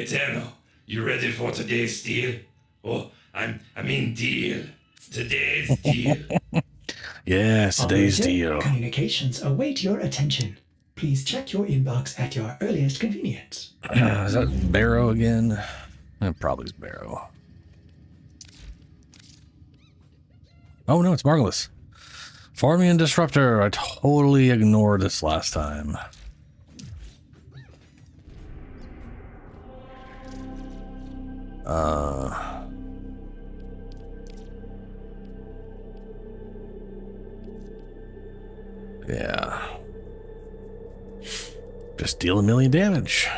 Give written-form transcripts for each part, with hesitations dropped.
Hey, Tenno, you ready for today's deal? Oh, I mean deal. Today's deal. Yes, today's Operator, deal. Communications await your attention. Please check your inbox at your earliest convenience. Is that Barrow again? It probably is Barrow. Oh no, it's Margulis. Formian Disruptor. I totally ignored this last time. Yeah. Just deal 1 million damage.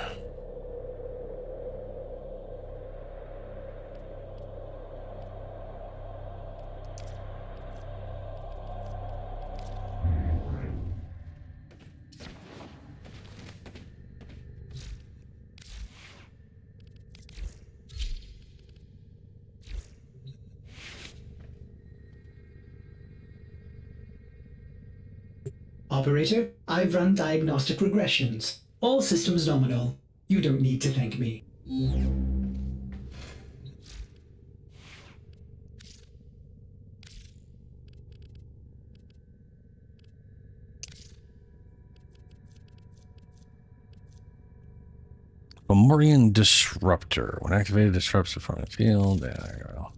Operator, I've run diagnostic regressions. All systems nominal. You don't need to thank me. Fomorian Disruptor. When activated, disrupts the front of the field. There you go.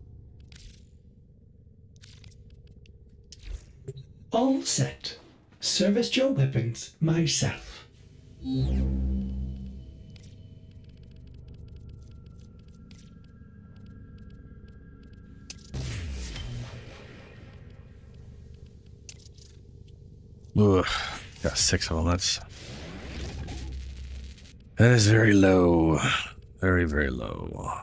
All set. Service your weapons myself. Ugh, got 6 of them. That is very low. Very, very low.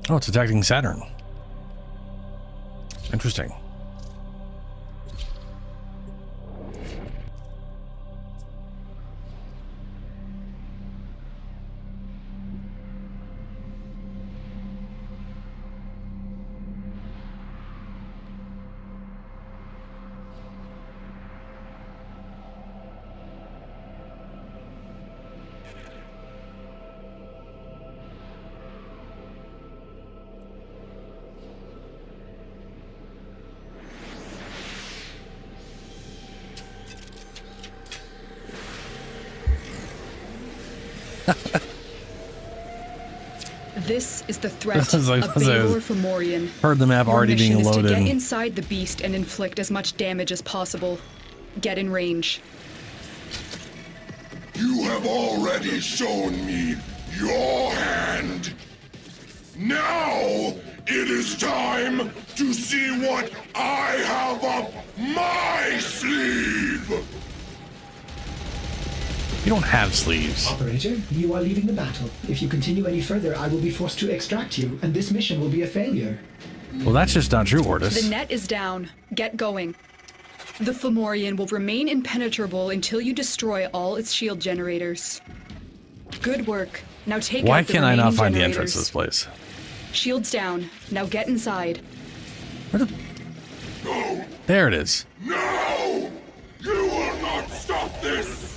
Oh, it's attacking Saturn. Interesting. This is the threat Like, of Baylor Fomorian. Heard the map Your already mission being is loaded. to get inside the beast and inflict as much damage as possible. Get in range. You have already shown me your hand. Now it is time to see what I have up my sleeve. You don't have sleeves. Operator, you are leaving the battle. If you continue any further, I will be forced to extract you, and this mission will be a failure. Well, that's just not true, Hortus. The net is down. Get going. The Fomorian will remain impenetrable until you destroy all its shield generators. Good work. Now take Why out the can I not remaining find the generators. entrance to this place? Shields down. Now get inside. Where the... No, There it is. no! You will not stop this!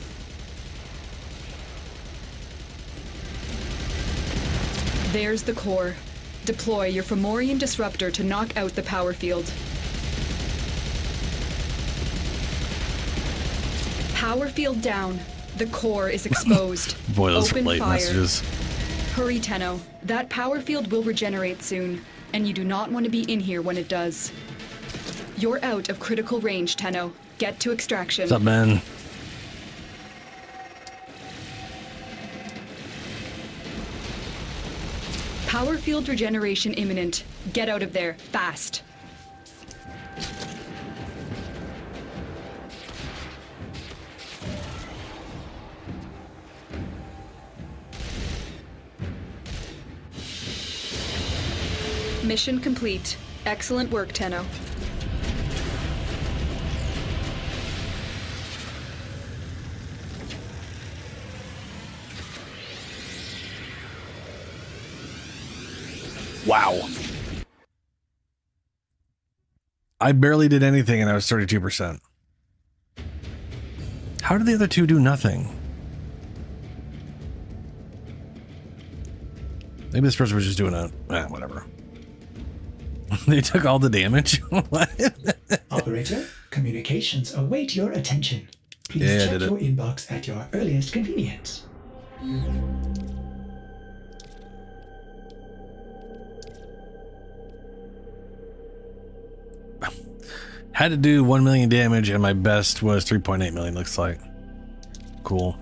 There's the core. Deploy your Fomorian disruptor to knock out the power field. Power field down. The core is exposed. Boy, those are Open late fire. messages. Hurry, Tenno. That power field will regenerate soon, and you do not want to be in here when it does. You're out of critical range, Tenno. Get to extraction. What's up, man? Power field regeneration imminent. Get out of there, fast. Mission complete. Excellent work, Tenno. Wow. I barely did anything and I was 32%. How did the other two do nothing? Maybe this person was just doing whatever. They took all the damage? What? Operator, communications await your attention. Please check your inbox at your earliest convenience. Had to do 1 million damage and my best was 3.8 million, looks like. Cool.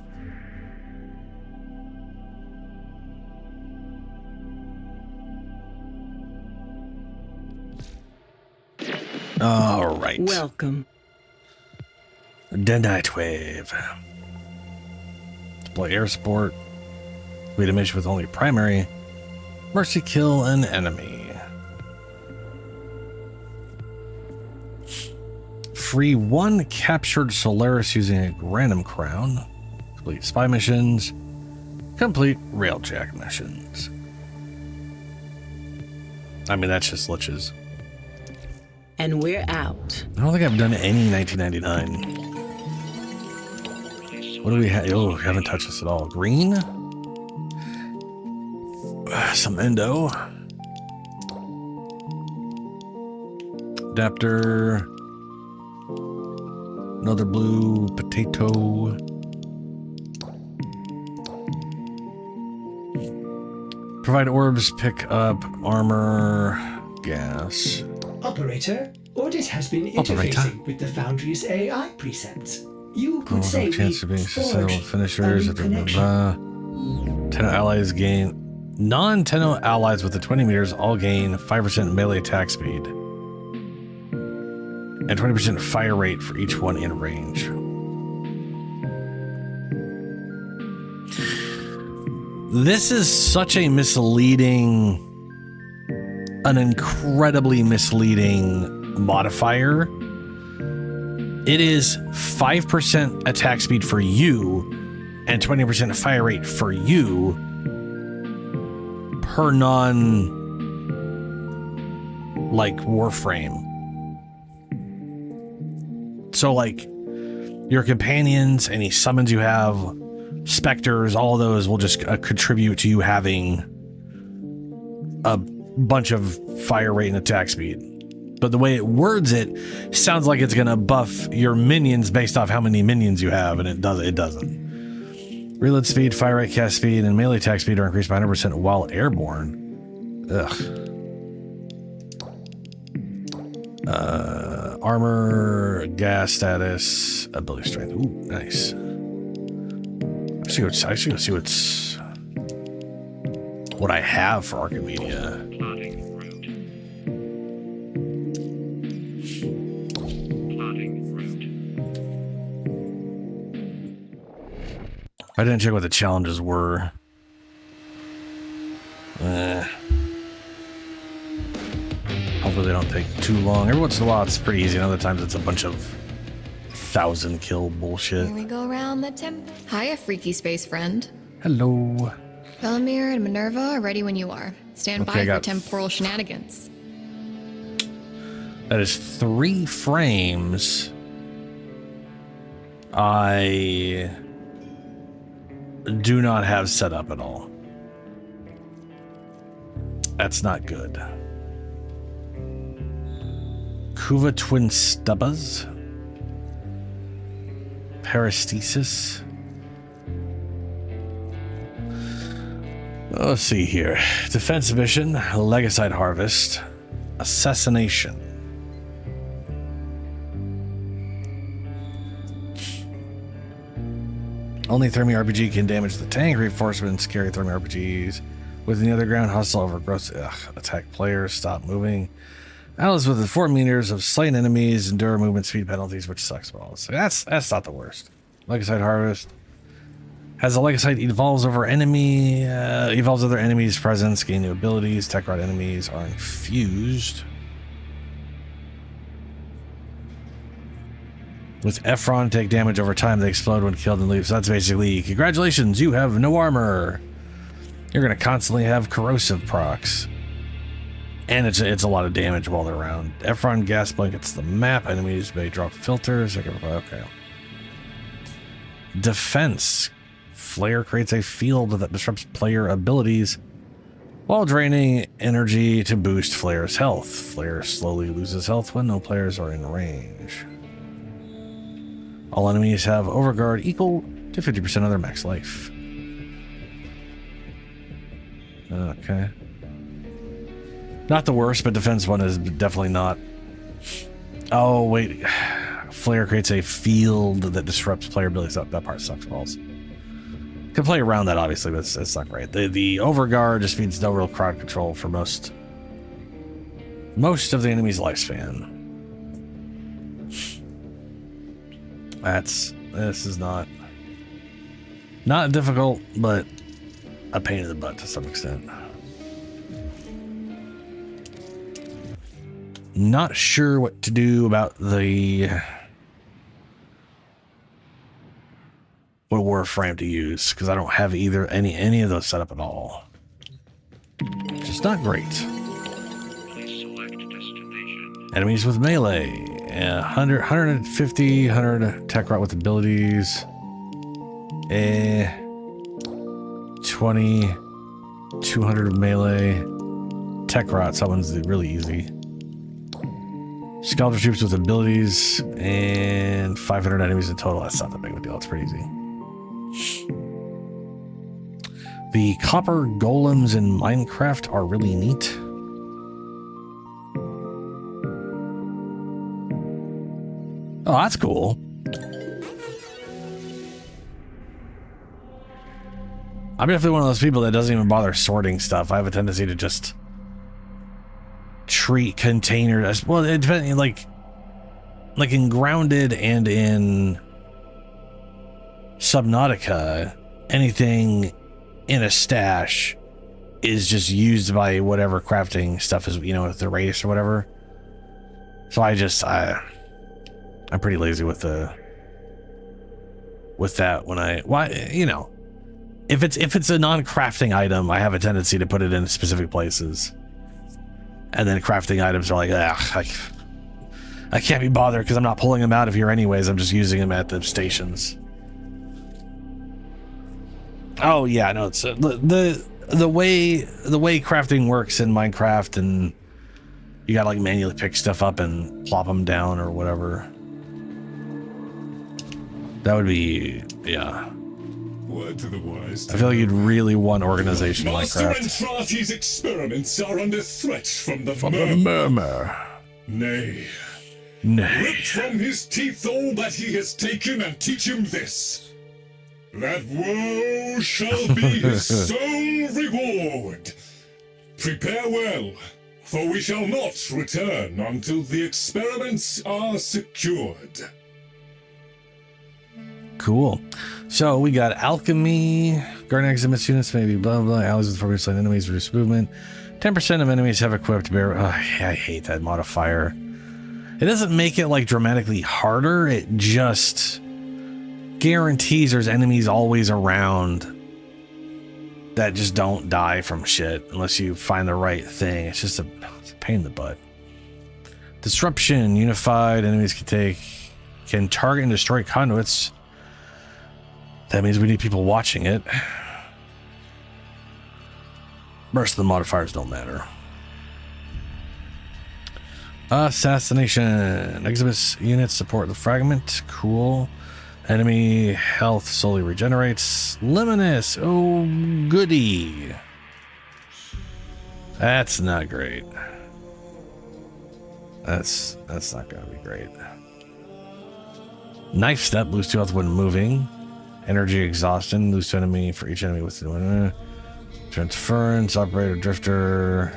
All right. Welcome. The Night Wave. Deploy air support. Complete a mission with only primary. Mercy kill an enemy. Free 1 captured Solaris using a random crown. Complete spy missions. Complete railjack missions. I mean, that's just Lichs. And we're out. I don't think I've done any 1999. What do we have? Oh, we haven't touched this at all. Green. Some endo. Adapter. Another blue potato. Provide orbs, pick up armor, gas. Operator, Ordis has been interfacing with the Foundry's AI precepts. You could say chance to be successful forged finishers. a new connection. Tenno allies gain. Non-Tenno allies within 20 meters all gain 5% melee attack speed. And 20% fire rate for each one in range. This is such a misleading, an incredibly misleading modifier. It is 5% attack speed for you and 20% fire rate for you per like Warframe. So like your companions, any summons you have, specters, all of those will just contribute to you having a bunch of fire rate and attack speed. But the way it words it sounds like it's going to buff your minions based off how many minions you have, and it doesn't. Reload speed, fire rate, cast speed, and melee attack speed are increased by 100% while airborne. Ugh. Armor, gas status, ability strength. Ooh, nice. I should go see what I have for Archimedeas. I didn't check what the challenges were. Hopefully they don't take too long. Every once in a while it's pretty easy, and other times it's a bunch of 1,000 kill bullshit. Here we go around the temp. Hiya, freaky space friend. Hello. Velamir and Minerva are ready when you are. Stand by for temporal shenanigans. That is 3 frames. I do not have set up at all. That's not good. Kuva Twin Stubbas. Parastasis. Let's see here. Defense mission, Legicide Harvest, Assassination. Only Thermi RPG can damage the tank. Reinforcements carry Thermi RPGs. Within the other ground, hostile overgrowth. Attack players, stop moving. Allies within 4 meters of slain enemies endure movement speed penalties, which sucks balls. So that's not the worst. Legicide Harvest has a Legicide evolves over enemy, evolves other enemies' presence, gain new abilities. Tech rod enemies are infused. With Ephron, take damage over time. They explode when killed and leave. So that's basically, congratulations, you have no armor. You're going to constantly have corrosive procs. And it's a lot of damage while they're around. Efron gas blankets the map. Enemies may drop filters. Okay. Defense. Flare creates a field that disrupts player abilities while draining energy to boost Flare's health. Flare slowly loses health when no players are in range. All enemies have overguard equal to 50% of their max life. Okay. Not the worst, but defense one is definitely not. Oh, wait. Flare creates a field that disrupts player abilities. That part sucks balls. Can play around that, obviously, but it's not great. The overguard just means no real crowd control for most of the enemy's lifespan. This is not difficult, but a pain in the butt to some extent. Not sure what to do about what Warframe to use, because I don't have any of those set up at all. Just not great. Enemies with melee. 150, 100 tech rot with abilities. 20, 200 melee. Tech rot, that one's really easy. Skeleton troops with abilities and 500 enemies in total. That's not that big of a deal. It's pretty easy. The copper golems in Minecraft are really neat. Oh, that's cool. I'm definitely one of those people that doesn't even bother sorting stuff. I have a tendency to just treat containers. Well, it depends. Like in Grounded and in Subnautica, anything in a stash is just used by whatever crafting stuff is, the race or whatever. So I'm pretty lazy with that if it's a non-crafting item, I have a tendency to put it in specific places. And then crafting items are like, I can't be bothered because I'm not pulling them out of here anyways. I'm just using them at the stations. Oh yeah, no, it's the way crafting works in Minecraft, and you gotta like manually pick stuff up and plop them down or whatever. That would be, yeah. Word to the wise. I feel like you'd really want organization in Master Minecraft. Entrati's experiments are under threat from the murmur. Nay. Rip from his teeth all that he has taken and teach him this. That woe shall be his sole reward. Prepare well, for we shall not return until the experiments are secured. Cool. So we got alchemy, guard exhibits units, maybe blah blah. Allies with forbidden slain enemies reduce movement. 10% of enemies have equipped bear. I hate that modifier. It doesn't make it like dramatically harder. It just guarantees there's enemies always around that just don't die from shit unless you find the right thing. It's just a pain in the butt. Disruption, unified enemies can target and destroy conduits. That means we need people watching it. Rest of the modifiers don't matter. Assassination. Exhibits units support the fragment. Cool. Enemy health slowly regenerates. Luminous. Oh, goody. That's not great. That's not gonna be great. Knife step. Lose 2 health when moving. Energy exhaustion. Lose 2 enemy for each enemy with transference. Operator drifter.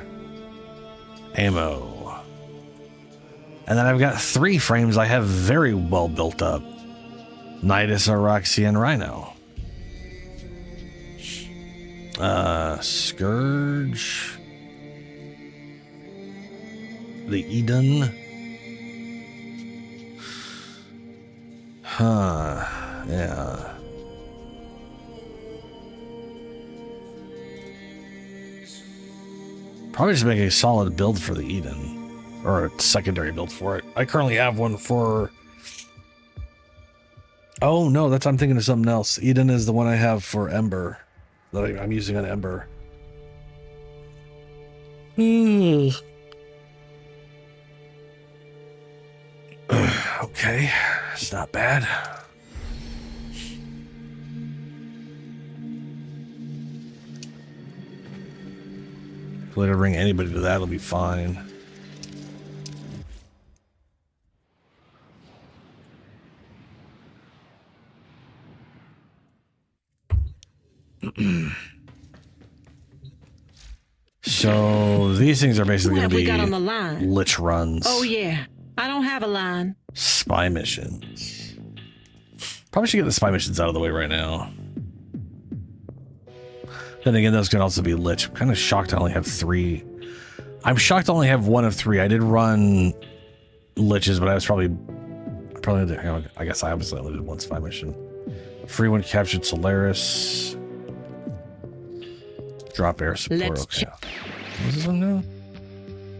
Ammo. And then I've got 3 frames I have very well built up. Nidus, Araxi, and Rhino. Scourge. The Eden. Yeah. Probably just make a solid build for the Eden, or a secondary build for it. I currently have one for. Oh no, I'm thinking of something else. Eden is the one I have for Ember that I'm using on Ember. Okay, it's not bad. Let her bring anybody to that, it'll be fine. So these things are basically going to be on the line? Lich runs. Oh yeah, I don't have a line. Spy missions. Probably should get the spy missions out of the way right now. Then again, those can also be Lich. I'm kind of shocked I only have 3. I'm shocked I only have 1 of 3. I did run Liches, but I guess I obviously only did 1 spy mission. Free one captured Solaris. Drop air support. Okay. What's this one now?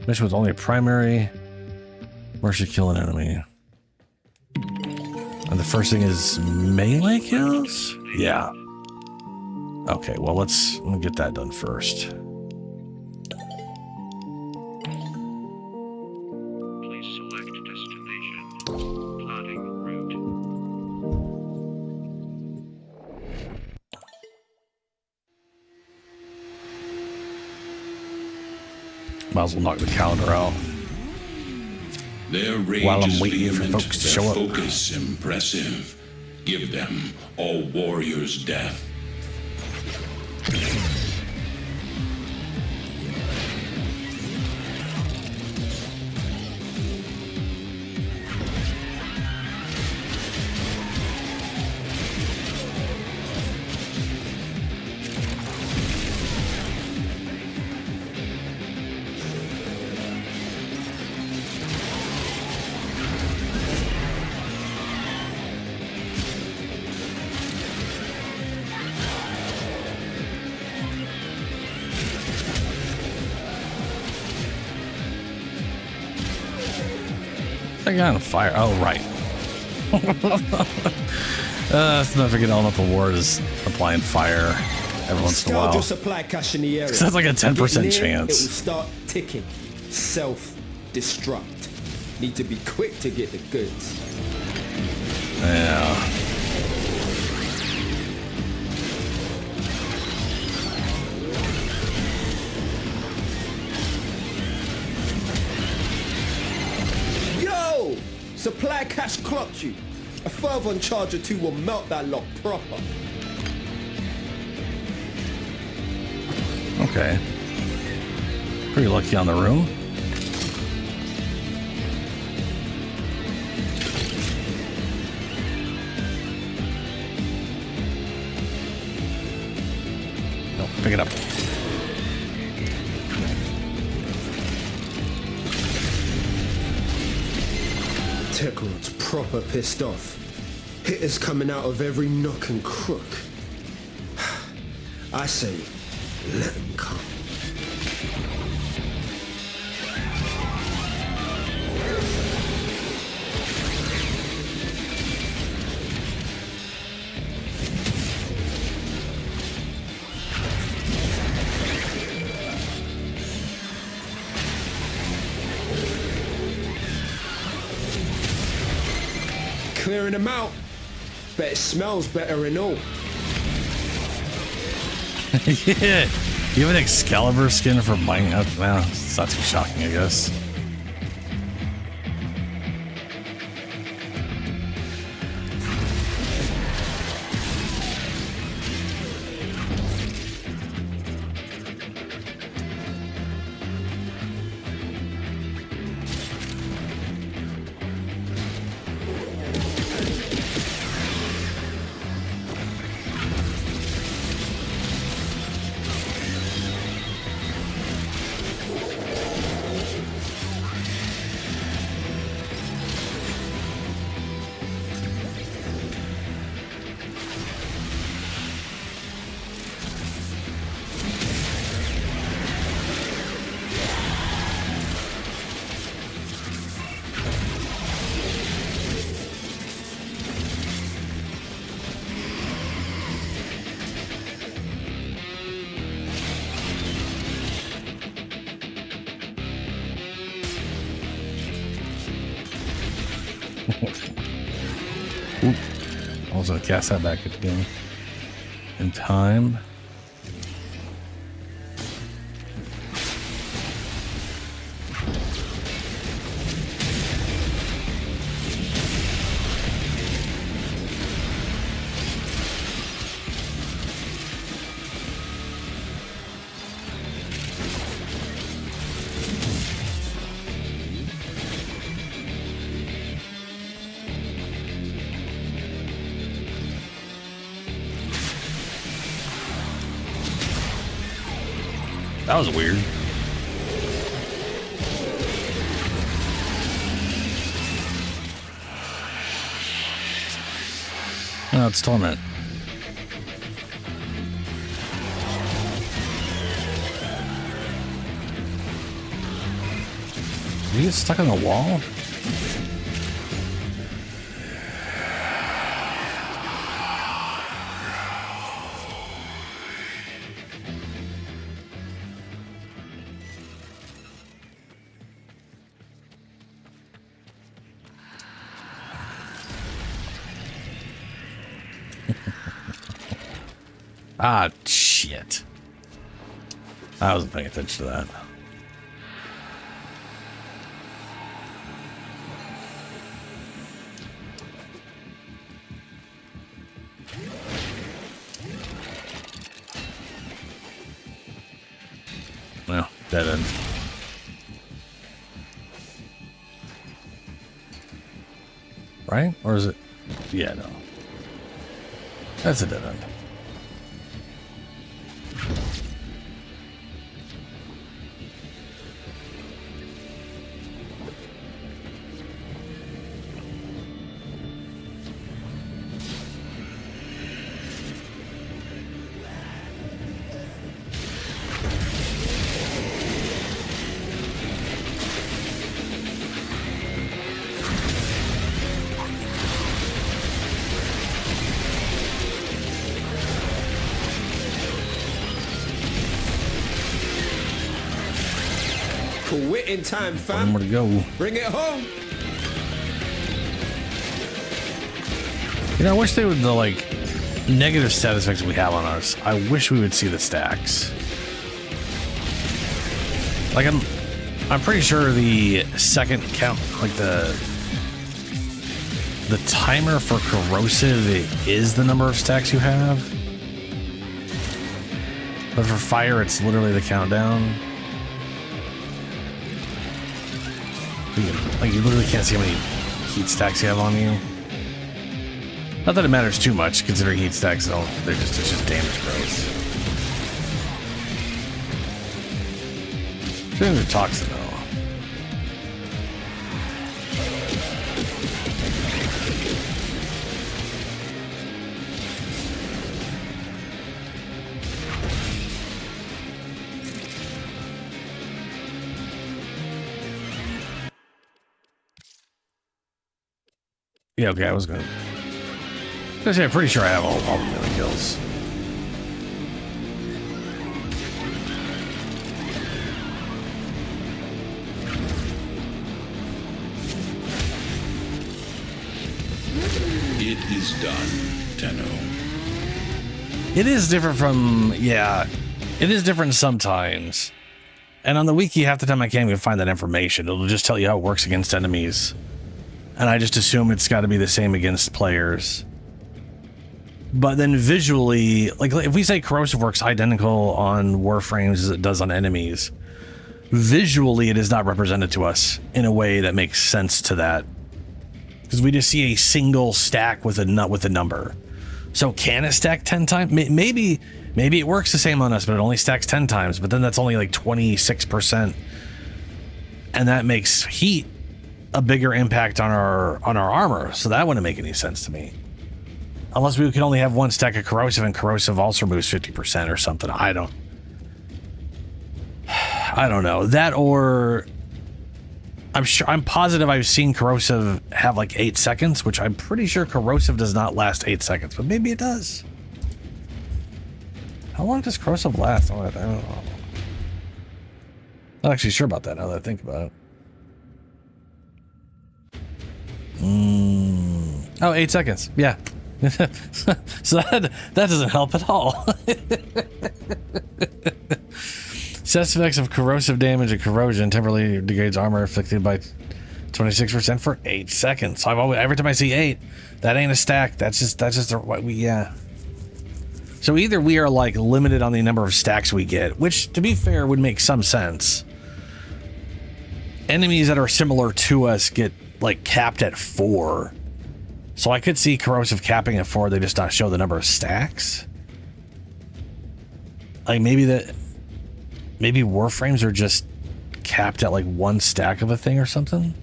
Mission with only a primary. Where should kill an enemy? And the first thing is melee kills? Yeah. Okay, well, let's get that done first. Please select destination. Plotting route. Might as well knock the calendar out. Their rage While I'm is waiting for vehement, folks to their show up. focus impressive. Give them all warriors' death. I got on fire. Oh, right. Let's not forget Element of War is applying fire every once in a while. Your supply cache in the area. So that's like a 10% Get near, chance. It will start ticking. Self-destruct. Need to be quick to get the goods. Yeah. Yo! Supply cache clocked you. A further on charge or 2 will melt that lot proper. Okay. Pretty lucky on the room. No, pick it up. Techrod's proper pissed off. Hitters coming out of every nook and crook. I say, let him come. Clearing them out. Bet it smells better and all. Yeah. You have an Excalibur skin for mining out now. It's not too shocking, I guess. I was gonna cast that back again in time. That was weird. No, it's Torment. Did he get stuck on the wall? Ah, shit. I wasn't paying attention to that. Well, dead end. Right? Or is it? Yeah, no. That's a dead end. Quitting time, fam. One more to go. Bring it home. You know, I wish they would, the like negative stat effects we have on ours. I wish we would see the stacks. Like I'm pretty sure the second count, like the timer for corrosive is the number of stacks you have. But for fire, it's literally the countdown. Like you literally can't see how many heat stacks you have on you. Not that it matters too much, considering heat stacks don't. It's just damage growth. I think they're toxic though. Yeah, okay, I was gonna say, I'm pretty sure I have all the melee kills. It is done, Tenno. It is different from, yeah, it is different sometimes. And on the wiki, half the time I can't even find that information. It'll just tell you how it works against enemies. And I just assume it's got to be the same against players. But then visually, like if we say corrosive works identical on Warframes as it does on enemies, visually it is not represented to us in a way that makes sense to that. Because we just see a single stack with a number. So can it stack 10 times? Maybe it works the same on us, but it only stacks 10 times. But then that's only like 26%. And that makes heat a bigger impact on our armor, so that wouldn't make any sense to me. Unless we could only have one stack of corrosive, and corrosive also moves 50% or something. I don't know. That, or I'm positive I've seen corrosive have like 8 seconds, which I'm pretty sure corrosive does not last 8 seconds, but maybe it does. How long does corrosive last? I don't know. Not actually sure about that now that I think about it. Oh, 8 seconds. Yeah. So that doesn't help at all. Sets effects of corrosive damage and corrosion temporarily degrades armor afflicted by 26% for 8 seconds. So I've always, every time I see 8, that ain't a stack. That's just what we, yeah. So either we are like limited on the number of stacks we get, which to be fair would make some sense. Enemies that are similar to us get like capped at 4. So I could see corrosive capping at 4, they just not show the number of stacks. Like maybe Warframes are just capped at like 1 stack of a thing or something.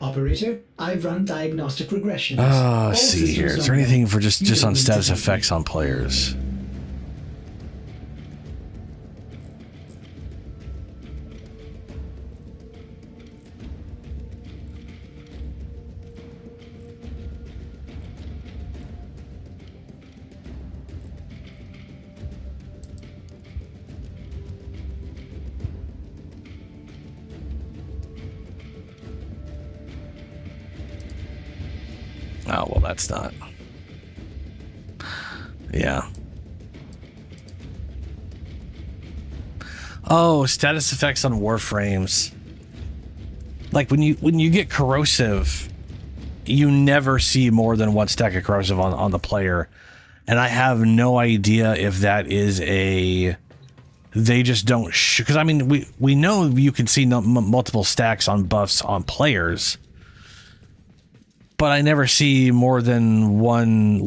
Operator, I've run diagnostic regressions. See here. Is there anything for just on status effects on players? Oh, well, that's not. Yeah. Oh, status effects on Warframes. Like when you get corrosive, you never see more than 1 stack of corrosive on the player. And I have no idea if that is they just don't because I mean we know you can see multiple stacks on buffs on players. But I never see more than one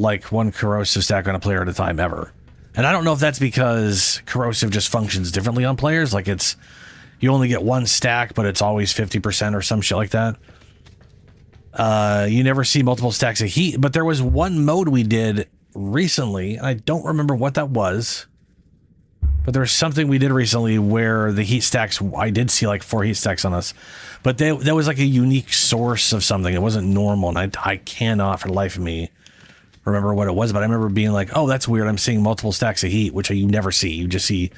corrosive stack on a player at a time ever. And I don't know if that's because corrosive just functions differently on players. Like you only get 1 stack, but it's always 50% or some shit like that. You never see multiple stacks of heat. But there was one mode we did recently. I don't remember what that was. But there was something we did recently where the heat stacks, I did see like 4 heat stacks on us. But that was like a unique source of something. It wasn't normal. And I cannot for the life of me remember what it was. But I remember being like, oh, that's weird. I'm seeing multiple stacks of heat, which you never see. You just see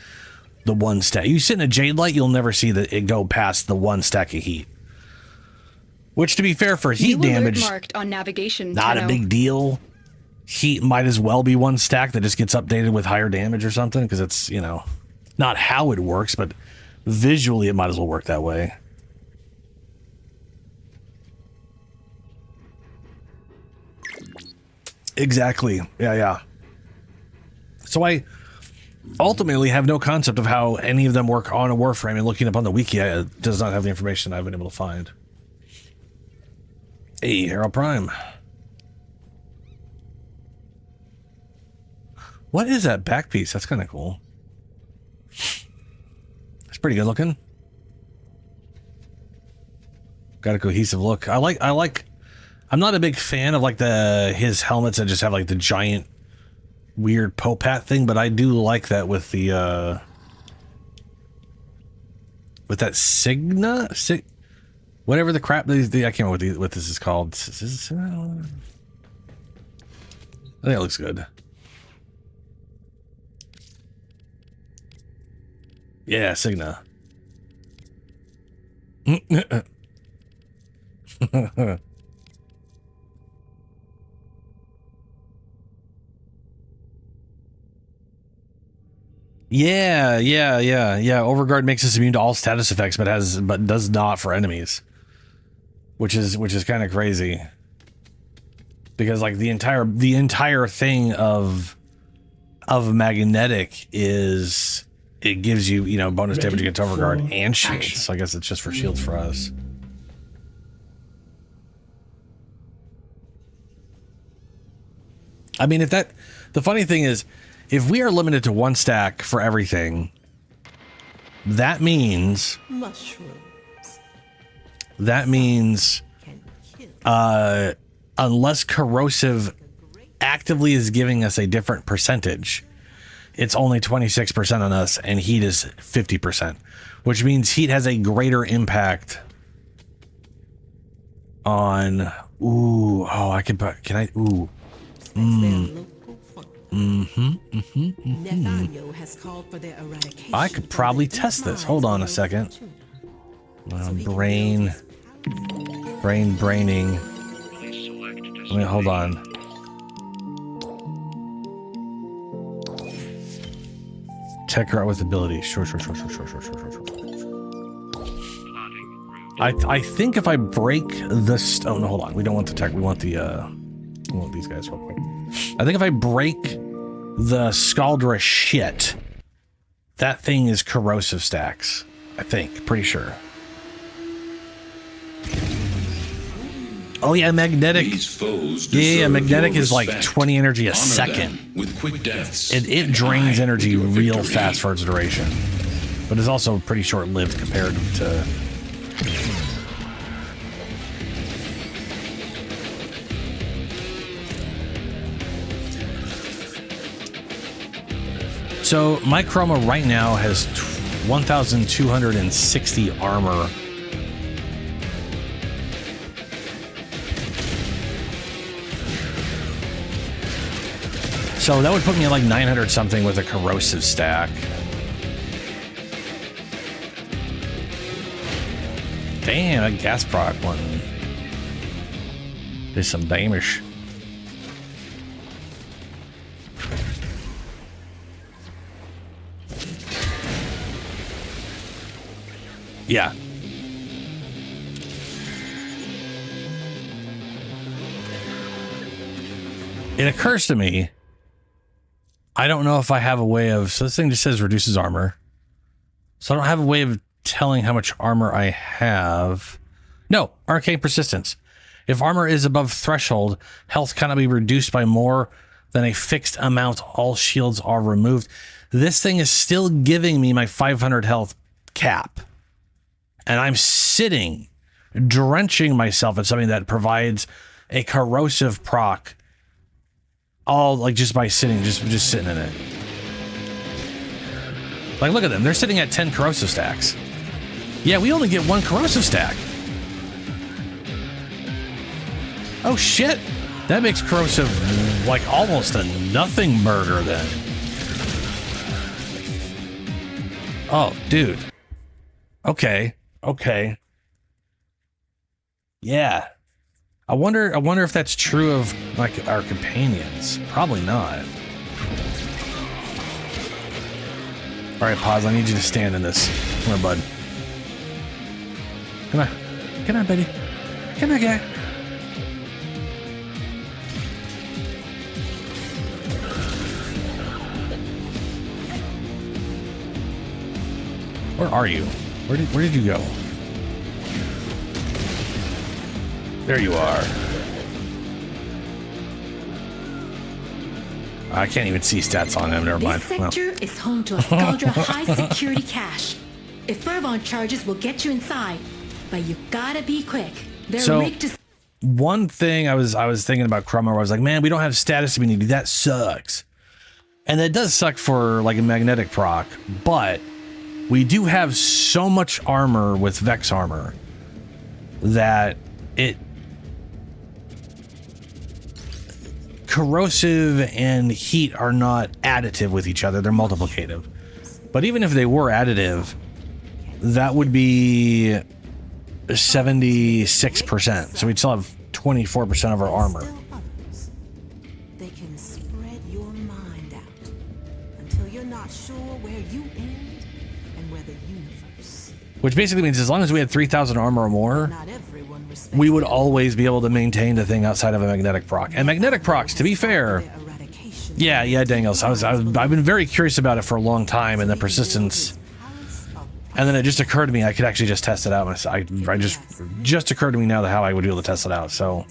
the 1 stack. You sit in a Jade Light, you'll never see it go past the 1 stack of heat. Which, to be fair, for heat damage, marked on navigation, not a big deal. Heat might as well be 1 stack that just gets updated with higher damage or something, because it's, not how it works, but visually it might as well work that way. Exactly. Yeah. So I ultimately have no concept of how any of them work on a Warframe, and looking up on the wiki does not have the information I've been able to find. Hey, Harold Prime. What is that back piece? That's kind of cool. It's pretty good looking. Got a cohesive look. I like I'm not a big fan of like his helmets that just have like the giant weird Pope hat thing, but I do like that with the with that whatever the crap I can't remember what this is called. I think it looks good. Yeah, Signa. Yeah. Overguard makes us immune to all status effects, but does not for enemies, which is kind of crazy. Because like the entire thing of magnetic is it gives you bonus damage against overguard and shields. So I guess it's just for shields for us. I mean, the funny thing is, if we are limited to 1 stack for everything, that means unless corrosive actively is giving us a different percentage, it's only 26% on us, and heat is 50%, which means heat has a greater impact on. Nathaniel has called for their eradication. I could probably test this. Hold on a second. Braining. Let me hold on. Tech her out with ability. Sure. I think if I break this, oh no, hold on. We don't want the tech. We want the we want these guys real quick. I think if I break the Scaldra shit, that thing is corrosive stacks. I think, pretty sure. Oh yeah, magnetic. Yeah, magnetic is like 20 energy a second. With quick deaths. It drains energy real fast for its duration, but it's also pretty short-lived compared to. So my Chroma right now has 1,260 armor. So that would put me at like 900 something with a corrosive stack. Damn, a gas product one. There's some damage. Yeah. It occurs to me, I don't know if I have a way of, so this thing just says reduces armor. So I don't have a way of telling how much armor I have. No, arcane persistence. If armor is above threshold, health cannot be reduced by more than a fixed amount. All shields are removed. This thing is still giving me my 500 health cap. And I'm sitting, drenching myself in something that provides a corrosive proc. All like just by sitting, just sitting in it. Like, look at them. They're sitting at 10 corrosive stacks. Yeah, we only get one corrosive stack. Oh, shit. That makes corrosive like almost a nothing murder then. Oh, dude. Okay. Yeah. I wonder if that's true of like our companions. Probably not. All right, pause. I need you to stand in this. Come on, bud. Come on, buddy. Come on, guy. Where are you? Where did you go? There you are. I can't even see stats on him. Never mind. This sector is home to a Scaldra high security cache. If fervent charges will get you inside, but you gotta be quick. They're rigged to. One thing I was thinking about Chroma, where I was like, man, we don't have status immunity. That sucks. And that does suck for like a magnetic proc, but we do have so much armor with Vex armor that it. Corrosive and heat are not additive with each other. They're multiplicative. But even if they were additive, that would be 76%. So we'd still have 24% of our armor. They can spread your mind out until you're not sure where you end and where the universe. Which basically means as long as we had 3,000 armor or more, we would always be able to maintain the thing outside of a magnetic proc. And magnetic procs, to be fair, yeah, Daniels. I've been very curious about it for a long time, and the persistence. And then it just occurred to me I could actually just test it out. I just occurred to me now how I would be able to test it out. So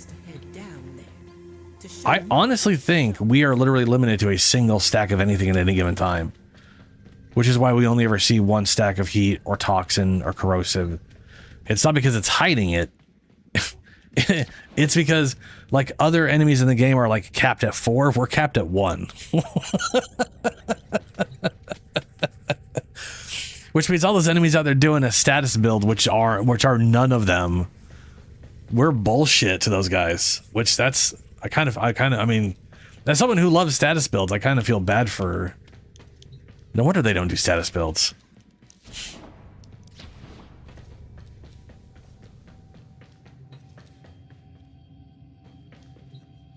I honestly think we are literally limited to a single stack of anything at any given time, which is why we only ever see one stack of heat or toxin or corrosive. It's not because it's hiding it. It's because like other enemies in the game are like capped at 4. We're capped at 1. Which means all those enemies out there doing a status build, which are none of them. We're bullshit to those guys. Which I mean, As someone who loves status builds, I kind of feel bad for... No wonder they don't do status builds.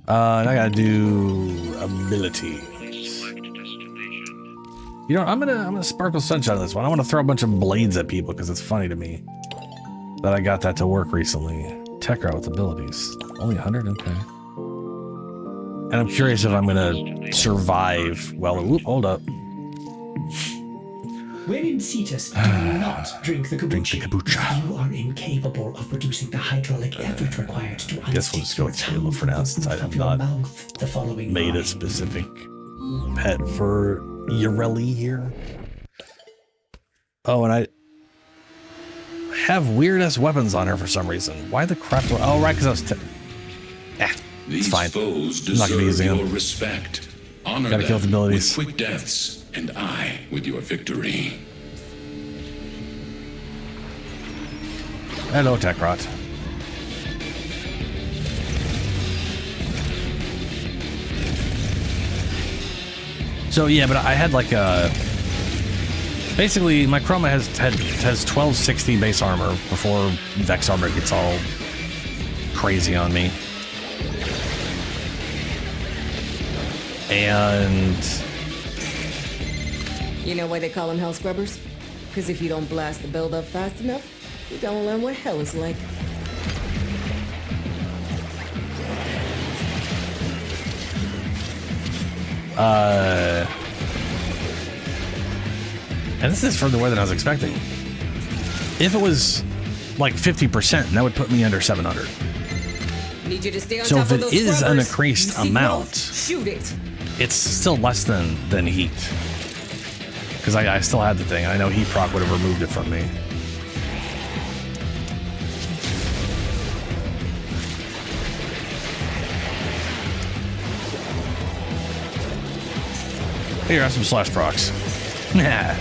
And I gotta do ability. You know, I'm gonna sparkle sunshine on this one. I want to throw a bunch of blades at people because it's funny to me that I got that to work recently. Tech route with abilities. Only 100? Okay. And I'm curious if I'm gonna survive well. Whoop, hold up. When in Cetus, do not drink the kombucha. You are incapable of producing the hydraulic effort required to guess we'll just go with Halo for now since I have not made a specific pet for Ureli here. Oh, and I have weird-ass weapons on her for some reason. Why the crap? Oh, right, because I was... it's fine. I'm not going to be using them. Respect. Honor Gotta kill with abilities. With quick deaths, and I with your victory. Hello, Techrot. So yeah, but I had like a... Basically, my Chroma has 1260 base armor before Vex armor gets all crazy on me. And... You know why they call them hell scrubbers? Because if you don't blast the build up fast enough, you're gonna learn what hell is like. And this is further away than I was expecting. If it was like 50%, that would put me under 700. Need you to stay on So top if of it those is an scrubbers. increased You see amount, growth? Shoot it. it's still less than heat. Because I still had the thing. I know heat proc would have removed it from me. Here, have some slash procs. Nah.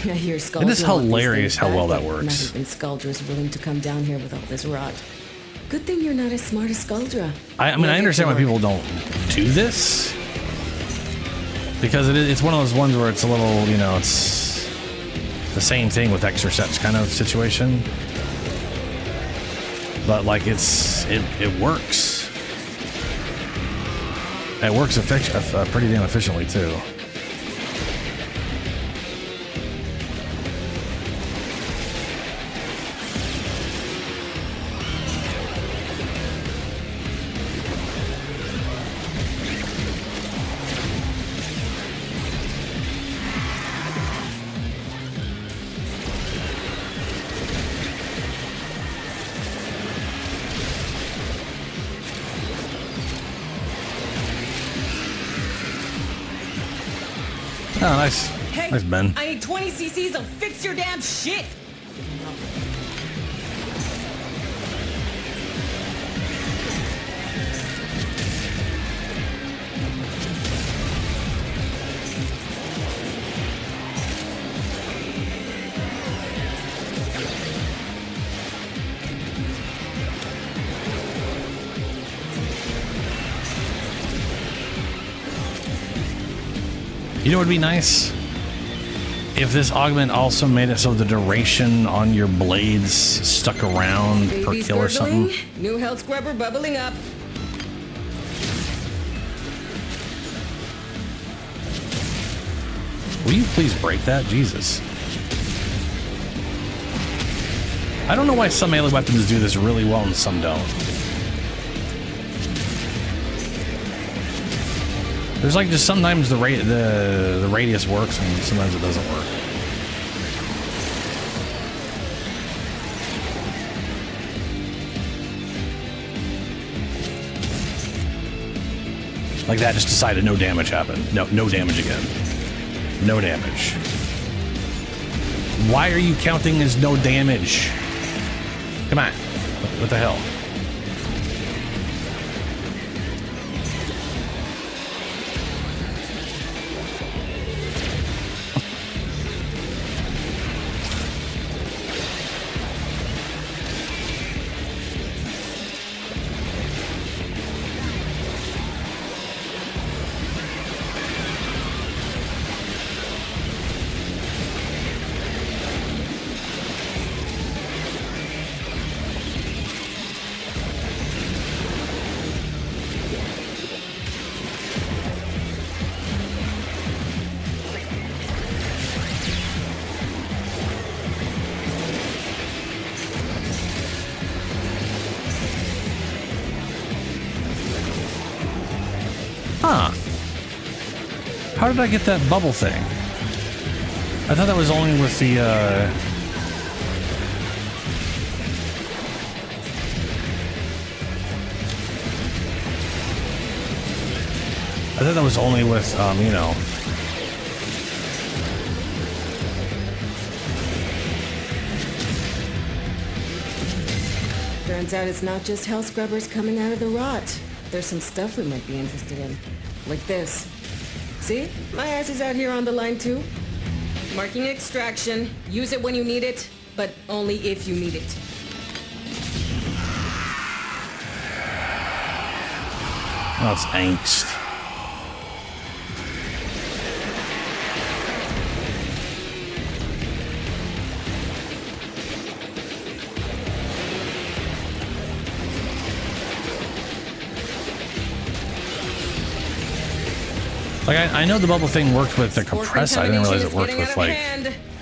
I hear Skull. It is hilarious how well that works. Not even Skulldra's willing to come down here with all this rot. Good thing you're not as smart as Skuldra. I mean, I understand why people don't do this. Because it's one of those ones where it's a little, you know, it's the same thing with extra sets kind of situation. But, like, it works. It works pretty damn efficiently, too. Oh, nice. Hey, nice, Ben. I need 20 cc's of fix your damn shit. You know what would be nice? If this augment also made it so the duration on your blades stuck around per kill or something. New health scrubber bubbling up. Will you please break that? Jesus. I don't know why some melee weapons do this really well and some don't. There's like just sometimes the radius works and sometimes it doesn't work. Like that just decided no damage happened. No damage again. No damage. Why are you counting as no damage? Come on. What the hell? Huh. How did I get that bubble thing? I thought that was only with the, I thought that was only with, you know. Turns out it's not just hell scrubbers coming out of the rot. There's some stuff we might be interested in. Like this. See? My ass is out here on the line too. Marking extraction. Use it when you need it, but only if you need it. That's angst. Like, I know the bubble thing worked with the compressor. I didn't realize it worked with, like...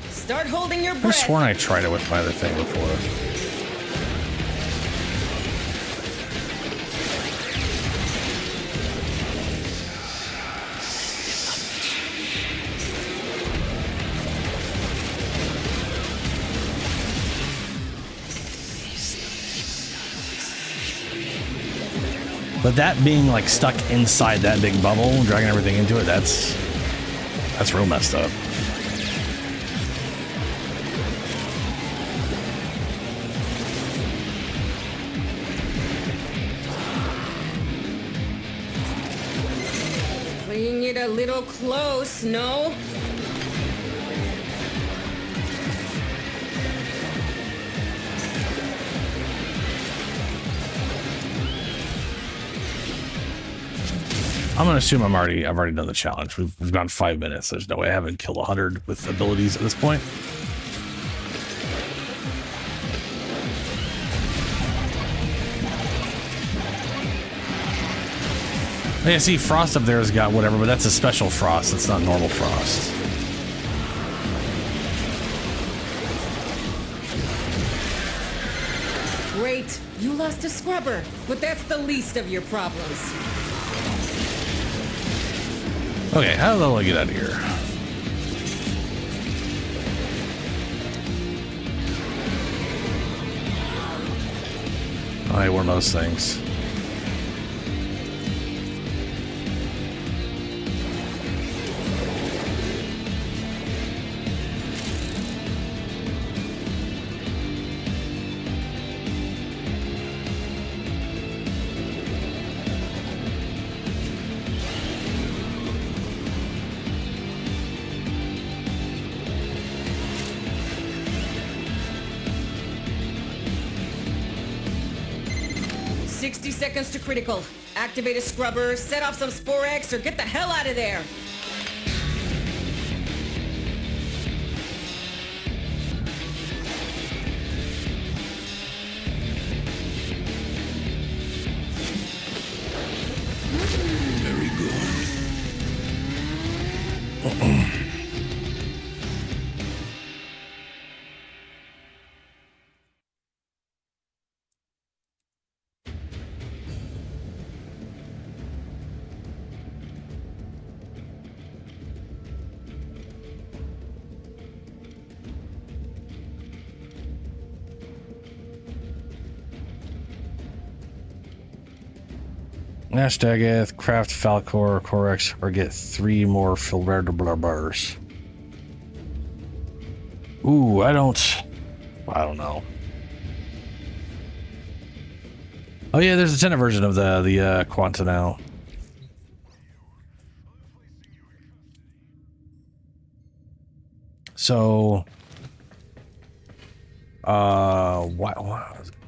Start holding your breath. I sworn I tried it with my other thing before. But that being like stuck inside that big bubble, dragging everything into it, that's real messed up. Playing it a little close, no? I'm gonna assume I've already done the challenge. We've gone 5 minutes. There's no way I haven't killed 100 with abilities at this point. Yeah, see, Frost up there has got whatever, but that's a special Frost. That's not normal Frost. Great, you lost a scrubber, but that's the least of your problems. Okay, how the hell do I get out of here? Oh, hey, one of those things. Seconds to critical. Activate a scrubber, set off some Spore X, or get the hell out of there. Very good. Hashtag craft Falcor Corex or get 3 more filbert bars. Ooh, I don't know. Oh yeah, there's a tenant version of the Quanta now. So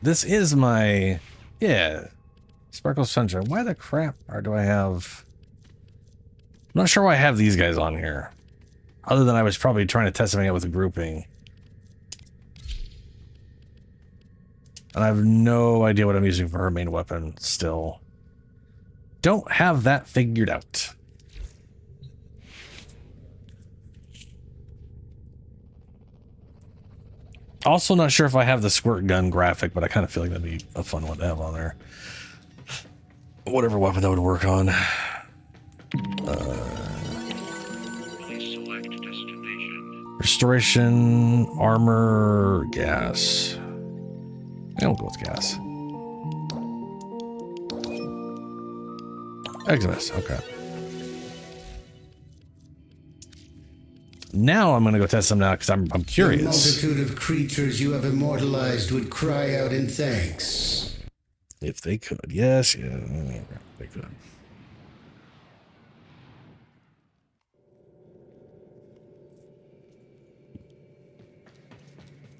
this is my Sparkle Sunshine. Why the crap or do I have? I'm not sure why I have these guys on here. Other than I was probably trying to test something out with a grouping. And I have no idea what I'm using for her main weapon still. Don't have that figured out. Also not sure if I have the squirt gun graphic, but I kind of feel like that'd be a fun one to have on there. Whatever weapon that would work on. Please select destination. Restoration, armor, gas. I'll go with gas. Exodus, okay. Now I'm gonna go test them now because I'm curious. The multitude of creatures you have immortalized would cry out in thanks. If they could, yes, yeah, they could.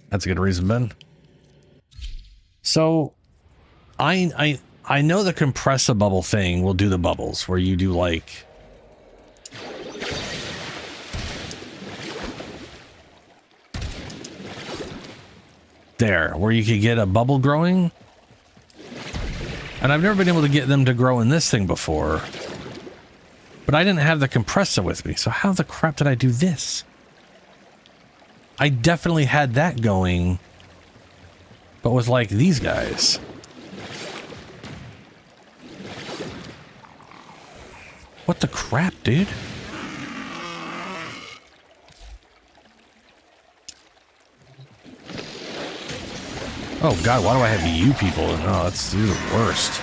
That's a good reason, Ben. So, I know the compress a bubble thing will do the bubbles where you do like. There, where you could get a bubble growing. And I've never been able to get them to grow in this thing before. But I didn't have the compressor with me, so how the crap did I do this? I definitely had that going, but with like these guys. What the crap, dude? Oh god, why do I have you people? Oh, that's the worst.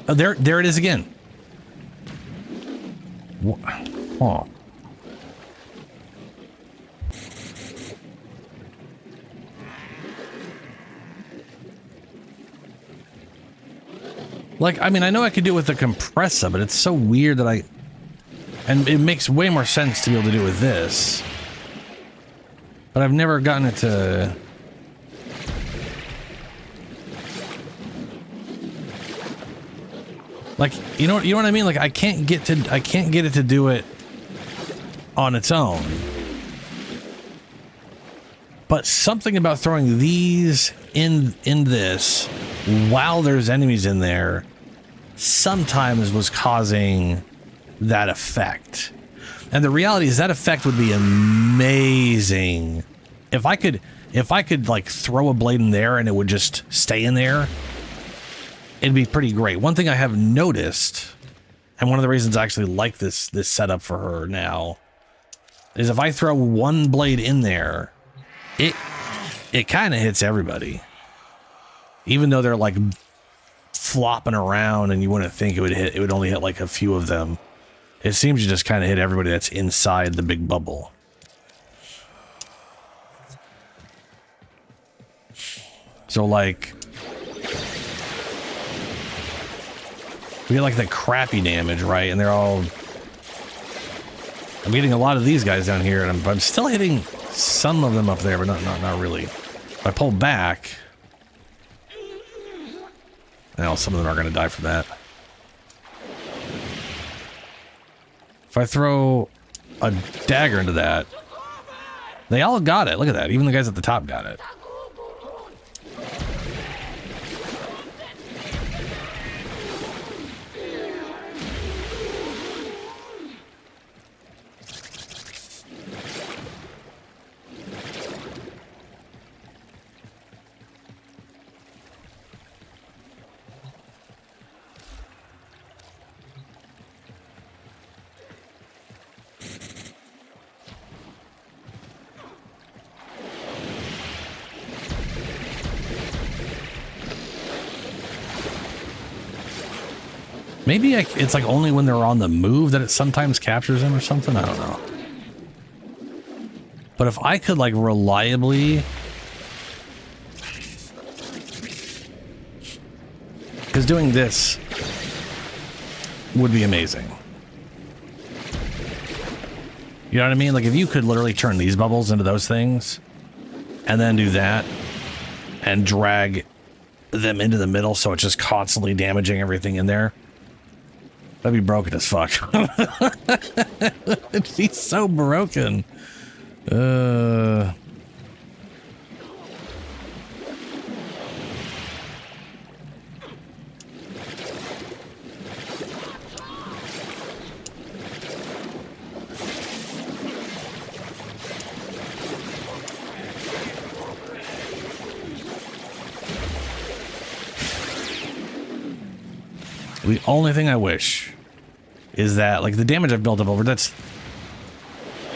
Oh, there it is again. Oh. Like, I mean, I know I could do it with the compressor, but it's so weird that and it makes way more sense to be able to do it with this. But I've never gotten it to... Like, you know what I mean? Like, I can't get it to do it on its own. But something about throwing these in this while there's enemies in there sometimes was causing that effect. And the reality is that effect would be amazing. If I could like throw a blade in there and it would just stay in there, it'd be pretty great. One thing I have noticed, and one of the reasons I actually like this setup for her now, is if I throw one blade in there, it kind of hits everybody. Even though they're like flopping around and you wouldn't think it would only hit like a few of them. It seems to just kind of hit everybody that's inside the big bubble. So like, we get like the crappy damage, right? And they're all... I'm getting a lot of these guys down here, and I'm still hitting some of them up there, but not really. If I pull back... Now, some of them are going to die from that. If I throw a dagger into that... They all got it. Look at that. Even the guys at the top got it. Maybe it's like only when they're on the move that it sometimes captures them or something. I don't know. But if I could like reliably... Because doing this would be amazing. You know what I mean? Like if you could literally turn these bubbles into those things and then do that and drag them into the middle so it's just constantly damaging everything in there. That'd be broken as fuck. It'd be so broken. The only thing I wish is that, like, the damage I've built up over, that's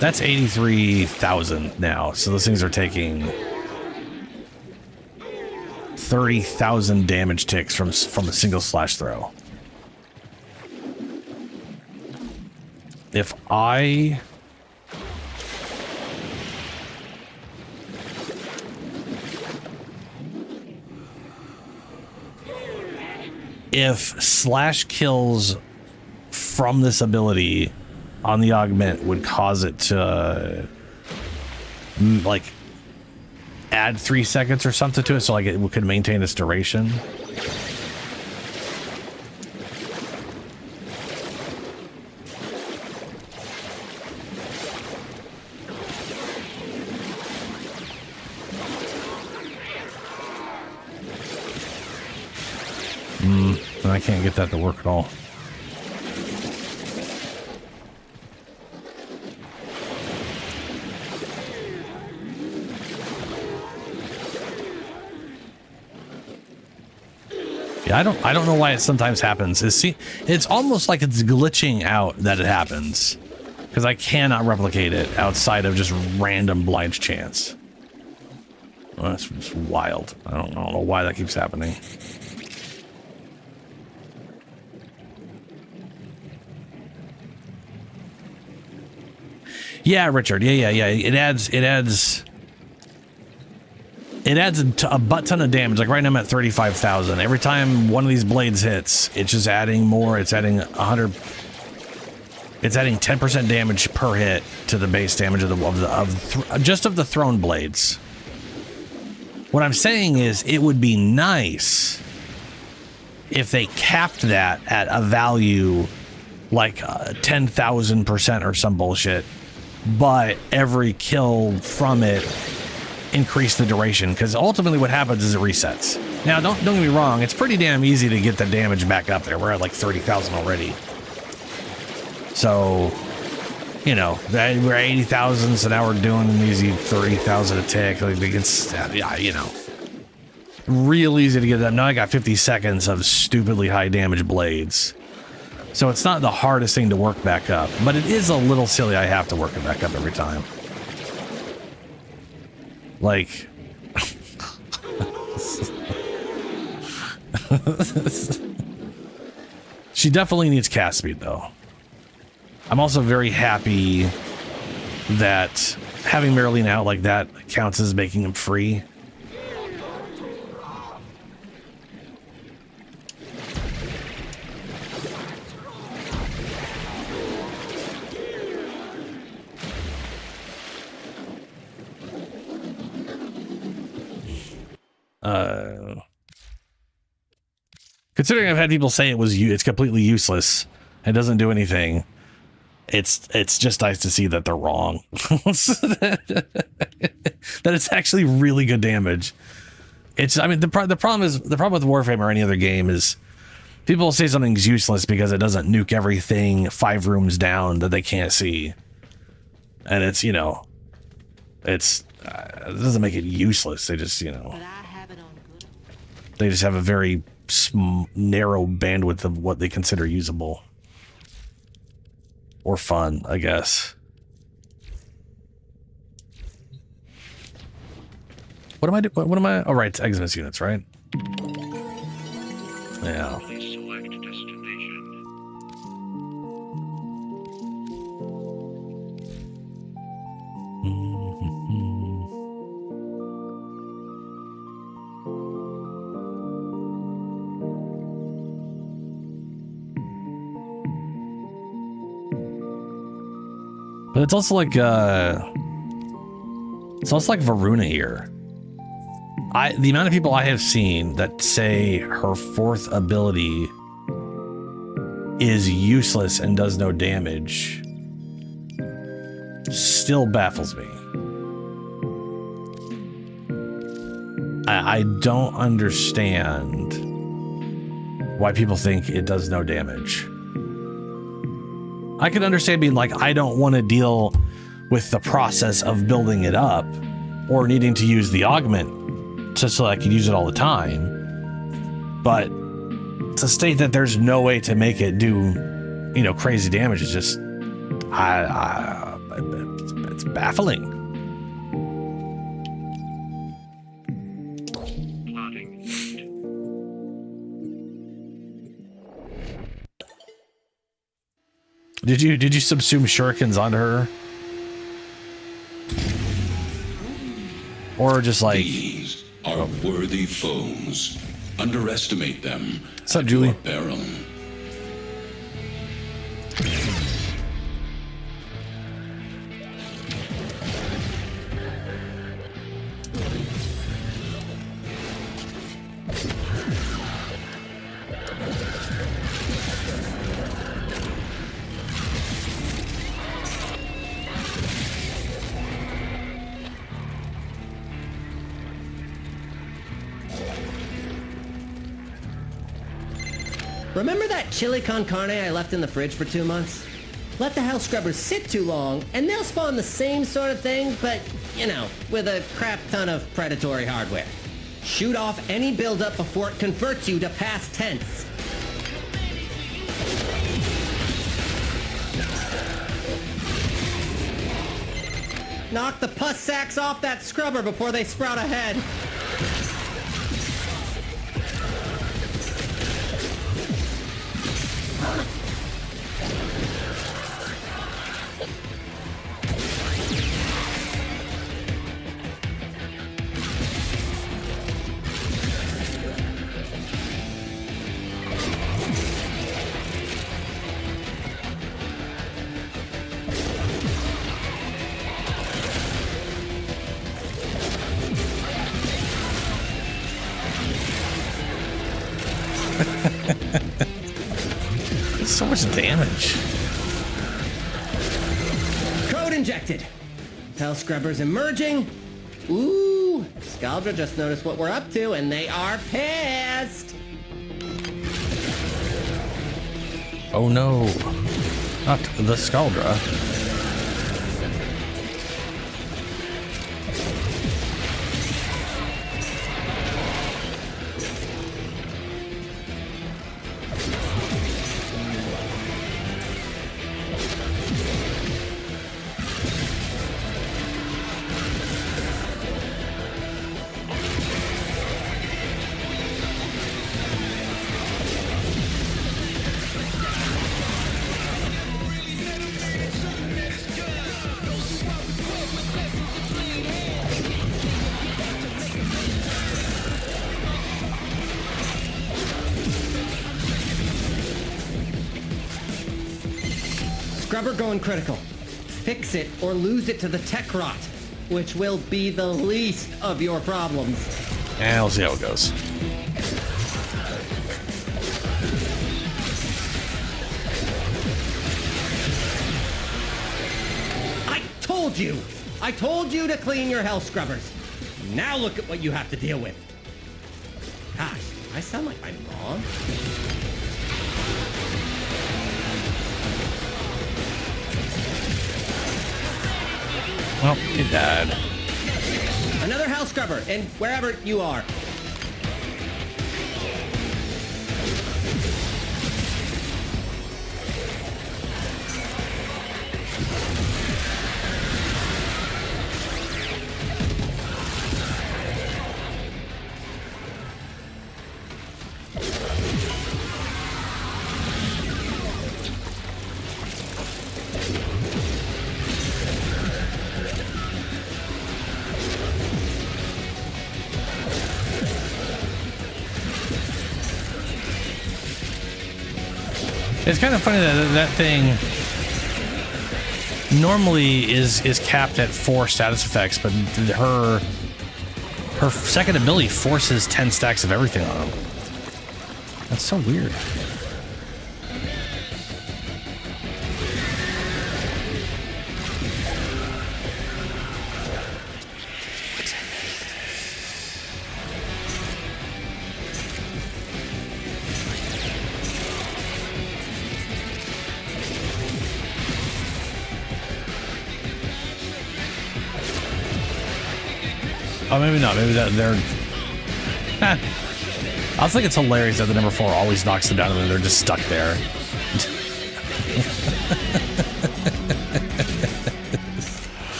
83,000 now. So those things are taking 30,000 damage ticks from a single slash throw. If slash kills from this ability on the augment would cause it to like add 3 seconds or something to it, so like it could maintain its duration. I can't get that to work at all. Yeah, I don't know why it sometimes happens. It's almost like it's glitching out that it happens, because I cannot replicate it outside of just random blind chance. Well, that's just wild. I don't know why that keeps happening. Yeah, Richard. Yeah. It adds a butt ton of damage. Like right now I'm at 35,000. Every time one of these blades hits, it's just adding more. It's adding 100. It's adding 10% damage per hit to the base damage of the thrown blades. What I'm saying is, it would be nice if they capped that at a value like 10,000% or some bullshit, but every kill from it increase the duration, because ultimately what happens is it resets. Now, don't get me wrong, it's pretty damn easy to get the damage back up there. We're at like 30,000 already. So, you know, we're 80,000, so now we're doing an easy 30,000 a tick. Like, it's, yeah, you know, real easy to get that. Now I got 50 seconds of stupidly high damage blades. So it's not the hardest thing to work back up, but it is a little silly I have to work it back up every time. Like, she definitely needs cast speed, though. I'm also very happy that having Marilyn out like that counts as making him free. Considering I've had people say it's completely useless and doesn't do anything, it's just nice to see that they're wrong. That it's actually really good damage. I mean, the problem with Warframe or any other game is people say something's useless because it doesn't nuke everything 5 rooms down that they can't see, and it's, you know, it doesn't make it useless. They just, you know, they just have a very narrow bandwidth of what they consider usable or fun, I guess. What am I doing? What am I? Oh, right, it's Eximus units, right? Yeah. Please select destination. But it's also like Varuna here. The amount of people I have seen that say her fourth ability is useless and does no damage still baffles me. I don't understand why people think it does no damage. I can understand being like, I don't want to deal with the process of building it up or needing to use the augment just so I can use it all the time. But to state that there's no way to make it do, you know, crazy damage is just, it's baffling. Did you subsume shurikens onto her? Or just like... These are worthy foes. Underestimate them. What's up, Julie? Peril. Remember that chili con carne I left in the fridge for 2 months? Let the hell scrubbers sit too long, and they'll spawn the same sort of thing, but, you know, with a crap ton of predatory hardware. Shoot off any buildup before it converts you to past tense. Knock the pus sacks off that scrubber before they sprout a head. So much damage. Code injected. Hell scrubbers emerging. Ooh, Scaldra just noticed what we're up to, and they are pissed. Oh no, not the Scaldra. Scrubber going critical. Fix it or lose it to the tech rot, which will be the least of your problems. And we'll see how it goes. I told you to clean your hell scrubbers. Now look at what you have to deal with. Gosh, I sound like my mom. Well, he died. Another hell scrubber, and wherever you are. It's kind of funny that that thing normally is capped at 4 status effects, but her second ability forces 10 stacks of everything on him. That's so weird. Oh, maybe not. Maybe they're... I think it's hilarious that the number 4 always knocks them down and then they're just stuck there.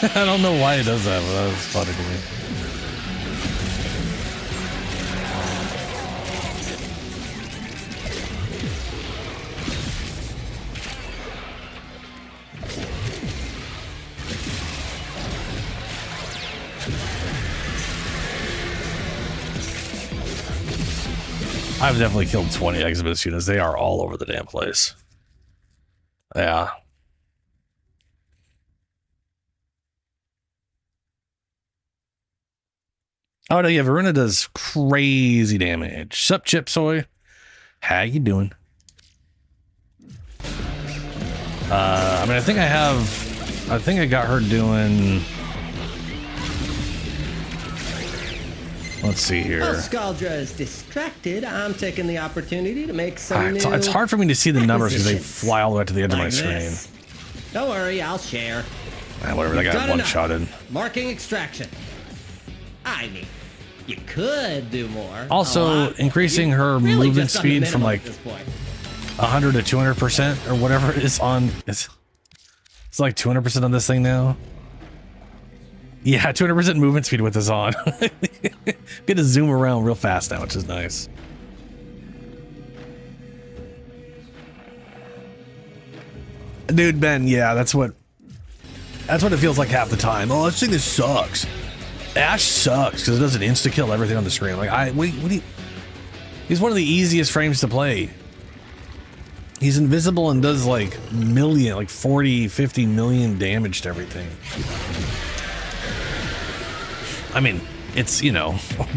I don't know why it does that, but that was funny to me. I've definitely killed 20 exhibit units. They are all over the damn place. Yeah. Oh no, yeah, Varuna does crazy damage. Sup, Chip Soy? How you doing? I mean, I think I got her doing... Let's see here. While Scaldra is distracted, I'm taking the opportunity to make some new... It's hard for me to see the numbers because they fly all the way to the edge of my screen. Don't worry, I'll share. Whatever, they got one-shotted. Marking extraction. I mean, you could do more. Also, increasing her really movement speed from like 100 to 200% or whatever it is on... It's like 200% on this thing now. Yeah, 200% movement speed with this on. Get to zoom around real fast now, which is nice. Dude, Ben, yeah, that's what it feels like half the time. Oh, this thing sucks. Ash sucks because it doesn't insta-kill everything on the screen. Like, he's one of the easiest frames to play. He's invisible and does like 40, 50 million damage to everything. I mean, it's, you know,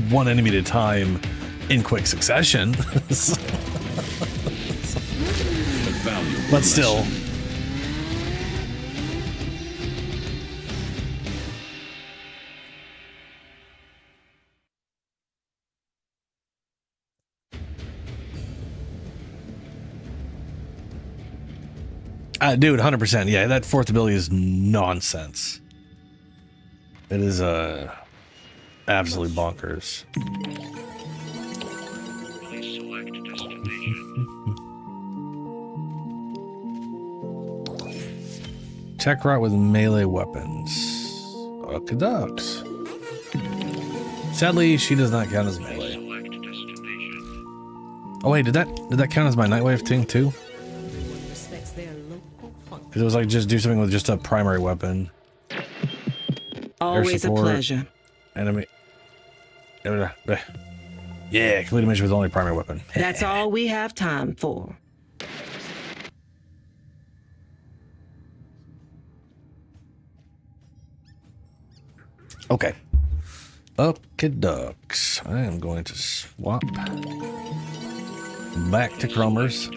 one enemy at a time in quick succession. But still. Dude, 100%. Yeah, that 4th ability is nonsense. It is, absolutely bonkers. Please select destination. Tech rot with melee weapons. Okay, ducks. Sadly, she does not count as melee. Oh wait, did that count as my Nightwave thing too? Because it was like just do something with just a primary weapon. Always a pleasure. Enemy. Yeah, complete a mission with only primary weapon. That's all we have time for. Okay. Okay, ducks. I am going to swap back to Chromers.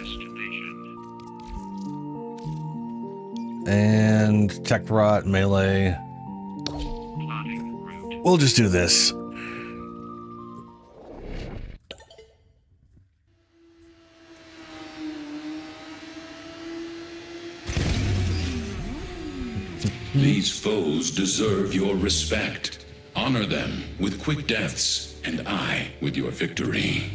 And Tech Rot, melee. We'll just do this. These foes deserve your respect. Honor them with quick deaths, and I with your victory.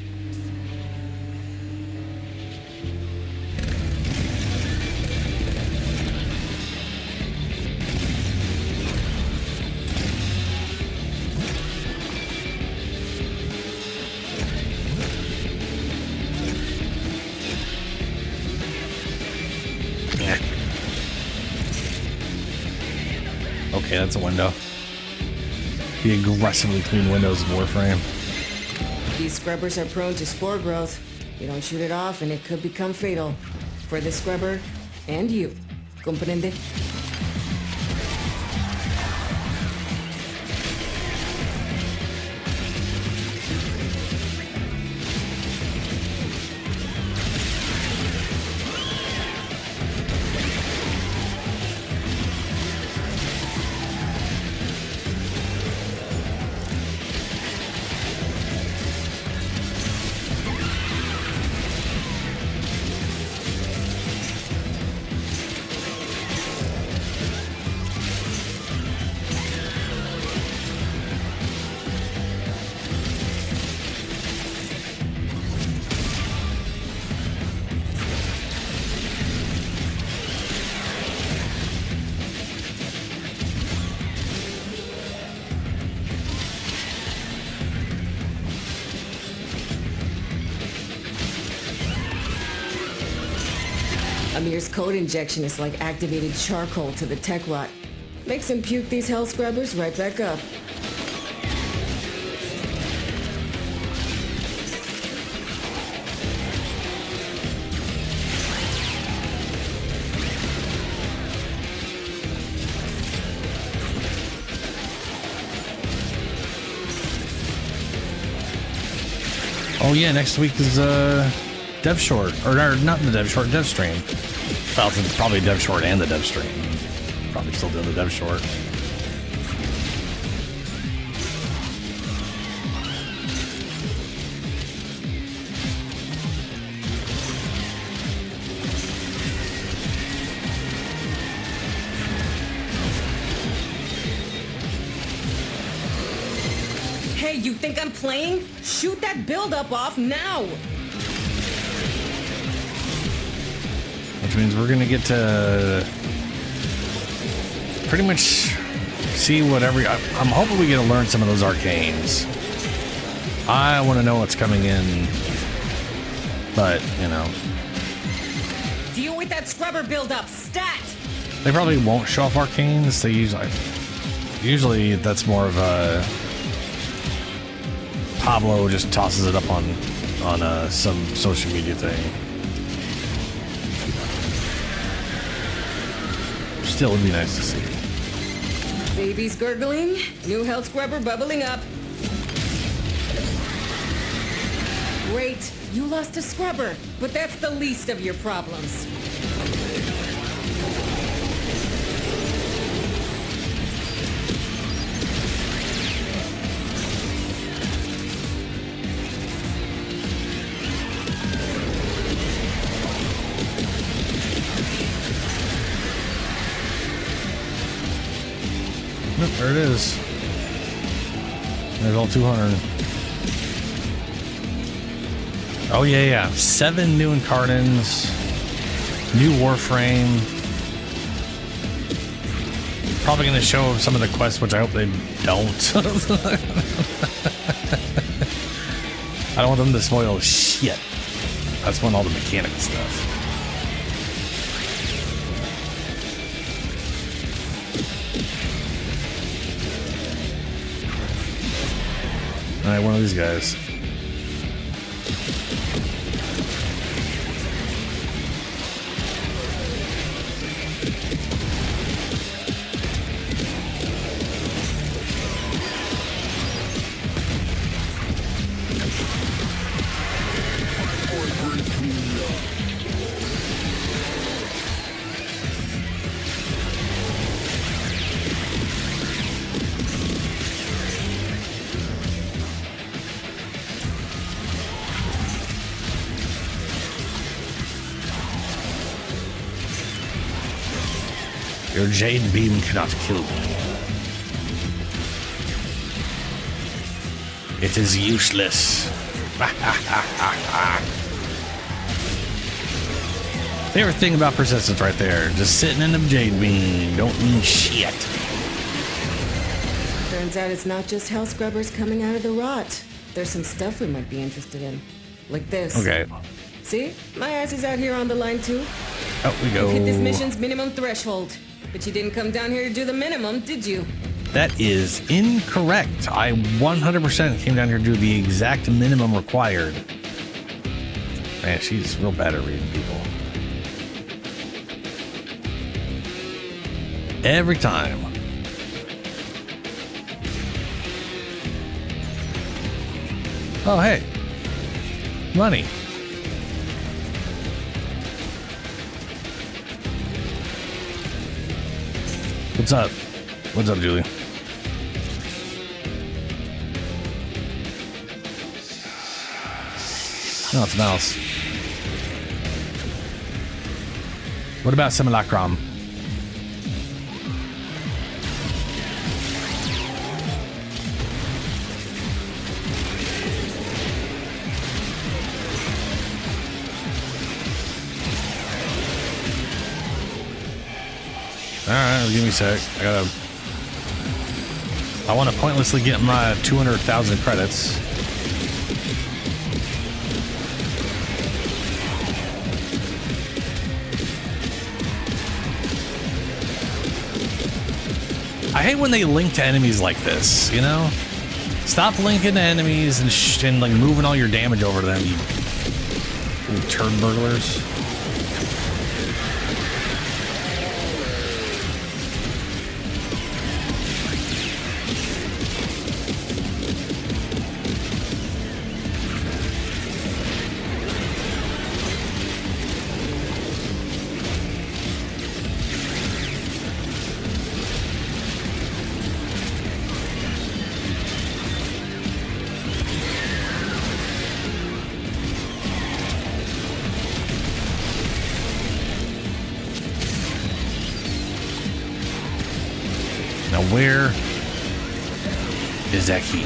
Okay, that's a window. The aggressively clean windows of Warframe. These scrubbers are prone to spore growth. You don't shoot it off and it could become fatal. For the scrubber and you. Comprende? Amir's code injection is like activated charcoal to the tech rot. Makes him puke these hell scrubbers right back up. Oh yeah, next week is Dev Short, or not the Dev Short, Dev Stream. Well, it's probably Dev Short and the Dev Stream. Probably still doing the Dev Short. Hey, you think I'm playing? Shoot that buildup off now! Which means we're gonna get to pretty much see what I'm hoping we get to learn some of those arcanes. I want to know what's coming in, but you know. Deal with that scrubber buildup, stat! They probably won't show off arcanes. They usually that's more of a Pablo just tosses it up on some social media thing. Still would be nice to see. Baby's gurgling, new health scrubber bubbling up. Great, you lost a scrubber, but that's the least of your problems. There it is. There's all 200. Oh yeah. 7 new incarnants. New Warframe. Probably going to show some of the quests, which I hope they don't. I don't want them to spoil shit. That's when all the mechanical stuff. Alright, one of these guys. Your Jade Beam cannot kill me. It is useless. Favorite thing about persistence right there. Just sitting in the Jade Beam. Don't mean shit. Turns out it's not just hell scrubbers coming out of the rot. There's some stuff we might be interested in. Like this. Okay. See? My ass is out here on the line too. Out we go. You hit this mission's minimum threshold. But you didn't come down here to do the minimum, did you? That is incorrect. I 100% came down here to do the exact minimum required. Man, she's real bad at reading people. Every time. Oh, hey. Money. What's up? What's up, Julie? No, it's a mouse. What about Simulacrum? Alright, give me a sec. I want to pointlessly get my 200,000 credits. I hate when they link to enemies like this, you know? Stop linking to enemies and like moving all your damage over to them, you little turd burglars. Where is that key?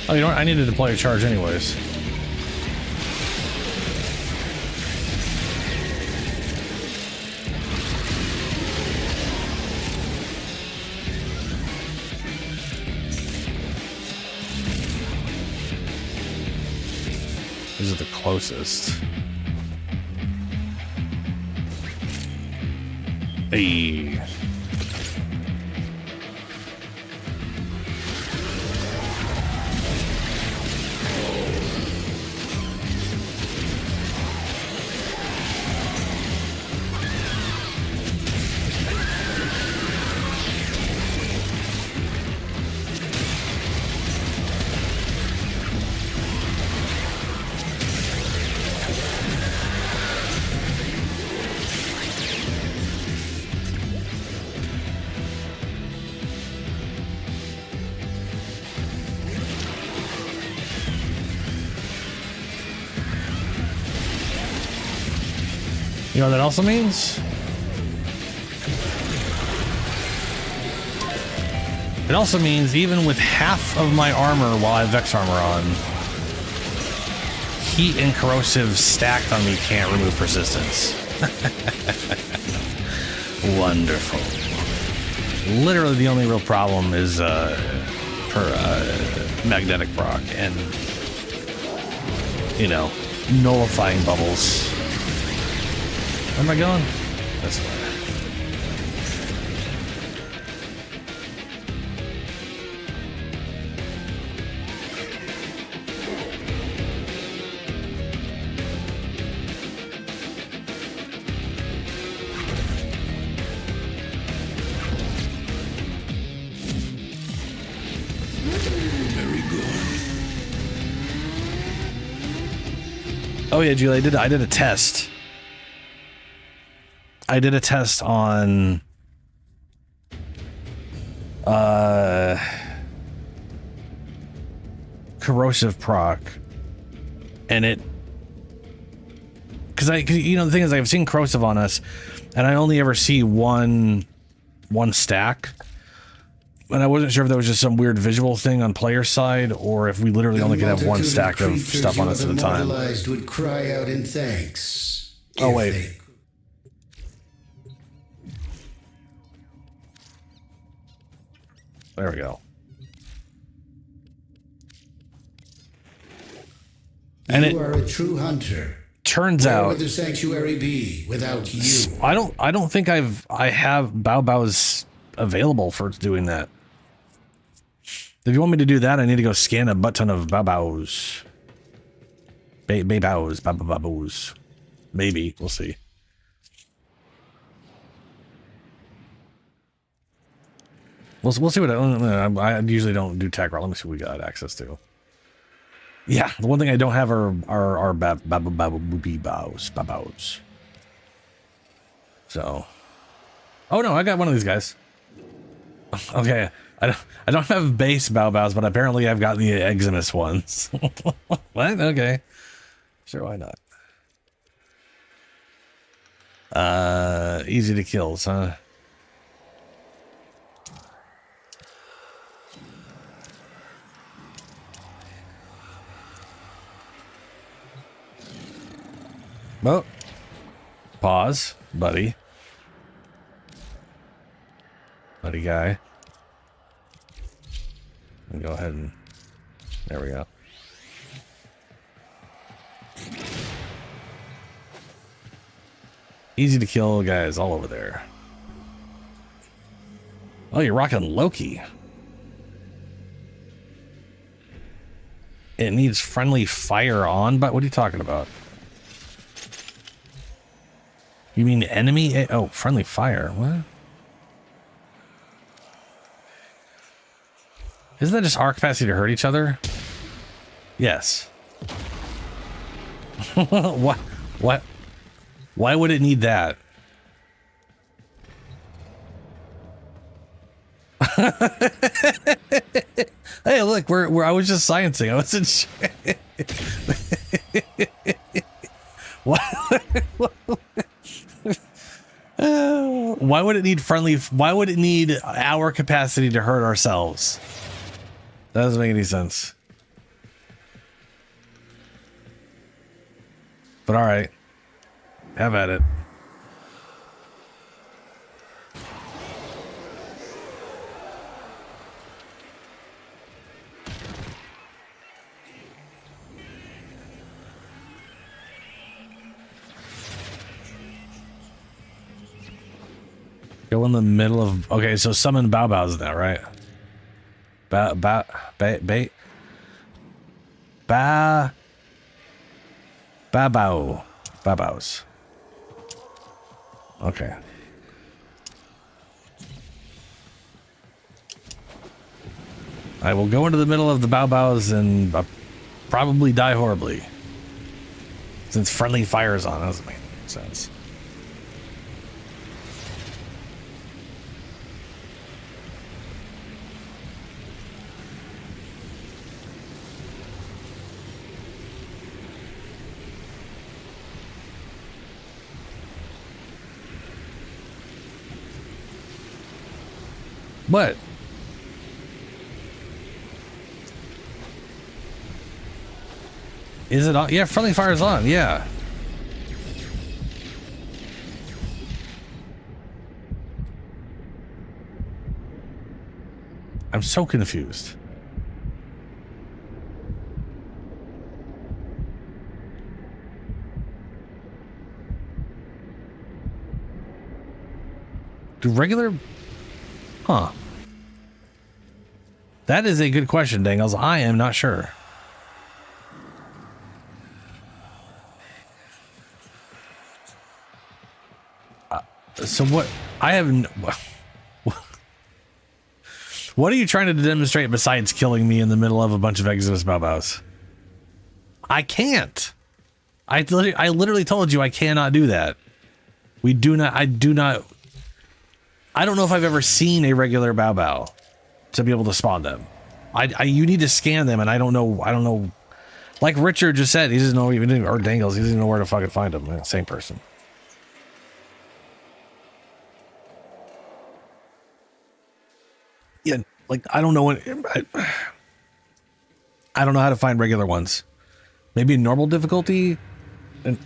Oh, you know what? I need to deploy a charge anyways. These are the closest. Hey. You know what that also means? It also means even with half of my armor while I have Vex armor on, heat and corrosive stacked on me can't remove persistence. Wonderful. Literally the only real problem is magnetic proc and, you know, nullifying bubbles. Where am I going? This way. Very good. Oh yeah, Julie, I did a test. I did a test on corrosive proc, and it because you know the thing is I've seen corrosive on us, and I only ever see one stack, and I wasn't sure if that was just some weird visual thing on player side or if we literally only could have one stack of stuff on us at a time. Would cry out in thanks. Oh wait. There we go. And you are a true hunter. Turns Where out would the sanctuary be without you? I don't think I have Baobaos available for doing that. If you want me to do that, I need to go scan a butt ton of Baobaos. Baobaos. Maybe. We'll see. We'll see what I usually don't do tech route. Let me see what we got access to. Yeah, the one thing I don't have are Baobaos. So, oh no, I got one of these guys. Okay, I don't have base Baobaos, but apparently I've got the Eximus ones. What? Okay, sure, why not? Easy to kills, huh? Well, pause, buddy. Buddy guy. And go ahead and... There we go. Easy to kill guys all over there. Oh, you're rocking Loki. It needs friendly fire on, but what are you talking about? You mean enemy? Oh, friendly fire. What? Isn't that just our capacity to hurt each other? Yes. What? What? Why would it need that? Hey, look, I was just sciencing. I wasn't sure. What? Why would it need friendly? Why would it need our capacity to hurt ourselves? That doesn't make any sense. But all right, have at it. Go in the middle of... Okay, so summon Bao Bao's now, right? Babaos. Okay. I will go into the middle of the Bao Baos and probably die horribly. Since friendly fire is on, that doesn't make any sense. What? Is it on? Yeah, friendly fire is on. Yeah. I'm so confused. Do regular... Huh. That is a good question, Dangles. I am not sure. So what? I have no... What are you trying to demonstrate besides killing me in the middle of a bunch of Exodus Babaos? I can't. I literally told you I cannot do that. We do not... I do not... I don't know if I've ever seen a regular Bao Bao to be able to spawn them. You need to scan them, and I don't know. Like Richard just said, he doesn't know even, or Dangles, he doesn't know where to fucking find them. Same person. Yeah, like I don't know what. I don't know how to find regular ones. Maybe normal difficulty. And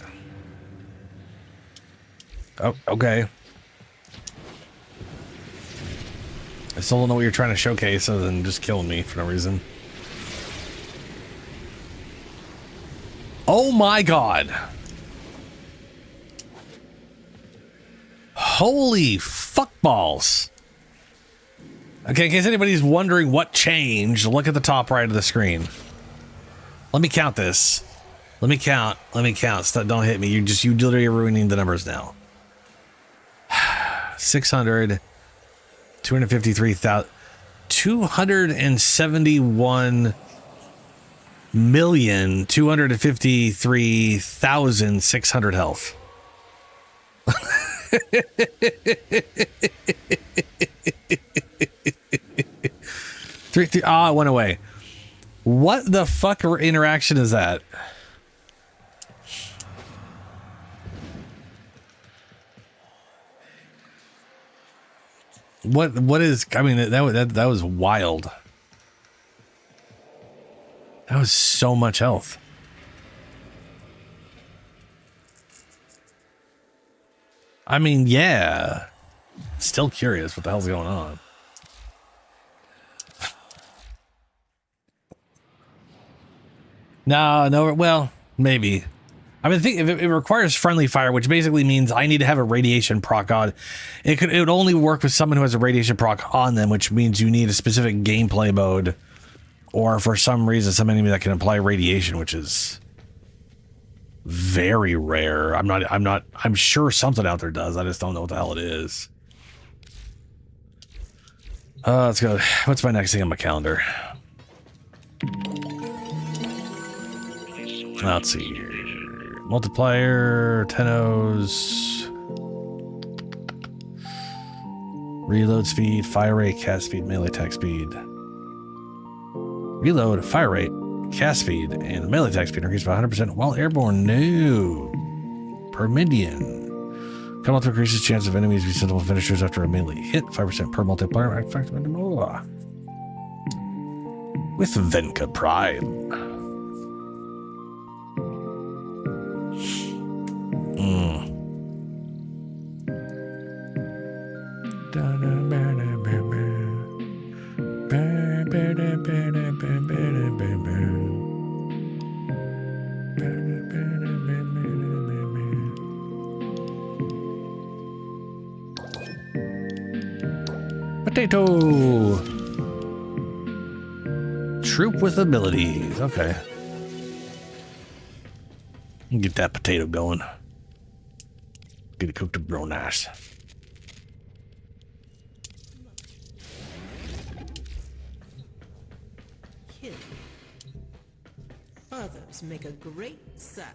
oh, okay. I still don't know what you're trying to showcase other than just killing me for no reason. Oh my god. Holy fuckballs. Okay, in case anybody's wondering what changed, look at the top right of the screen. Let me count this. Let me count. Don't hit me. You literally are ruining the numbers now. 600... 253,000, 271,253,600 health. It went away. What the fuck interaction is that? What is? I mean, that was wild. That was so much health. I mean, yeah. Still curious what the hell's going on. No, well, maybe. I mean, think if it requires friendly fire, which basically means I need to have a radiation proc on. It would only work with someone who has a radiation proc on them, which means you need a specific gameplay mode, or for some reason some enemy that can apply radiation, which is very rare. I'm sure something out there does. I just don't know what the hell it is. Let's go. What's my next thing on my calendar? Let's see here. Multiplier, Tenos, reload speed, fire rate, cast speed, melee attack speed. Reload, fire rate, cast speed, and melee attack speed increased by 100% while airborne. No. Per minion. Come on to increases chance of enemies be sensible finishers after a melee hit. 5% per multiplier. With Venka Prime. Potato. Troop with abilities. Okay. Get that potato going. Get it cooked up real nice. Others make a great salad.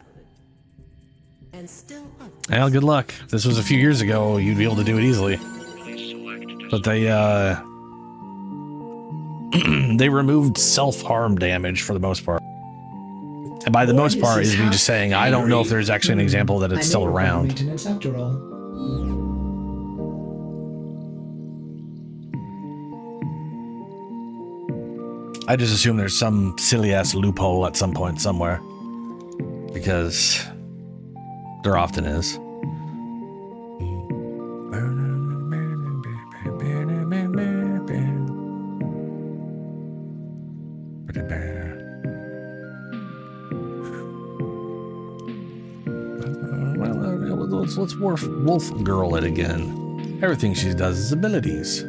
And still others. Well, good luck. If this was a few years ago, you'd be able to do it easily. But they they removed self-harm damage for the most part. And by the most part is me just saying I don't know if there's actually an example that it's still around. Maintenance after all. I just assume there's some silly ass loophole at some point somewhere, because there often is. Let's wolf girl it again. Everything she does is abilities.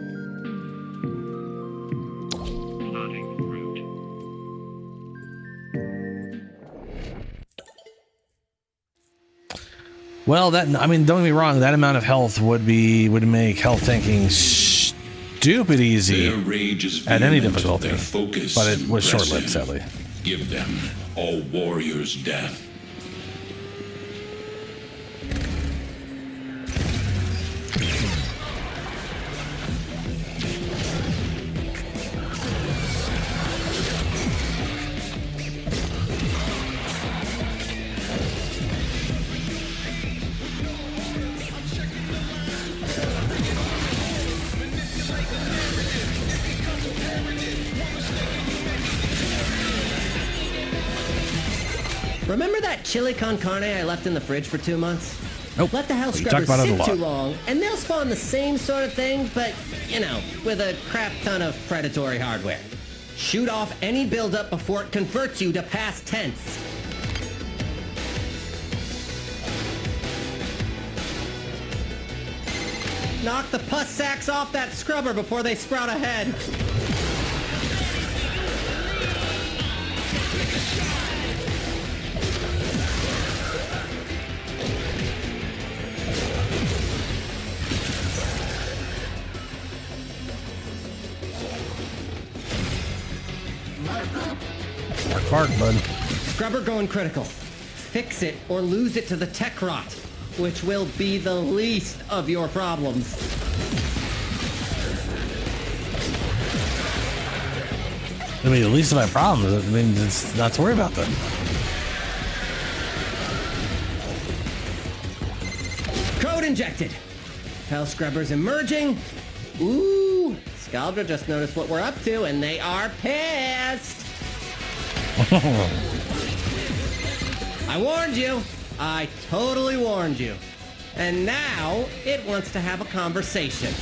Well, don't get me wrong. That amount of health would make health tanking stupid easy at any difficulty. But it was short-lived, sadly. Give them a warrior's death. Remember that chili con carne I left in the fridge for 2 months? Nope. Let the house scrubbers sit too long, and they'll spawn the same sort of thing, but, you know, with a crap ton of predatory hardware. Shoot off any buildup before it converts you to past tense. Knock the pus sacks off that scrubber before they sprout a head. Bark, bud. Scrubber going critical. Fix it or lose it to the tech rot, which will be the least of your problems. I mean, the least of my problems. I mean, it's not to worry about them. Code injected. Hell Scrubber's emerging. Ooh, Scaldra just noticed what we're up to, and they are pissed. I warned you. I totally warned you. And now it wants to have a conversation.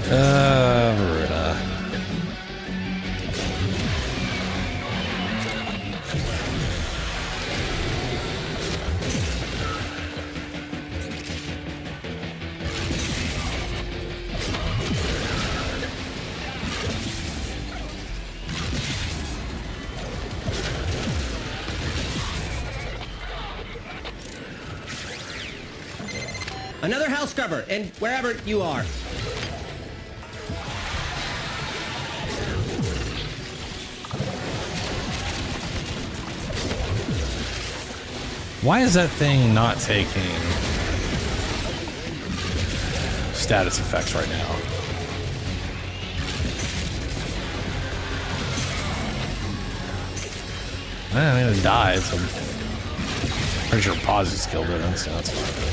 Verita. Another house scrubber, and wherever you are. Why is that thing not taking status effects right now? I mean, it died, so I'm pretty sure Pause just killed it, so that's fine.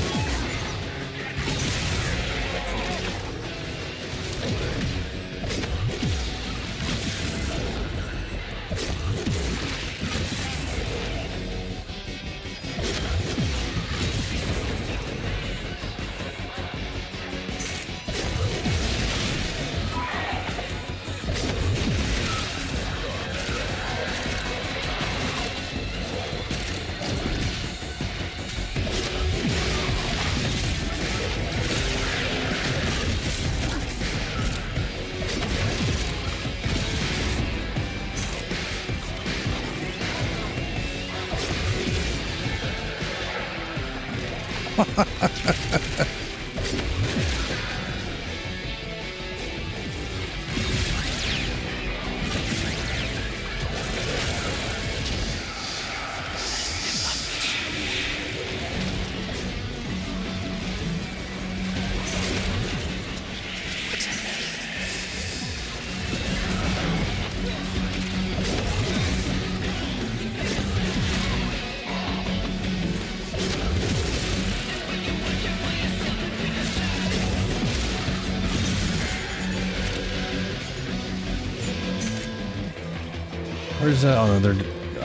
Where's that? Oh, no, they're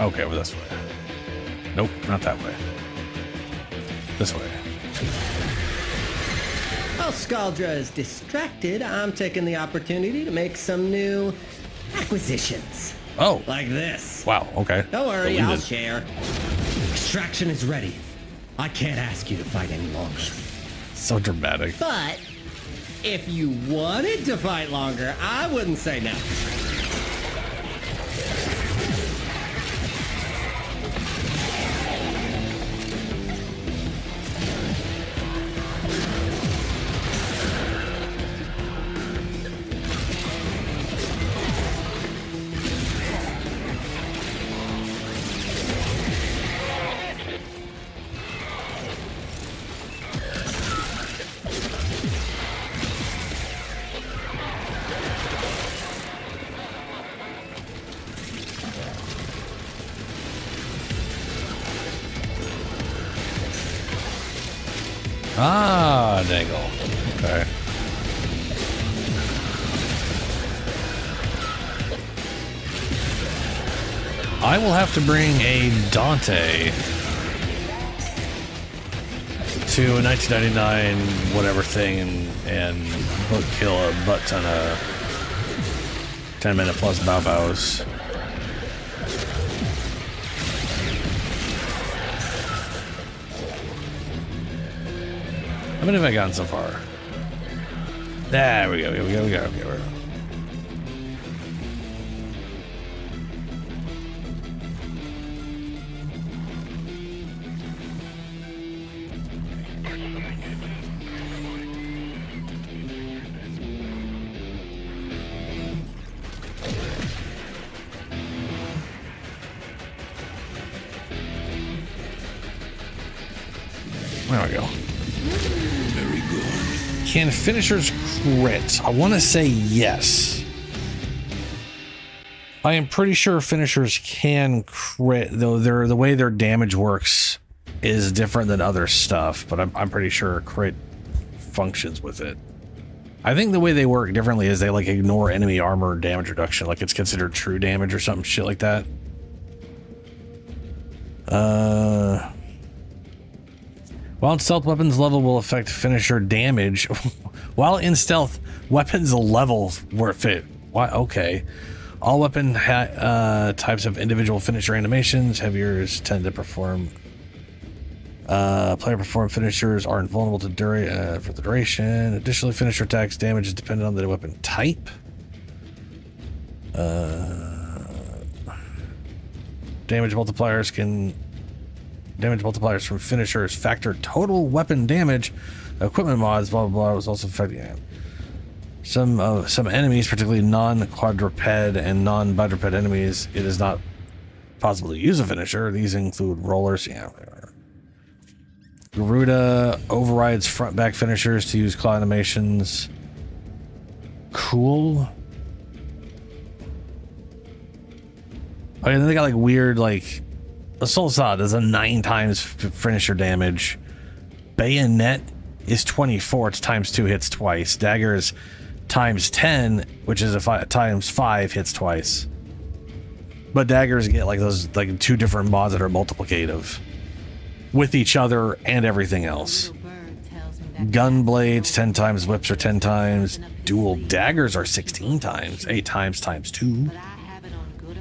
okay. Over this way. Nope, not that way. This way. While Scaldra is distracted, I'm taking the opportunity to make some new acquisitions. Oh. Like this. Wow, okay. Don't worry, Deleted. I'll share. Extraction is ready. I can't ask you to fight any longer. So dramatic. But if you wanted to fight longer, I wouldn't say no. Ah, dangle. Okay. I will have to bring a Dante to a 1999 whatever thing and kill a butt ton of 10-minute plus bow bows. I many have I gotten so far? There we go. Okay, we're good. There we go. Very good. Can finishers crit? I want to say yes. I am pretty sure finishers can crit, though the way their damage works is different than other stuff, but I'm pretty sure crit functions with it. I think the way they work differently is they like ignore enemy armor damage reduction, like it's considered true damage or something shit like that. While in stealth, weapons level will affect finisher damage. While in stealth, weapons levels were fit. Why? Okay. All weapon types have individual finisher animations. Heaviers tend to perform. Player perform finishers are invulnerable to for the duration. Additionally, finisher attacks damage is dependent on the weapon type. Damage multipliers from finishers factor total weapon damage. Equipment mods, blah blah blah, was also affected. Yeah. Some enemies, particularly non-quadruped and non-bipedal enemies, it is not possible to use a finisher. These include rollers. Yeah. Garuda overrides front-back finishers to use claw animations. Cool. Okay, then they got like weird like. Assault Saw does a 9 times finisher damage. Bayonet is 24. It's times 2 hits twice. Dagger is times 10, which is a times 5 hits twice. But daggers get like those like 2 different mods that are multiplicative with each other and everything else. Gun blades 10 times, whips are 10 times. Dual daggers are 16 times. 8 times times 2.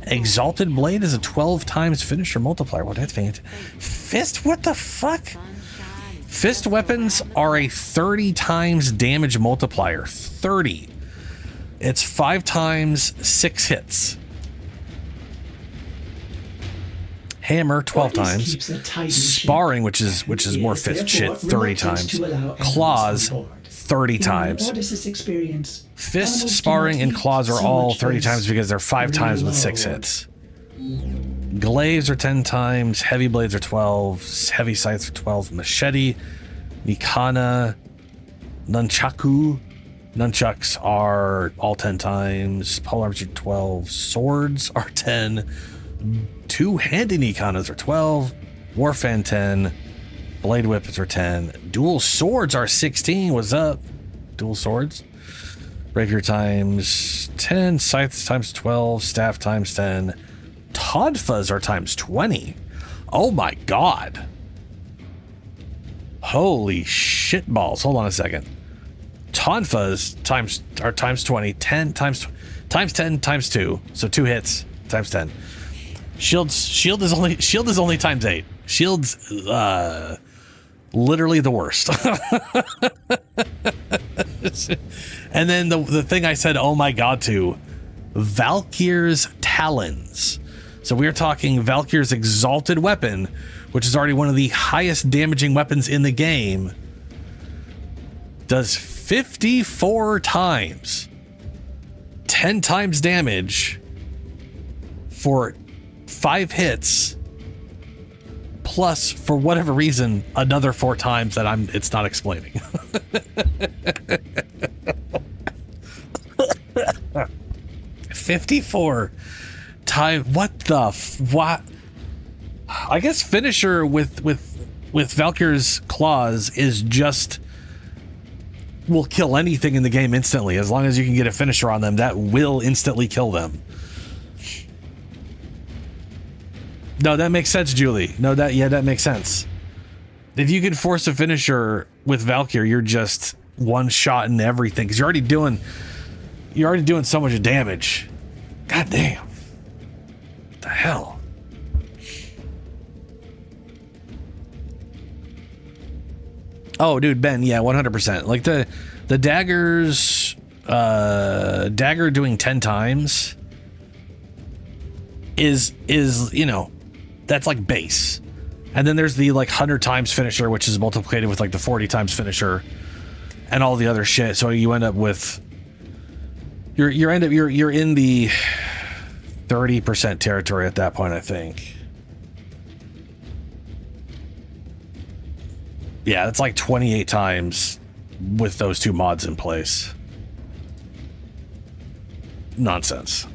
Exalted Blade is a 12 times finisher multiplier. Well, that's fantastic. Fist? What the fuck? Fist weapons are a 30 times damage multiplier. 30. It's 5 times 6 hits. Hammer 12 times. Sparring, which is more fist shit, 30 times. Claws 30 times. Fist, sparring, and claws are all 30 times because they're 5 times with 6 hits. Glaives are 10 times. Heavy blades are 12. Heavy scythes are 12. Machete, Nikana, Nunchaku. Nunchucks are all 10 times. Polearms are 12. Swords are 10. Two-handed Nikanas are 12. Warframe 10. Blade whips are 10. Dual swords are 16. What's up? Dual swords. Rapier times 10. Scythes times 12. Staff times 10. Todfas are times 20. Oh my god. Holy shit balls. Hold on a second. Tonfas are times 20. 10 times 10 times 2. So 2 hits times 10. Shield is only times 8. Shield's literally the worst. And then the thing I said, oh my god, to Valkyr's Talons. So we are talking Valkyr's exalted weapon, which is already one of the highest damaging weapons in the game. Does 54 times 10 times damage for 5 hits. Plus, for whatever reason, another 4 times that it's not explaining. 54 times. What the what? I guess finisher with Valkyr's claws is just will kill anything in the game instantly. As long as you can get a finisher on them, that will instantly kill them. No, that makes sense, Julie. No, that makes sense. If you can force a finisher with Valkyr, you're just one shot in everything because you're already doing so much damage. God damn. What the hell? Oh, dude, Ben, yeah, 100%. Like the daggers, dagger doing 10 times is, you know, that's like base. And then there's the like 100 times finisher, which is multiplied with like the 40 times finisher and all the other shit. So you end up with, you're in the 30% territory at that point, I think. Yeah, that's like 28 times with those two mods in place. Nonsense.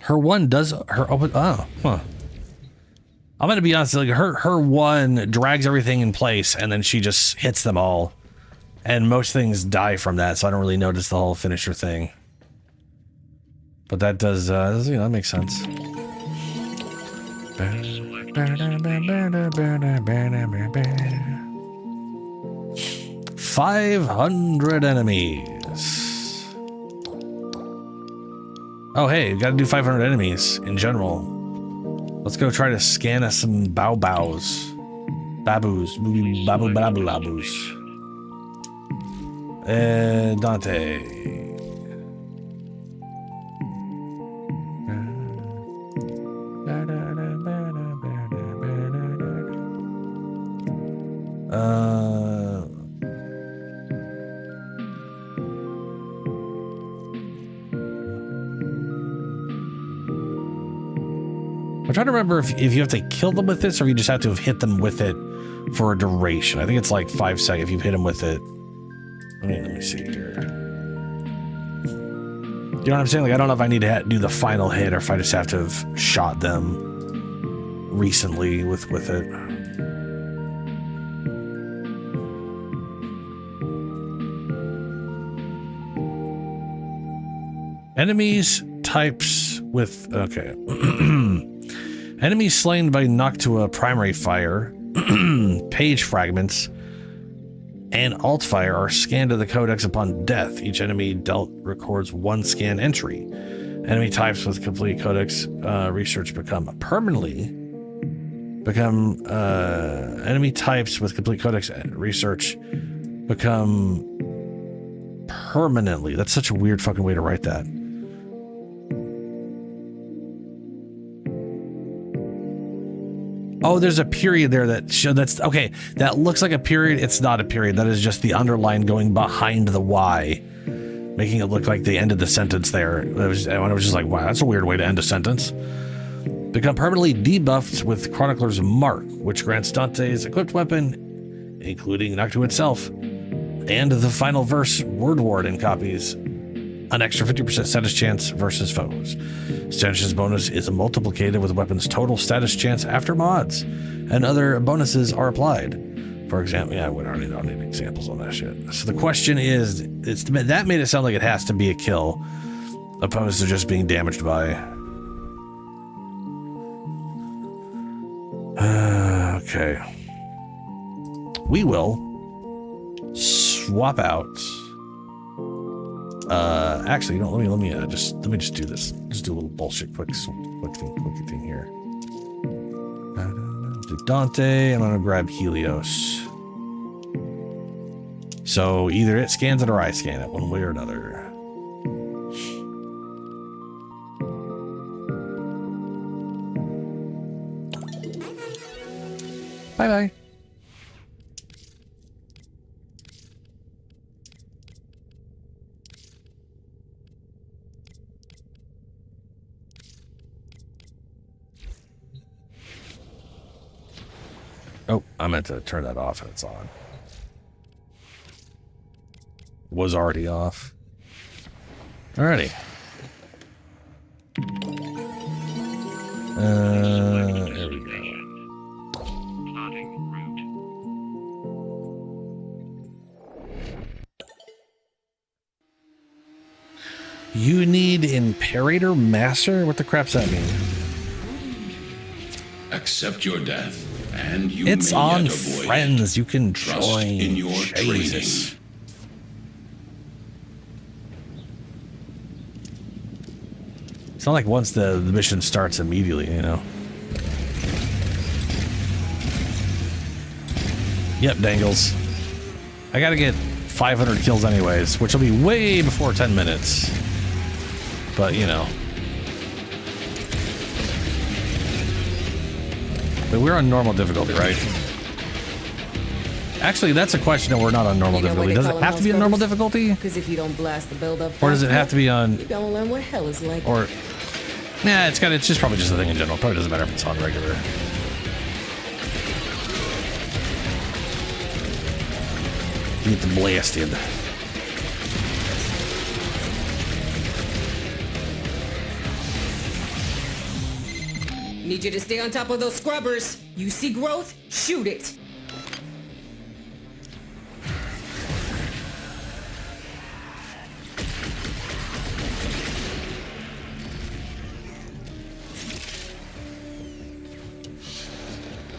Her one does her open. Oh, huh. I'm gonna be honest. Like her one drags everything in place, and then she just hits them all. And most things die from that, so I don't really notice the whole finisher thing. But that does, you know, that makes sense. 500 enemies. Oh, hey, gotta do 500 enemies in general. Let's go try to scan us some baboos. Babus. Dante. I'm trying to remember if you have to kill them with this or if you just have to have hit them with it for a duration. I think it's like 5 seconds if you've hit them with it. Let me see here. You know what I'm saying? Like, I don't know if I need to do the final hit or if I just have to have shot them recently with it. Enemies types with... Okay. Enemies slain by Noctua primary fire, page fragments, and alt fire are scanned to the codex upon death. Each enemy dealt records 1 scan entry. Enemy types with complete codex research enemy types with complete codex research become permanently. That's such a weird fucking way to write that. Oh, there's a period there that's okay. That looks like a period. It's not a period. That is just the underline going behind the Y, making it look like they ended the sentence there. I was just like, wow, that's a weird way to end a sentence. Become permanently debuffed with Chronicler's Mark, which grants Dante's equipped weapon, including Noctua itself, and the final verse Word Warden copies, an extra 50% status chance versus foes. Status bonus is multiplicated with the weapon's total status chance after mods, and other bonuses are applied. For example, yeah, we don't need examples on that shit. So the question is, that made it sound like it has to be a kill, opposed to just being damaged by. Okay. We will swap out. Actually, let me just do this. Just do a little bullshit quick thing here. Do Dante. I'm gonna grab Helios. So either it scans it or I scan it, one way or another. Bye bye. Oh, I meant to turn that off and it's on. Was already off. Alrighty. There we go. You need Imperator Master? What the crap's that mean? Accept your death, and you it's may on yet avoid friends. You can trust join. in your Jesus. training. It's not like once the mission starts immediately, you know. Yep, dangles. I gotta get 500 kills anyways, which will be way before 10 minutes. But, you know. But we're on normal difficulty, right? Actually, that's a question that we're not on normal difficulty. Does it have to be on normal difficulty? Because if you don't blast the build-up, or does it have to be on... You're gonna learn what hell is like. Or... Nah, it's just probably just a thing in general. Probably doesn't matter if it's on regular. Get them blasted. Need you to stay on top of those scrubbers. You see growth? Shoot it.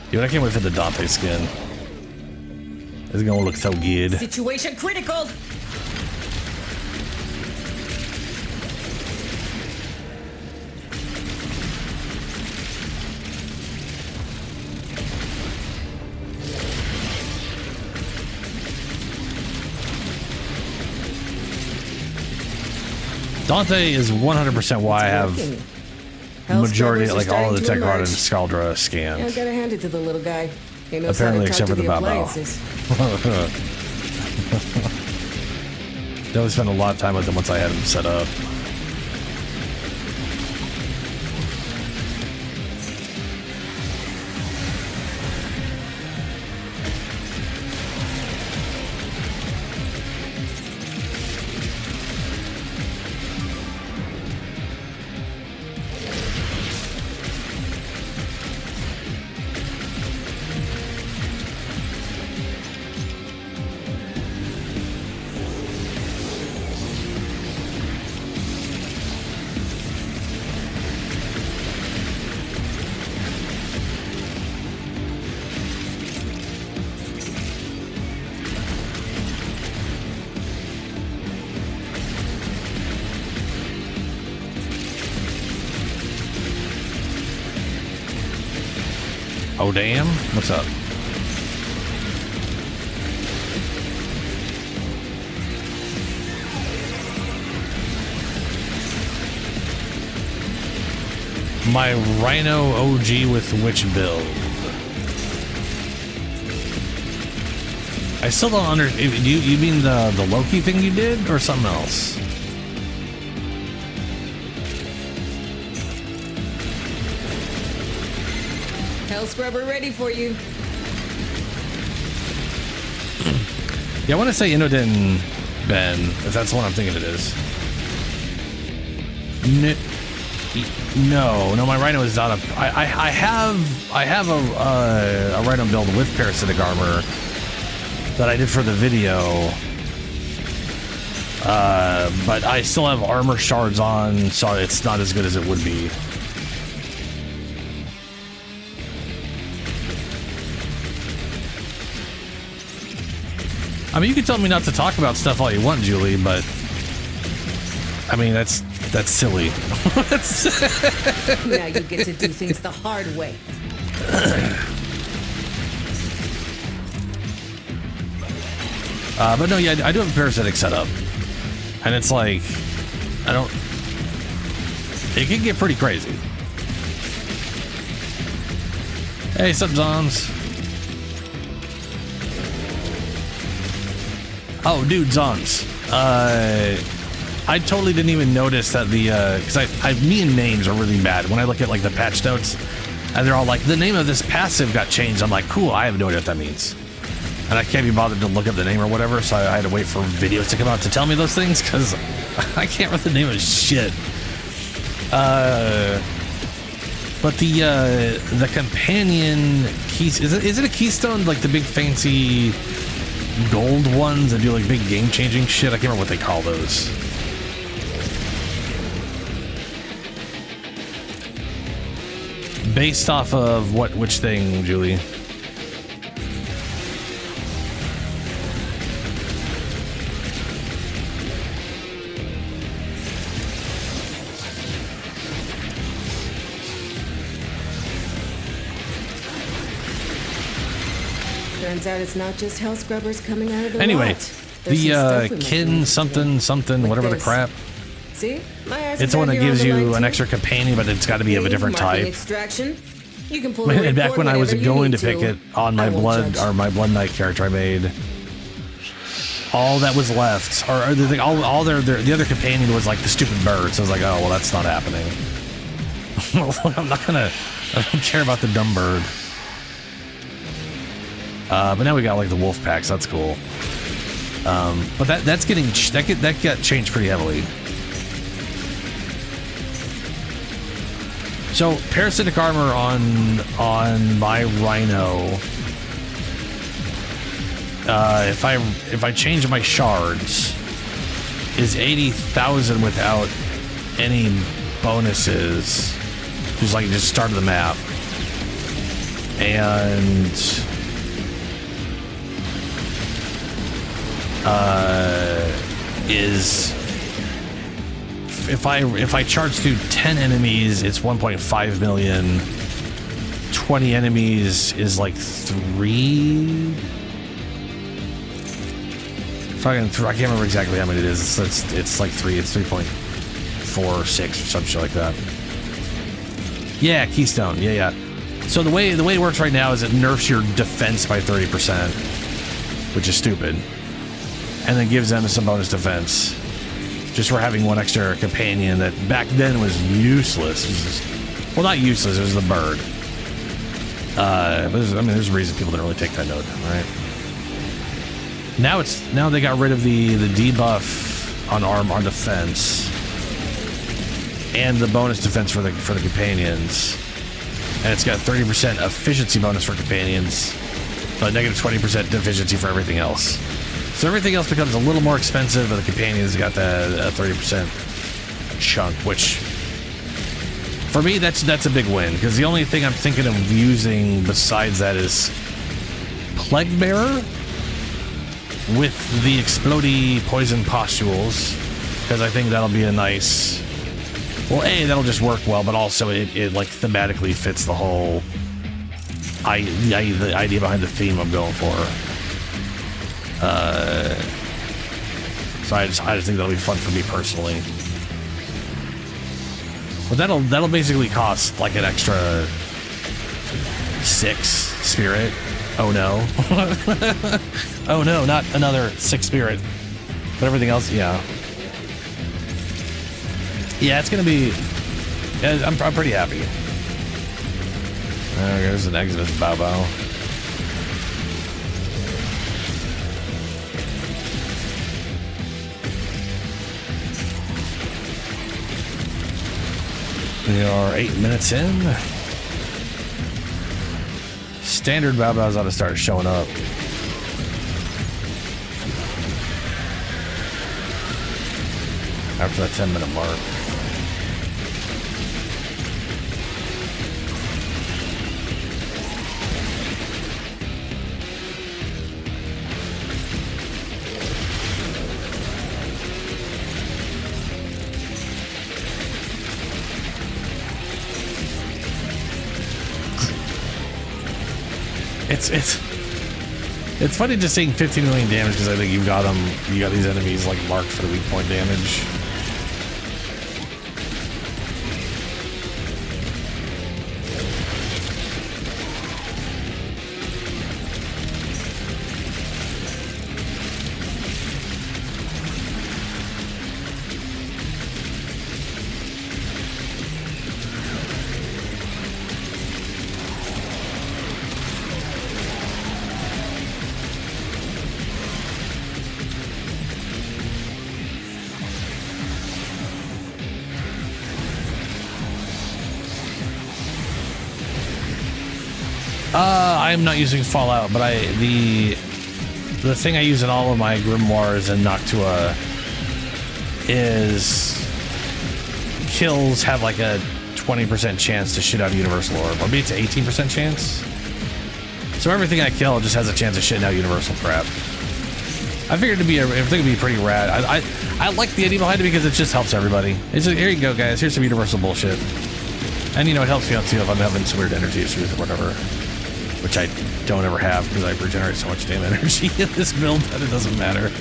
Dude, I can't wait for the Dante skin. It's gonna look so good. Situation critical. Dante is 100% why I have majority, like all of the Tech Rod and Scaldra scanned. I gotta hand it to the little guy. He knows apparently, how to except for the Babo. Definitely spent a lot of time with him once I had him set up. Oh damn, what's up? My Rhino OG with which build? I still don't understand. You mean the Loki thing you did or something else? Hell scrubber ready for you. Yeah, I want to say Inodin Ben, if that's the one I'm thinking it is. No, my Rhino is not a. I have a Rhino build with parasitic armor that I did for the video, but I still have armor shards on, so it's not as good as it would be. I mean, you can tell me not to talk about stuff all you want, Julie, but I mean, that's silly. Now you get to do things the hard way. But no, yeah, I do have a parasitic setup, and it's like, it can get pretty crazy. Hey, sup, Zons? Oh, dude, Zons. I totally didn't even notice that because me and names are really bad. When I look at like the patch notes, and they're all like, the name of this passive got changed. I'm like, cool, I have no idea what that means. And I can't be bothered to look up the name or whatever, so I had to wait for videos to come out to tell me those things, because I can't remember the name of shit. But the companion keys, is it a keystone, like the big fancy gold ones that do like big game-changing shit? I can't remember what they call those. Based off of which thing, Julie? Turns out it's not just hell scrubbers coming out of the Anyway, rot. There's some stuff we might be kin interested in. something, Like whatever the this. crap. See? My ass It's is the one out that here on gives the line you an too. extra companion, but it's got to be of a different Marking type. Extraction. You can pull And back when I was going to pick to. it on my I won't blood judge. or my Blood Knight character I made, all that was left, or all the other companion was like the stupid bird. So I was like, oh well, that's not happening. I'm not gonna. I don't care about the dumb bird. But now we got like the wolf packs. That's cool. But that got changed pretty heavily. So parasitic armor on my Rhino. If I change my shards, is 80,000 without any bonuses. Just like just start of the map. And is if I charge through 10 enemies, it's 1.5 million. 20 enemies is like 3. I can't remember exactly how many it is. It's like 3. It's 3.46 or some shit like that. Yeah, Keystone. Yeah. So the way it works right now is it nerfs your defense by 30%, which is stupid, and then gives them some bonus defense just for having one extra companion that back then was useless. It was just, well, not useless. It was the bird. But there's a reason people didn't really take that note, right? Now they got rid of the debuff on defense and the bonus defense for the companions, and it's got 30% efficiency bonus for companions, but negative 20% deficiency for everything else. So everything else becomes a little more expensive, but the companions got that 30% chunk, which for me that's a big win, because the only thing I'm thinking of using besides that is Plague Bearer with the explodey poison pustules, because I think that'll be a nice, well, that'll just work well, but also it like thematically fits the whole the idea behind the theme I'm going for. So I just think that'll be fun for me personally. But that'll basically cost like an extra 6 spirit. Oh no. Oh no, not another 6 spirit. But everything else, yeah. Yeah, it's gonna be. I'm pretty happy. There's an Exodus Bow Bow. We are 8 minutes in. Standard Bow Bows ought to start showing up. After that 10-minute mark. It's funny just seeing 15 million damage, because I think you got these enemies like marked for the weak point damage. I'm not using Fallout, but the thing I use in all of my grimoires and Noctua is kills have like a 20% chance to shit out Universal Orb, or maybe it's an 18% chance. So everything I kill just has a chance of shitting out Universal crap. I figured it'd be pretty rad. I like the idea behind it because it just helps everybody. It's just, here you go, guys. Here's some Universal bullshit, and it helps me out too if I'm having some weird energy issues or whatever. which I don't ever have because I regenerate so much damn energy in this build that it doesn't matter.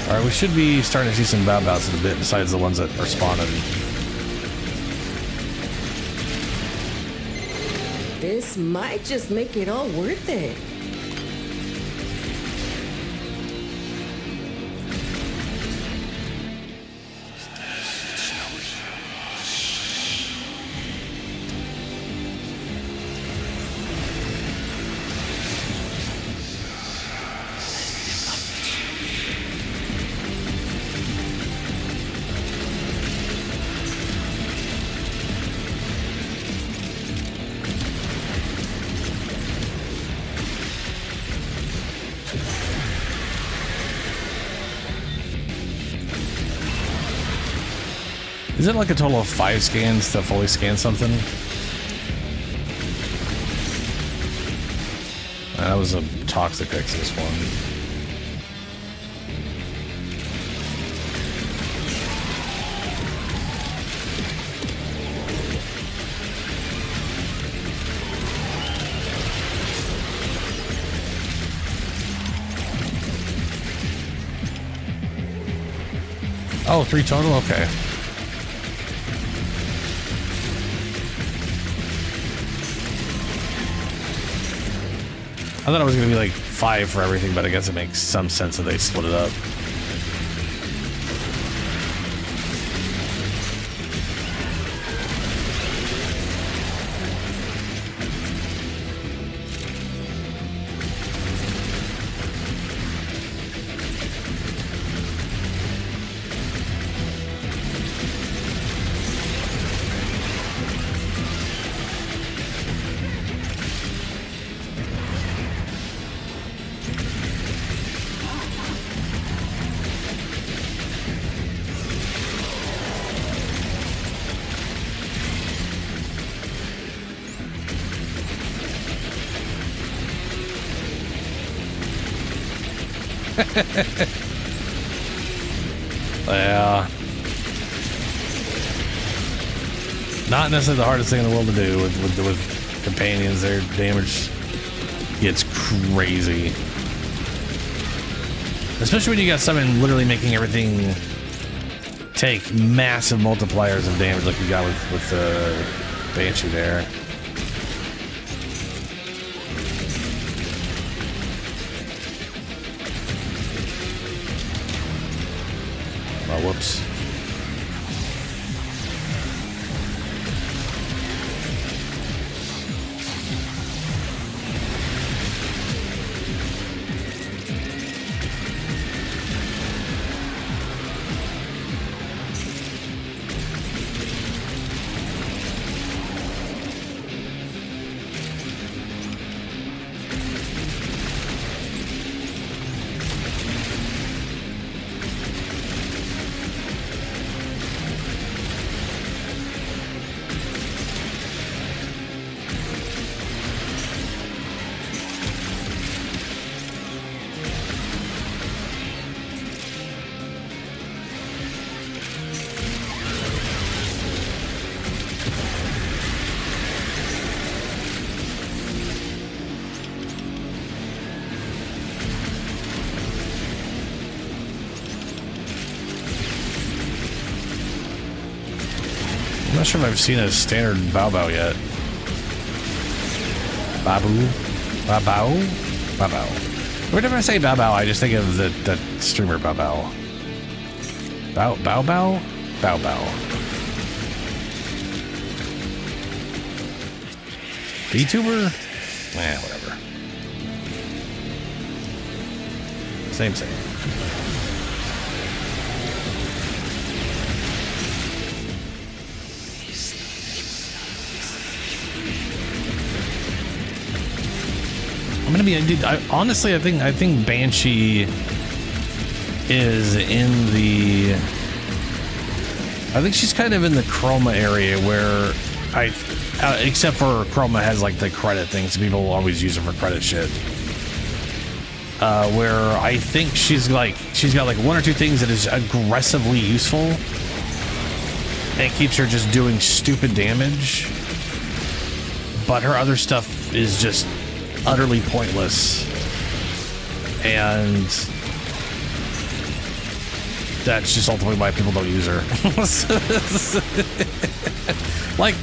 Alright, we should be starting to see some Bao-Baos in a bit besides the ones that are spawning. This might just make it all worth it. Is it like a total of 5 scans to fully scan something? That was a toxic this one. Oh, 3 total? Okay. I thought it was going to be like 5 for everything, but I guess it makes some sense that they split it up. Yeah. Not necessarily the hardest thing in the world to do with companions. Their damage gets crazy. Especially when you got someone literally making everything take massive multipliers of damage like you got with the Banshee there. Oh, whoops. I'm not sure if I've seen a standard Bao-Bao yet. Bao-Bao? Whenever I say Bao-Bao, I just think of the streamer Bao-Bao. Bao-Bao? Bao-Bao. VTuber? Eh, whatever. Same. I'm gonna be, dude, honestly, I think Banshee is in the, I think she's kind of in the Chroma area where except for Chroma has like the credit things, people always use her for credit shit. Where I think she's got like 1 or 2 things that is aggressively useful. and it keeps her just doing stupid damage. But her other stuff is just utterly pointless. And that's just ultimately why people don't use her. Like,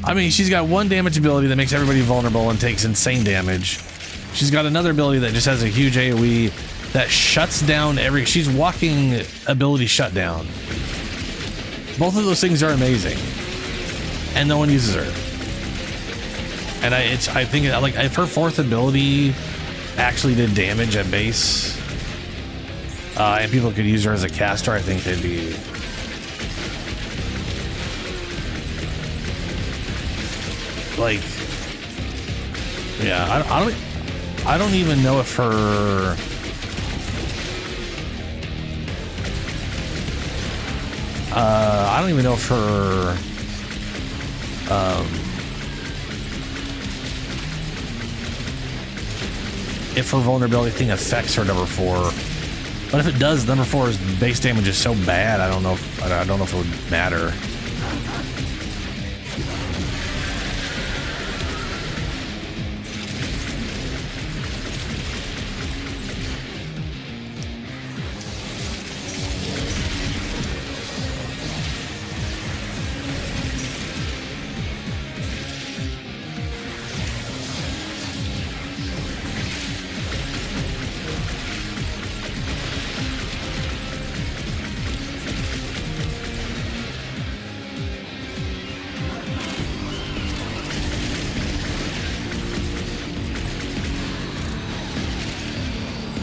I mean, she's got one damage ability that makes everybody vulnerable and takes insane damage. She's got another ability that just has a huge AoE that shuts down every... She's walking ability shutdown. Both of those things are amazing. And no one uses her. And I think, like, if her fourth ability actually did damage at base, and people could use her as a caster, I think they'd be... Like... Yeah, I don't even know if her... I don't even know if her... if her vulnerability thing affects her number 4. But if it does, number 4's base damage is so bad, I don't know if it would matter.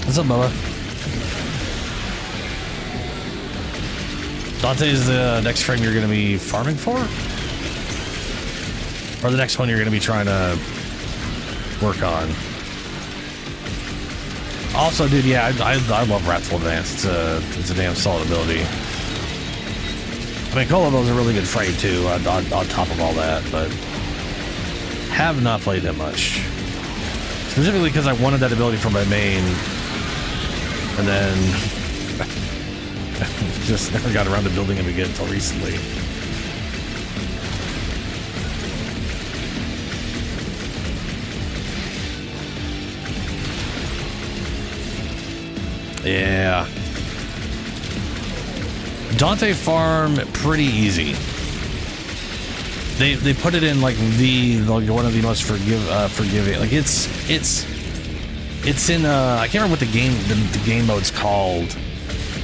What's up, Bubba? Dante is the next frame you're going to be farming for? Or the next one you're going to be trying to work on? Also, dude, yeah, I love Wrathful Advance. It's a damn solid ability. I mean, Colobo's a really good frame, too, on top of all that, but have not played that much. Specifically because I wanted that ability for my main, and then just never got around to building him again until recently. Yeah. Dante farm pretty easy. They put it in like one of the most forgiving. Like it's in I can't remember what the game mode's called,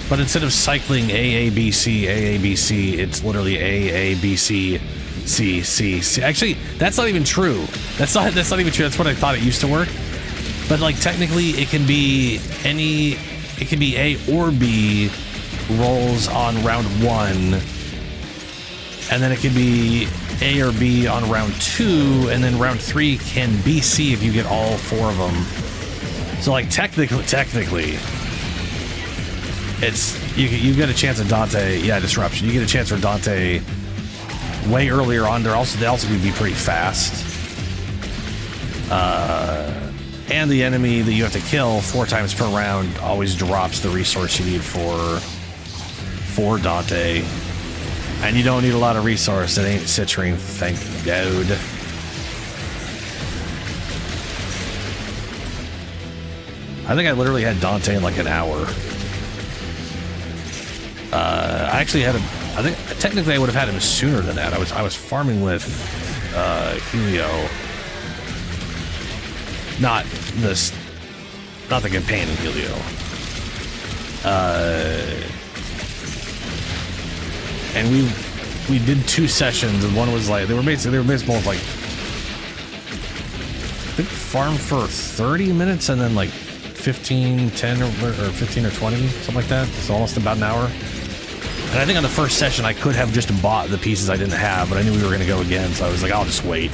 but instead of cycling AABC, it's literally AABC C. Actually, that's not even true. That's not even true. That's what I thought it used to work. But like technically, it can be A or B rolls on round 1, and then it can be A or B on round 2, and then round 3 can be C if you get all 4 of them. So like technically, it's you get a chance at Dante. Yeah, disruption. You get a chance for Dante way earlier on. They also can be pretty fast. And the enemy that you have to kill 4 times per round always drops the resource you need for Dante. And you don't need a lot of resource. It ain't citrine, thank God. I think I literally had Dante in like an hour. I actually had him. I think technically I would have had him sooner than that. I was farming with Helio. Not the companion Helio. And we did 2 sessions, and one was like they were basically both like I think farm for 30 minutes and then like 15, 10 or 15 or 20, something like that. So almost about an hour. And I think on the first session I could have just bought the pieces I didn't have, but I knew we were going to go again, so I was like, I'll just wait.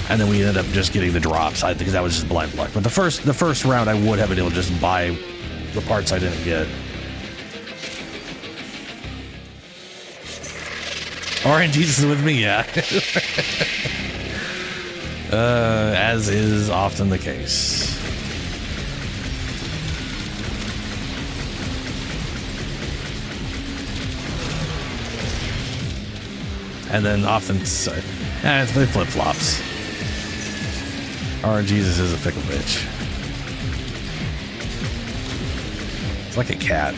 And then we ended up just getting the drops because that was just blind luck. But the first round I would have been able to just buy the parts I didn't get. RNG's with me, yeah. As is often the case. And then often, it flip-flops. Our Jesus is a fickle bitch. It's like a cat.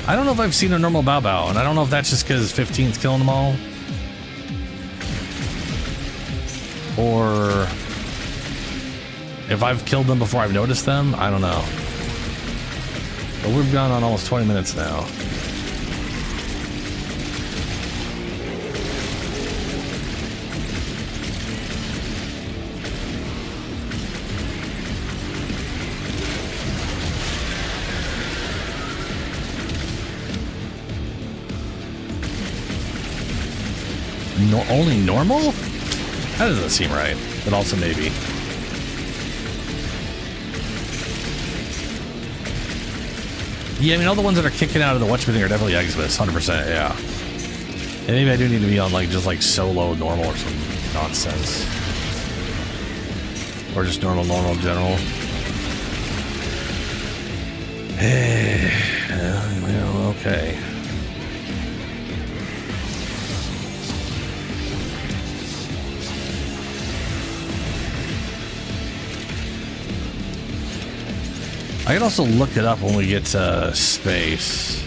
I don't know if I've seen a normal Bao Bao, and I don't know if that's just because 15's killing them all. Or if I've killed them before I've noticed them, I don't know. But we've gone on almost 20 minutes now. Only normal? That doesn't seem right, but also maybe. Yeah, I mean, all the ones that are kicking out of the Watchman are definitely Exodus, 100%, yeah. And maybe I do need to be on, like, just, like, solo normal or some nonsense. Or just normal general. Well, okay. I can also look it up when we get to space.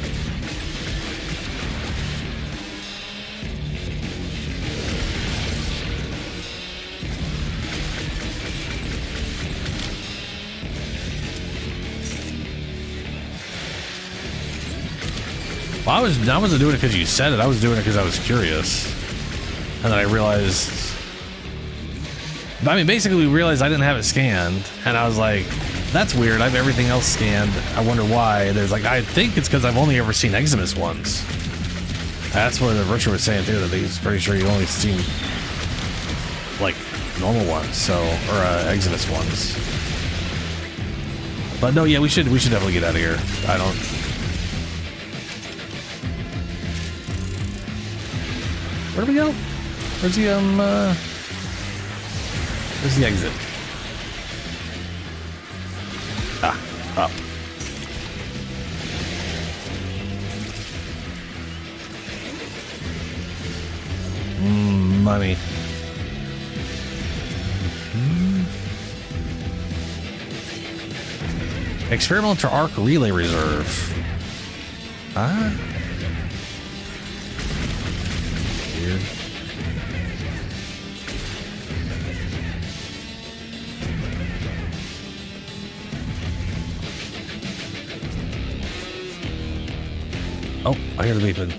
Well, I wasn't doing it because you said it. I was doing it because I was curious. And then I realized... I mean, basically, we realized I didn't have it scanned. And I was like... That's weird. I have everything else scanned. I wonder why. There's like, I think it's because I've only ever seen Eximus ones. That's what Richard was saying too, that he's pretty sure you only seen like normal ones, so or Eximus ones. But no, yeah, we should definitely get out of here. I don't. Where do we go? Where's the where's the exit? Ah, up. Money. Experimental arc relay reserve. Ah. Weird. Oh, I hear the beeping.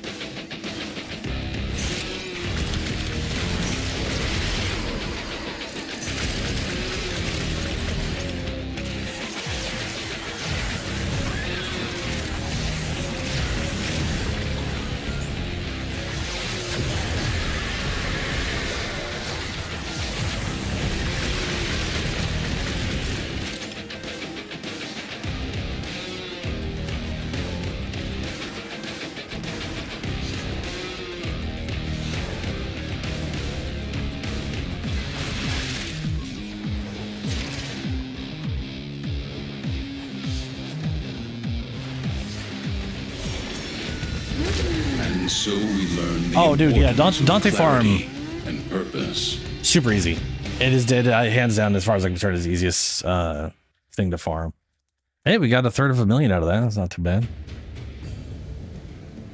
So we learn oh, dude, yeah, Dante Farm and purpose. Super easy. It is dead, hands down, as far as I'm concerned, is the easiest thing to farm. Hey, we got $350,000 out of that. That's not too bad.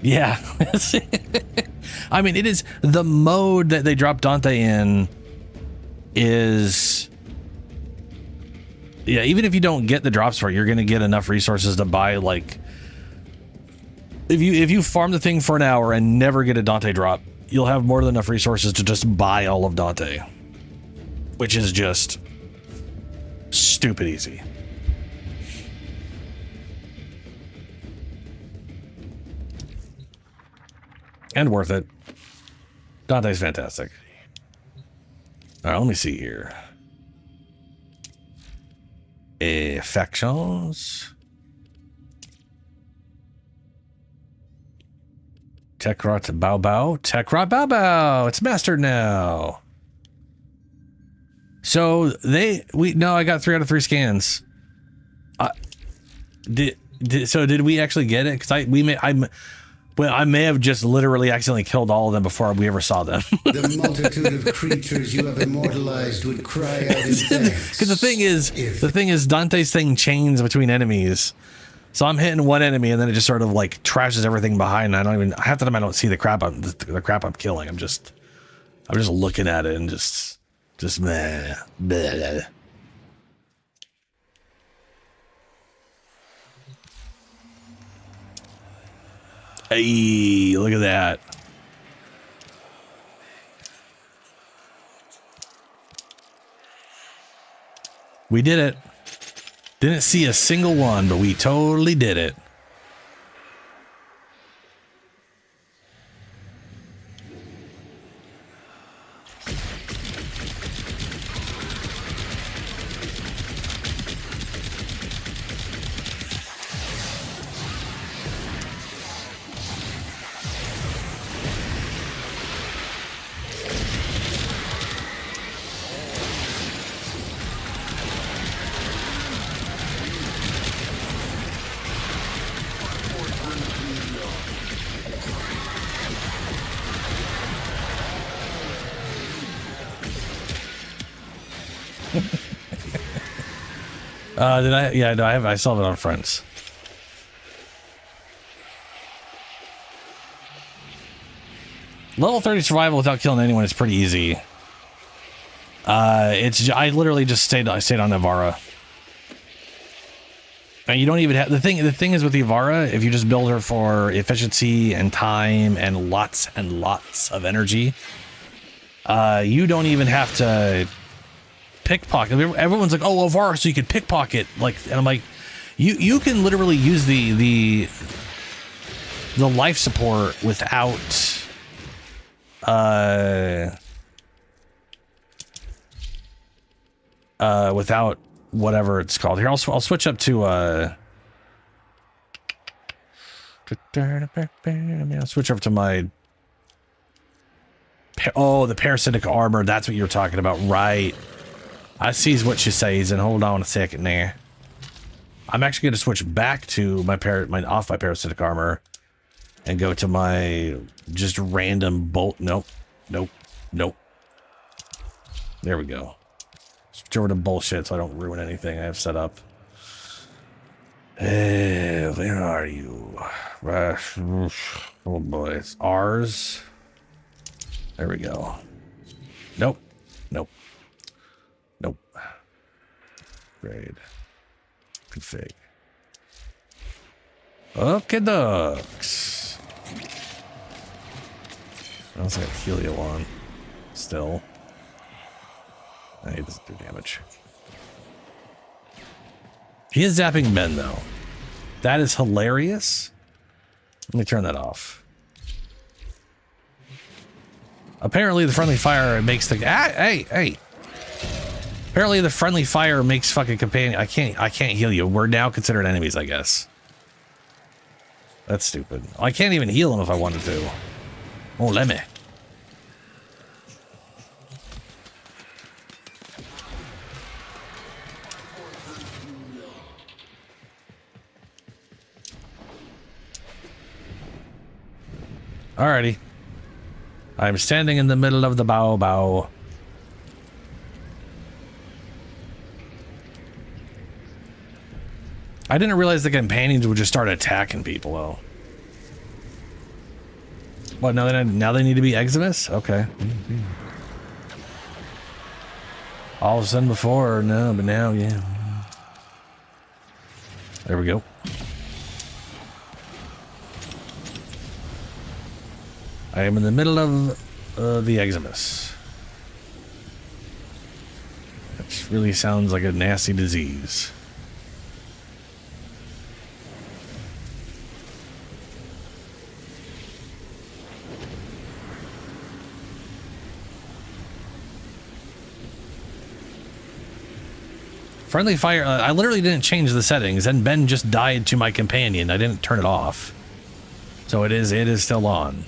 Yeah. I mean, it is the mode that they dropped Dante in is, yeah, even if you don't get the drops for it, you're going to get enough resources to buy, like, if you farm the thing for an hour and never get a Dante drop, you'll have more than enough resources to just buy all of Dante, which is just stupid easy. And worth it. Dante's fantastic. All right, let me see here. Factions. Tekrot Bao Bao. Tekrot Bao Bao. It's mastered now. So I got 3 out of 3 scans. Did we actually get it? Because I may have just literally accidentally killed all of them before we ever saw them. The multitude of creatures you have immortalized would cry out in thanks. Because the thing is, Dante's thing chains between enemies. So I'm hitting one enemy and then it just sort of like trashes everything behind. And half the time I don't see the crap I'm killing. I'm just looking at it and just meh. Bleh. Hey, look at that. We did it. Didn't see a single one, but we totally did it. Did I? Yeah, no, I still have it on friends. Level 30 survival without killing anyone is pretty easy. I literally just stayed on Navara. And you don't even have the thing is with the Ivara, if you just build her for efficiency and time and lots of energy, you don't even have to pickpocket. Everyone's like, oh, Ivara, so you could pickpocket, like, and I'm like, you can literally use the life support without without whatever it's called. Here, I'll switch up to I'll switch over to my the parasitic armor. That's what you're talking about, right? I sees what she says, and hold on a second there. I'm actually going to switch back to my parasitic armor and go to my just random bolt. Nope. There we go. Switch over to bullshit so I don't ruin anything I have set up. Where are you? Oh boy, it's ours. There we go. Nope. Grade. Config. Okay, ducks. I also got Helio on. Still. He doesn't do damage. He is zapping men, though. That is hilarious. Let me turn that off. Apparently, the friendly fire makes the... Hey! Apparently, the friendly fire makes fucking companion... I can't heal you. We're now considered enemies, I guess. That's stupid. I can't even heal him if I wanted to. Oh, let me. Alrighty. I'm standing in the middle of the bow. I didn't realize the companions would just start attacking people, though. What, now they need to be Eximus? Okay. All of a sudden before, no, but now, yeah. There we go. I am in the middle of the Eximus. Which really sounds like a nasty disease. Friendly fire, I literally didn't change the settings, and Ben just died to my companion. I didn't turn it off. So it is still on.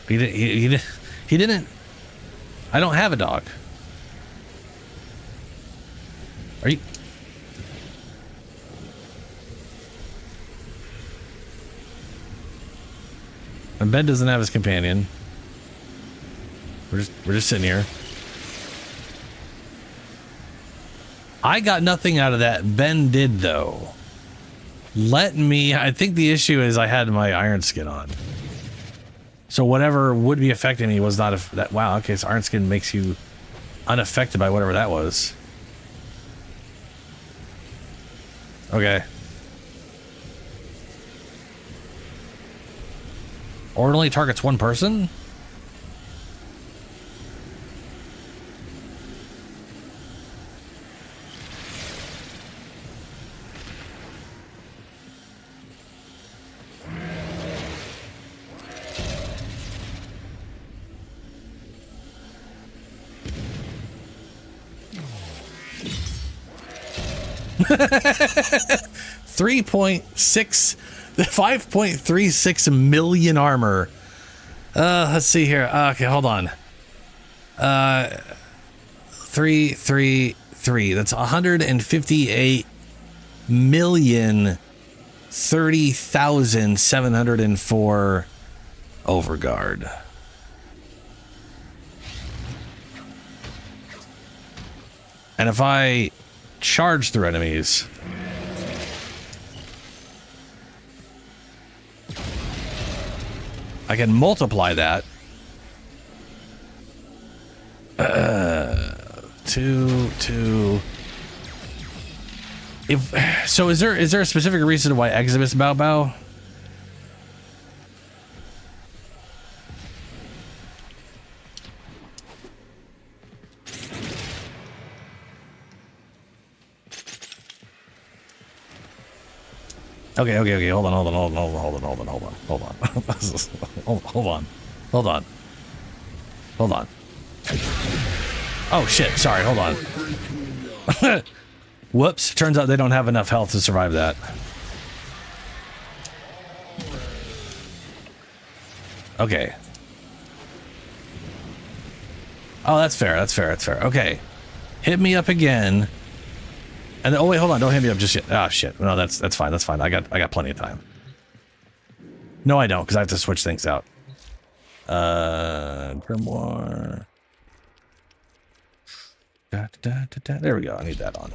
He He didn't. I don't have a dog. Are you? And Ben doesn't have his companion. We're just sitting here. I got nothing out of that. Ben did though. I think the issue is I had my iron skin on. So whatever would be affecting me was not that. Wow. Okay. So iron skin makes you unaffected by whatever that was. Okay. Or it only targets one person? $5.36 million armor. Let's see here. Okay, hold on. 333. That's 158,030,704 overguard. And if I charge through enemies, I can multiply that. Two. So is there a specific reason why Exodus Bao? Okay. Hold on. Oh shit, sorry, hold on. Whoops, turns out they don't have enough health to survive that. Okay. Oh, that's fair. Okay. Hit me up again. And oh wait, hold on, don't hit me up just yet. Ah, shit. No, that's fine. I got plenty of time. No, I don't, because I have to switch things out. Grimoire. There we go. I need that on.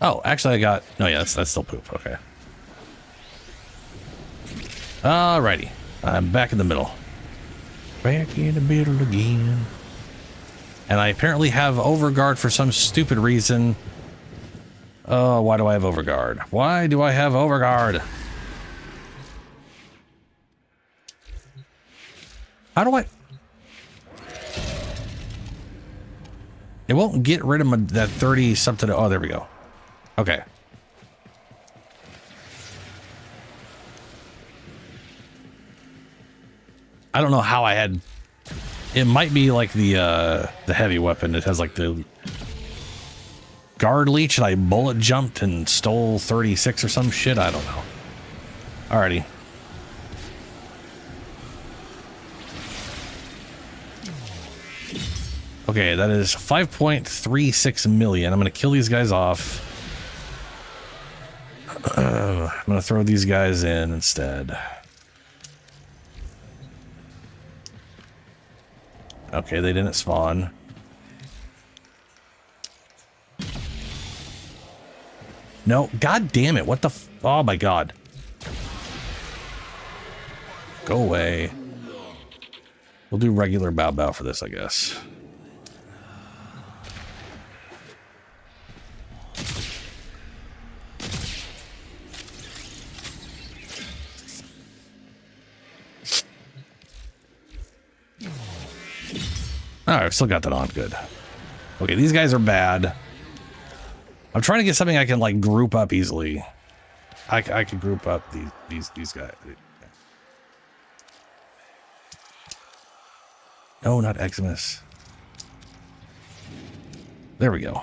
Oh, actually, I got. No, yeah, that's still poop. Okay. Alrighty. I'm back in the middle. Back in the middle again. And I apparently have overguard for some stupid reason. Oh, why do I have overguard? Why do I have overguard? How do I... It won't get rid of that 30 something. Oh, there we go. Okay. I don't know how I had... It might be like the heavy weapon. It has like the guard leech and I bullet jumped and stole 36 or some shit. I don't know. Alrighty. Okay, that is 5.36 million. I'm going to kill these guys off. I'm going to throw these guys in instead. Okay, they didn't spawn. No, god damn it, what the f... Oh my god. Go away. We'll do regular Bao for this, I guess. Alright, I've still got that on. Good. Okay, these guys are bad. I'm trying to get something I can, like, group up easily. I can group up these guys. No, not Eximus. There we go.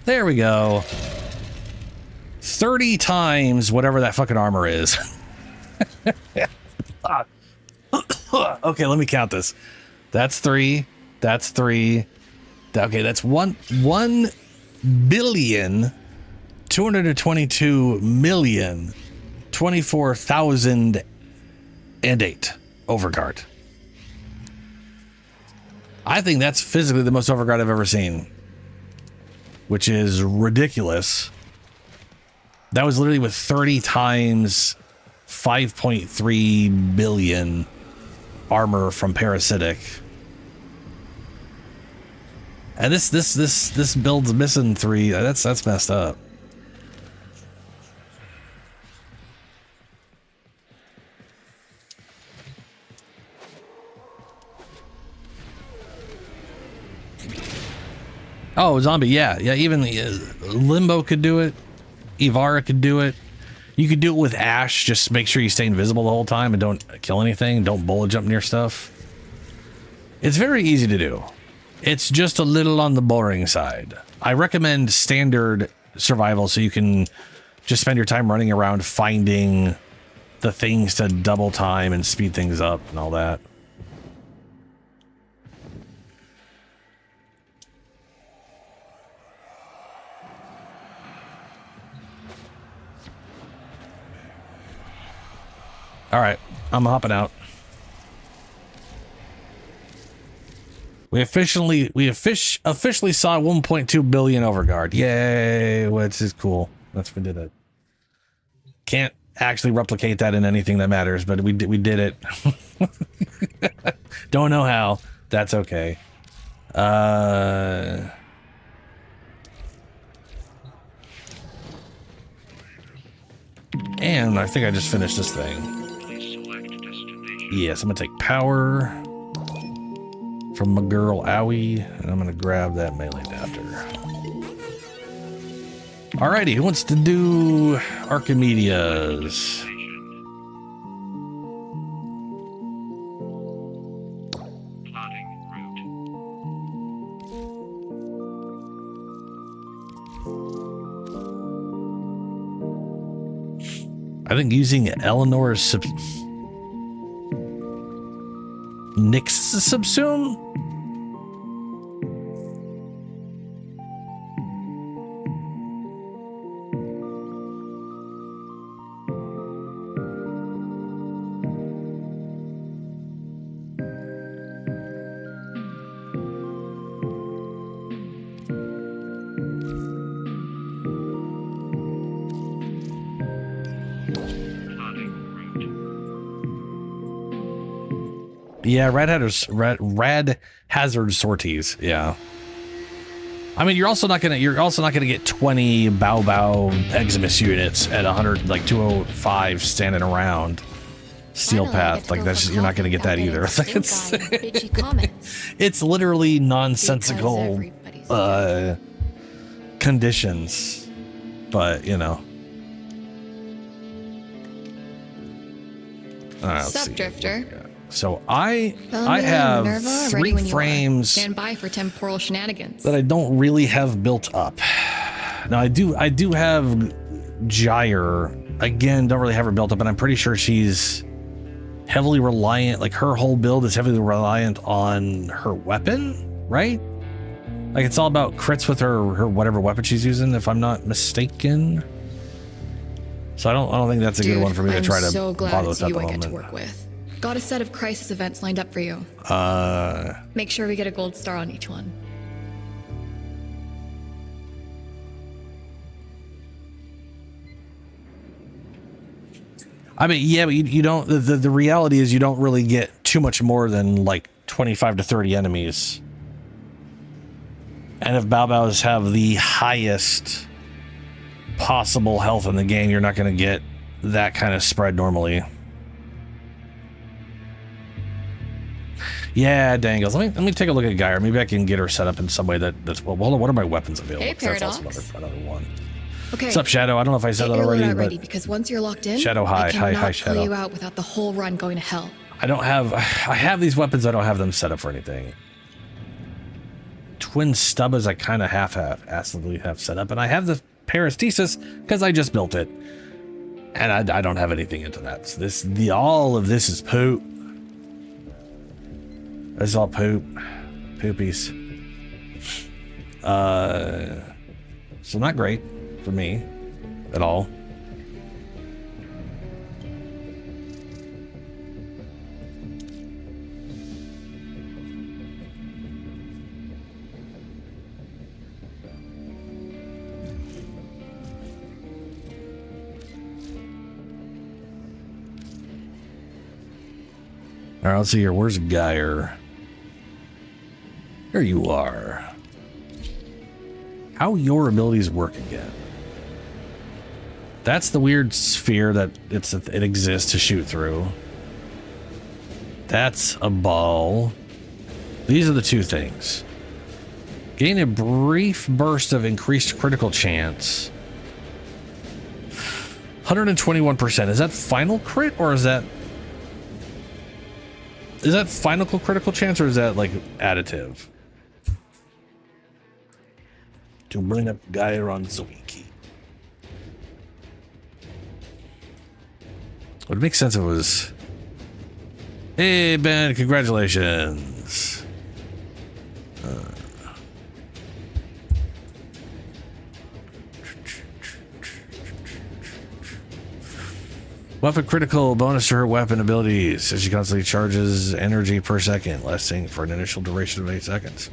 There we go. 30 times whatever that fucking armor is. Okay, let me count this. That's 3. That's 3. Okay, that's 1,222,024,008 overguard. I think that's physically the most overguard I've ever seen, which is ridiculous. That was literally with 30 times 5.3 billion armor from Parasitic. And this build's missing 3. That's messed up. Oh, zombie, yeah. Even Limbo could do it. Ivara could do it. You could do it with Ash. Just make sure you stay invisible the whole time and don't kill anything. Don't bullet jump near stuff. It's very easy to do. It's just a little on the boring side. I recommend standard survival so you can just spend your time running around finding the things to double time and speed things up and all that. All right, I'm hopping out. We officially saw 1.2 billion overguard. Yay! Which is cool. We did it. Can't actually replicate that in anything that matters, but we did it. Don't know how. That's okay. And I think I just finished this thing. Yes, I'm gonna take power from my girl Owie, and I'm gonna grab that melee adapter. Alrighty, who wants to do Archimedeas? I think using Eleanor's Lichs subsume? Yeah, rad hazard sorties. Yeah. I mean, you're also not gonna get 20 Bao Eximus units at 100, like 205 standing around. Steel Path, like that's you're not gonna get that either. It's literally nonsensical conditions, but you know. Sup, Drifter. So I have Minerva, 3 frames. Stand by for temporal shenanigans that I don't really have built up. Now I do have Gyre. Again, don't really have her built up, and I'm pretty sure she's heavily reliant, like her whole build is heavily reliant on her weapon, right? Like it's all about crits with her whatever weapon she's using, if I'm not mistaken. So I don't think that's a good one for me to try to bother with at the moment. To work with. Got a set of crisis events lined up for you. Make sure we get a gold star on each one. I mean, yeah, but you don't. The reality is you don't really get too much more than like 25 to 30 enemies. And if Baobaos have the highest possible health in the game, you're not going to get that kind of spread normally. Yeah, dangles. Let me take a look at Gyre. Maybe I can get her set up in some way that's well. What are my weapons available? Hey, Paradox. That's also another one. Okay. What's up, Shadow? I don't know if I said that already, but because once you're locked in, Shadow, hi, I cannot hi, Shadow. pull you out without the whole run going to hell. I have these weapons. I don't have them set up for anything. twin stubbers I kind of half-assedly have set up, and I have the parastasis because I just built it, and I don't have anything into that. So all of this is poop. This is all poop, poopies. So not great for me at all. All right, let's see here. Where's Geyer? Here you are. How your abilities work again? That's the weird sphere that it exists to shoot through. That's a ball. These are the two things. Gain a brief burst of increased critical chance. 121%. Is that final crit or is that final critical chance or is that like additive? To bring up Geyer on Zwinky. Would make sense if it was. Hey Ben, congratulations. Weapon critical bonus to her weapon abilities as she constantly charges energy per second, lasting for an initial duration of 8 seconds.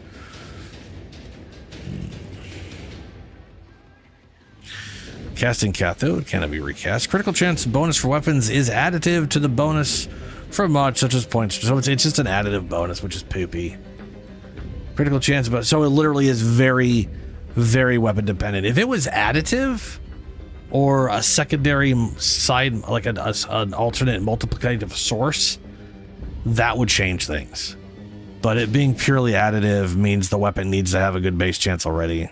Casting cathode cannot be recast. Critical chance bonus for weapons is additive to the bonus from mods such as points. So it's just an additive bonus, which is poopy. Critical chance, but so it literally is very, very weapon dependent. If it was additive or a secondary side, like an alternate multiplicative source, that would change things. But it being purely additive means the weapon needs to have a good base chance already.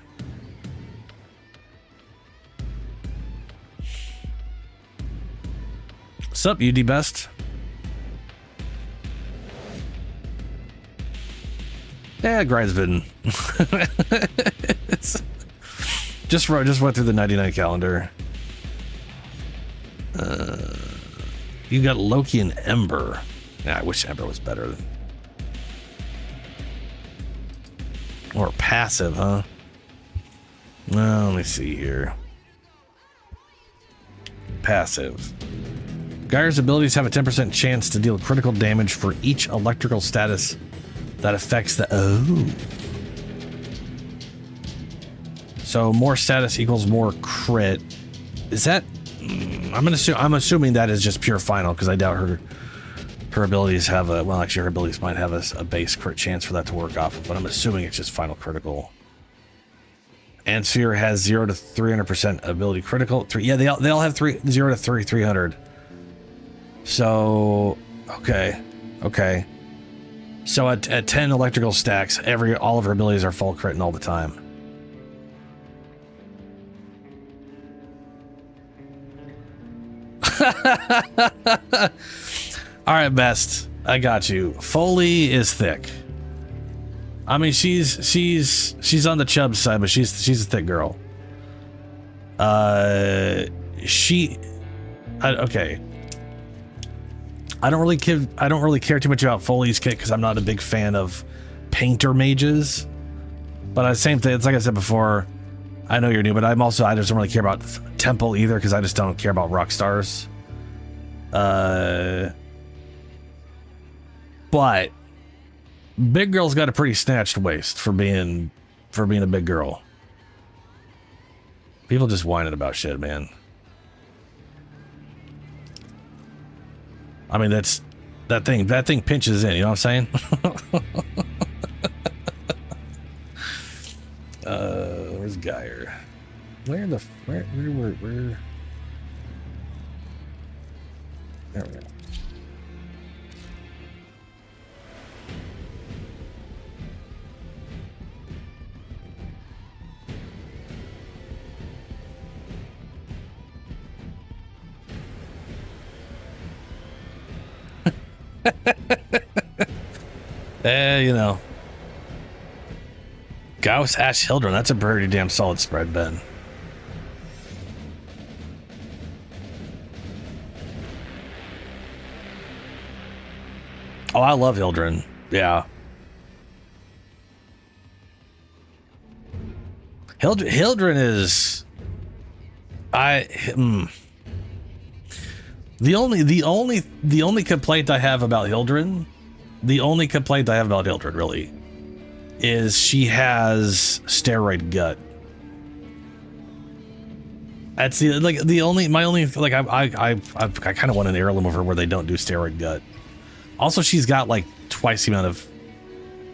Sup, UD Best? Yeah, grind's been just went through the 99 calendar. You got Loki and Ember. Yeah, I wish Ember was better. Or passive, huh? Well, let me see here. Passive. Geyer's abilities have a 10% chance to deal critical damage for each electrical status that affects the... Oh. So more status equals more crit. Is that... I'm assuming that is just pure final, because I doubt her abilities have a... Well, actually, her abilities might have a base crit chance for that to work off of, but I'm assuming it's just final critical. And Sphere has 0 to 300% ability critical. Yeah, they all have 0 to 300. So, okay. So at 10 electrical stacks, all of her abilities are full crit all the time. All right, Best. I got you. Foley is thick. I mean, she's on the chub side, but she's a thick girl. Okay. I don't really care too much about Foley's kit because I'm not a big fan of painter mages. But at the same thing, it's like I said before, I know you're new, but I just don't really care about Temple either because I just don't care about rock stars. But big girl's got a pretty snatched waist for being a big girl. People just whining about shit, man. I mean, that thing pinches in, you know what I'm saying? Where's Geyer? Where? There we go. You know. Gauss, Ash, Hildren. That's a pretty damn solid spread, Ben. Oh, I love Hildren. Yeah. Hildren is... The only complaint I have about Hildren, really, is she has steroid gut. That's my only I kind of want an heirloom of her where they don't do steroid gut. Also, she's got like twice the amount of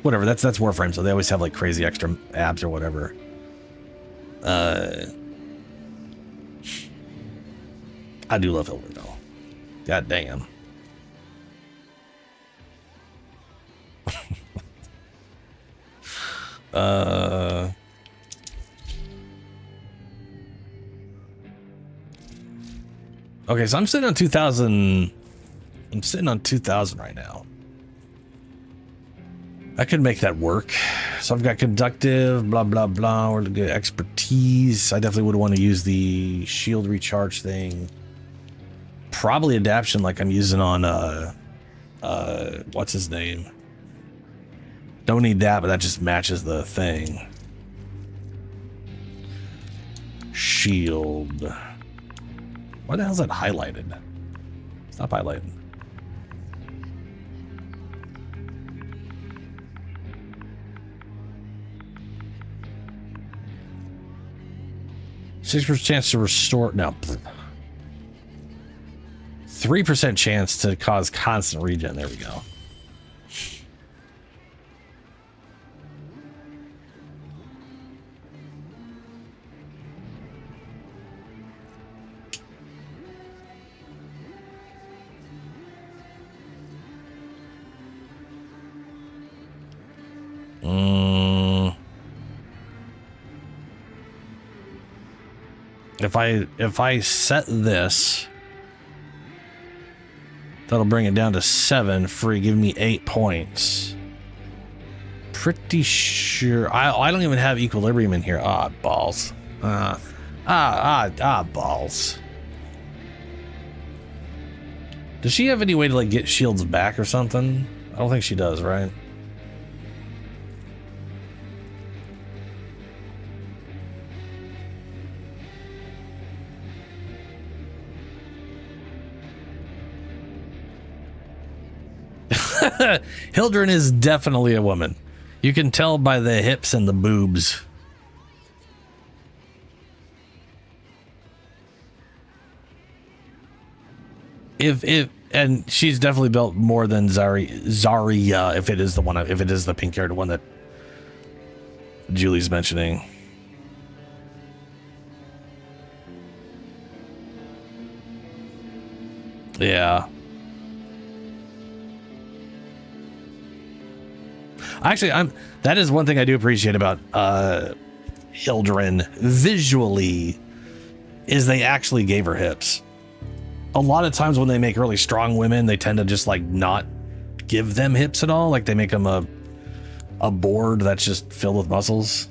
whatever. That's Warframe, so they always have like crazy extra abs or whatever. I do love Hildren though. God damn. Okay, so I'm sitting on 2,000. I'm sitting on 2,000 right now. I could make that work. So I've got conductive, blah, blah, blah. We're looking at expertise. I definitely would want to use the shield recharge thing. Probably adaption like I'm using on, what's his name? Don't need that, but that just matches the thing. Shield. Why the hell is that highlighted? Stop highlighting. %6 chance to restore. No. 3% chance to cause constant regen. There we go. If I set this, that'll bring it down to 7 free, give me 8 points. Pretty sure I don't even have equilibrium in here. Ah, balls. Balls. Does she have any way to like get shields back or something? I don't think she does, right? Hildren is definitely a woman. You can tell by the hips and the boobs. And she's definitely built more than Zarya, if it is the pink-haired one that Julie's mentioning. Yeah. Actually, that is one thing I do appreciate about Hildren visually, is they actually gave her hips. A lot of times when they make really strong women, they tend to just like not give them hips at all. Like they make them a board that's just filled with muscles.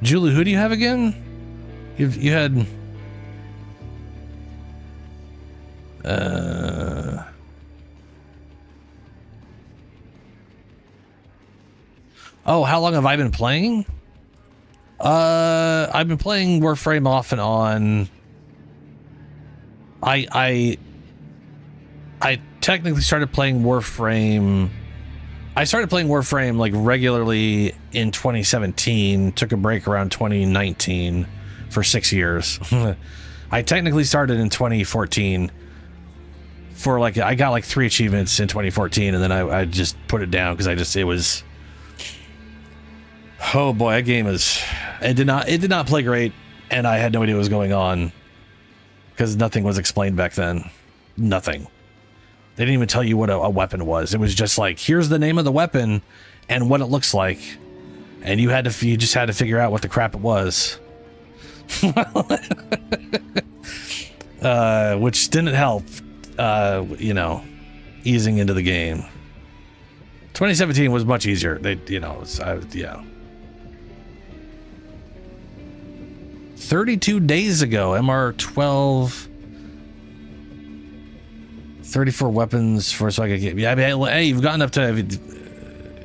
Julie, who do you have again? You had... Oh, how long have I been playing? I've been playing Warframe off and on. I technically started playing Warframe... I started playing Warframe like regularly in 2017, took a break around 2019 for 6 years. I technically started in 2014 for like, I got like 3 achievements in 2014 and then I just put it down because it was, oh boy, that game it did not play great and I had no idea what was going on because nothing was explained back then. Nothing. They didn't even tell you what a weapon was. It was just like, here's the name of the weapon and what it looks like. And you just had to figure out what the crap it was. Which didn't help, easing into the game. 2017 was much easier. 32 days ago, MR12, 34 weapons for so I could get. Yeah, I mean, hey, you've gotten up to.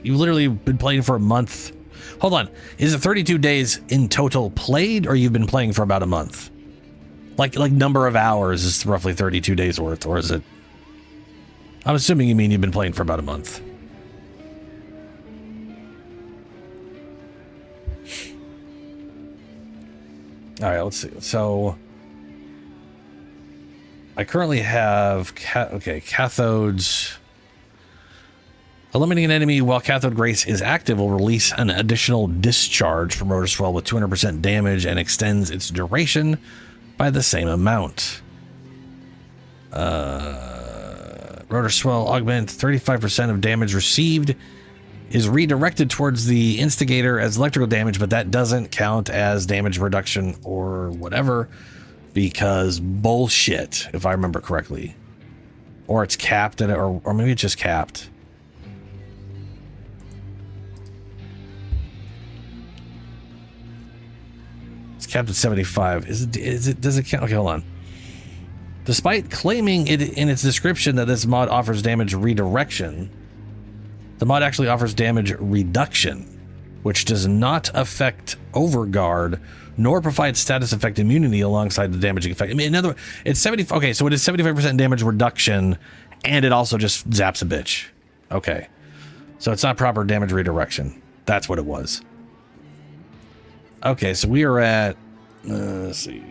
You've literally been playing for a month. Hold on, is it 32 days in total played, or you've been playing for about a month? Like number of hours is roughly 32 days worth, or is it? I'm assuming you mean you've been playing for about a month. All right, let's see. So I currently have cathodes. Eliminating an enemy while Cathode Grace is active will release an additional discharge from Rotor Swell with 200% damage and extends its duration by the same amount. Rotor Swell augment 35% of damage received is redirected towards the instigator as electrical damage, but that doesn't count as damage reduction or whatever because bullshit, if I remember correctly. Or it's capped at it, or maybe it's just capped. It's capped at 75. Does it count? Okay, hold on. Despite claiming it in its description that this mod offers damage redirection, the mod actually offers damage reduction, which does not affect Overguard nor provide status effect immunity alongside the damaging effect. I mean, in other words, it's 70. Okay, so it is 75% damage reduction, and it also just zaps a bitch. Okay, so it's not proper damage redirection. That's what it was. Okay, so we are at. Let's see.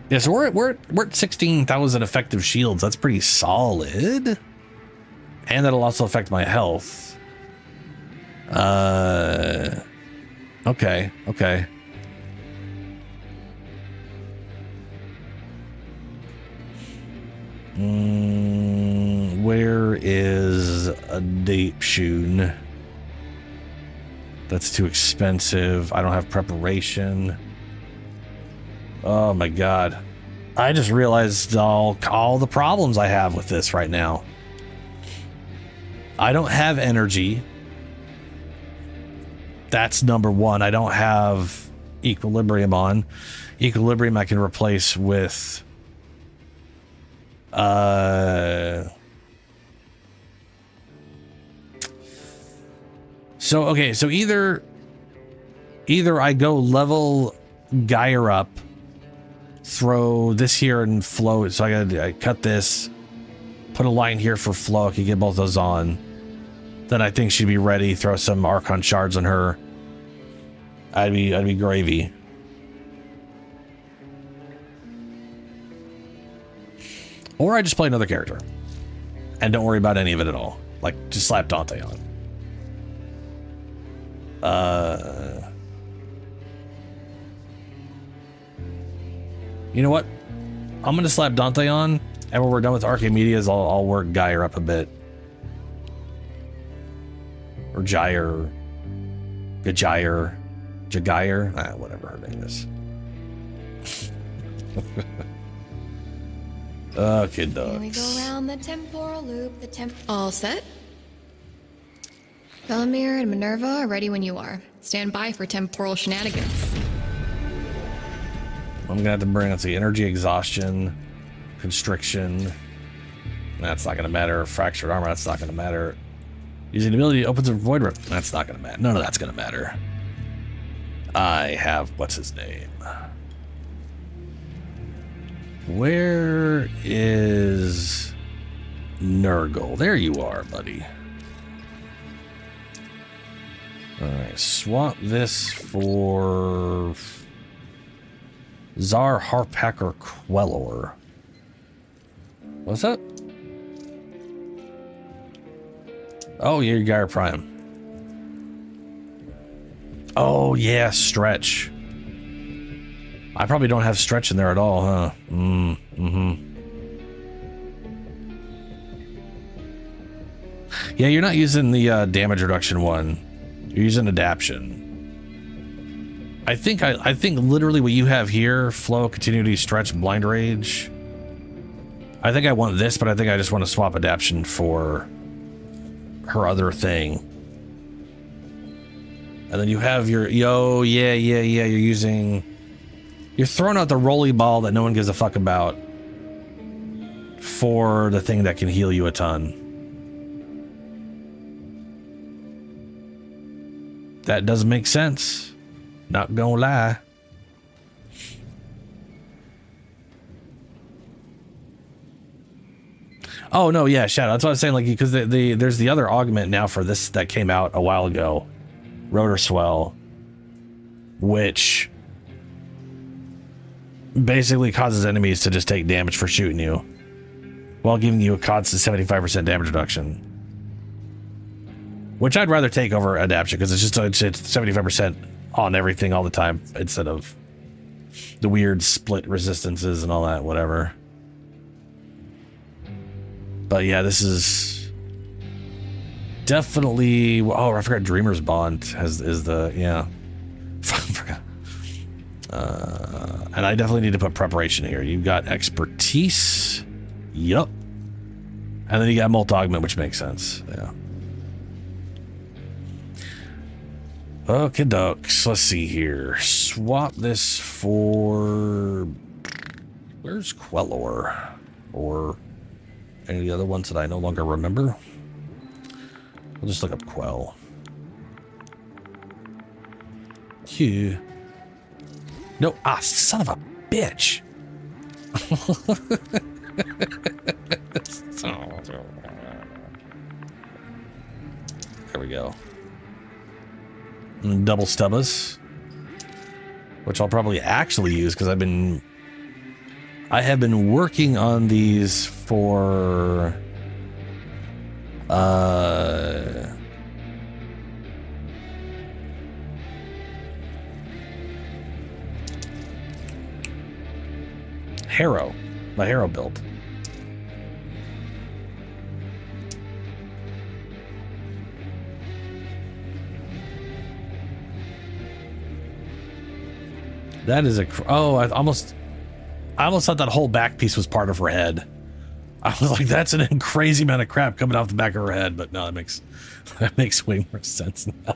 Yeah, so we're at 16,000 effective shields. That's pretty solid. And that'll also affect my health. Okay. Where is a Deep Shun? That's too expensive. I don't have preparation. Oh my god. I just realized all the problems I have with this right now. I don't have energy. That's number one. I don't have equilibrium on. Equilibrium I can replace with so either I go level Geyer up, throw this here and flow. So I cut this, put a line here for flow. I can get both those on. Then I think she'd be ready. Throw some Archon shards on her. I'd be gravy. Or I just play another character and don't worry about any of it at all. Like just slap Dante on. You know what? I'm gonna slap Dante on, and when we're done with Archimedeas, I'll work Geyer up a bit. Or Jair. Gajair. Jagair. Whatever her name is. Okay, dogs. Here we go around the temporal loop. All set? Velamir and Minerva are ready when you are. Stand by for temporal shenanigans. I'm gonna have to bring, let's see, energy exhaustion, constriction. That's not gonna matter. Fractured armor, that's not gonna matter. Using ability opens a void rift. That's not gonna matter. None of that's gonna matter. I have, what's his name? Where is Nurgle? There you are, buddy. Alright, swap this for Zar Harpacker Quellor. What's up? Oh, you're Geyer Prime. Oh, yeah, stretch. I probably don't have stretch in there at all, huh? Yeah, you're not using the damage reduction one. You're using adaption. I think literally what you have here, flow, continuity, stretch, blind rage. I think I want this, but I think I just want to swap adaption for her other thing. And then you have your you're throwing out the rolly ball that no one gives a fuck about for the thing that can heal you a ton. That does make sense. Not gonna lie. Oh no, yeah, Shadow. That's what I was saying. Like, because there's the other augment now for this that came out a while ago, Rotor Swell, which basically causes enemies to just take damage for shooting you, while giving you a constant 75% damage reduction. Which I'd rather take over adaptation because it's 75% on everything all the time instead of the weird split resistances and all that, whatever. But yeah, this is definitely. Oh, I forgot Dreamer's Bond is the I forgot. And I definitely need to put preparation here. You've got expertise. Yup. And then you got multi-augment, which makes sense. Yeah. Okay, dokes. Let's see here. Swap this for... Where's Quellor? Or any of the other ones that I no longer remember? We'll just look up Quell. Q. No, son of a bitch. There we go. And double Stubbas, which I'll probably actually use because I have been working on these for Harrow, my Harrow build. That is I almost thought that whole back piece was part of her head. I was like, that's an crazy amount of crap coming off the back of her head, but no, that makes way more sense now.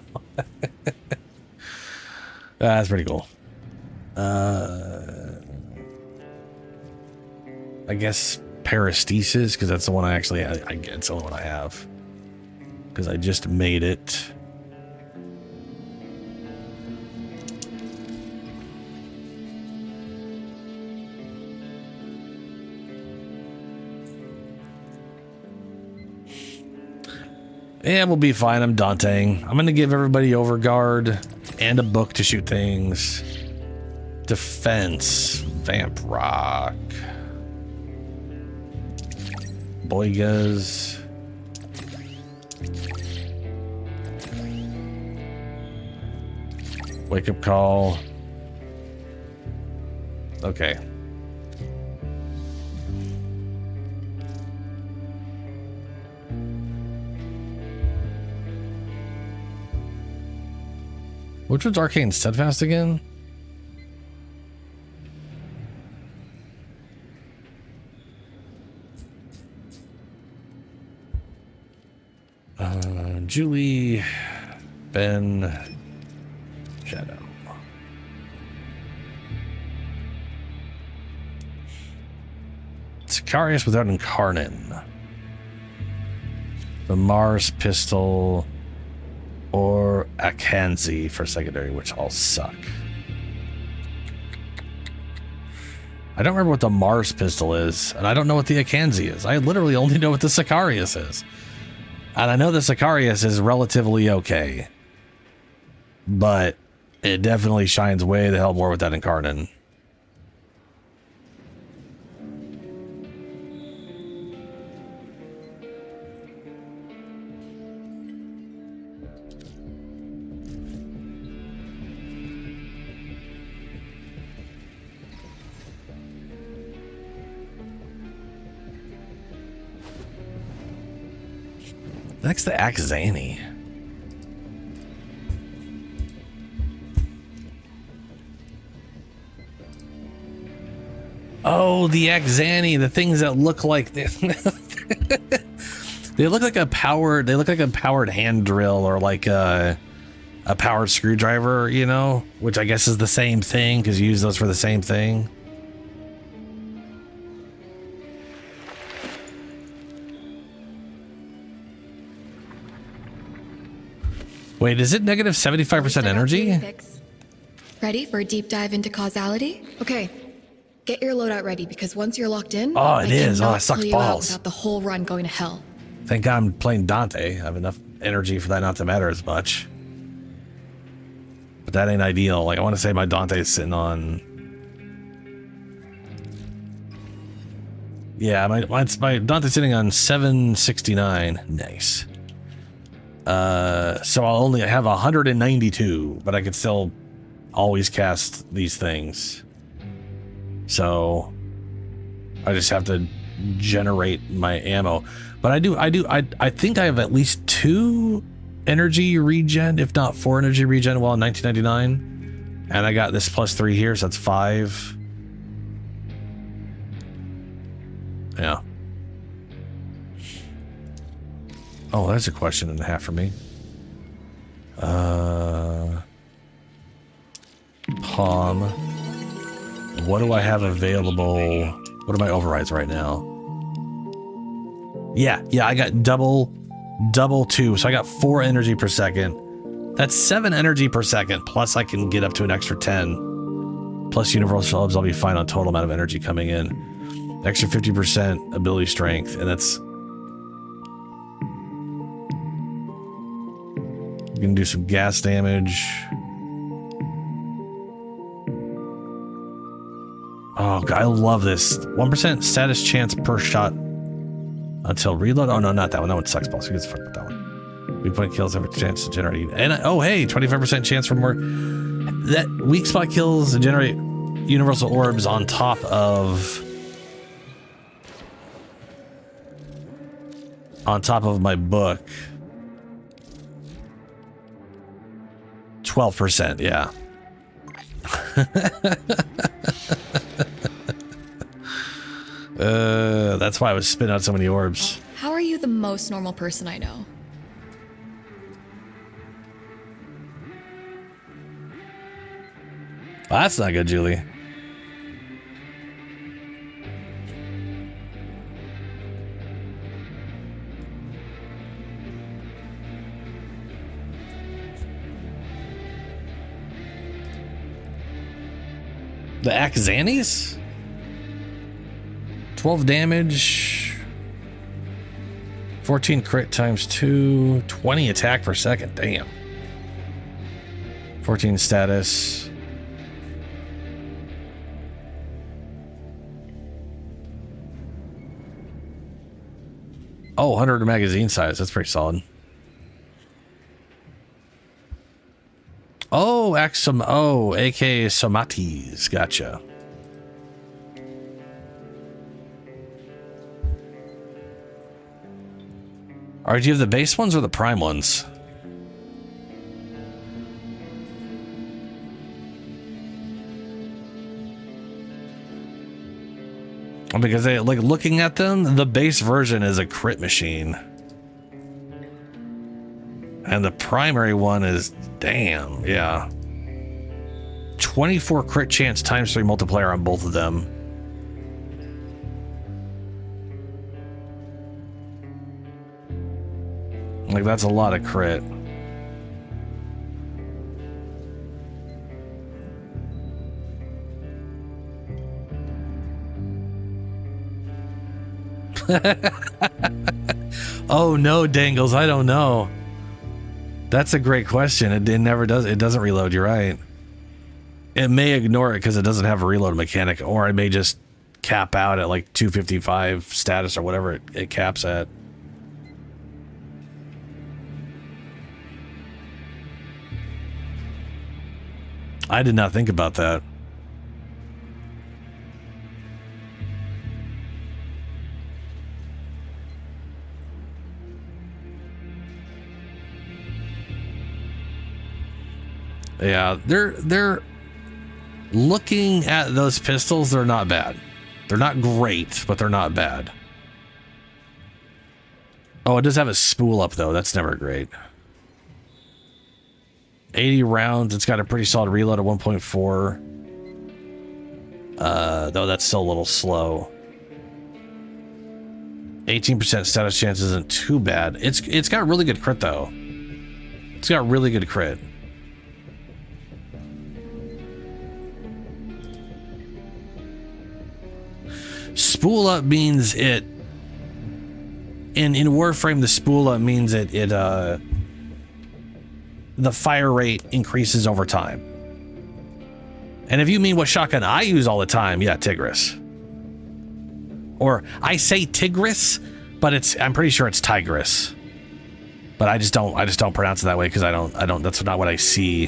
That's pretty cool. I guess Parastasis, because that's the one I actually it's the only one I have. Because I just made it. Yeah, we'll be fine. I'm Danteing. I'm going to give everybody Overguard and a book to shoot things. Defense. Vamp Rock. Boigas. Wake Up Call. Okay. Which one's Arcane Steadfast again? Julie, Ben, Shadow. Sicarius without Incarnin. The Mars Pistol. Or Akanzi for secondary, which all suck. I don't remember what the Mars pistol is, and I don't know what the Akanzi is. I literally only know what the Sicarius is. And I know the Sicarius is relatively okay. But it definitely shines way the hell more with that Incarnin. Next to Axani. Oh, the Axani, the things that look like this. They look like a powered hand drill or like a powered screwdriver, you know, which I guess is the same thing because you use those for the same thing. Wait, is it negative 75% energy? Ready for a deep dive into causality? Okay, get your loadout ready because once you're locked in, oh, it is. Oh, it sucks balls. without the whole run going to hell. Thank God I'm playing Dante. I have enough energy for that not to matter as much. But that ain't ideal. Like, I want to say my Dante is sitting on... Yeah, my Dante's sitting on 769. Nice. So I'll only have 192, but I could still always cast these things. So I just have to generate my ammo. But I think I have at least 2 energy regen, if not 4 energy regen while in 1999. And I got this +3 here, so that's 5. Yeah. Oh, that's a question and a half for me. Palm. What do I have available? What are my overrides right now? Yeah, I got double 2, so I got 4 energy per second. That's 7 energy per second, plus I can get up to an extra 10. Plus universal hubs, I'll be fine on total amount of energy coming in. Extra 50% ability strength, and that's... You can do some gas damage. Oh, God, I love this. 1% status chance per shot until reload. Oh, no, not that one. That one sucks balls. Who gives a fuck about that one? Weak point kills have a chance to generate. And oh, hey, 25% chance for more. That weak spot kills generate universal orbs on top of my book. 12%, yeah. That's why I was spitting out so many orbs. How are you the most normal person I know? Well, that's not good, Julie. The Axanis? 12 damage. 14 crit times 2. 20 attack per second. Damn. 14 status. Oh, 100 magazine size. That's pretty solid. Oh, aka Somates. Gotcha. Alright, do you have the base ones or the prime ones? Because they like looking at them, the base version is a crit machine. And the primary one is, damn, yeah. 24 crit chance times 3 multiplier on both of them. Like, that's a lot of crit. Oh no, Dangles, I don't know. That's a great question. It never does. It doesn't reload. You're right. It may ignore it because it doesn't have a reload mechanic, or it may just cap out at like 255 status or whatever it caps at. I did not think about that. Yeah, they're looking at those pistols, they're not bad. They're not great, but they're not bad. Oh, it does have a spool up though. That's never great. 80 rounds. It's got a pretty solid reload at 1.4. Though that's still a little slow. 18% status chance isn't too bad. It's got really good crit though. It's got really good crit. Spool up means it in Warframe, the spool up means the fire rate increases over time. And if you mean what shotgun I use all the time, yeah, Tigris. Or I say Tigris, but I'm pretty sure it's Tigris. But I just don't pronounce it that way because I don't that's not what I see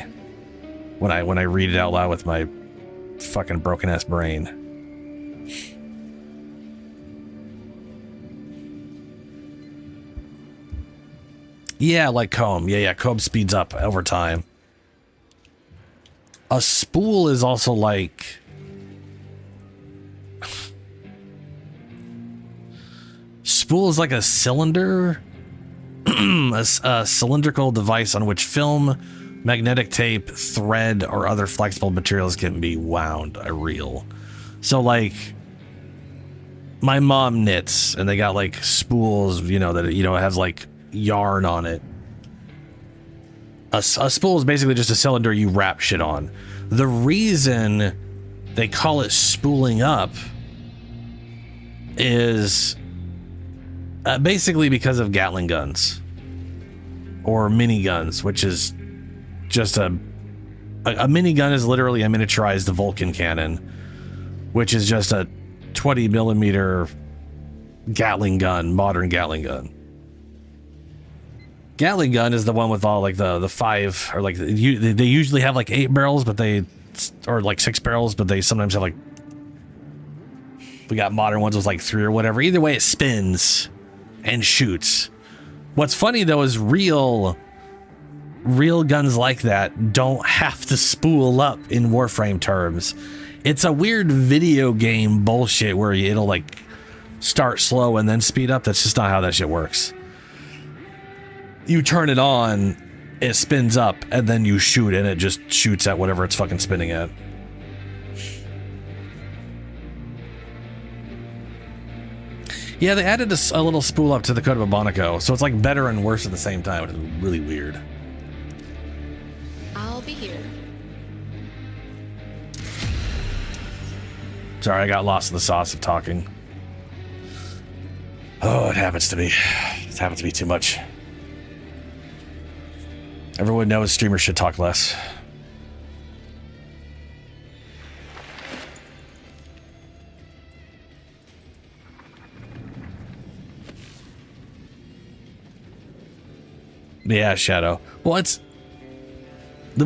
when I read it out loud with my fucking broken ass brain. Yeah, like comb. Yeah, comb speeds up over time. A spool is also like... Spool is like a cylinder. a cylindrical device on which film, magnetic tape, thread, or other flexible materials can be wound. A reel. So like... My mom knits, and they got like spools, that, it has like... yarn on it. A spool is basically just a cylinder you wrap shit on. The reason they call it spooling up is basically because of Gatling guns or miniguns, which is just a minigun is literally a miniaturized Vulcan cannon, which is just a 20 millimeter Gatling gun, modern Gatling gun. Gatling gun is the one with all like the 5 or like they usually have like 8 barrels, but or like 6 barrels, but they sometimes have like, we got modern ones with like 3 or whatever. Either way, it spins and shoots. What's funny though is real guns like that don't have to spool up in Warframe terms. It's a weird video game bullshit where it'll like start slow and then speed up. That's just not how that shit works. You turn it on, it spins up, and then you shoot, and it just shoots at whatever it's fucking spinning at. Yeah, they added a little spool up to the Code of Abonico, so it's like better and worse at the same time, which is really weird. I'll be here. Sorry, I got lost in the sauce of talking. Oh, it happens to me. It happens to me too much. Everyone knows streamers should talk less. Yeah, Shadow. Well, it's the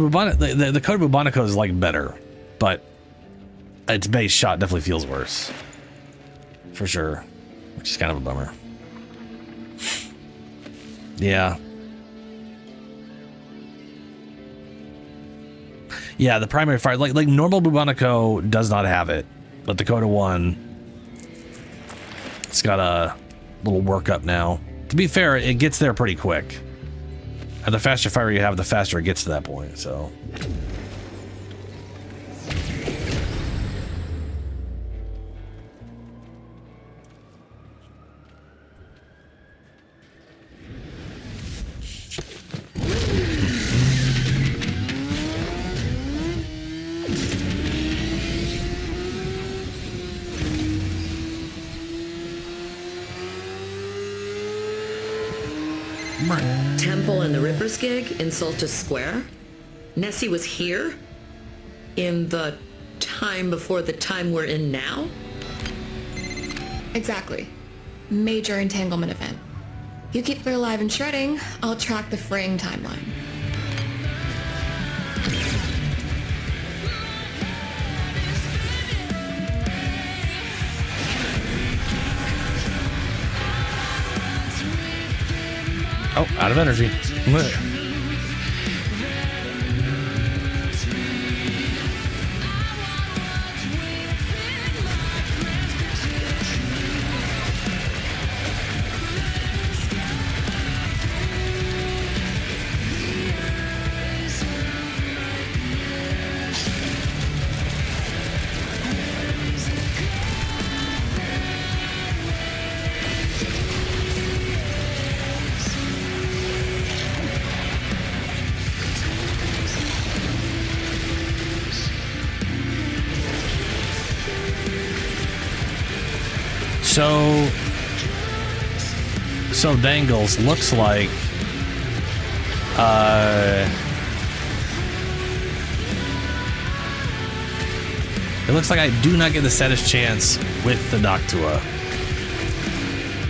Code of Bubonico is like better, but its base shot definitely feels worse, for sure, which is kind of a bummer. Yeah. Yeah, the primary fire, like normal Bubonico does not have it, but the Coda 1, it's got a little workup now. To be fair, it gets there pretty quick. And the faster fire you have, the faster it gets to that point, so. Temple and the Ripper's gig in Solstice Square? Nessie was here? In the time before the time we're in now? Exactly. Major entanglement event. You keep her alive and shredding, I'll track the fraying timeline. Oh, out of energy. So Dangles looks like it looks like I do not get the status chance with the Noctua.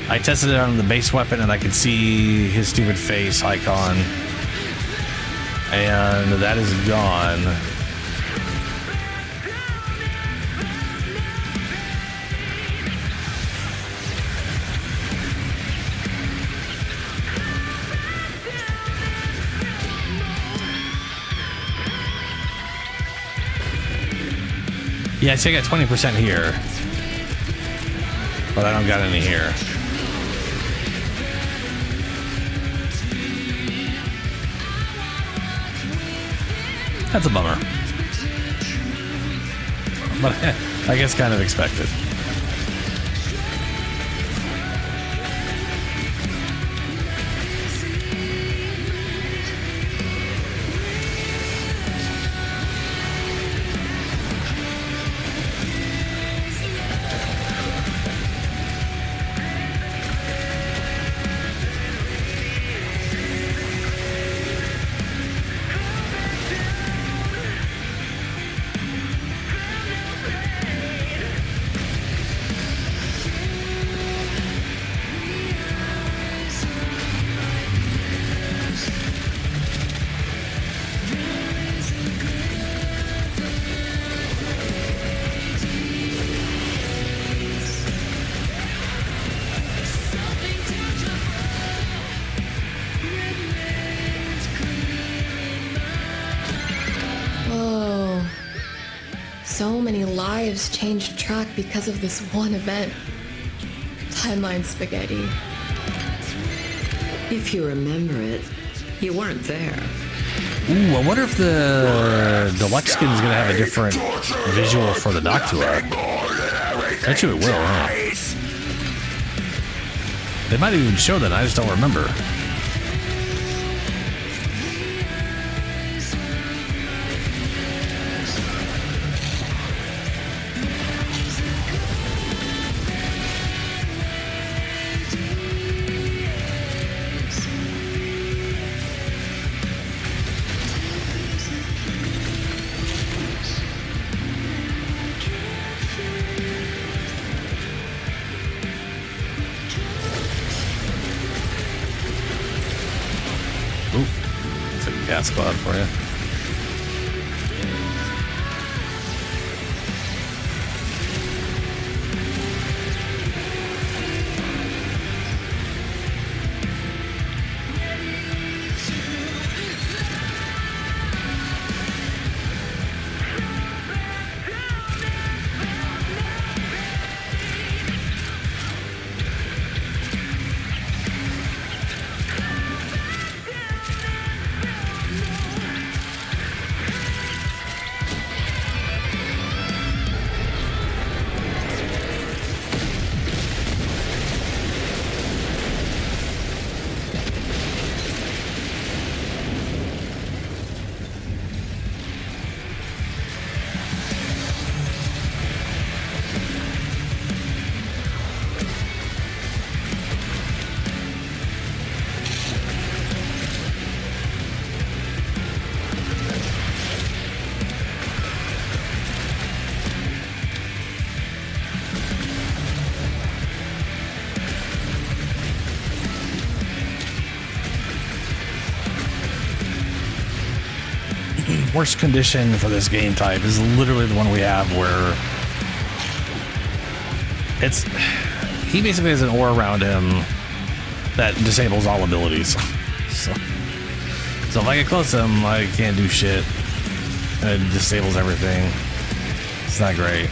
I tested it on the base weapon and I could see his stupid face icon, and that is gone. Yeah, see, I got 20% here, but I don't got any here. That's a bummer, but I guess kind of expected. So many lives changed track because of this one event. Timeline spaghetti. If you remember it, you weren't there. Ooh, I wonder if the deluxe skin is going to have a different visual for the Noctua. Actually, it will, huh? They might even show that, I just don't remember. Squad for you. Worst condition for this game type is literally the one we have where he basically has an aura around him that disables all abilities. So if I get close to him, I can't do shit. And it disables everything. It's not great.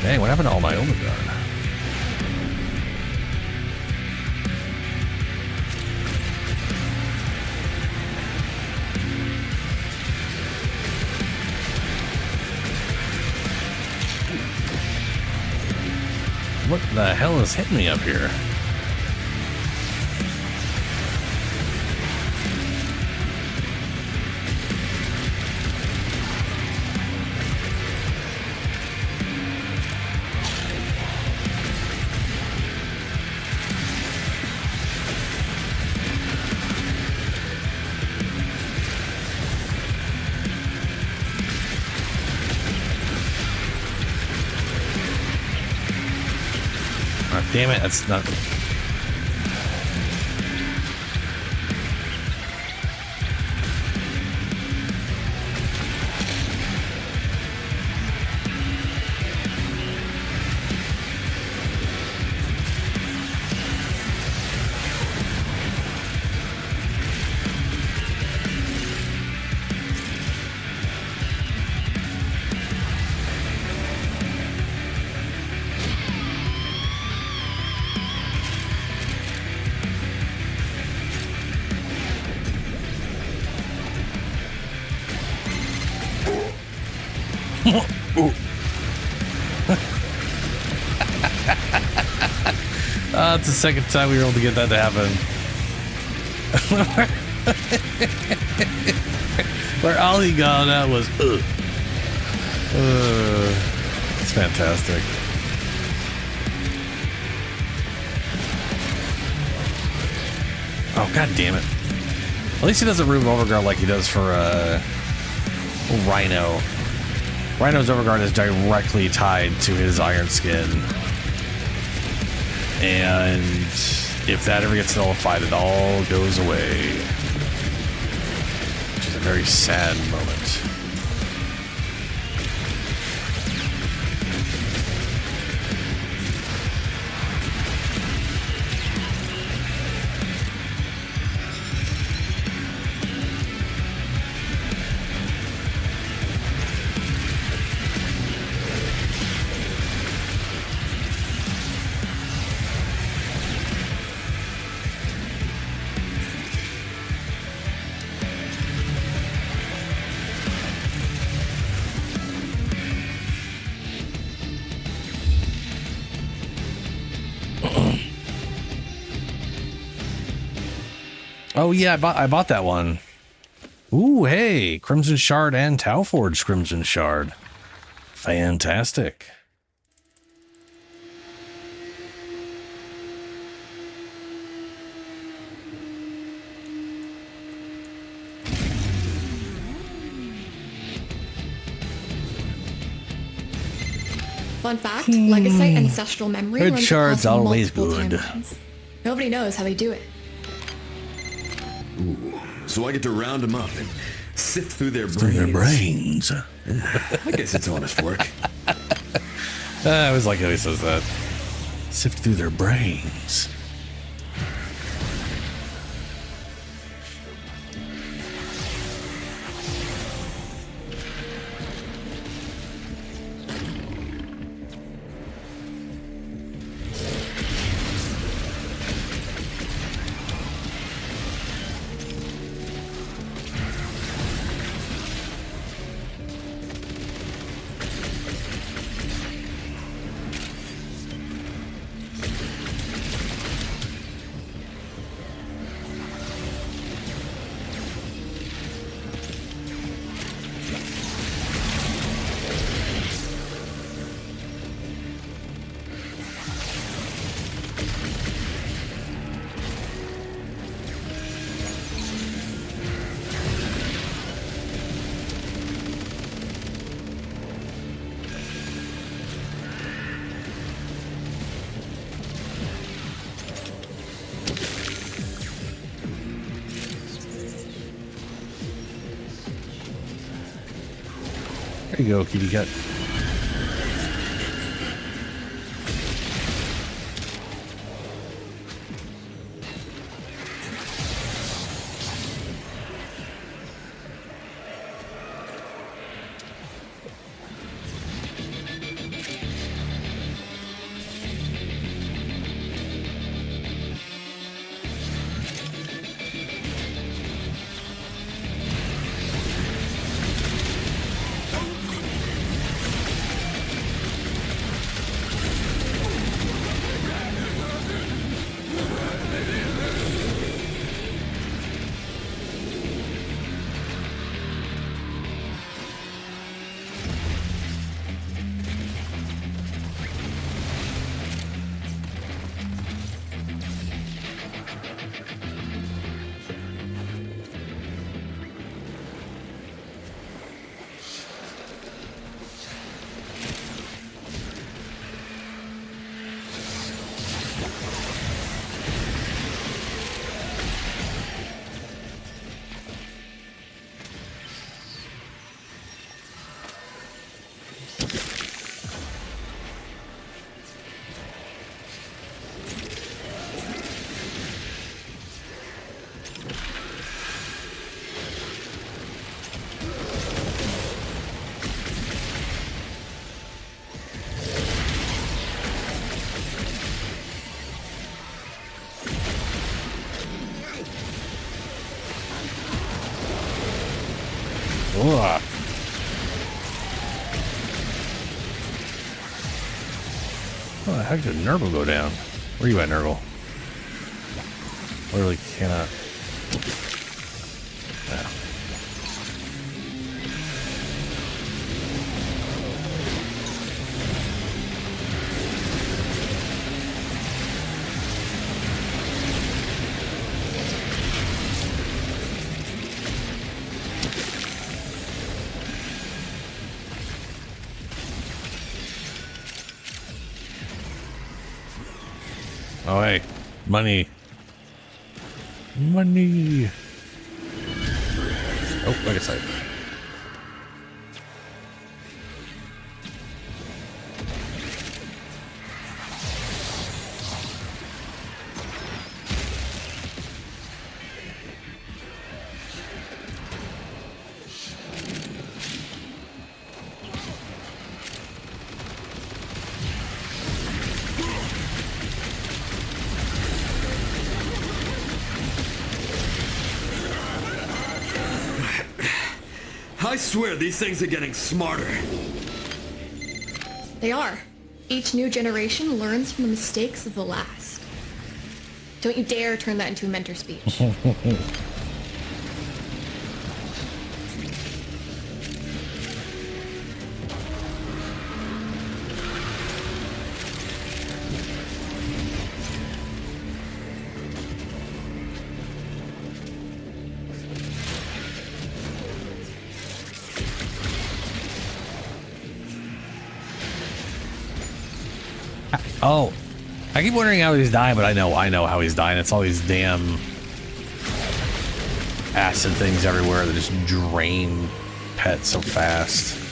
Dang, what happened to all my Omega? What the hell is hitting me up here? Damn it, that's not... It's the second time we were able to get that to happen. Where all he got out was, it's fantastic. Oh, god damn it. At least he doesn't remove Overguard like he does for Rhino. Rhino's Overguard is directly tied to his Iron Skin. And if that ever gets nullified, it all goes away. Which is a very sad moment. Oh yeah, I bought that one. Ooh, hey, Crimson Shard and Tauforge Crimson Shard. Fantastic. Fun fact, Legacy Ancestral Memory Good runs shards across always multiple good. timelines. Nobody knows how they do it. Ooh, so I get to round them up and sift through their brains. Through their brains. I guess it's honest work. I always like how he says that. Sift through their brains. There you go, kitty cat. Oh, how did Nurgle go down? Where you at, Nurgle? Literally cannot. Yeah. Oh, hey. Money. Money. Oh, like I said. I swear these things are getting smarter. They are. Each new generation learns from the mistakes of the last. Don't you dare turn that into a mentor speech. Oh, I keep wondering how he's dying, but I know how he's dying. It's all these damn acid things everywhere that just drain pets so fast.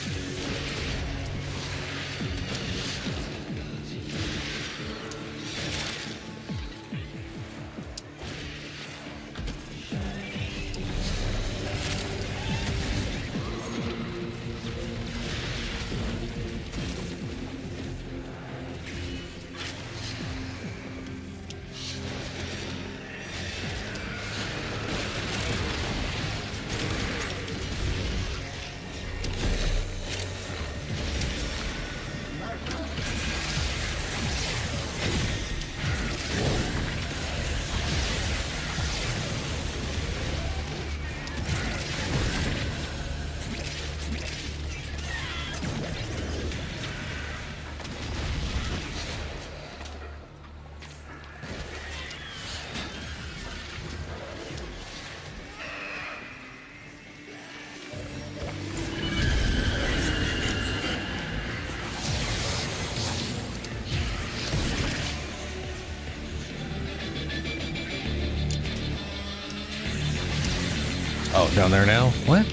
Oh, down there now? What?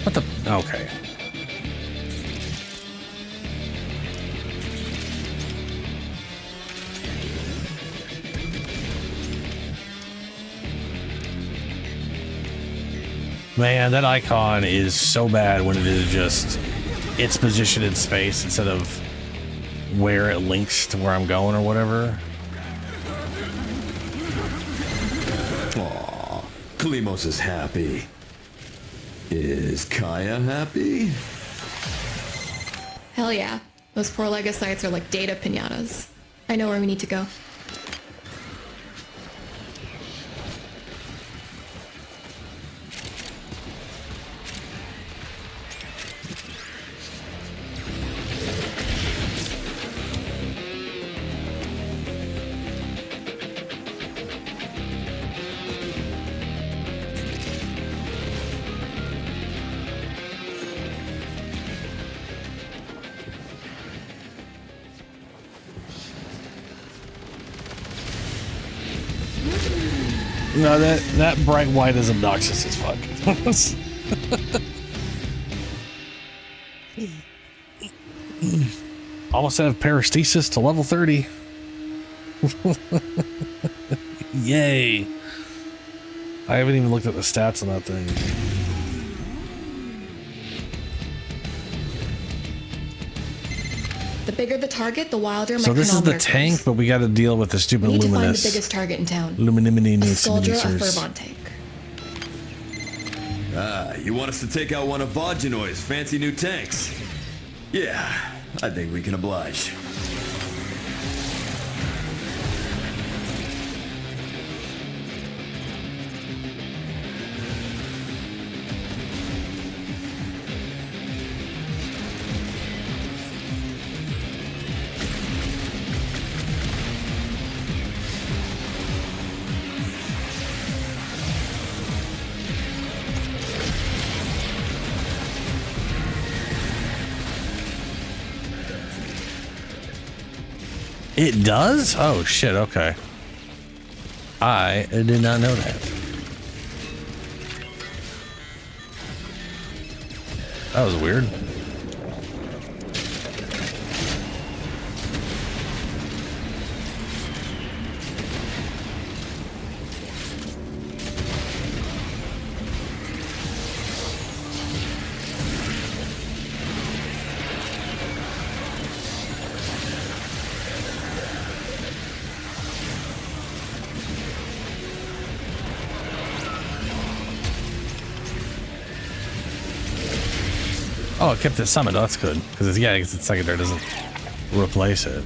What the? Okay. Man, that icon is so bad when it is just its position in space instead of where it links to where I'm going or whatever. Kalimos is happy. Is Kaya happy? Hell yeah. Those poor Legocytes are like data pinatas. I know where we need to go. No, that bright white is obnoxious as fuck. Almost have parastasis to level 30. Yay. I haven't even looked at the stats on that thing. The bigger the target, the wilder my So this is the chronometer tank, goes. but we got to deal with the stupid We need to find the luminous. biggest target in town. Luminimity A soldier, a nucers. Fervon tank. You want us to take out one of Vogenoy's fancy new tanks? Yeah, I think we can oblige. It does? Oh shit, okay. I did not know that. That was weird. Oh, it kept it summoned. Oh, that's good. Because, yeah, it's secondary doesn't replace it.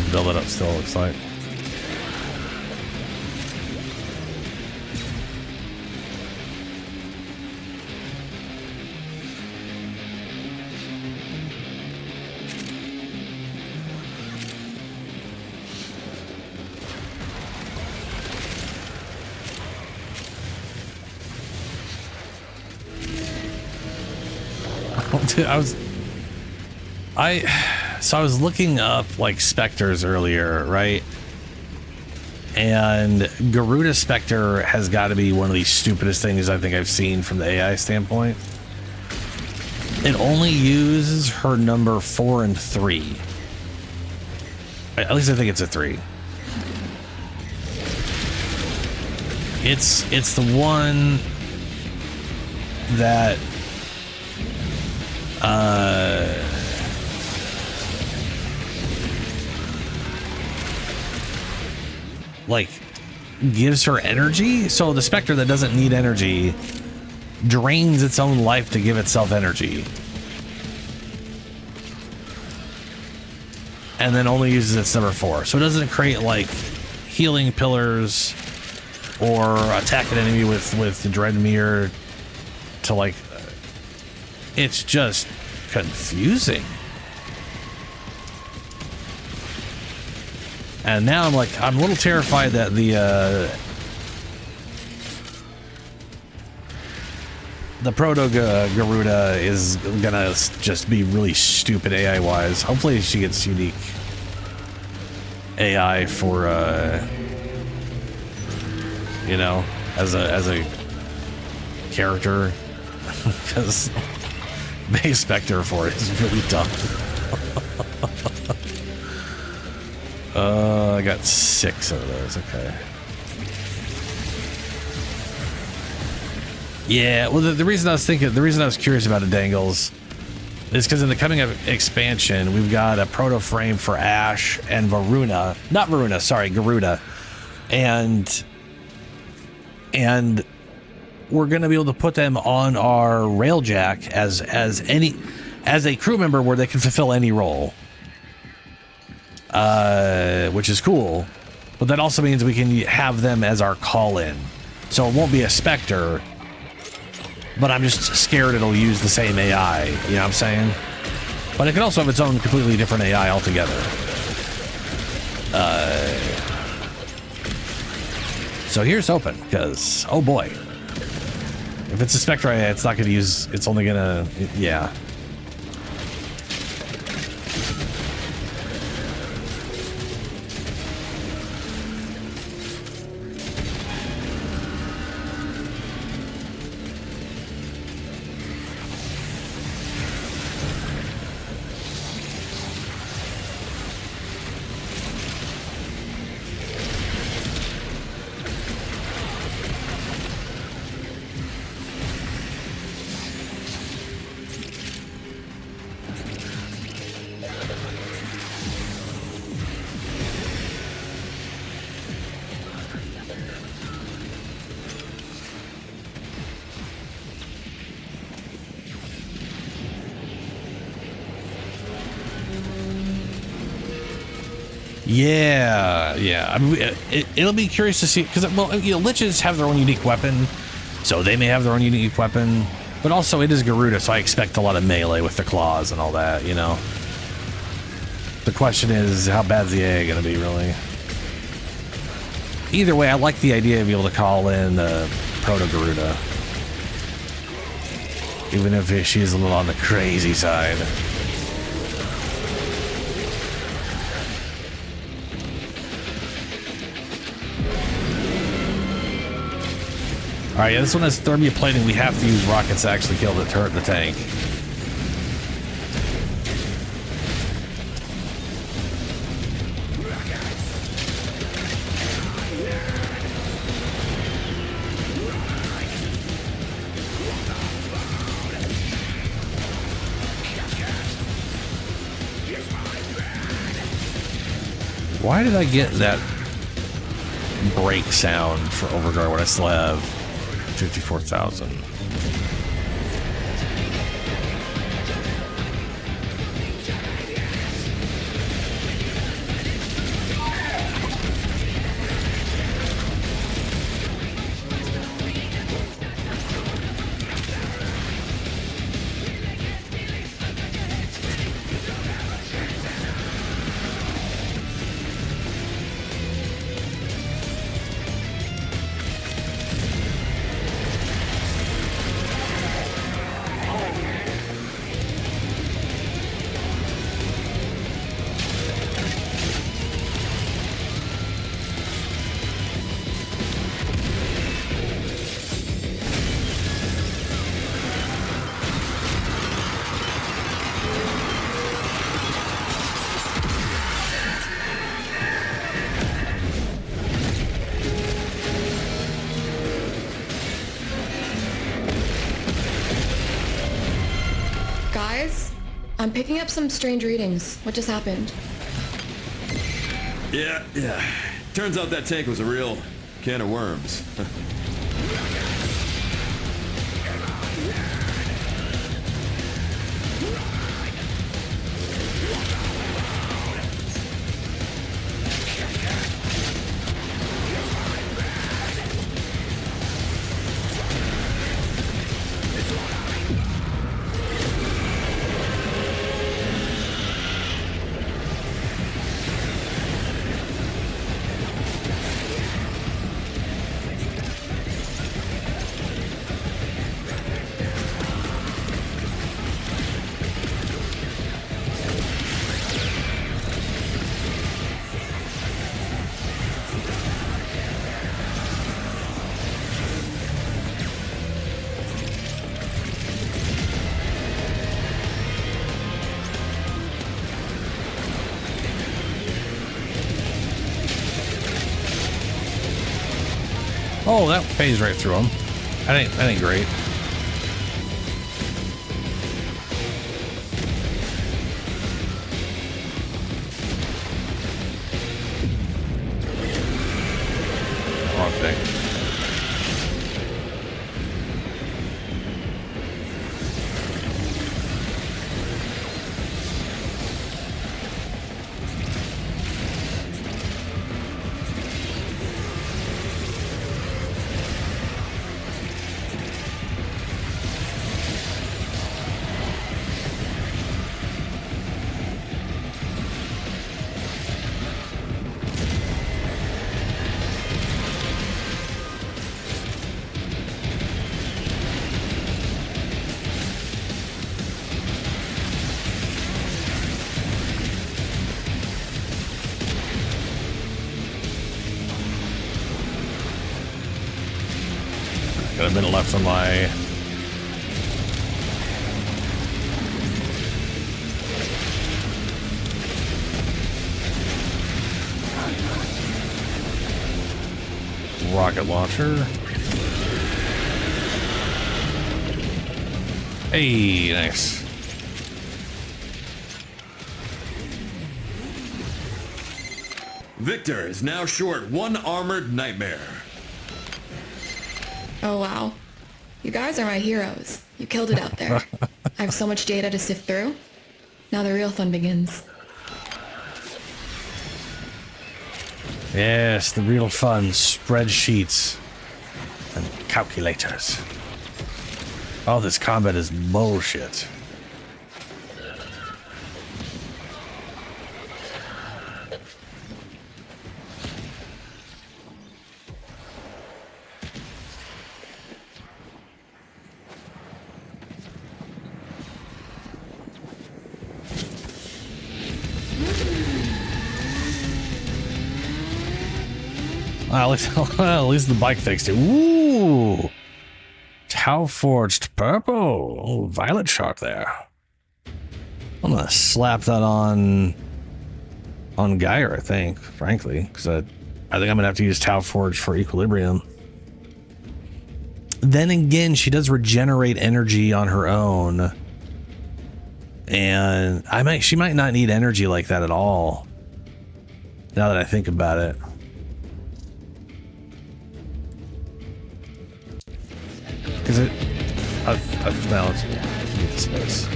Build it up still, looks like. Dude, I was looking up like specters earlier, right? And Garuda Spectre has got to be one of the stupidest things I think I've seen from the AI standpoint. It only uses her number 4 and 3. At least I think it's a 3. It's the one that like gives her energy. So the Spectre that doesn't need energy drains its own life to give itself energy, and then only uses its number 4. So it doesn't create like healing pillars or attack an enemy with Dreadmere to like. It's just confusing. And now I'm a little terrified that the Proto Garuda is gonna just be really stupid AI wise. Hopefully she gets unique AI for you know, as a character, because base Spectre for it is really dumb. I got 6 of those. Okay. Yeah. Well, the reason I was curious about the dangles is because in the coming up expansion, we've got a proto frame for Ash and Garuda, and we're gonna be able to put them on our railjack as a crew member where they can fulfill any role. Which is cool, but that also means we can have them as our call-in. So it won't be a Spectre, but I'm just scared it'll use the same AI, you know what I'm saying? But it can also have its own completely different AI altogether. So here's hoping, because, oh boy. If it's a Spectre AI, it's not going to use, it's only going to, yeah. Yeah. I mean, it'll be curious to see because Lichs have their own unique weapon, so they may have their own unique weapon. But also, it is Garuda, so I expect a lot of melee with the claws and all that. You know. The question is, how bad's the AI going to be, really? Either way, I like the idea of being able to call in the Proto-Garuda. Even if she is a little on the crazy side. Alright, yeah, this one has thermia plating. We have to use rockets to actually kill the turret in the tank. Why did I get that break sound for Overguard when I still have 54,000? Guys, I'm picking up some strange readings. What just happened? Yeah. Turns out that tank was a real can of worms. Oh, that phased right through him. That ain't great. Wrong thing. Got a minute left on my rocket launcher. Hey, nice. Victor is now short one armored nightmare. Oh, wow. You guys are my heroes. You killed it out there. I have so much data to sift through. Now the real fun begins. Yes, the real fun spreadsheets and calculators. All this combat is bullshit. At least the bike fixed it. Ooh! Tau forged purple. Oh, violet shark there. I'm gonna slap that on Gaia, I think, frankly, because I think I'm gonna have to use Tau forged for equilibrium. Then again, she does regenerate energy on her own, and she might not need energy like that at all. Now that I think about it. Is it? Now let's get the space.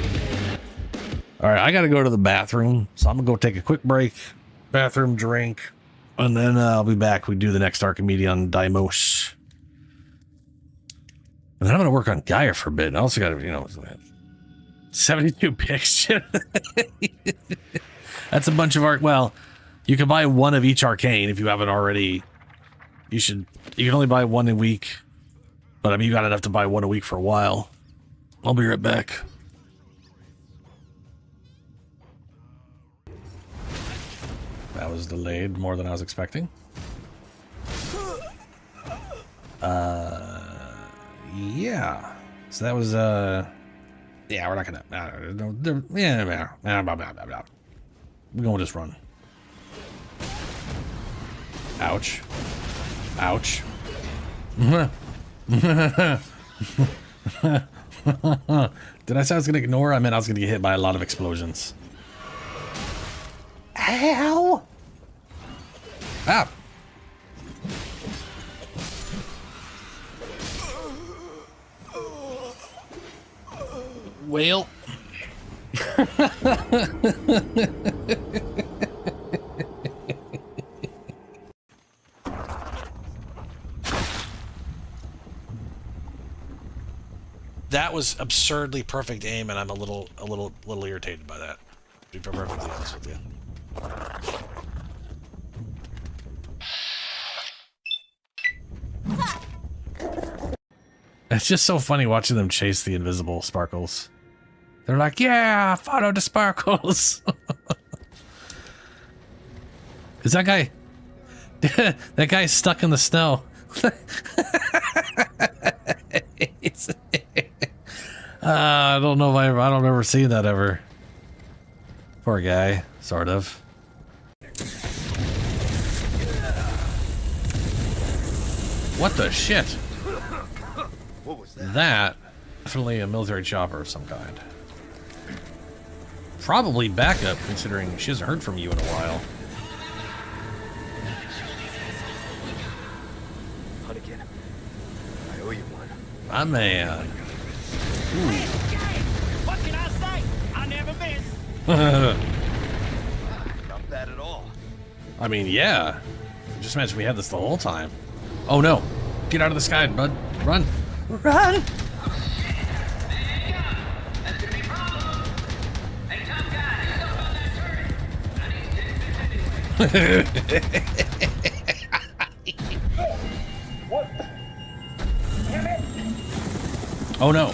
All right, I gotta go to the bathroom, so I'm gonna go take a quick break, bathroom, drink, and then I'll be back. We do the next Archimedeas on Deimos, and then I'm gonna work on Gaia for a bit. I also gotta, 72 picks. That's a bunch of art. Well, you can buy one of each arcane if you haven't already. You can only buy one a week. But I mean, you got enough to buy one a week for a while. I'll be right back. That was delayed more than I was expecting. Yeah. So that was, yeah, we're not gonna, we're gonna just run. Ouch. Ouch. Did I say I was gonna ignore? I meant I was gonna get hit by a lot of explosions. Ow! Ah! Well. That was absurdly perfect aim, and I'm a little irritated by that. To be perfectly honest with you. It's just so funny watching them chase the invisible sparkles. They're like, yeah, follow the sparkles. Is that guy? That guy's stuck in the snow. I don't know if I don't remember seeing that ever. Poor guy, sort of. What the shit? What was that? That definitely a military chopper of some kind. Probably backup, considering she hasn't heard from you in a while. Hunnigan, I owe you one. My man. What can I say? I never miss. Not bad at all. I mean, yeah. Just imagine we had this the whole time. Oh no. Get out of the sky, bud. Run. Run! What? Damn it! Oh no.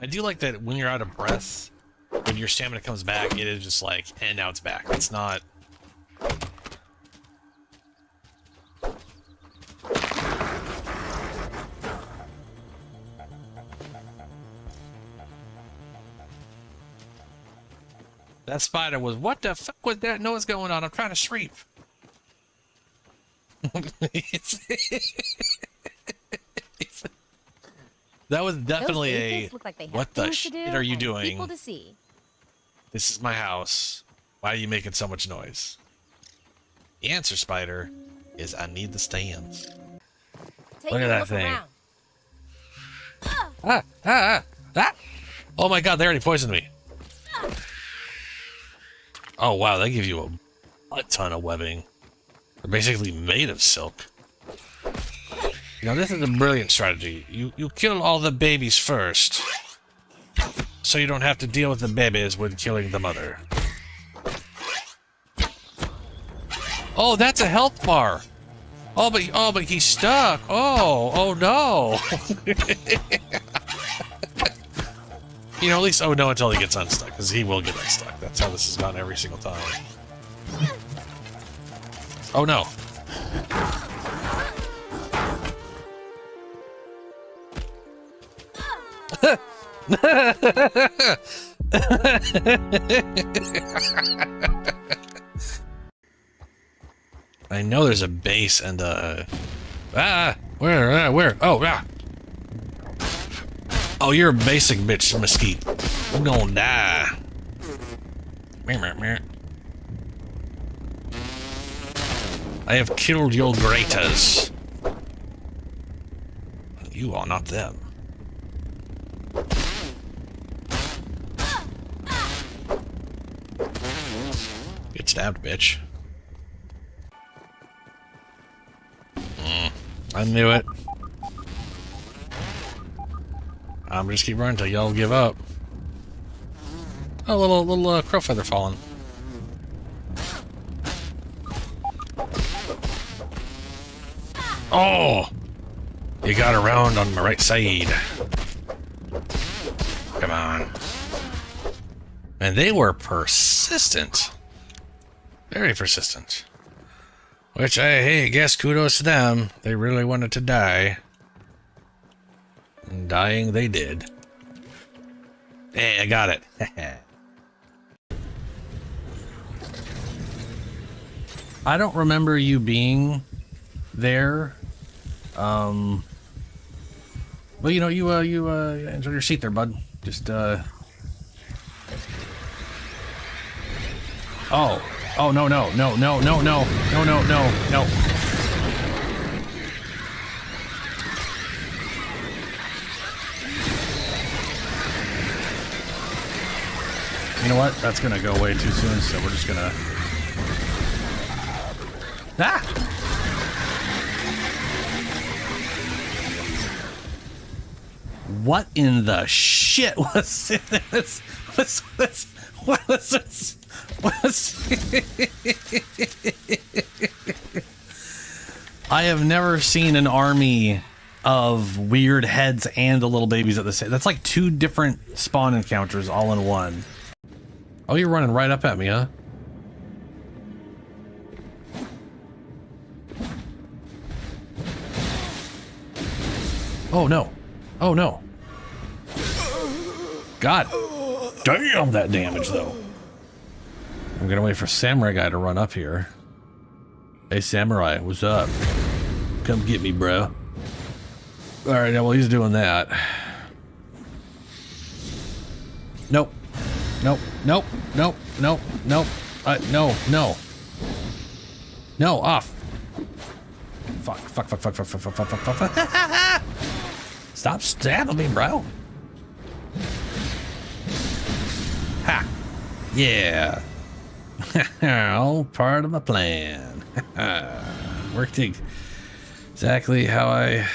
I do like that when you're out of breath, when your stamina comes back, it is just like, and now it's back. It's not... That spider was, what the fuck was that noise going on? I'm trying to sleep. That was definitely a, what the shit are you doing? This is my house. Why are you making so much noise? The answer, spider, is I need the stands. Look at that thing. Oh my god, they already poisoned me. Oh wow, they give you a ton of webbing. They're basically made of silk. Now this is a brilliant strategy. You kill all the babies first, so you don't have to deal with the babies when killing the mother. Oh, that's a health bar. Oh, but he's stuck. Oh no. You know, at least, oh no, until he gets unstuck, because he will get unstuck. That's how this has gone every single time. Oh no. I know there's a base and where? Oh, yeah. Oh, you're a basic bitch, mesquite. I'm gonna die. I have killed your greaters. You are not them. Get stabbed, bitch. I knew it. I'm just keep running until y'all give up. Oh, little crow feather falling. Oh! You got around on my right side. Come on. And they were persistent. Very persistent. Which, hey, I guess kudos to them. They really wanted to die. And dying they did. Hey, I got it. I don't remember you being there. Well, you know, you enjoy your seat there, bud. Just, Oh, no. You know what? That's gonna go away too soon, so we're just gonna... Ah! What in the shit was this? What was this? I have never seen an army of weird heads and the little babies at the same. That's like two different spawn encounters all in one. Oh, you're running right up at me, huh? Oh no. Oh no. God damn that damage though. I'm gonna wait for Samurai Guy to run up here. Hey Samurai, what's up? Come get me, bro. Alright, well he's doing that. Nope. No. No, off. Fuck. Stop stabbing me, bro. Ha. Yeah. All part of my plan. Worked exactly how I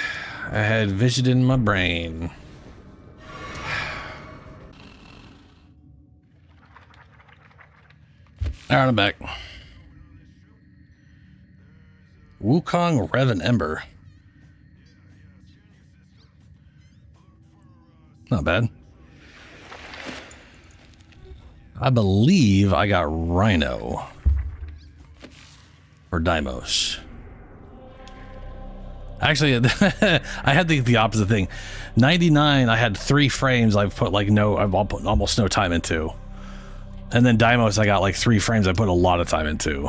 had visioned in my brain. Alright, I'm back. Wukong, Rev, and Ember. Not bad. I believe I got Rhino. Or Deimos. Actually, I had the opposite thing. 99, I had 3 frames I've put almost no time into. And then Deimos, I got like 3 frames I put a lot of time into.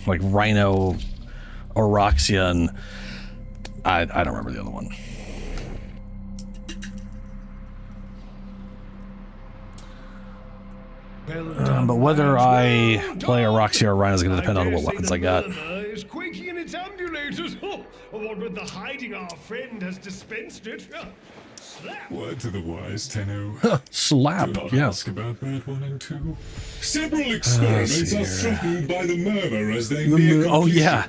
Like Rhino, Oroxia, and I don't remember the other one. But whether I play Oroxia or Rhino is going to depend on what weapons I got. Is quaking in its ambulators. What with the hiding our friend has dispensed it. Word to the wise, Tenno. Slap, Do not yes. ask about that 1 and 2. Several experiments are threatened by the murmur as they near Oh, yeah.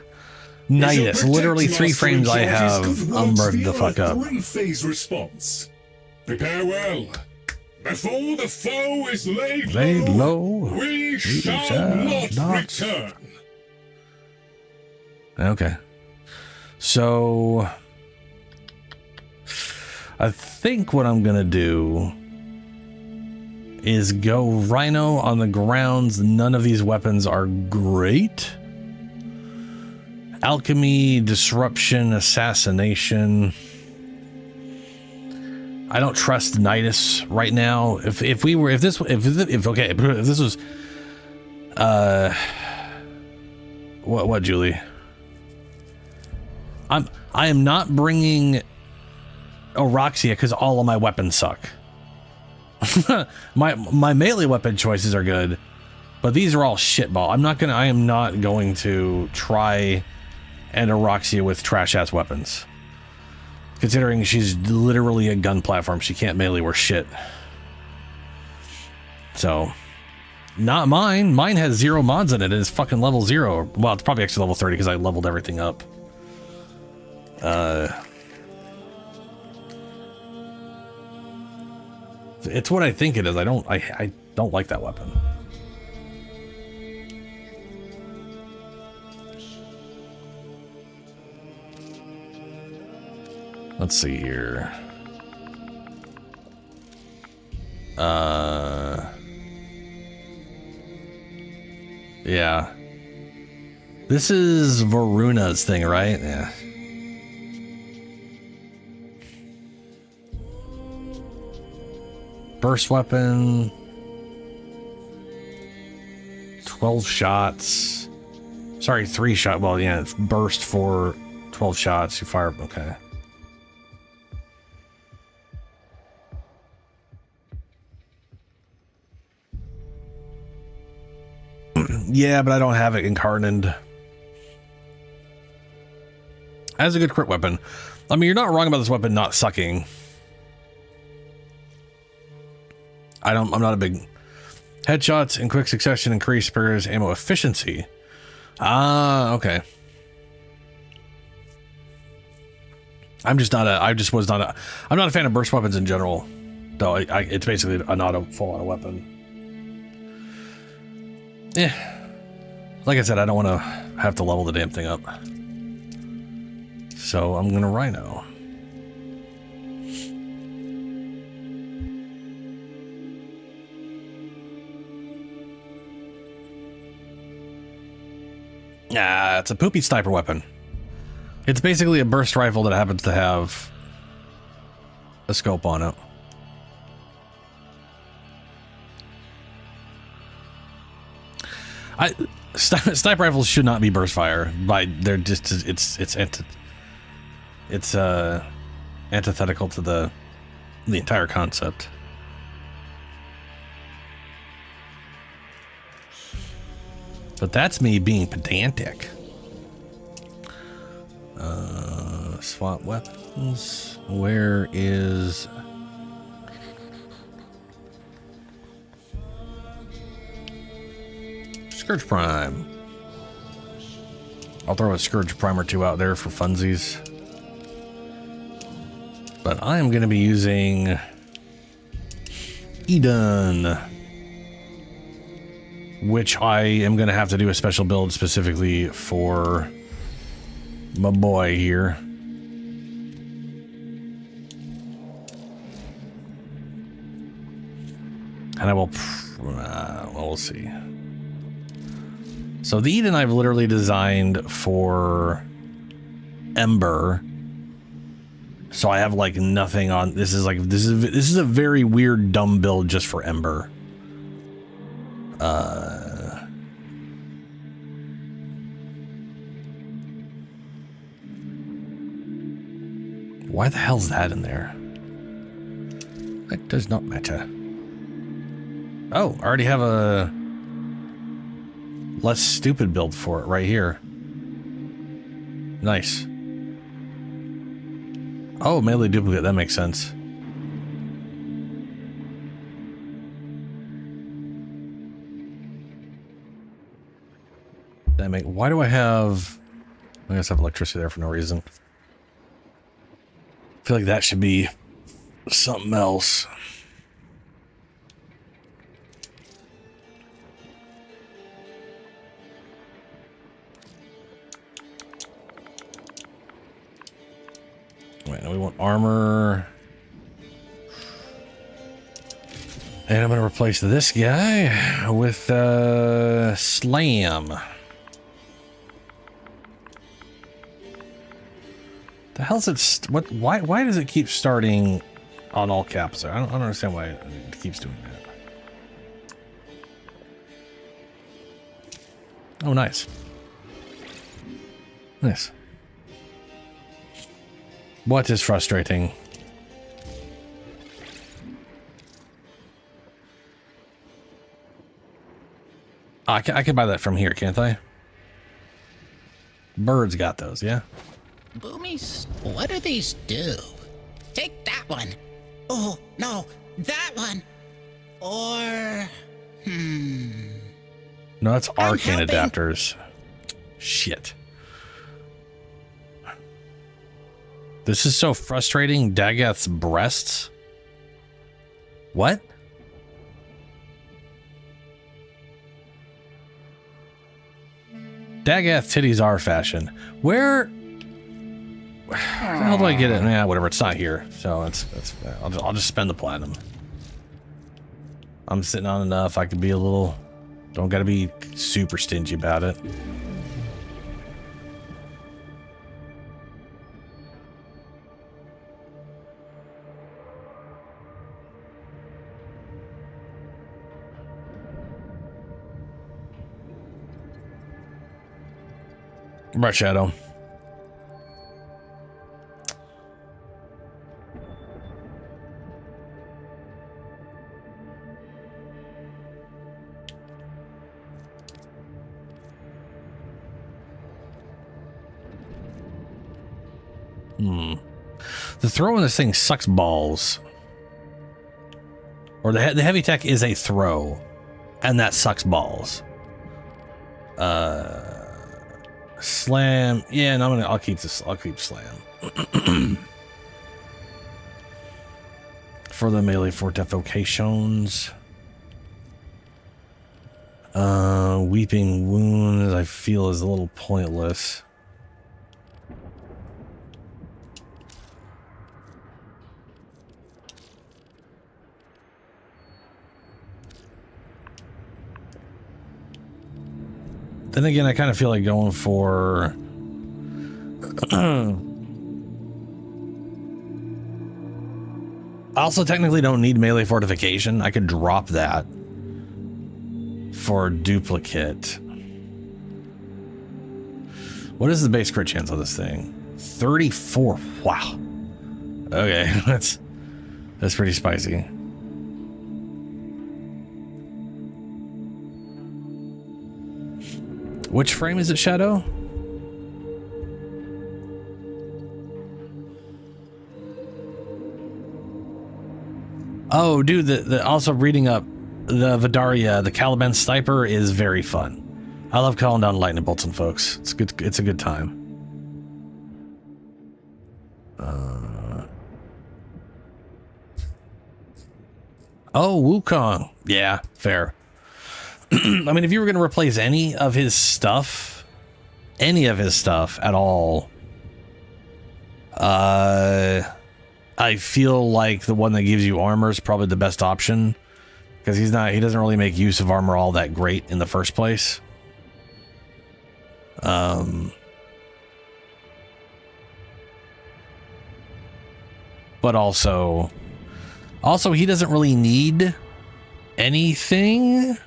Nidus. Literally 3 frames I have umbered the fuck up. 3-phase response. Prepare well. Before the foe is laid low, we shall not return. Okay. So I think what I'm gonna do is go Rhino on the grounds. None of these weapons are great. Alchemy, disruption, assassination. I don't trust Nidus right now. If this was what Julie? I am not bringing Oroxia because all of my weapons suck. my melee weapon choices are good, but these are all shitball. I am not going to try and Oroxia with trash ass weapons. Considering she's literally a gun platform, she can't melee worth shit. So, not mine. Mine has 0 mods in it. It's fucking level 0. Well, it's probably actually level 30 because I leveled everything up. It's what I think it is. I don't like that weapon. Let's see here. Yeah. This is Varuna's thing, right? Yeah. Burst weapon. 12 shots. Sorry, 3 shot. Well, yeah, it's burst for 12 shots. You fire. Okay. Yeah, but I don't have it incarnated. As a good crit weapon. I mean, you're not wrong about this weapon not sucking. I'm not a big... Headshots in quick succession increase Spear's ammo efficiency. Ah, okay. I'm not a fan of burst weapons in general. Though it's basically not a full auto weapon. Yeah. Like I said, I don't want to have to level the damn thing up. So I'm going to Rhino. Ah, it's a poopy sniper weapon. It's basically a burst rifle that happens to have a scope on it. Sniper rifles should not be burst fire. They're just it's antithetical to the entire concept. But that's me being pedantic. Swap weapons. Where is... Scourge Prime. I'll throw a Scourge Prime or 2 out there for funsies. But I am going to be using Eden, which I am going to have to do a special build specifically for my boy here. And I will, well, we'll see. So the Eden I've literally designed for Ember. So I have like nothing on, this is a very weird dumb build just for Ember. Why the hell's that in there? That does not matter. Oh, I already have a less stupid build for it right here. Nice. Oh, melee duplicate, that makes sense. That make? Why do I have? I guess I have electricity there for no reason. I feel like that should be something else. Wait, now we want armor. And I'm going to replace this guy with Slam. The hell's it? Why does it keep starting on all caps there? I don't understand why it keeps doing that. Oh, nice. Nice. What is frustrating? I can buy that from here, can't I? Birds got those, yeah? Boomies, what do these do? Take that one. Oh, no, that one. Or... No, that's arcane adapters. Shit. This is so frustrating. Dagath's breasts. What? Dagath titties are fashion. Where the hell do I get it? Yeah, whatever. It's not here, so I'll just spend the platinum. I'm sitting on enough. I could be a little. Don't gotta be super stingy about it. Right, Shadow. The throw in this thing sucks balls. Or the heavy tech is a throw, and that sucks balls. Slam. Yeah, no, I'll keep this. I'll keep slam. For the melee fortifications. Weeping wounds I feel is a little pointless. Then again, I kind of feel like going for I also technically don't need melee fortification. I could drop that for duplicate. What is the base crit chance on this thing? 34. Wow. Okay, that's pretty spicy. Which frame is it, Shadow? Oh, dude, the also reading up the Vidaria, the Caliban Sniper is very fun. I love calling down lightning bolts on folks. It's good. It's a good time. Oh, Wukong. Yeah, fair. I mean, if you were going to replace any of his stuff at all, I feel like the one that gives you armor is probably the best option, because he doesn't really make use of armor all that great in the first place. But also he doesn't really need anything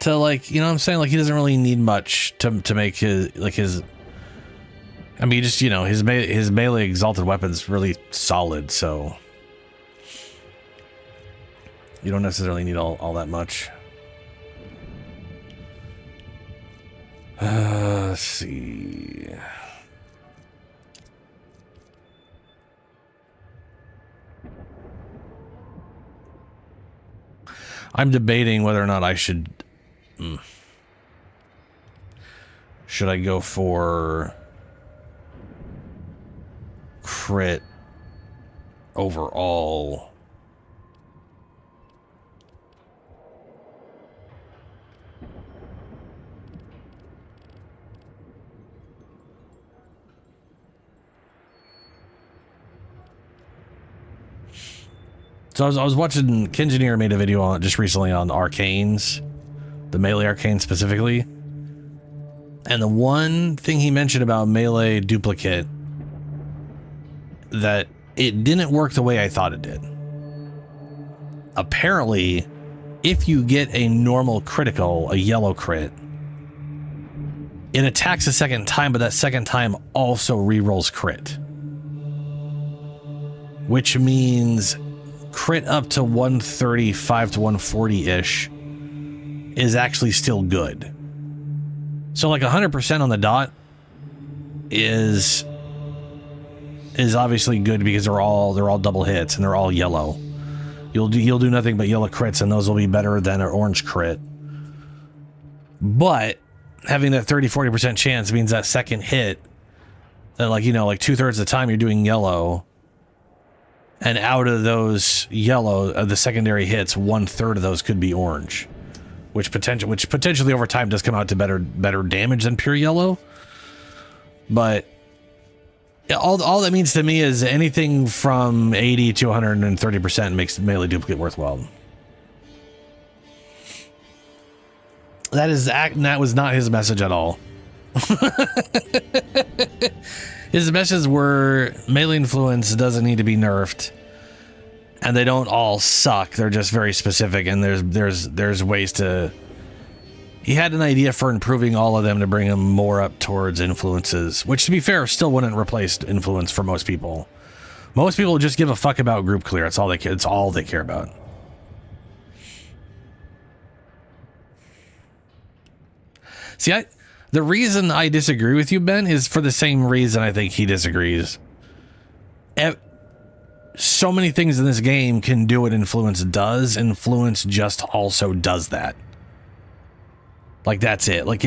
to, like, you know what I'm saying? Like, he doesn't really need much to make his I mean, just, you know, his melee exalted weapon's really solid, so you don't necessarily need all that much. Let's see. I'm debating whether or not I should. Should I go for crit overall? So I was watching, Kingineer made a video on just recently on arcanes, the melee arcane specifically. And the one thing he mentioned about melee duplicate, that it didn't work the way I thought it did. Apparently, if you get a normal critical, a yellow crit, it attacks a second time, but that second time also rerolls crit. Which means crit up to 135 to 140-ish is actually still good. So like 100% on the dot is obviously good because they're all double hits and they're all yellow. You'll do nothing but yellow crits, and those will be better than an orange crit. But having that 30-40% chance means that second hit, that like 2/3 of the time you're doing yellow, and out of those yellow, the secondary hits, 1/3 of those could be orange, which potentially over time does come out to better damage than pure yellow. But all that means to me is anything from 80 to 130% makes melee duplicate worthwhile. That was not his message at all. His messages were melee influence doesn't need to be nerfed, and they don't all suck. They're just very specific, and there's ways to. He had an idea for improving all of them to bring them more up towards influences, which, to be fair, still wouldn't replace influence for most people. Most people just give a fuck about group clear. It's all they care about. See, the reason I disagree with you, Ben, is for the same reason I think he disagrees. So many things in this game can do what Influence does. Influence just also does that. Like, that's it. Like,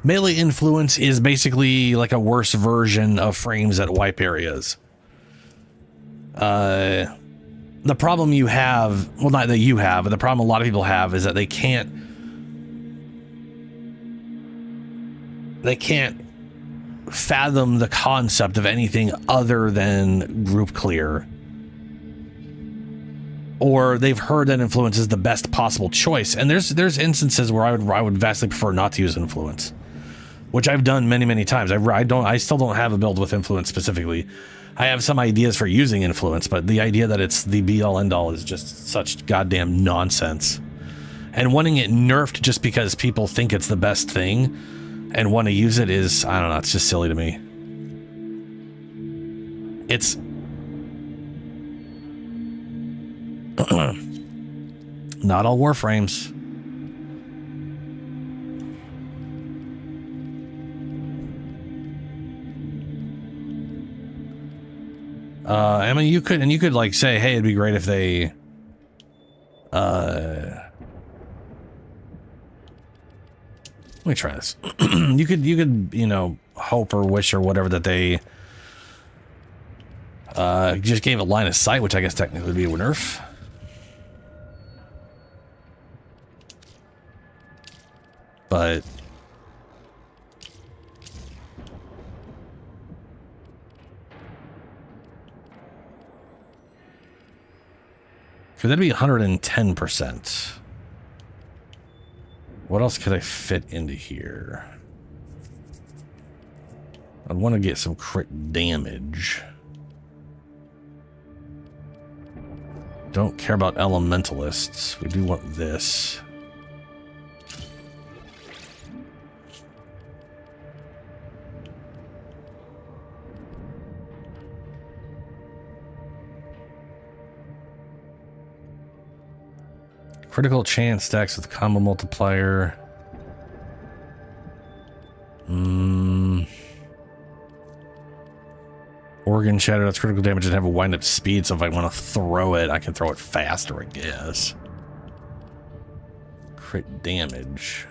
melee Influence is basically like a worse version of frames that wipe areas. The problem you have, well, not that you have, but the problem a lot of people have is that they can't fathom the concept of anything other than group clear. Or they've heard that influence is the best possible choice. And there's instances where I would vastly prefer not to use influence, which I've done many times. I still don't have a build with influence specifically. I have some ideas for using influence, but the idea that it's the be all end all is just such goddamn nonsense. And wanting it nerfed just because people think it's the best thing and want to use it is, I don't know, it's just silly to me. It's not all Warframes. I mean, you could like say, hey, it'd be great if they let me try this. you could hope or wish or whatever that they just gave a line of sight, which I guess technically would be a nerf. But could that be 110%? What else could I fit into here? I'd want to get some crit damage. Don't care about elementalists. We do want this. Critical chance stacks with combo multiplier. Organ shatter, that's critical damage and have a wind up speed, so if I want to throw it, I can throw it faster, I guess. Crit damage.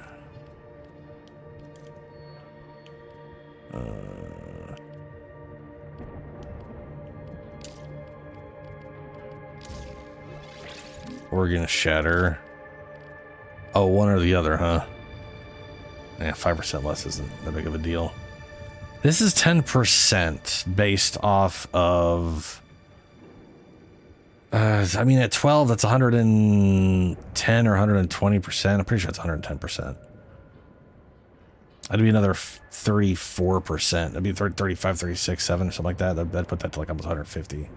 Organ Shatter. Oh, one or the other, huh? Yeah, 5% less isn't that big of a deal. This is 10% based off of... I mean, at 12, that's 110 or 120%. I'm pretty sure it's 110%. That'd be another 34%. That'd be 35, 36, 7 or something like that. That'd put that to like almost 150.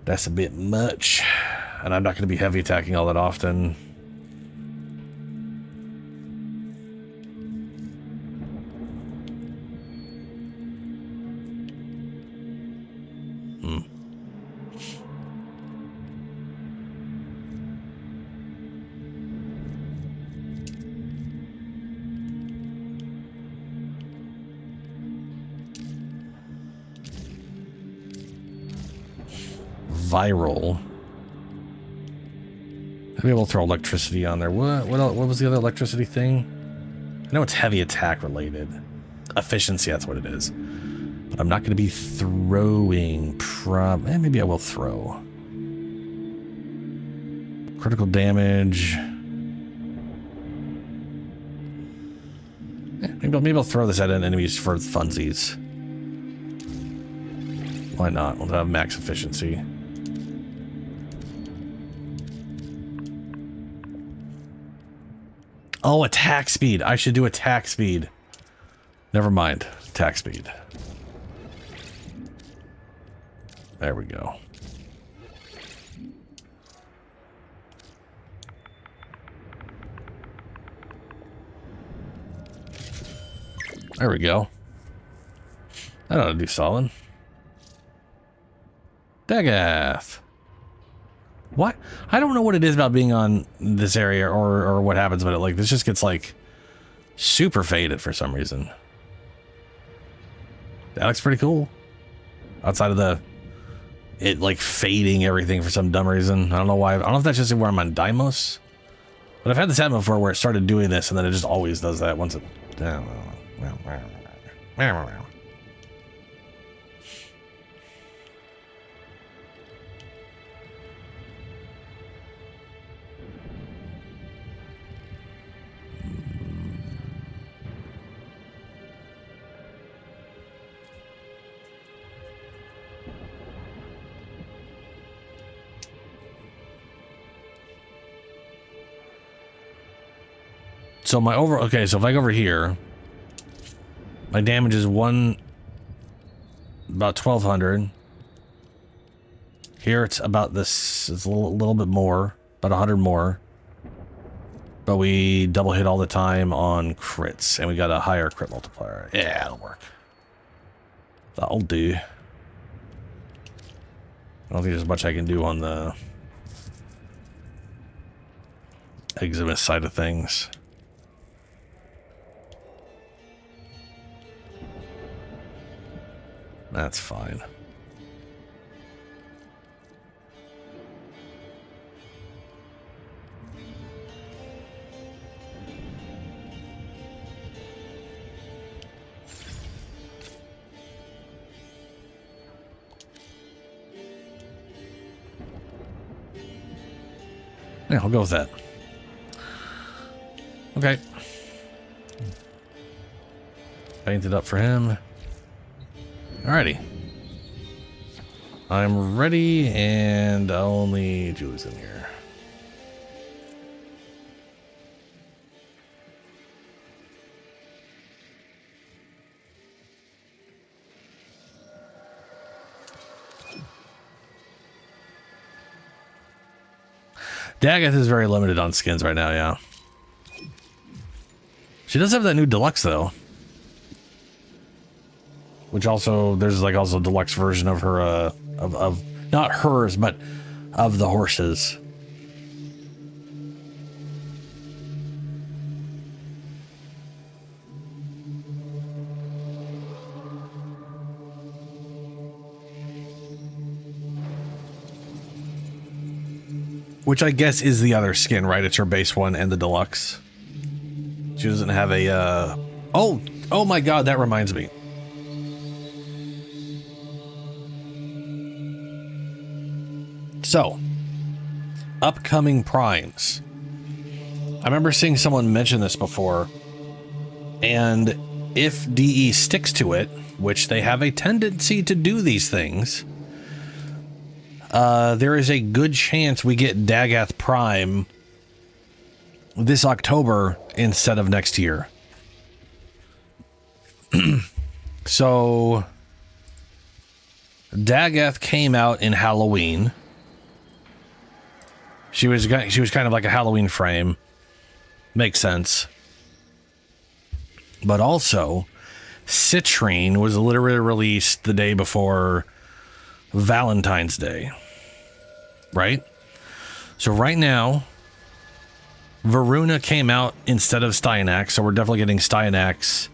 That's a bit much. And I'm not going to be heavy attacking all that often. Viral. Maybe we'll throw electricity on there. What was the other electricity thing? I know it's heavy attack related. Efficiency, that's what it is. But I'm not going to be throwing. Maybe I will throw. Critical damage. Maybe I'll throw this at enemies for funsies. Why not? We'll have max efficiency. Oh, attack speed. I should do attack speed. Never mind. Attack speed. There we go. There we go. That ought to do solid. Dagath. What? I don't know what it is about being on this area or what happens, but like this just gets like super faded for some reason. That looks pretty cool. Outside of it like fading everything for some dumb reason. I don't know why. I don't know if that's just where I'm on Deimos, but I've had this happen before where it started doing this and then it just always does that once it. So my okay, so if I go over here, my damage is about 1200. Here it's about this, it's a little bit more, about 100 more. But we double hit all the time on crits, and we got a higher crit multiplier. Yeah, that'll work. That'll do. I don't think there's much I can do on the Eximus side of things. That's fine. Yeah, I'll go with that. Okay. Paint it up for him. Alrighty. I'm ready, and only Julie's in here. Dagath is very limited on skins right now, yeah. She does have that new deluxe, though. Which also, there's like also a deluxe version of her, of not hers, but of the horses. Which I guess is the other skin, right? It's her base one and the deluxe. She doesn't have a, oh, Oh my god, that reminds me. So, upcoming primes. I remember seeing someone mention this before, and if DE sticks to it, which they have a tendency to do these things, there is a good chance we get Dagath Prime this October instead of next year. So, Dagath came out in Halloween. She was kind of like a Halloween frame. Makes sense. But also, Citrine was literally released the day before Valentine's Day. Right? So right now, Varuna came out instead of Styanax, so we're definitely getting Styanax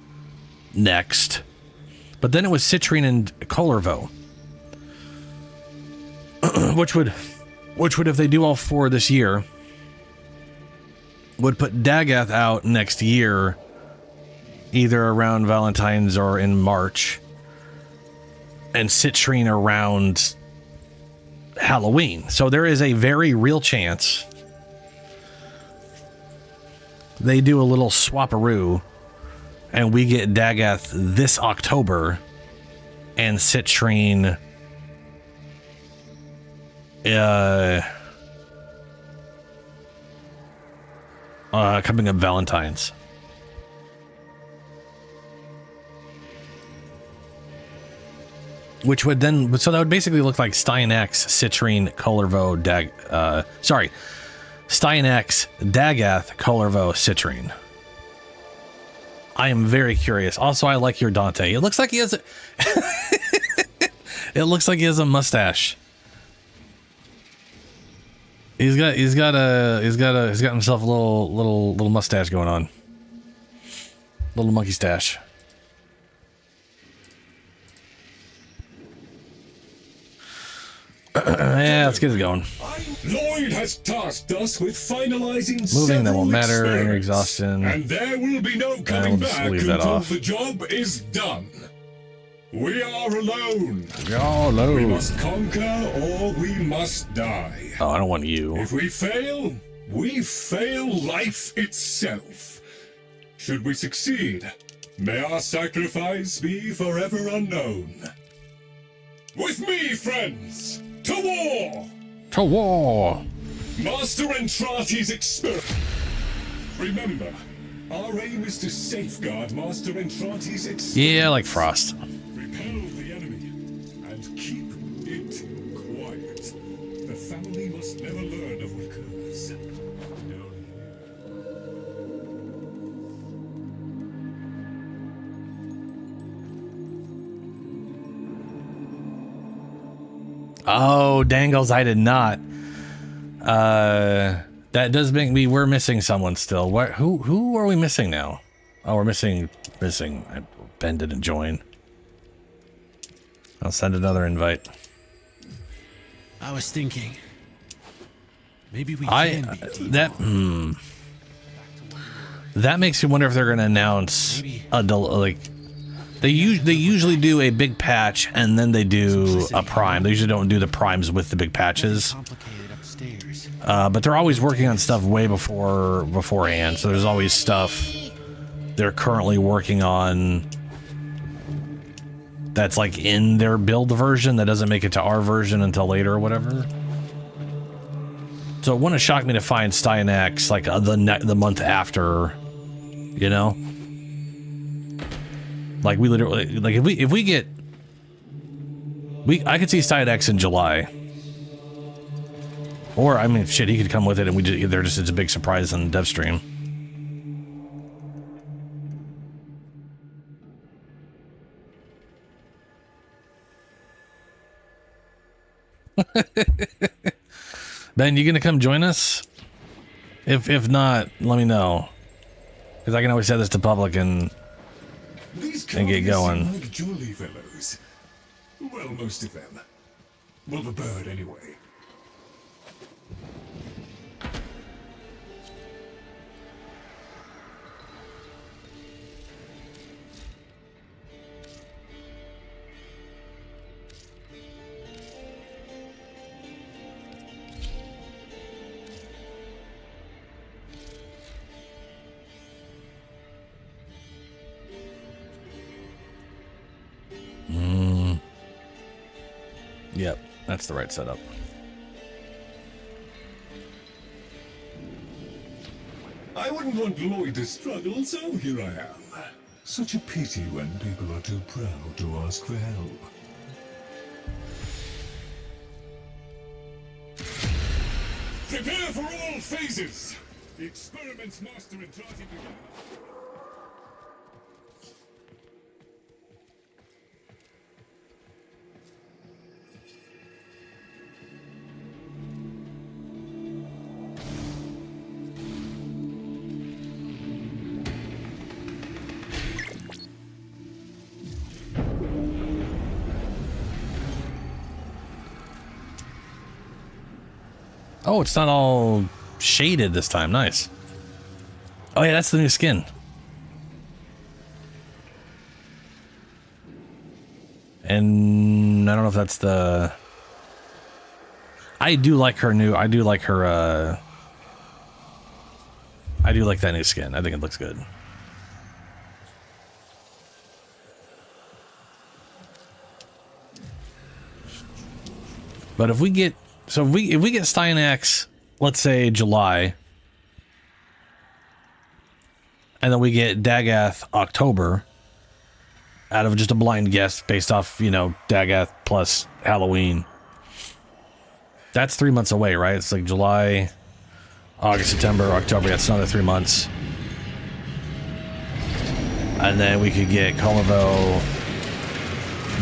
next. But then it was Citrine and Colorvo. which would, if they do all four this year, would put Dagath out next year, either around Valentine's or in March, and Citrine around Halloween. So there is a very real chance they do a little swaparoo and we get Dagath this October and Citrine coming up Valentine's. Which would then, so that would basically look like Styanax, Citrine, Colorvo, Styanax, Dagath, Colorvo, Citrine. I am very curious. Also, I like your Dante. It looks like he has it looks like he has a mustache. He's got himself a little mustache going on. Little monkey stash. Yeah, let's get it going. Lloyd has tasked us with finalizing moving, that won't several matter. Energy experiments, exhaustion. and there will be no coming we'll just back leave that until off. the job is done. We are alone. We are alone. We must conquer or we must die. Oh, I don't want you. If we fail life itself. Should we succeed, may our sacrifice be forever unknown. With me, friends, to war! To war! Master Entrati's experiment. Remember, our aim is to safeguard Master Entrati's experiment. Yeah, like Frost. Repel the enemy and keep it quiet. The family must never learn of what occurs. Oh, Dangles, I did not. That does make me, we're missing someone still. What? Who are we missing now? Oh, we're missing. Ben didn't join. I'll send another invite. I was thinking, maybe we can be that makes me wonder if they're going to announce they usually do a big patch and then they do a prime. They usually don't do the primes with the big patches. But they're always working on stuff way beforehand. So there's always stuff they're currently working on that's like in their build version that doesn't make it to our version until later or whatever. So it wouldn't shock me to find Styanax like the month after, you know? Like we literally, like if we get, I could see Styanax in July. Or, I mean, shit, he could come with it and it's a big surprise on the dev stream. Ben, you gonna come join us? If not, let me know. Because I can always set this to public and get going. Like jolly fellows. Well, most of them. Well, the bird, anyway. Yep, that's the right setup. I wouldn't want Lloyd to struggle, so here I am. Such a pity when people are too proud to ask for help. Prepare for all phases! The experiments Master Entrati began. Oh, it's not all shaded this time. Nice. Oh, yeah, that's the new skin. And I don't know if that's the... I do like her new... I do like her, I do like that new skin. I think it looks good. But if we get... So if we get Steinax, let's say July, and then we get Dagath October, out of just a blind guess based off, you know, Dagath plus Halloween, that's 3 months away, right? It's like July, August, September, October. That's another 3 months. And then we could get Colovo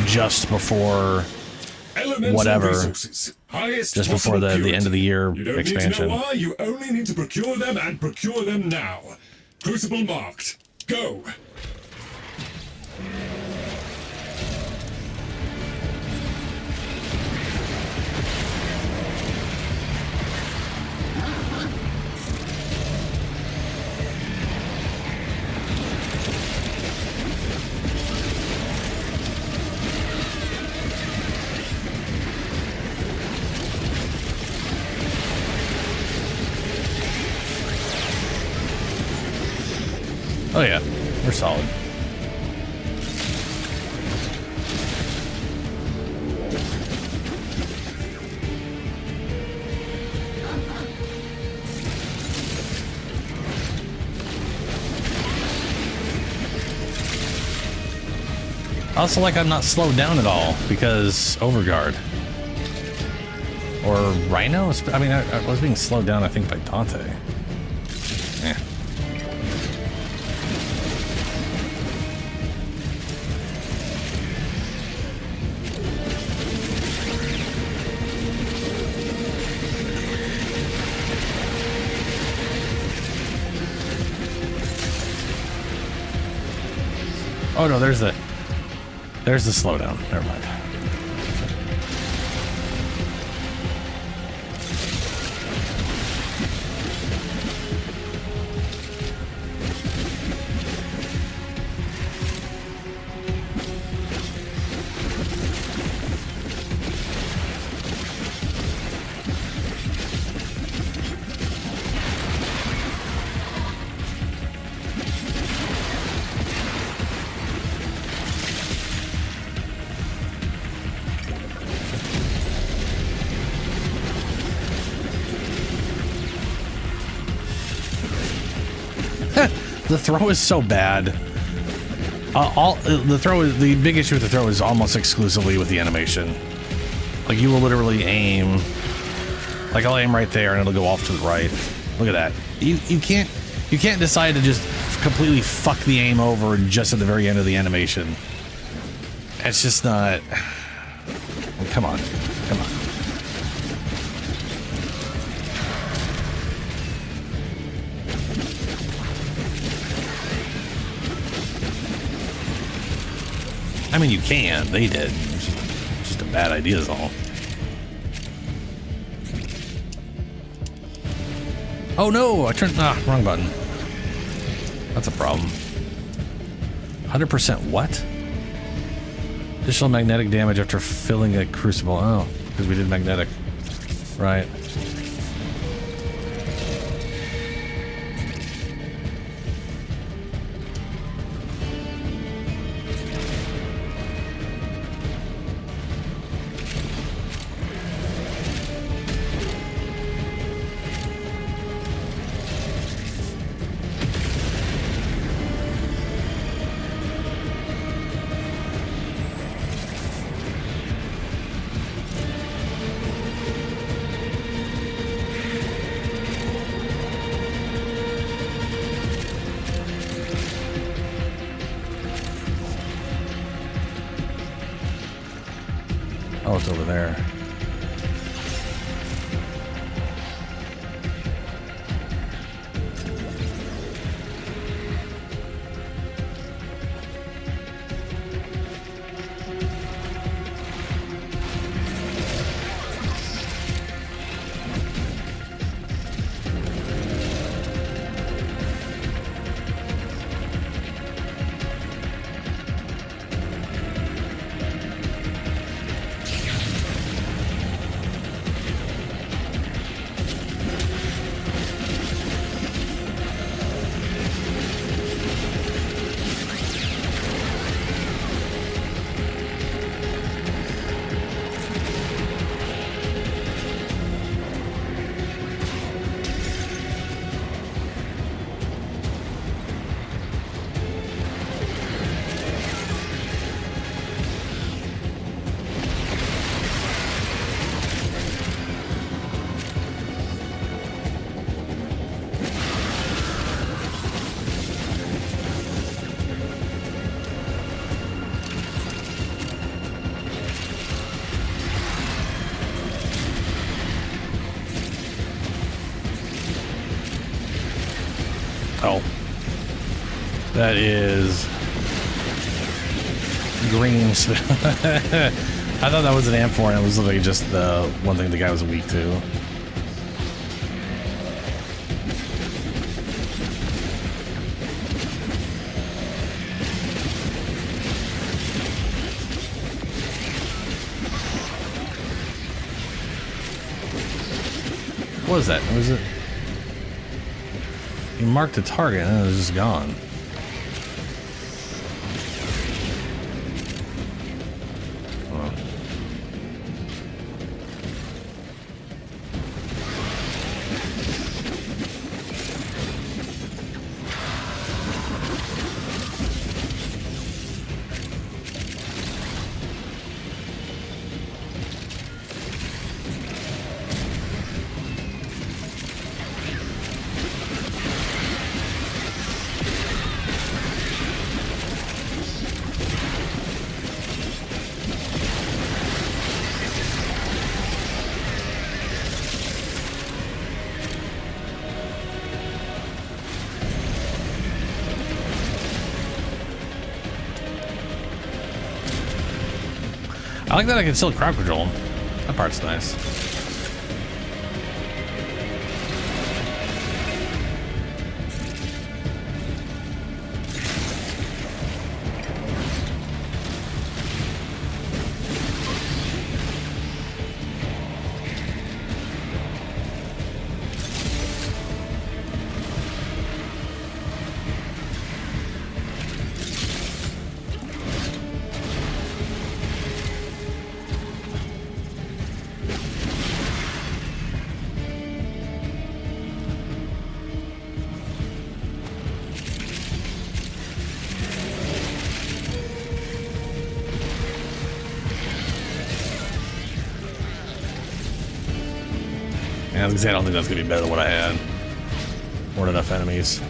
just before... whatever, just before the end of the year you don't expansion. Need to know why. You only need to procure them and procure them now. Crucible marked. Go. Oh yeah, we're solid. Also, like, I'm not slowed down at all because Overguard or Rhino. I mean, I was being slowed down, I think, by Dante. Yeah. Oh no, there's the slowdown. Never mind. The throw is so bad. The big issue with the throw is almost exclusively with the animation. Like, you will literally aim. Like, I'll aim right there and it'll go off to the right. Look at that. You can't decide to just completely fuck the aim over just at the very end of the animation. It's just not. Come on. Come on. I mean, you can. They did. It's just a bad idea is all. Oh no! I turned... wrong button. That's a problem. 100% what? Additional magnetic damage after filling a crucible. Oh, because we did magnetic. Right. what's over there. Oh. That is green. I thought that was an amphor, and it was literally just the one thing the guy was weak to. What was that? Was it? You marked the target and it was just gone. I like that I can still crowd control him. That part's nice. I was gonna say, I don't think that's gonna be better than what I had. More than enough enemies.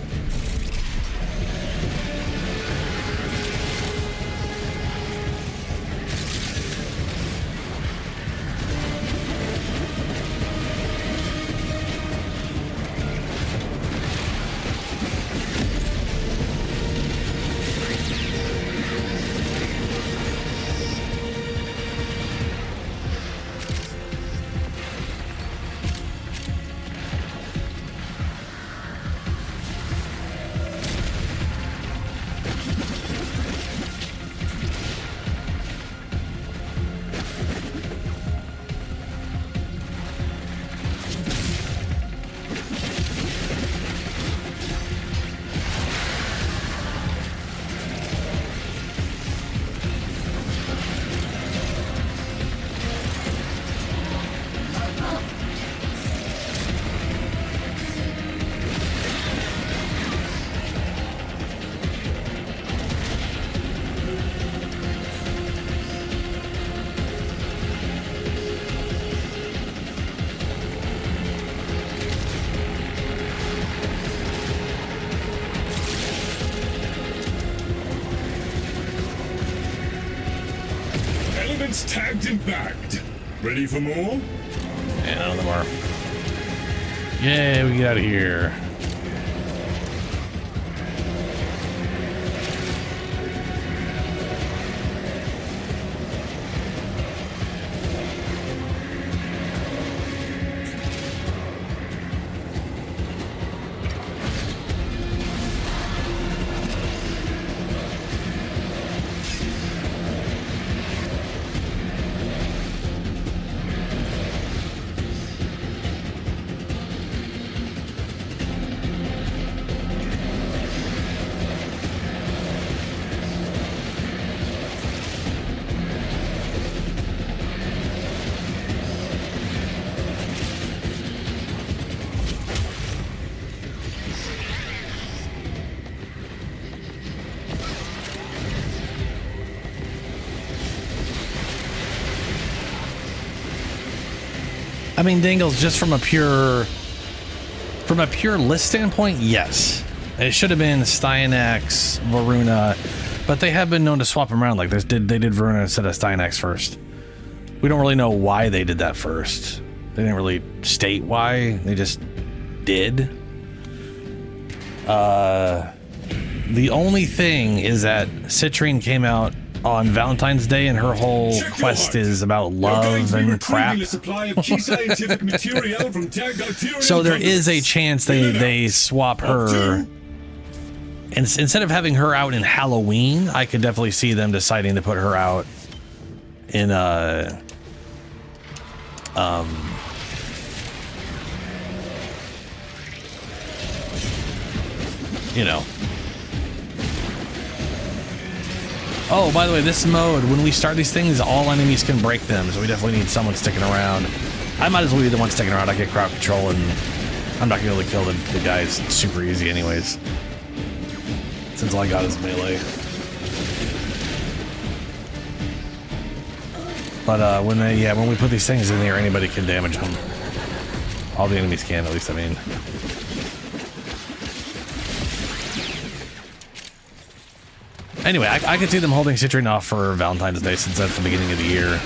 It's tagged and bagged. Ready for more? And none of them are. Yay, we get out of here. I mean, Dingles, just from a pure list standpoint, yes. It should have been Styanax, Varuna, but they have been known to swap them around. Like they did Varuna instead of Styanax first. We don't really know why they did that first. They didn't really state why. They just did. The only thing is that Citrine came out on Valentine's Day, and her whole quest is about love and crap. So there is a chance they swap her. And instead of having her out in Halloween, I could definitely see them deciding to put her out in you know. Oh, by the way, this mode, when we start these things, all enemies can break them, so we definitely need someone sticking around. I might as well be the one sticking around. I get crowd control, and I'm not going to be able to kill the guys super easy anyways, since all I got is melee. But when we put these things in there, anybody can damage them. All the enemies can, at least, I mean. Anyway, I could see them holding Citrine off for Valentine's Day since that's the beginning of the year.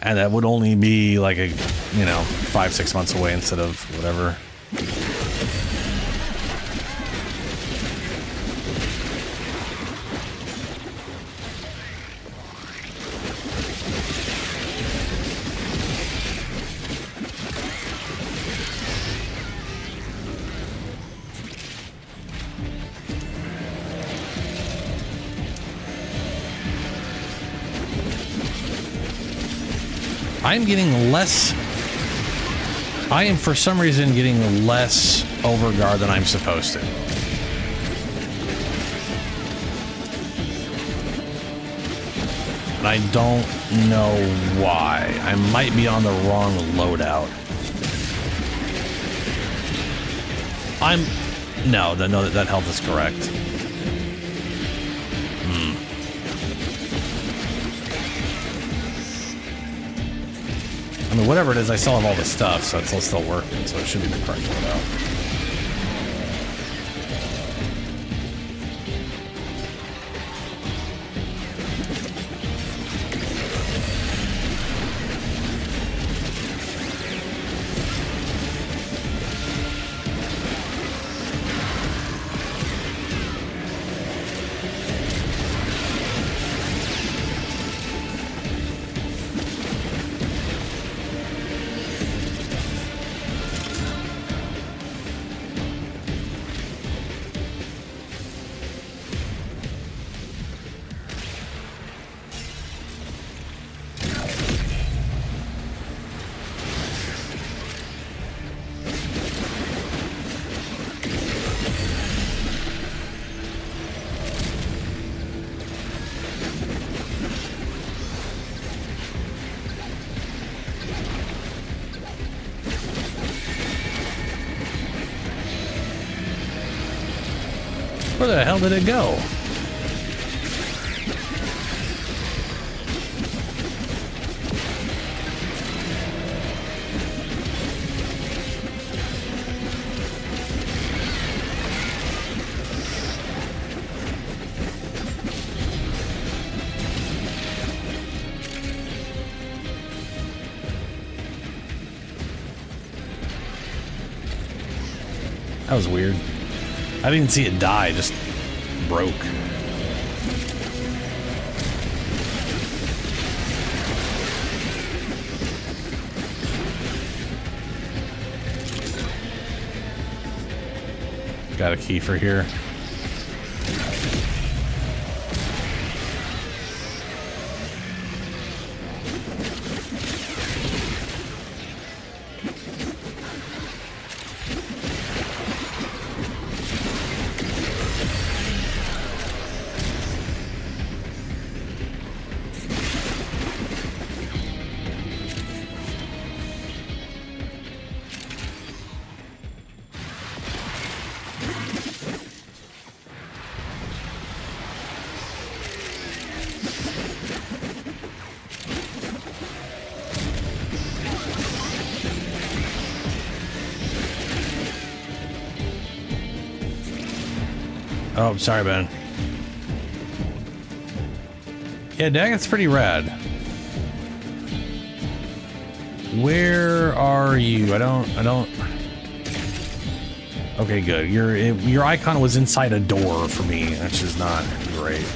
And that would only be like 5-6 months away instead of whatever. I am for some reason getting less overguard than I'm supposed to. And I don't know why. I might be on the wrong loadout. No, that health is correct. I mean, whatever it is, I still have all the stuff, so it's still working, so it should be the correct loadout. Where the hell did it go? That was weird. I didn't see it die, it just broke. Got a key for here. Oh, I'm sorry, Ben. Yeah, Dagon's pretty rad. Where are you? I don't. Okay, good. Your icon was inside a door for me, which is not great.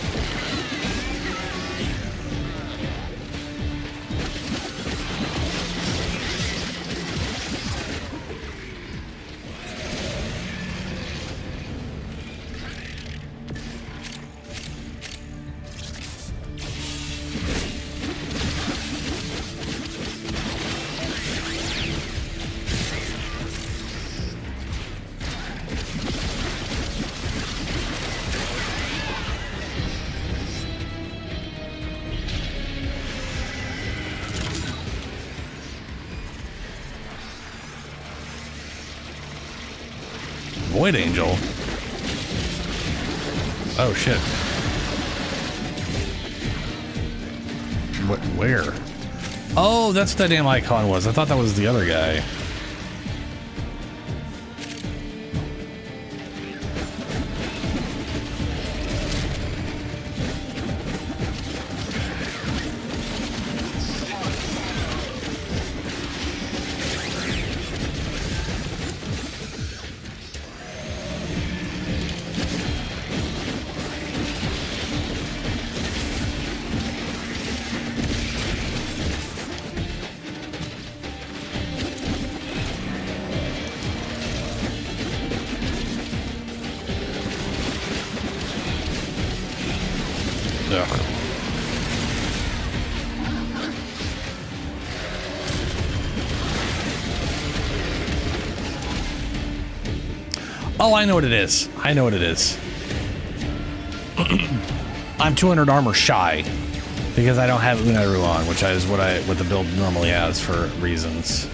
Void Angel. Oh shit. What? Where? Oh, that's what that damn icon was. I thought that was the other guy. Oh, I know what it is. I know what it is. I'm 200 armor shy because I don't have Unaru on, which is what the build normally has for reasons.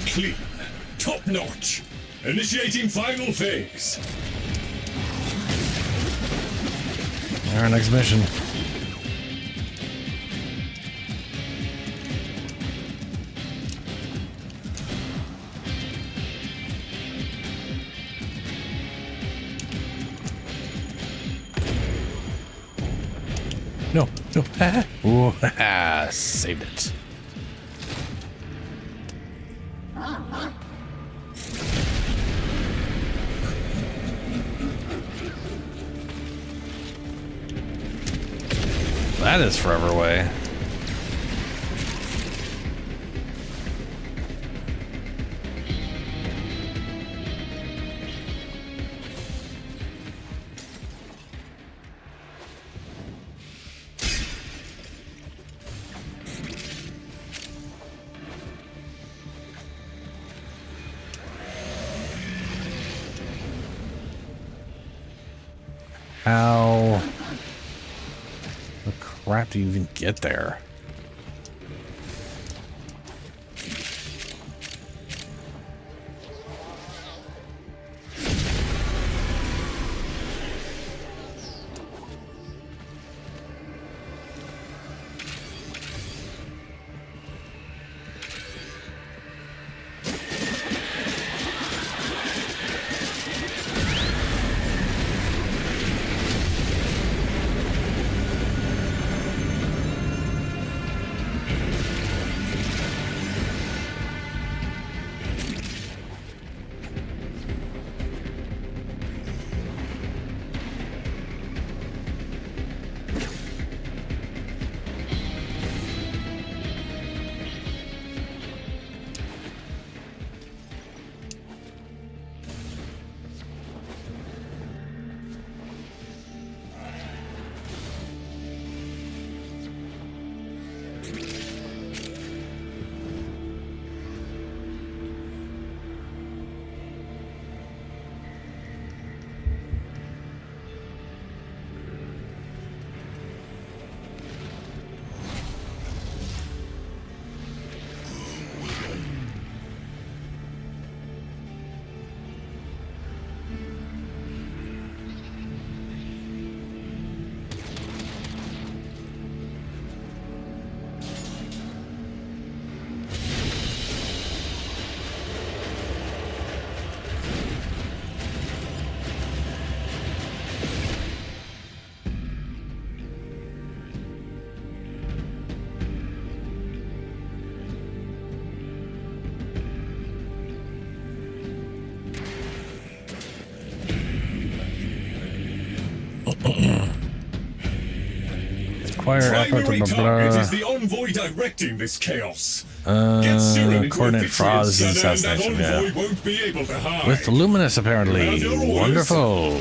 and clean. Top notch. Initiating final phase. Our next mission. No. Ooh, saved it. That is forever away. How the crap do you even get there? Primary target is the envoy directing this chaos. Get Cyril into coordinate fraud is and that assassination, envoy yeah. won't be able to hide. With Luminous, apparently. Have your orders. Wonderful.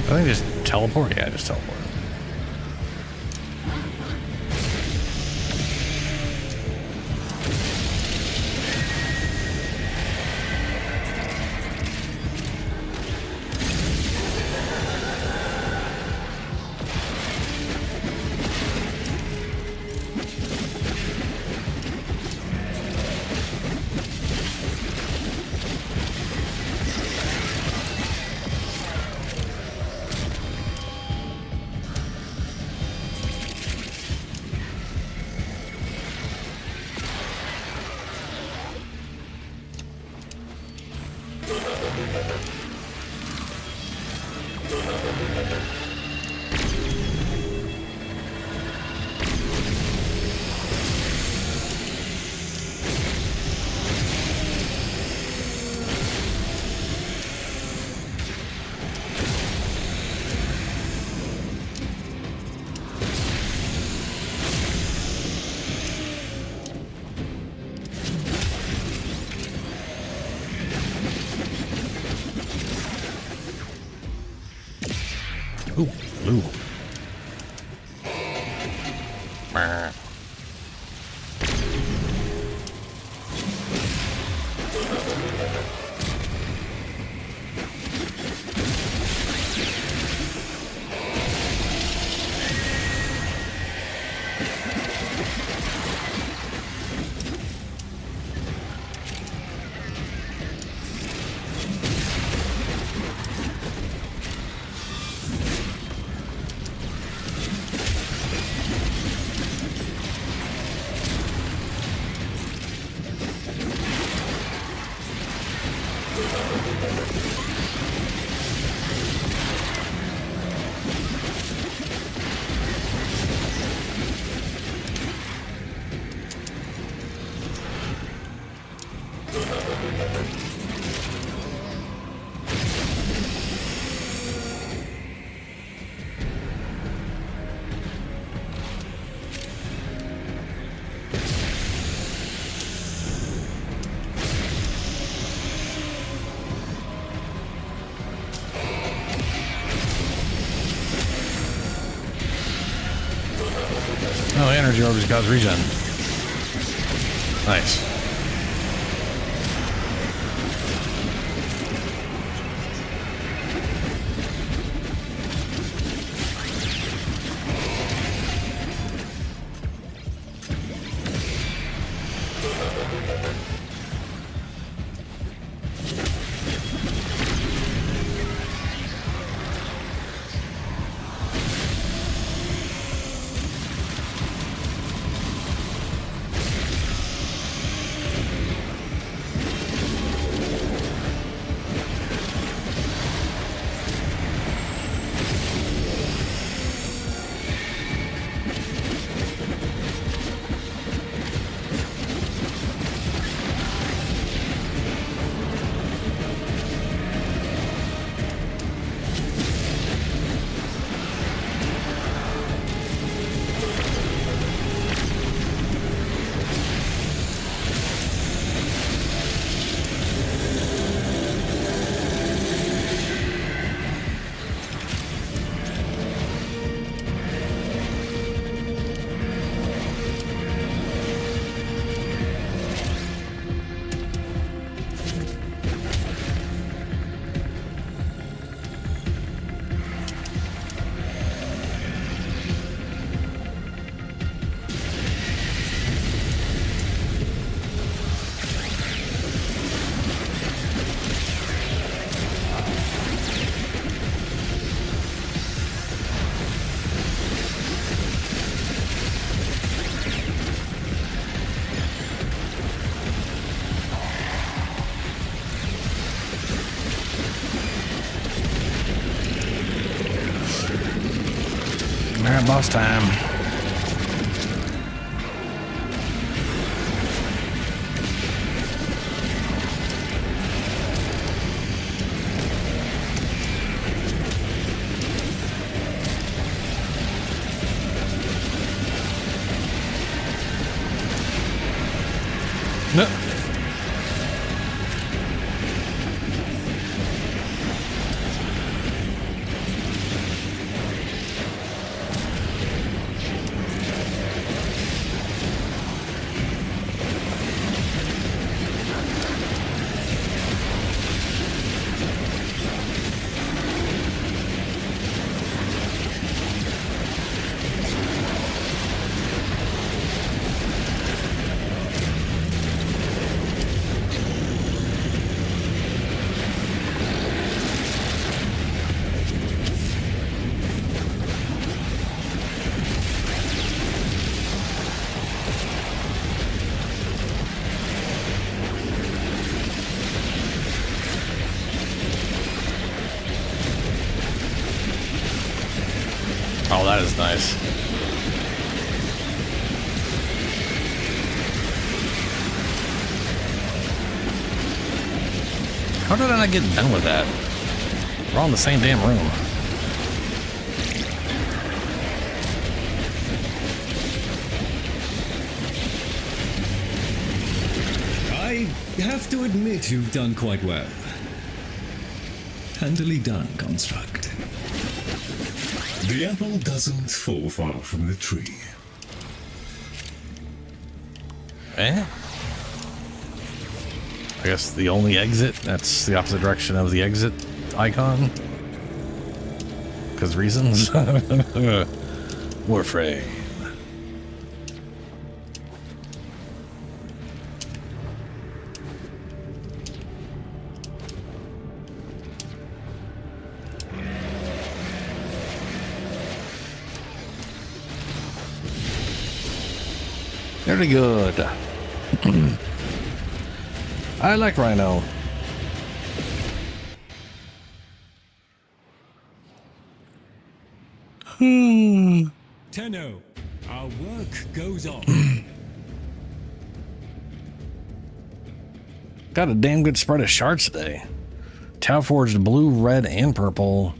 I think just teleport. Yeah, just teleport. Ooh, blue. Oh, energy orbs cause regen. Nice. Alright, boss time. No. Oh, that is nice. How did I not get done with that? We're all in the same damn room. I have to admit you've done quite well. Handily done, Construct. The apple doesn't fall far from the tree. Eh? I guess the only exit, that's the opposite direction of the exit icon. Because reasons? Warframe. Very good. I like Rhino. Tenno, our work goes on. Got a damn good spread of shards today. Tau forged blue, red, and purple.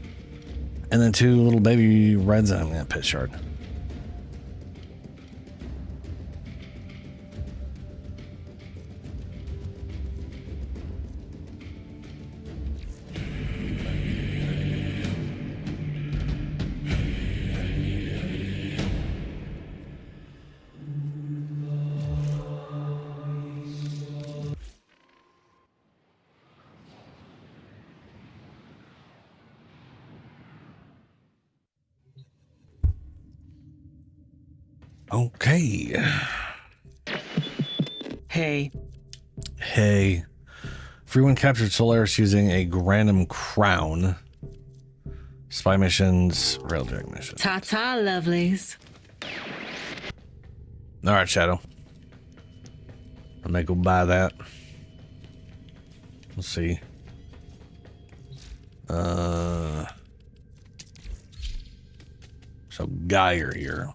And then 2 little baby reds on that pit shard. Okay. Hey. Hey. Everyone captured Solaris using a random crown. Spy missions, railjack missions. Ta-ta, lovelies. Alright, Shadow. I may go buy that. Let's see. So Geyer here.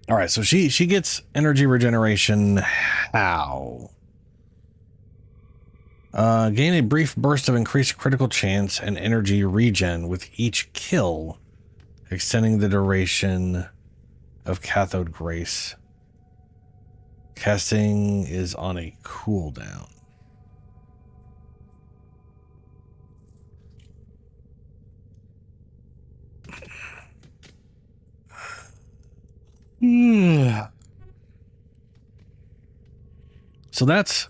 All right, so she gets energy regeneration. How? Gain a brief burst of increased critical chance and energy regen with each kill, extending the duration of Cathode Grace. Casting is on a cooldown. So that's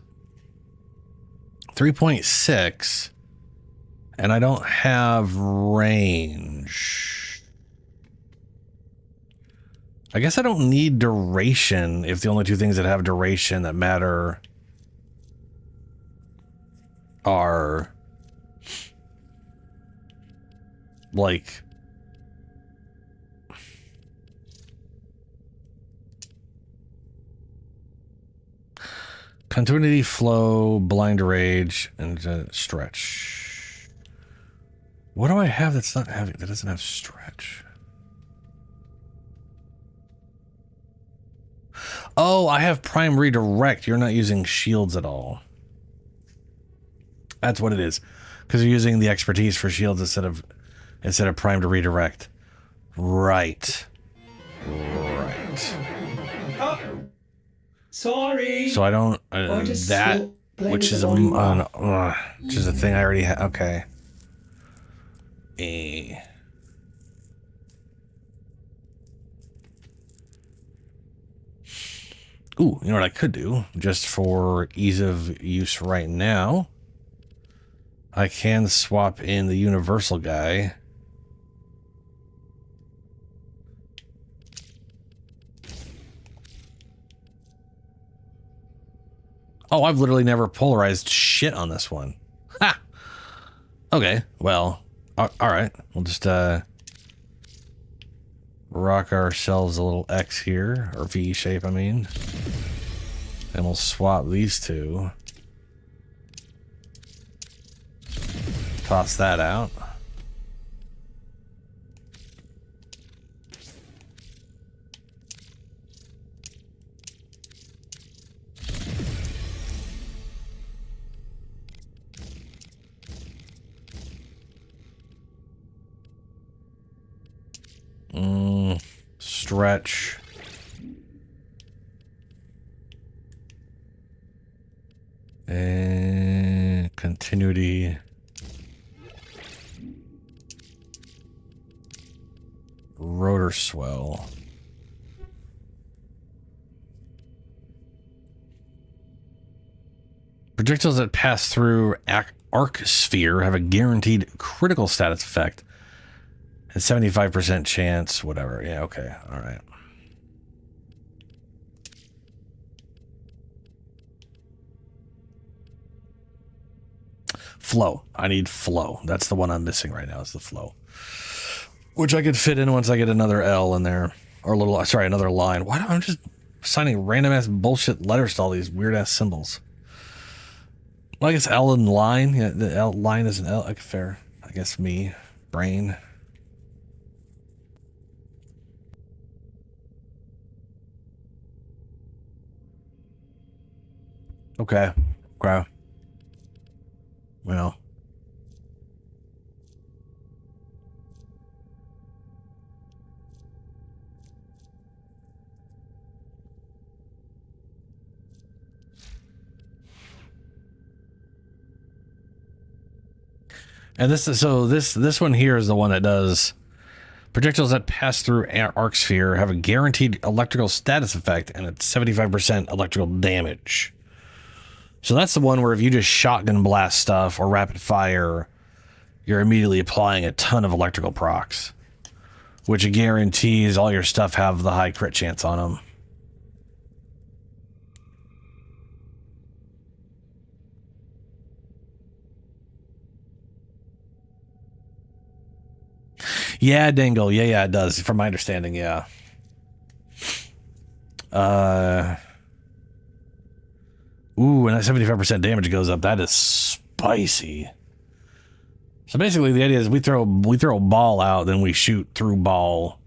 3.6, and I don't have range. I guess I don't need duration if the only 2 things that have duration that matter are like continuity, flow, blind rage, and stretch. What do I have that's not having, that doesn't have stretch? Oh, I have prime redirect. You're not using shields at all. That's what it is. Because you're using the expertise for shields instead of prime to redirect. Right. Right. Sorry. So I don't that, which is a thing I already have. Okay. Ooh, you know what I could do just for ease of use right now? I can swap in the universal guy. Oh, I've literally never polarized shit on this one. Ha! Okay, well, all right. We'll just rock ourselves a little X here, or V shape, I mean. And we'll swap these 2. Toss that out. Stretch. And Continuity. Rotor swell. Projectiles that pass through arc sphere have a guaranteed critical status effect. And 75% chance, whatever. Yeah, okay. All right. Flow. I need flow. That's the one I'm missing right now, is the flow. Which I could fit in once I get another L in there. Or a little, sorry, another line. Why don't I'm just assigning random ass bullshit letters to all these weird ass symbols? Well, I guess L in line. Yeah, the L line is an L. Okay, fair. I guess me. Brain. Okay. Okay. Well. And this one here is the one that does projectiles that pass through arc sphere have a guaranteed electrical status effect and it's 75% electrical damage. So that's the one where if you just shotgun blast stuff or rapid fire, you're immediately applying a ton of electrical procs, which guarantees all your stuff have the high crit chance on them. Yeah, Dangle. Yeah, it does. From my understanding, yeah. Ooh, and that 75% damage goes up. That is spicy. So basically, the idea is we throw a ball out, then we shoot through ball,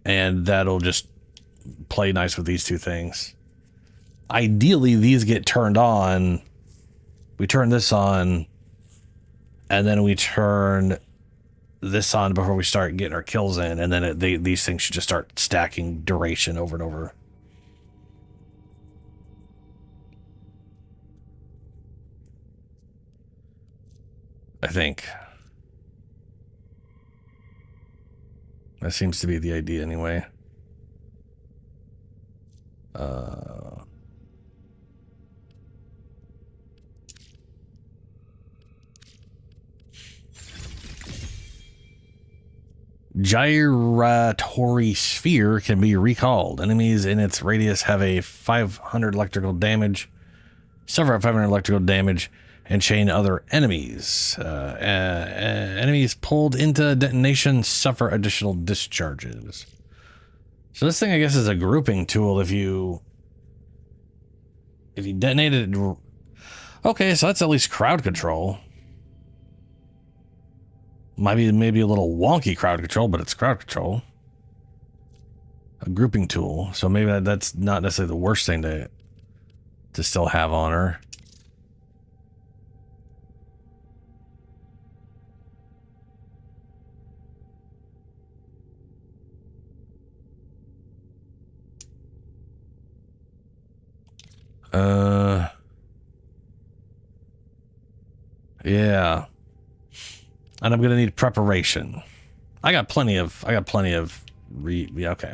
and that'll just play nice with these two things. Ideally, these get turned on. We turn this on, and then we turn this on before we start getting our kills in, and then these things should just start stacking duration over and over. I think. That seems to be the idea anyway. Gyratory sphere can be recalled. Enemies in its radius have a 500 electrical damage, suffer 500 electrical damage, and chain other enemies. Enemies pulled into detonation suffer additional discharges. So this thing, I guess, is a grouping tool. If you detonate it, okay, so that's at least crowd control. Maybe a little wonky crowd control, but it's crowd control. A grouping tool. So maybe that's not necessarily the worst thing to still have on her. Yeah. And I'm gonna need preparation. I got plenty of yeah, okay.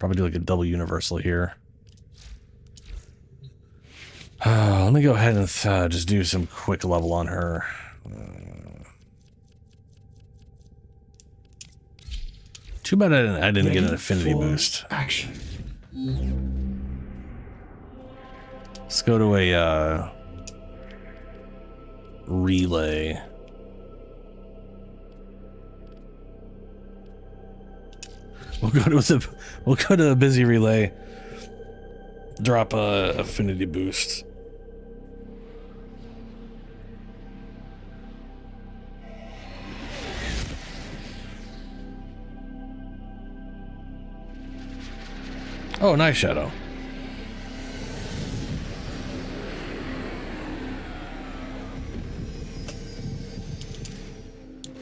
Probably do like a double universal here. Let me go ahead and just do some quick level on her. Too bad I didn't get an affinity boost. Action. Let's go to a relay. We'll go to a busy relay. Drop a affinity boost. Oh, nice shadow.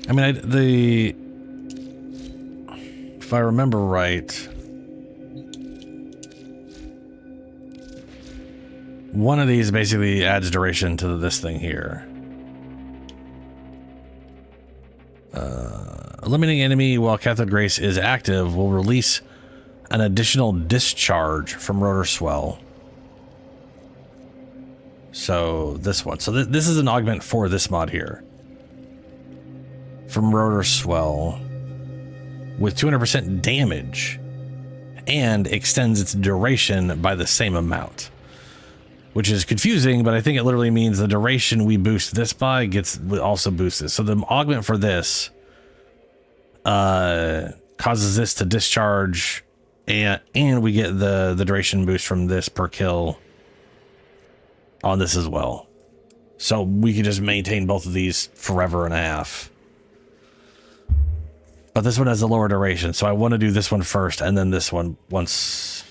I mean, if I remember right, One of these basically adds duration to this thing here. Eliminating enemy while Cathode Grace is active will release an additional discharge from rotor swell. So this one. So this is an augment for this mod here. From rotor swell with 200% damage and extends its duration by the same amount. Which is confusing, but I think it literally means the duration we boost this by also boosts this. So the augment for this causes this to discharge, and we get the duration boost from this per kill on this as well. So we can just maintain both of these forever and a half. But this one has a lower duration, so I want to do this one first and then this one once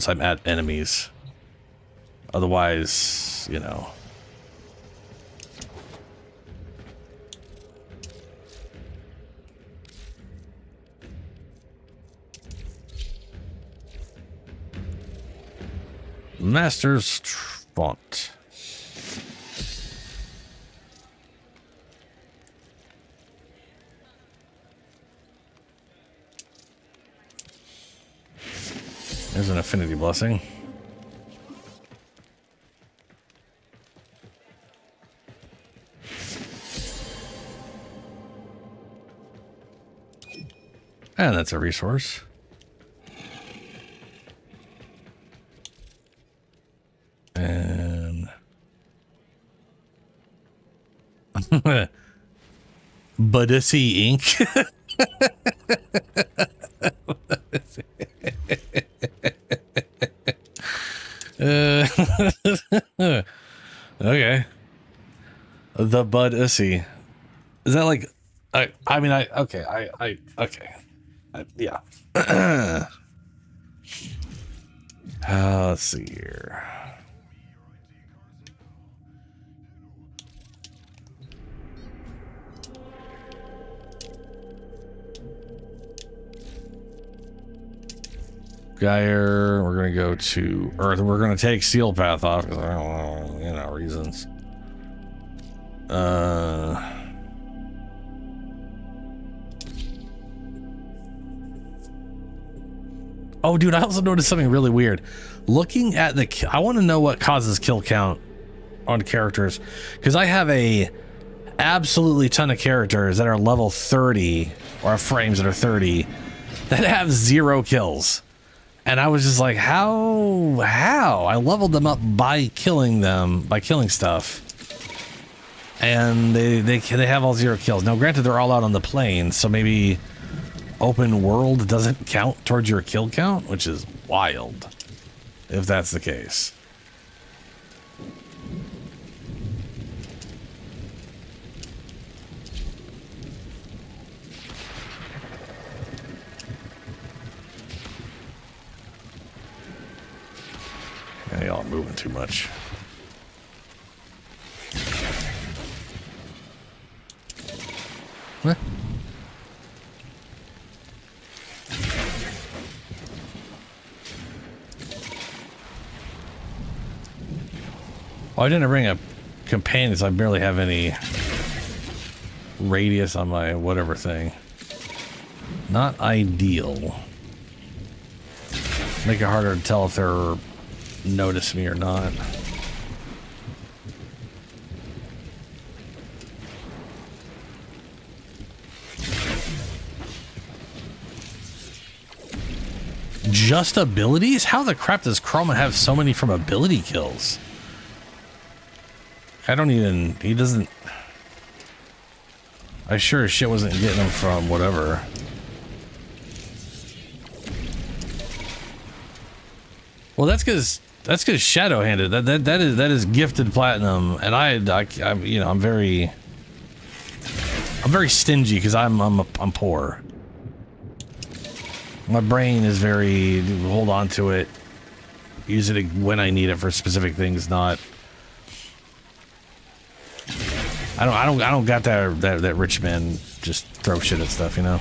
I'm at enemies. Otherwise, you know. Master's font. There's an affinity blessing. And that's a resource. And Buddissy ink. Okay. The Buddissy. Is that like yeah. Let's see here. Geyer, we're gonna go to Earth. We're gonna take Seal Path off because I don't know, you know, reasons. Oh, dude, I also noticed something really weird. Looking at I want to know what causes kill count on characters, because I have a absolutely ton of characters that are level 30 or frames that are 30 that have 0 kills. And I was just like, how? I leveled them up by killing stuff. And they have all 0 kills. Now, granted, they're all out on the plane, so maybe open world doesn't count towards your kill count, which is wild, if that's the case. Yeah, y'all are moving too much. What? Oh, I didn't bring up companions. I barely have any radius on my whatever thing. Not ideal. Make it harder to tell if they're notice me or not. Just abilities? How the crap does Chroma have so many from ability kills? He doesn't. I sure as shit wasn't getting them from whatever. Well, that's because shadow-handed. That is gifted platinum, and I you know, I'm very stingy because I'm poor. My brain is very hold on to it, use it when I need it for specific things. Not. I don't got that rich man just throw shit at stuff, you know.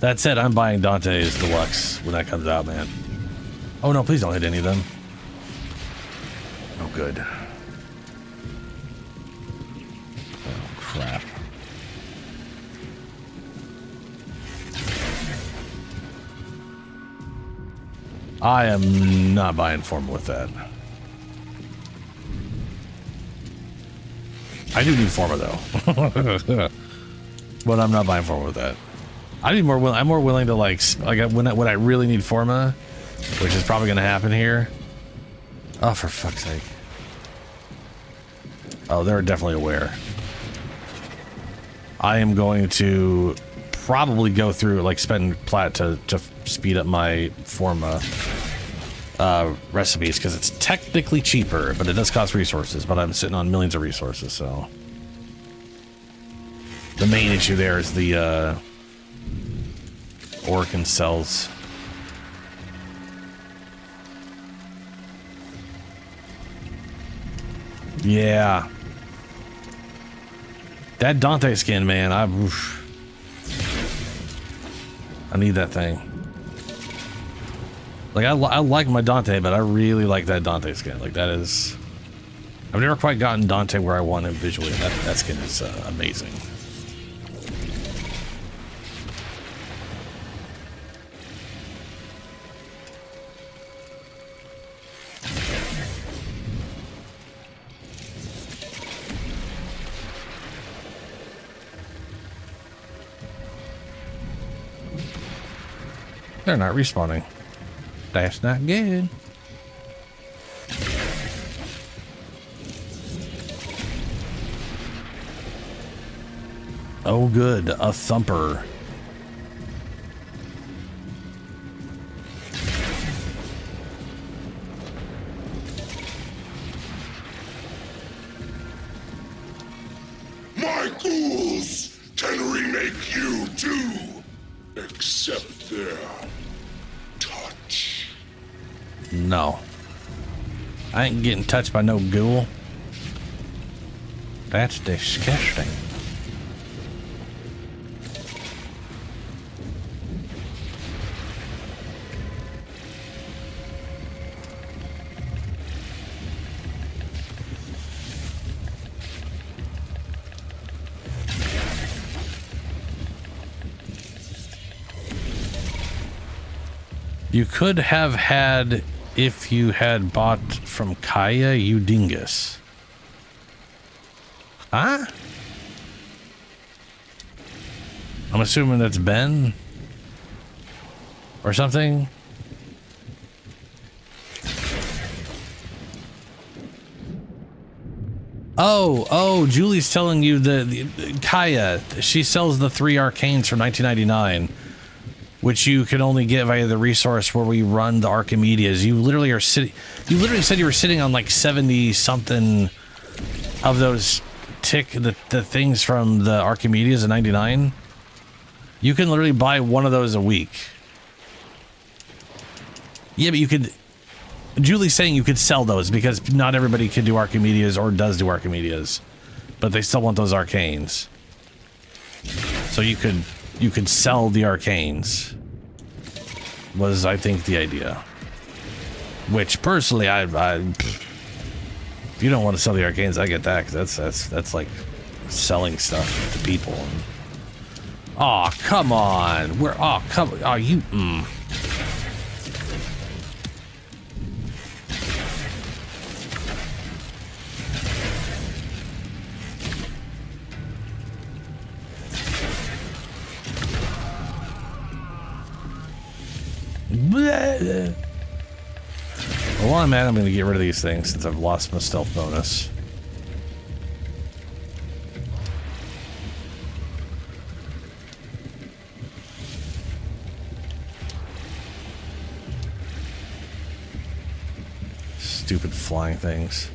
That said, I'm buying Dante's Deluxe when that comes out, man. Oh no, please don't hit any of them. Oh, good. Oh, crap. I am not buying Forma with that. I do need Forma though. But I'm not buying Forma with that. I'm more willing to like when I really need Forma, which is probably gonna happen here. Oh, for fuck's sake. Oh, they're definitely aware. I am going to probably go through, like, spend plat to speed up my Forma recipes, because it's technically cheaper, but it does cost resources, but I'm sitting on millions of resources, so. The main issue there is the Orkin cells. Yeah. That Dante skin, man, I need that thing. Like, I like my Dante, but I really like that Dante skin. Like, that is... I've never quite gotten Dante where I want him visually. That skin is amazing. They're not respawning. That's not good. Oh, good. A thumper. My ghouls can remake you too, except their touch. No. I ain't getting touched by no ghoul. That's disgusting. You could have had if you had bought from Kaya, you dingus. Huh? I'm assuming that's Ben? Or something? Oh, Julie's telling you the Kaya, she sells the 3 arcanes for $19.99. Which you can only get via the resource where we run the Archimedeas. You literally are sitting. You literally said you were sitting on like 70 something of those the things from the Archimedeas at 99. You can literally buy one of those a week. Yeah, but you could. Julie's saying you could sell those because not everybody can do Archimedeas or does do Archimedeas, but they still want those arcanes. So you could sell the arcanes, was I think the idea. Which personally, if you don't want to sell the arcanes, I get that, because that's like selling stuff to people. Oh, come on. You. Well, while I'm at it, I'm going to get rid of these things since I've lost my stealth bonus. Stupid flying things.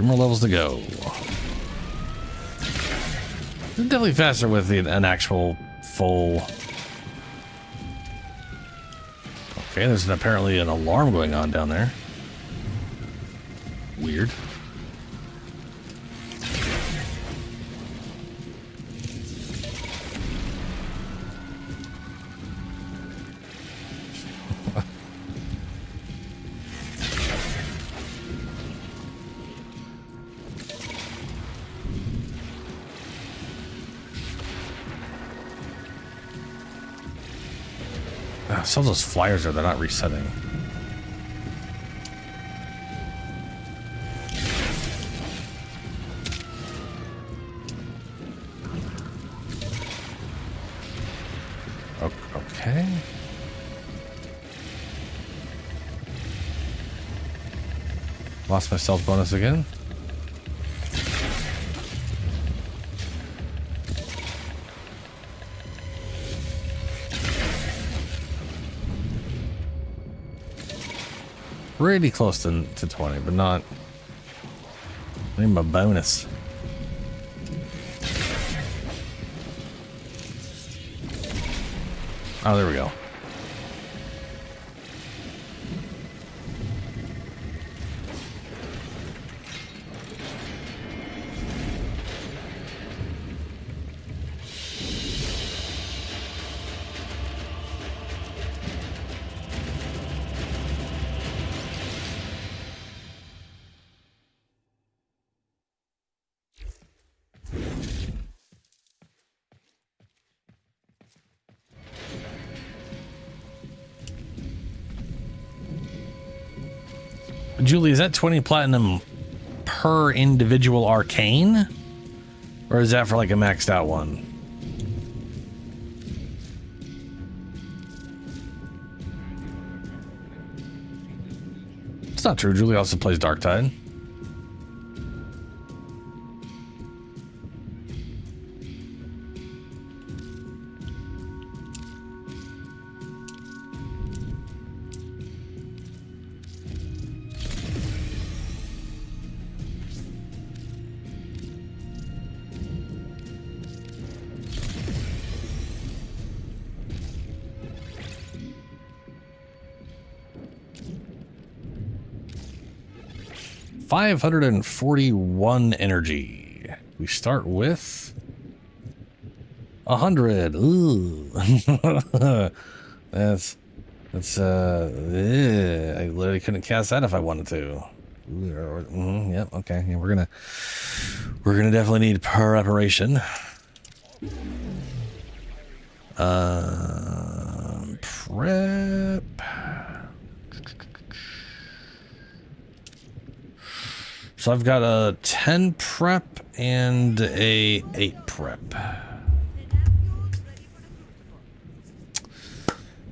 2 more levels to go. Definitely faster with an actual full... Okay, there's apparently an alarm going on down there. Weird. Some of those flyers they're not resetting. Okay. Lost my stealth bonus again. Really close to 20, but not. I need my bonus. Oh, there we go. Julie, is that 20 platinum per individual arcane? Or is that for like a maxed out one? It's not true. Julie also plays Darktide. $541 energy. We start with 100. Ooh. that's I literally couldn't cast that if I wanted to. Yep, okay. Yeah, we're gonna definitely need preparation. Prep. So I've got a 10 prep and a 8 prep.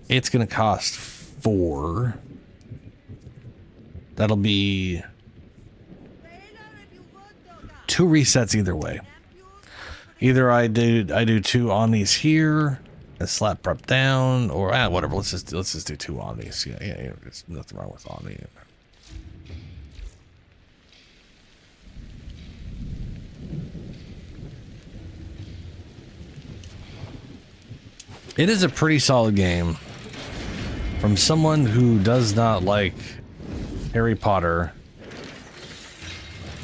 It's gonna cost 4. That'll be 2 resets either way. Either I do 2 on these here and slap prep down, or whatever. Let's just do 2 on these. Yeah. There's nothing wrong with on these. It is a pretty solid game. From someone who does not like Harry Potter,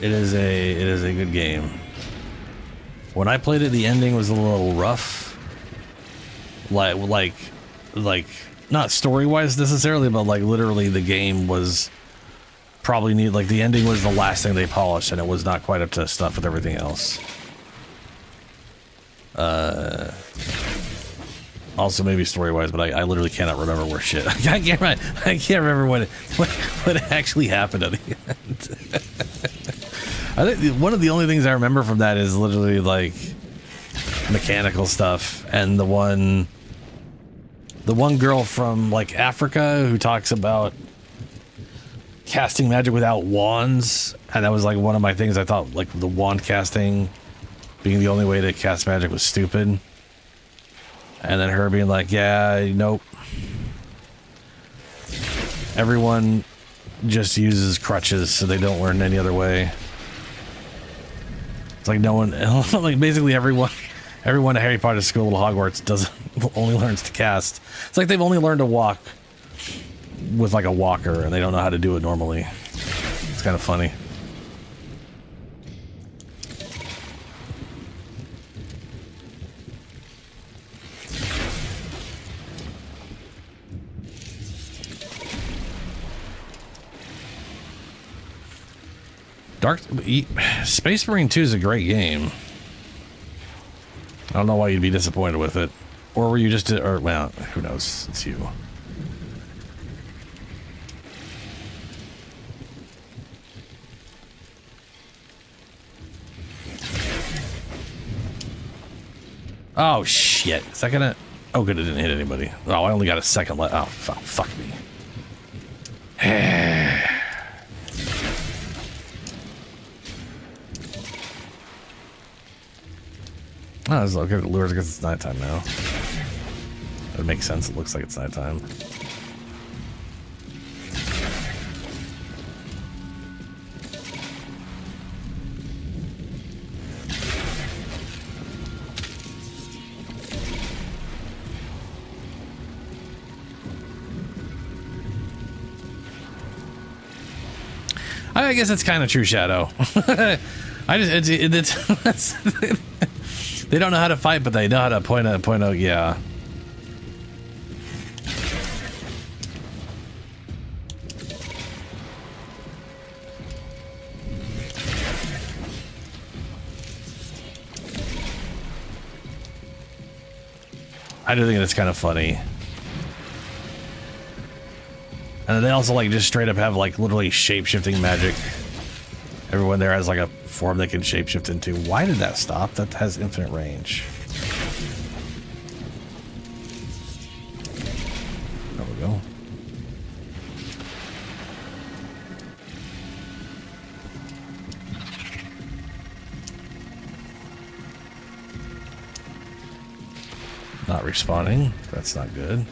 it is a good game. When I played it, the ending was a little rough. Like not story-wise necessarily, but like literally the game was probably the ending was the last thing they polished, and it was not quite up to snuff with everything else. Also, maybe story-wise, but I literally cannot remember where shit. I can't remember what actually happened at the end. I think one of the only things I remember from that is literally like mechanical stuff, and the one girl from like Africa who talks about casting magic without wands, and that was like one of my things. I thought like the wand casting being the only way to cast magic was stupid. And then her being like, yeah, nope. Everyone just uses crutches, so they don't learn any other way. like no one, like basically everyone at Harry Potter School of Hogwarts only learns to cast. It's like they've only learned to walk with like a walker, and they don't know how to do it normally. It's kind of funny. Space Marine 2 is a great game. I don't know why you'd be disappointed with it. Or were you just, or, well, who knows? It's you. Oh, shit. Is that gonna... Oh, good, it didn't hit anybody. Oh, I only got a second left. Oh, fuck me. Oh, it's okay. It lures because it's nighttime now. That makes sense. It looks like it's nighttime. I guess it's kind of true, Shadow. It's they don't know how to fight, but they know how to point out, yeah. I do think it's kind of funny. And they also like just straight up have like literally shape-shifting magic. Everyone there has like a form they can shapeshift into. Why did that stop? That has infinite range. There we go. Not respawning. That's not good.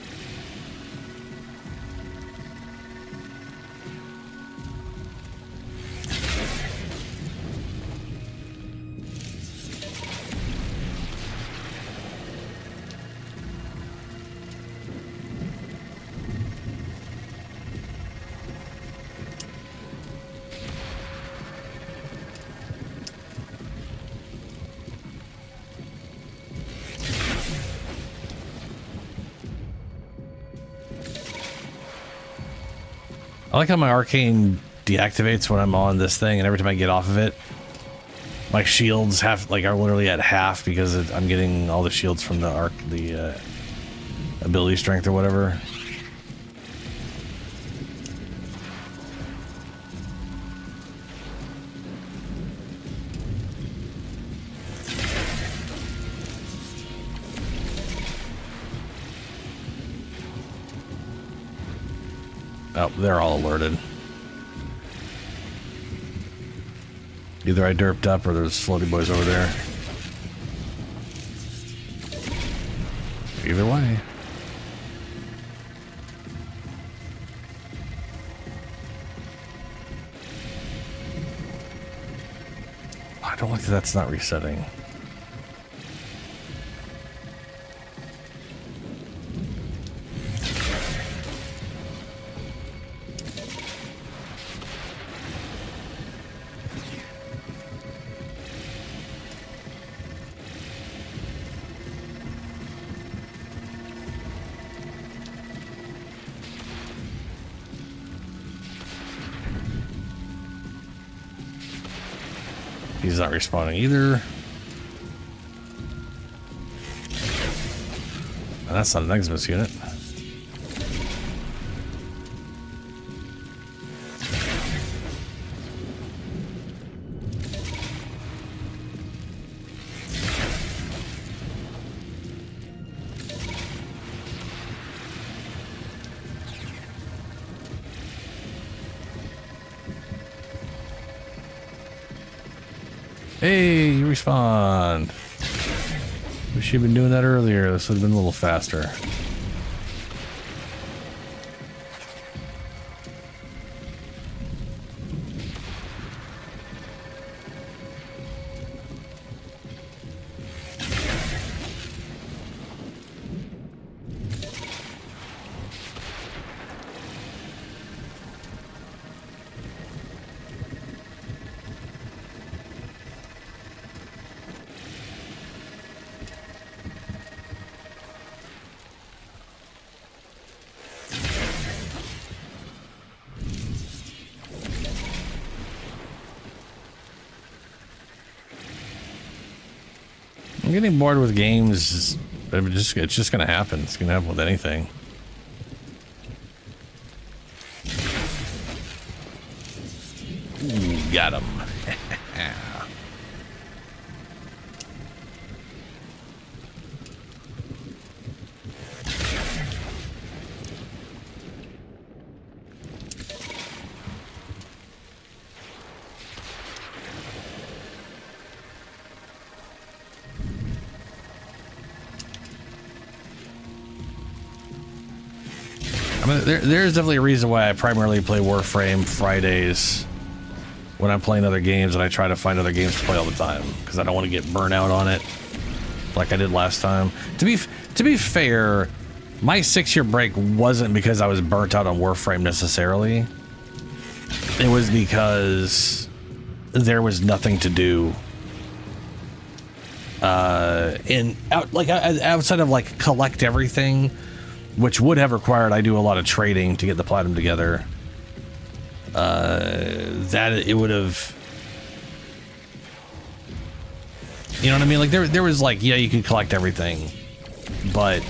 I like how my arcane deactivates when I'm on this thing, and every time I get off of it, my shields are literally at half because I'm getting all the shields from the ability strength or whatever. Oh, they're all alerted. Either I derped up or there's floaty boys over there. Either way. I don't like that that's not resetting. He's not responding either. And that's not an Eximus unit. Hey, you respawned. Wish you'd been doing that earlier. This would have been a little faster. I'm getting bored with games. It's just gonna happen. It's gonna happen with anything. Ooh, got him. I mean, there's definitely a reason why I primarily play Warframe Fridays when I'm playing other games, and I try to find other games to play all the time because I don't want to get burnt out on it like I did last time. To be fair, my 6-year break wasn't because I was burnt out on Warframe necessarily. It was because there was nothing to do. Outside of like collect everything, which would have required I do a lot of trading to get the platinum together. That it would have, you know what I mean? Like there was like, yeah, you could collect everything, but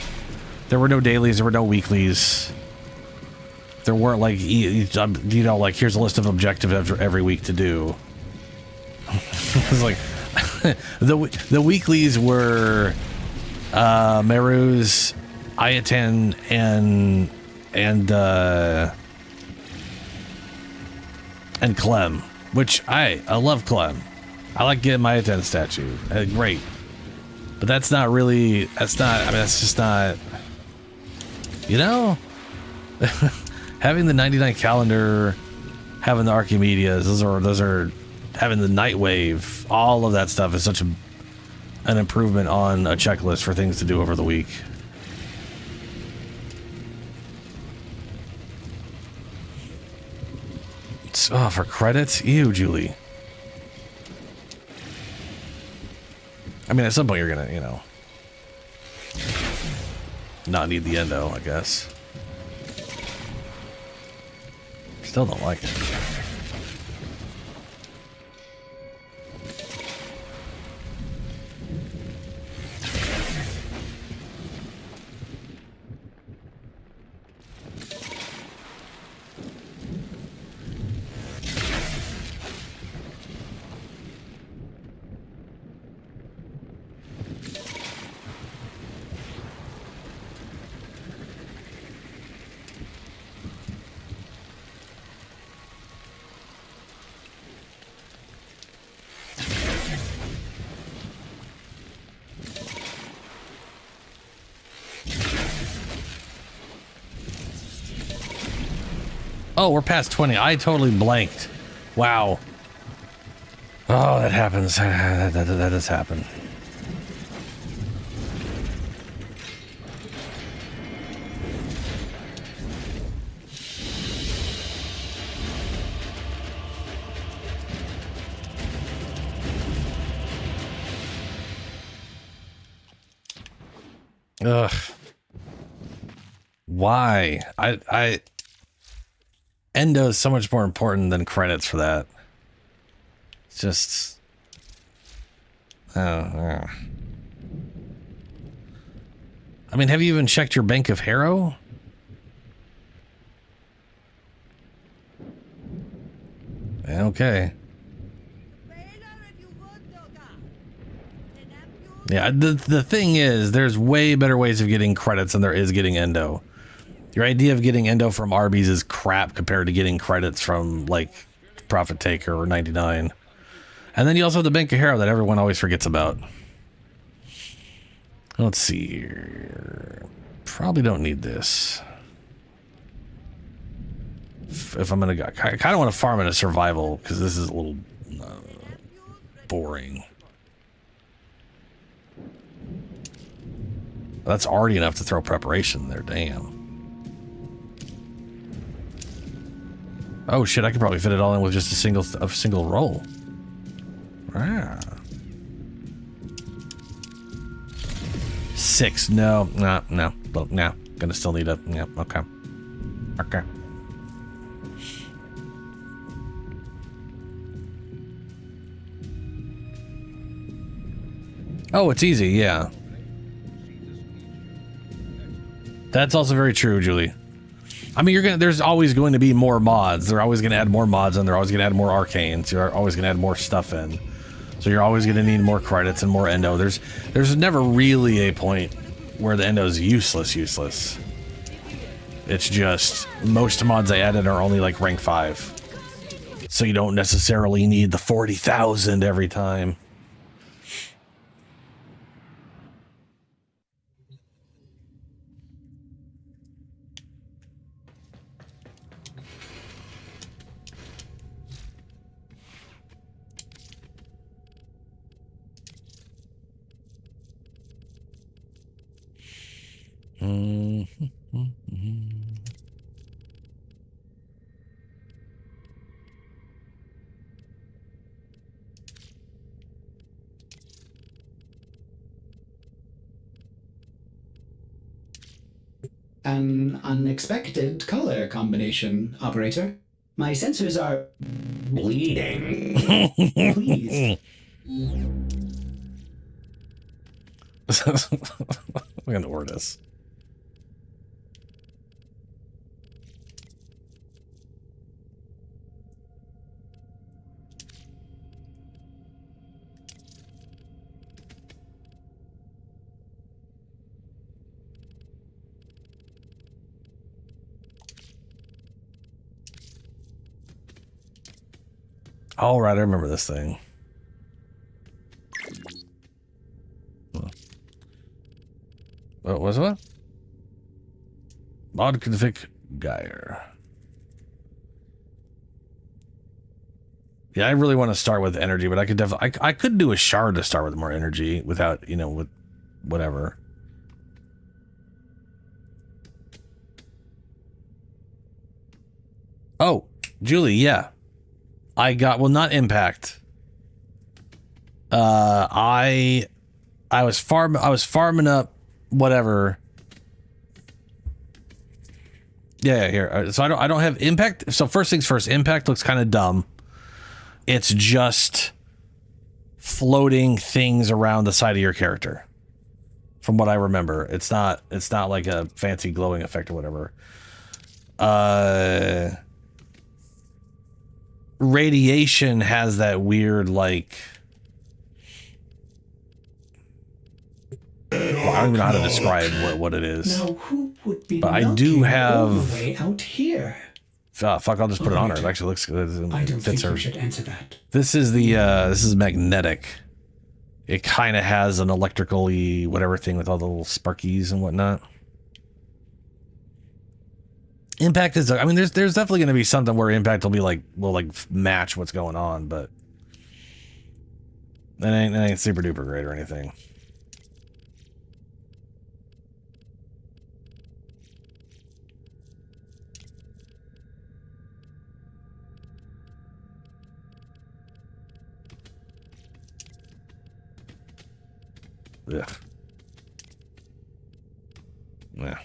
there were no dailies, there were no weeklies. There weren't like, you know, like here's a list of objectives every week to do. It was like the weeklies were Meru's, Ayatan, and Clem, which I love Clem. I like getting my Ayatan statue. Great. But that's not really, that's just not, you know? Having the 99 calendar, having the Archimedeas, those are having the Night Wave, all of that stuff is such an improvement on a checklist for things to do over the week. Oh, for credits? Ew, Julie. I mean, at some point you're gonna, you know, not need the endo, I guess. Still don't like it. Oh, we're past 20. I totally blanked. Wow. Oh, that happens. That does happen. Ugh. Why? Endo is so much more important than credits for that. It's just... I mean, have you even checked your bank of Harrow? Okay. Yeah, the thing is, there's way better ways of getting credits than there is getting endo. Your idea of getting endo from Arby's is crap compared to getting credits from, like, Profit Taker or 99. And then you also have the Bank of Harrow that everyone always forgets about. Let's see here. Probably don't need this. If I'm gonna go, I kind of want to farm in a survival because this is a little boring. That's already enough to throw preparation there. Damn. Oh shit! I could probably fit it all in with just a single roll. Ah. 6. No. Gonna still need a. Yeah. Okay. Okay. Oh, it's easy, yeah. That's also very true, Julie. I mean, there's always going to be more mods. They're always going to add more mods, and they're always going to add more arcanes. You're always going to add more stuff in. So you're always going to need more credits and more endo. There's never really a point where the endo is useless. It's just most mods I added are only like rank 5. So you don't necessarily need the 40,000 every time. An unexpected color combination, operator. My sensors are bleeding. Please. We're gonna order this. All right, I remember this thing. What was it? Mod config Geyer. Yeah, I really want to start with energy, but I could definitely I could do a shard to start with more energy without, with whatever. Oh, Julie, yeah. I got, well, not impact. I was farming up whatever. Yeah, here. So I don't have impact. So first things first, impact looks kind of dumb. It's just floating things around the side of your character. From what I remember, it's not like a fancy glowing effect or whatever. Radiation has that weird, like, well, I don't even know how to describe what it is. Now, who would be but I do have all the way out here? Fuck, I'll just put it on her. It actually looks good. I don't think you should answer that. This is this is magnetic. It kind of has an electrical-y whatever thing with all the little sparkies and whatnot. Impact is, I mean, there's definitely going to be something where impact will be like, will match what's going on, but that ain't super duper great or anything. Ugh. Yeah.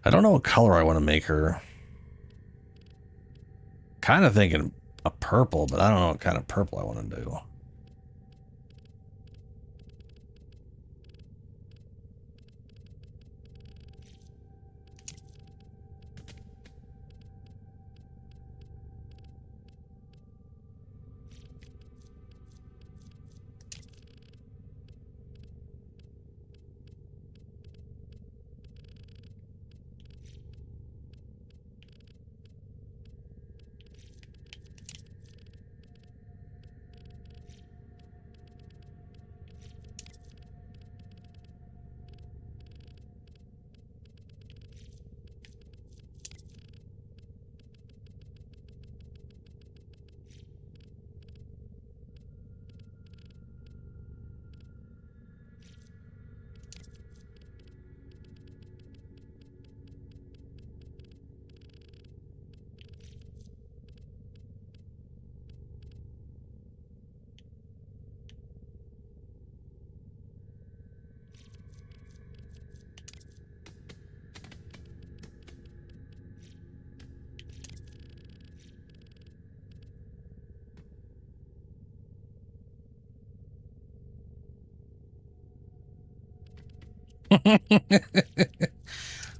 I don't know what color I want to make her. Kind of thinking a purple, but I don't know what kind of purple I want to do.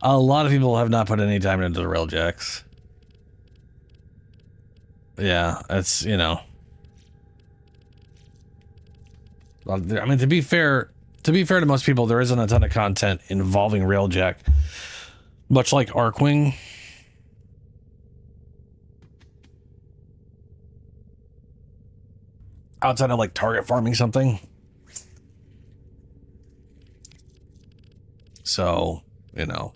A lot of people have not put any time into the railjacks. Yeah, it's, you know. I mean, to be fair to most people, there isn't a ton of content involving railjack, much like Archwing. Outside of like target farming something. So, you know.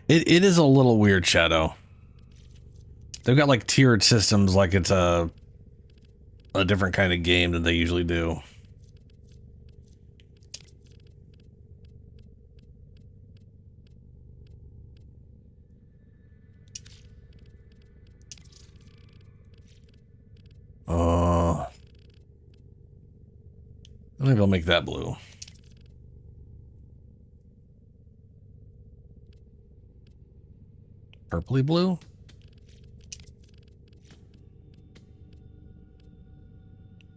It is a little weird, Shadow. They've got like tiered systems like it's a different kind of game than they usually do. Maybe I'll make that blue. Purpley blue?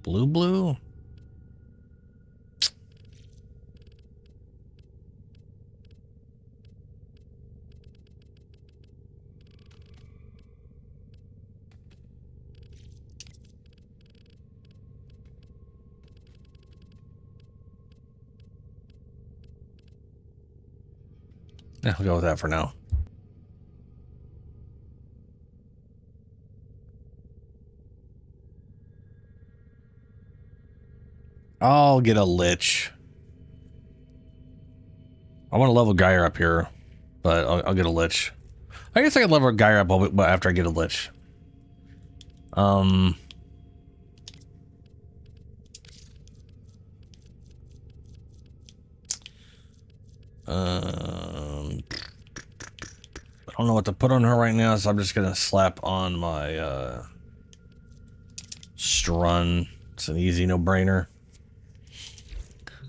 Blue blue? Yeah, I'll go with that for now. I'll get a Lich. I want to level Gyre up here, but I'll get a Lich. I guess I can level Gyre up after I get a Lich. I don't know what to put on her right now, so I'm just gonna slap on my Strun. It's an easy no-brainer.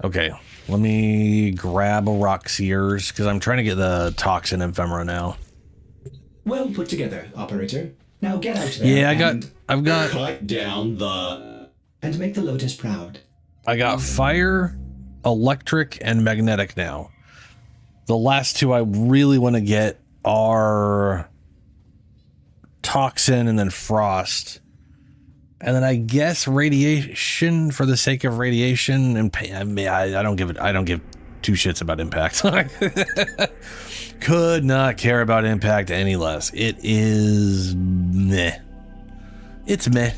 Okay, let me grab a Rockseers because I'm trying to get the Toxin Ephemera now. Well put together, operator. Now get out there. Yeah, I've got cut down the and make the Lotus proud. I got fire, electric, and magnetic now. The last two I really want to get are Toxin and then Frost. And then I guess radiation for the sake of radiation and I don't give two shits about impact. Could not care about impact any less. It is meh. It's meh.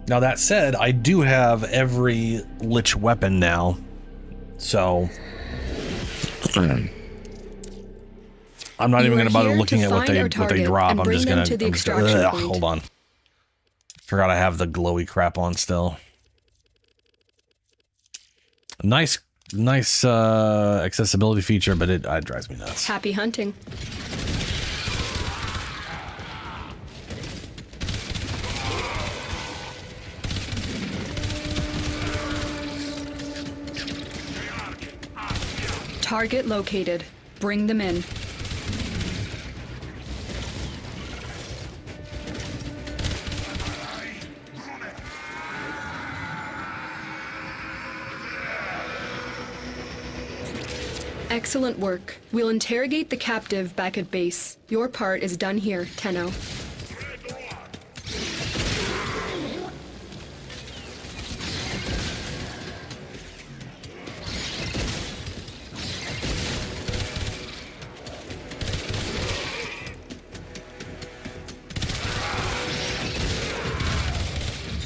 Now that said, I do have every Lich weapon now. So I'm not even going to bother looking at what they drop. I'm just going to hold on. Forgot I have the glowy crap on still. Nice accessibility feature, but it drives me nuts. Happy hunting. Target located. Bring them in. Excellent work. We'll interrogate the captive back at base. Your part is done here, Tenno.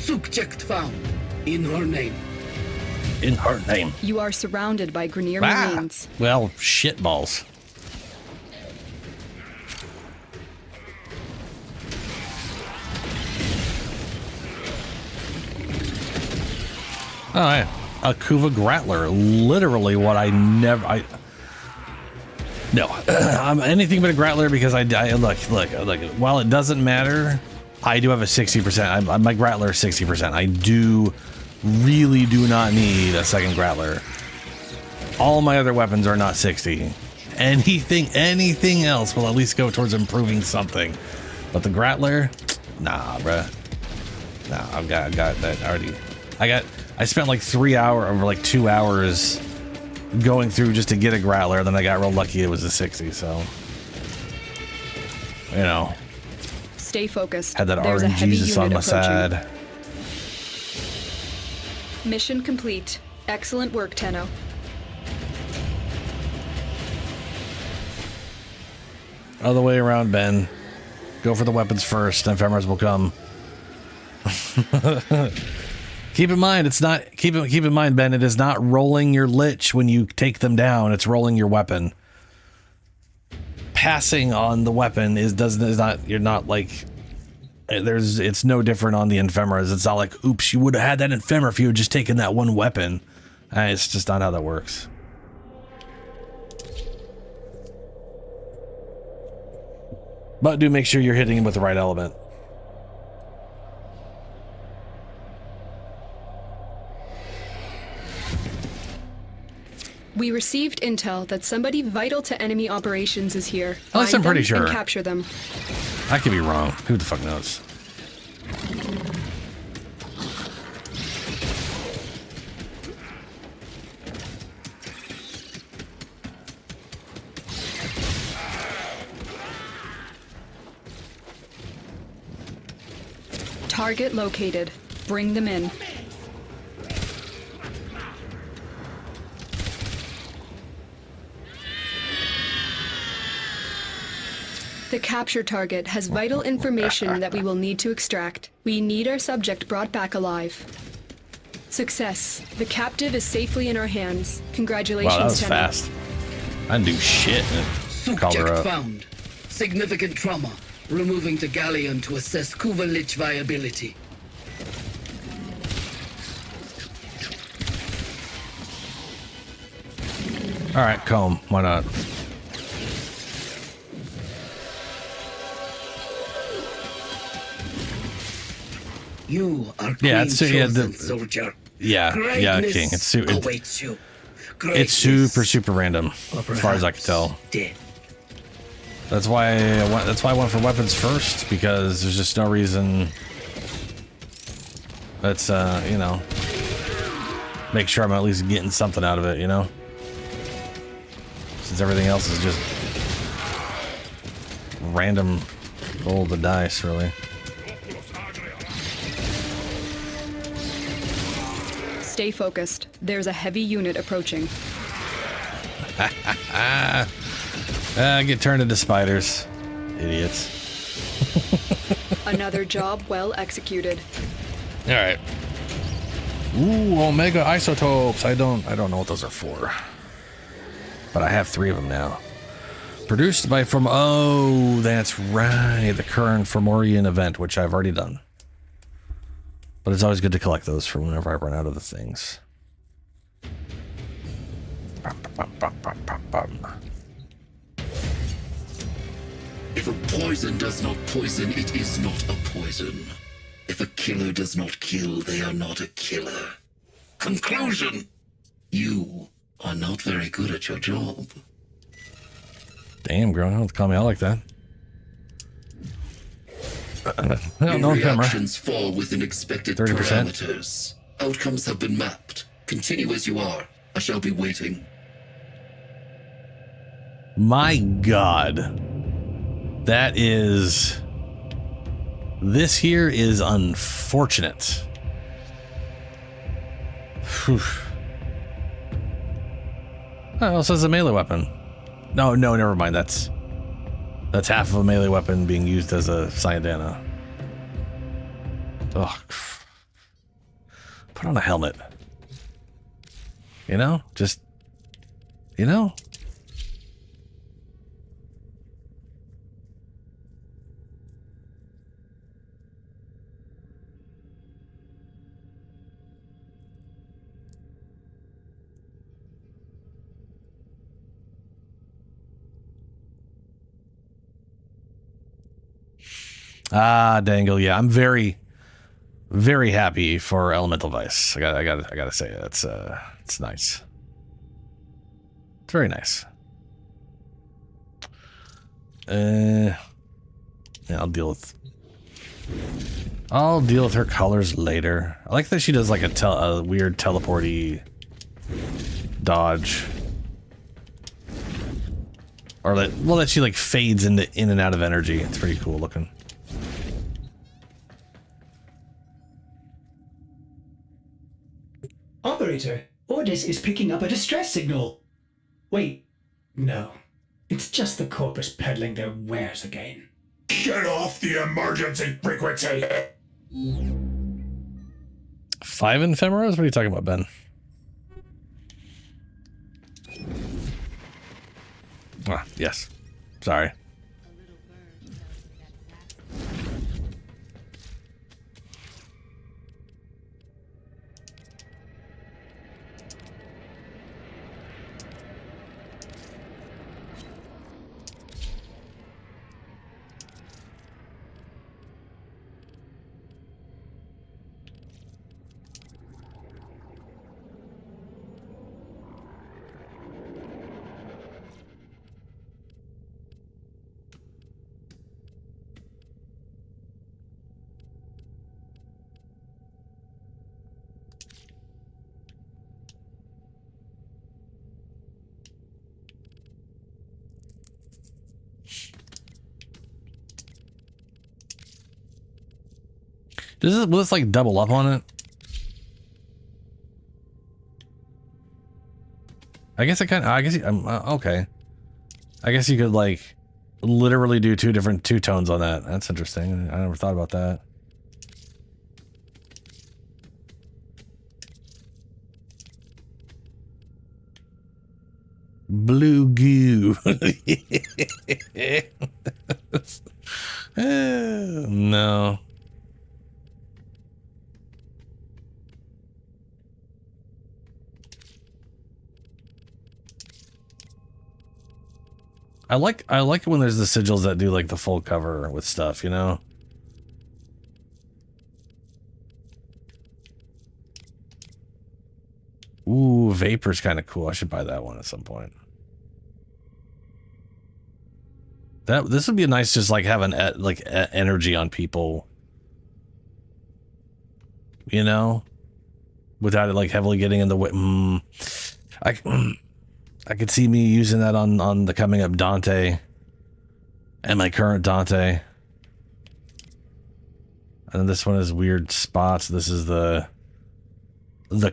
Subject found. In her name. In her name. You are surrounded by Grineer Marines. Well, shitballs. Oh, yeah. A Kuva Grattler. Literally what No. I'm anything but a Grattler because look, while it doesn't matter, I do have a 60%. My Grattler is 60%. I do really do not need a second Grappler. All my other weapons are not 60. Anything else will at least go towards improving something. But the Grappler, nah, bruh. Nah, I've got that already. I spent like 2 hours going through just to get a Grappler, then I got real lucky it was a 60, so. You know. Stay focused. Had that There's a heavy RNGesus unit on my approaching. side. Mission complete. Excellent work, Tenno. Other way around, Ben. Go for the weapons first, and ephemeras will come. Keep in mind, it's not. Keep in mind, Ben. It is not rolling your lich when you take them down. It's rolling your weapon. Passing on the weapon is not. You're not like. It's no different on the ephemeras. It's not like, oops, you would have had that ephemera if you had just taken that one weapon. It's just not how that works. But do make sure you're hitting him with the right element. We received intel that somebody vital to enemy operations is here. At least I'm pretty Find them sure. and capture them. I could be wrong. Who the fuck knows? Target located. Bring them in. The capture target has vital information that we will need to extract. We need our subject brought back alive. Success. The captive is safely in our hands. Congratulations, Wow, that was Tenno. fast. I didn't do shit. Called her Subject up. found. Significant trauma. Removing the galleon to assess Kuva Lich viability. All right, comb. Why not? You are Yeah, Queen's it's chosen soldier. yeah, Greatness King. awaits you. It's super random, as far as I can tell. Death. That's why I went for weapons first, because there's just no reason. Let's you know, make sure I'm at least getting something out of it, you know, since everything else is just random roll of the dice, really. Stay focused. There's a heavy unit approaching. Get turned into spiders, idiots. Another job well executed. All right. Ooh, Omega isotopes. I don't know what those are for, but I have 3 of them now. Produced by oh, that's right, the current Fomorian event, which I've already done. But it's always good to collect those for whenever I run out of the things. If a poison does not poison, it is not a poison. If a killer does not kill, they are not a killer. Conclusion! You are not very good at your job. Damn, girl, don't call me out like that. Your No camera. reactions fall within expected 30%. parameters. Outcomes have been mapped. Continue as you are. I shall be waiting. My God. That is... This here is unfortunate. Whew. Oh, it also has a melee weapon. No, never mind. That's half of a melee weapon being used as a Cyanidana. Ugh. Put on a helmet. You know? Just... You know? Ah, Dangle, yeah. I'm very... Very happy for Elemental Vice. I gotta say it's nice. It's very nice. Yeah, I'll deal with her colors later. I like that she does like a weird teleporty dodge, or that she like fades in and out of energy. It's pretty cool looking. Operator, Ordis is picking up a distress signal. Wait, no. It's just the corpus peddling their wares again. Get off the emergency frequency! 5 ephemeras? What are you talking about, Ben? Ah, yes. Sorry. Will this like double up on it? I guess okay. I guess you could like literally do two tones on that. That's interesting. I never thought about that. Blue goo. No. I like it when there's the sigils that do like the full cover with stuff, you know? Ooh, Vapor's kind of cool. I should buy that one at some point. This would be nice, just like having energy on people, you know, without it like heavily getting in the way. I could see me using that on the coming up Dante and my current Dante. And then this one has weird spots. This is the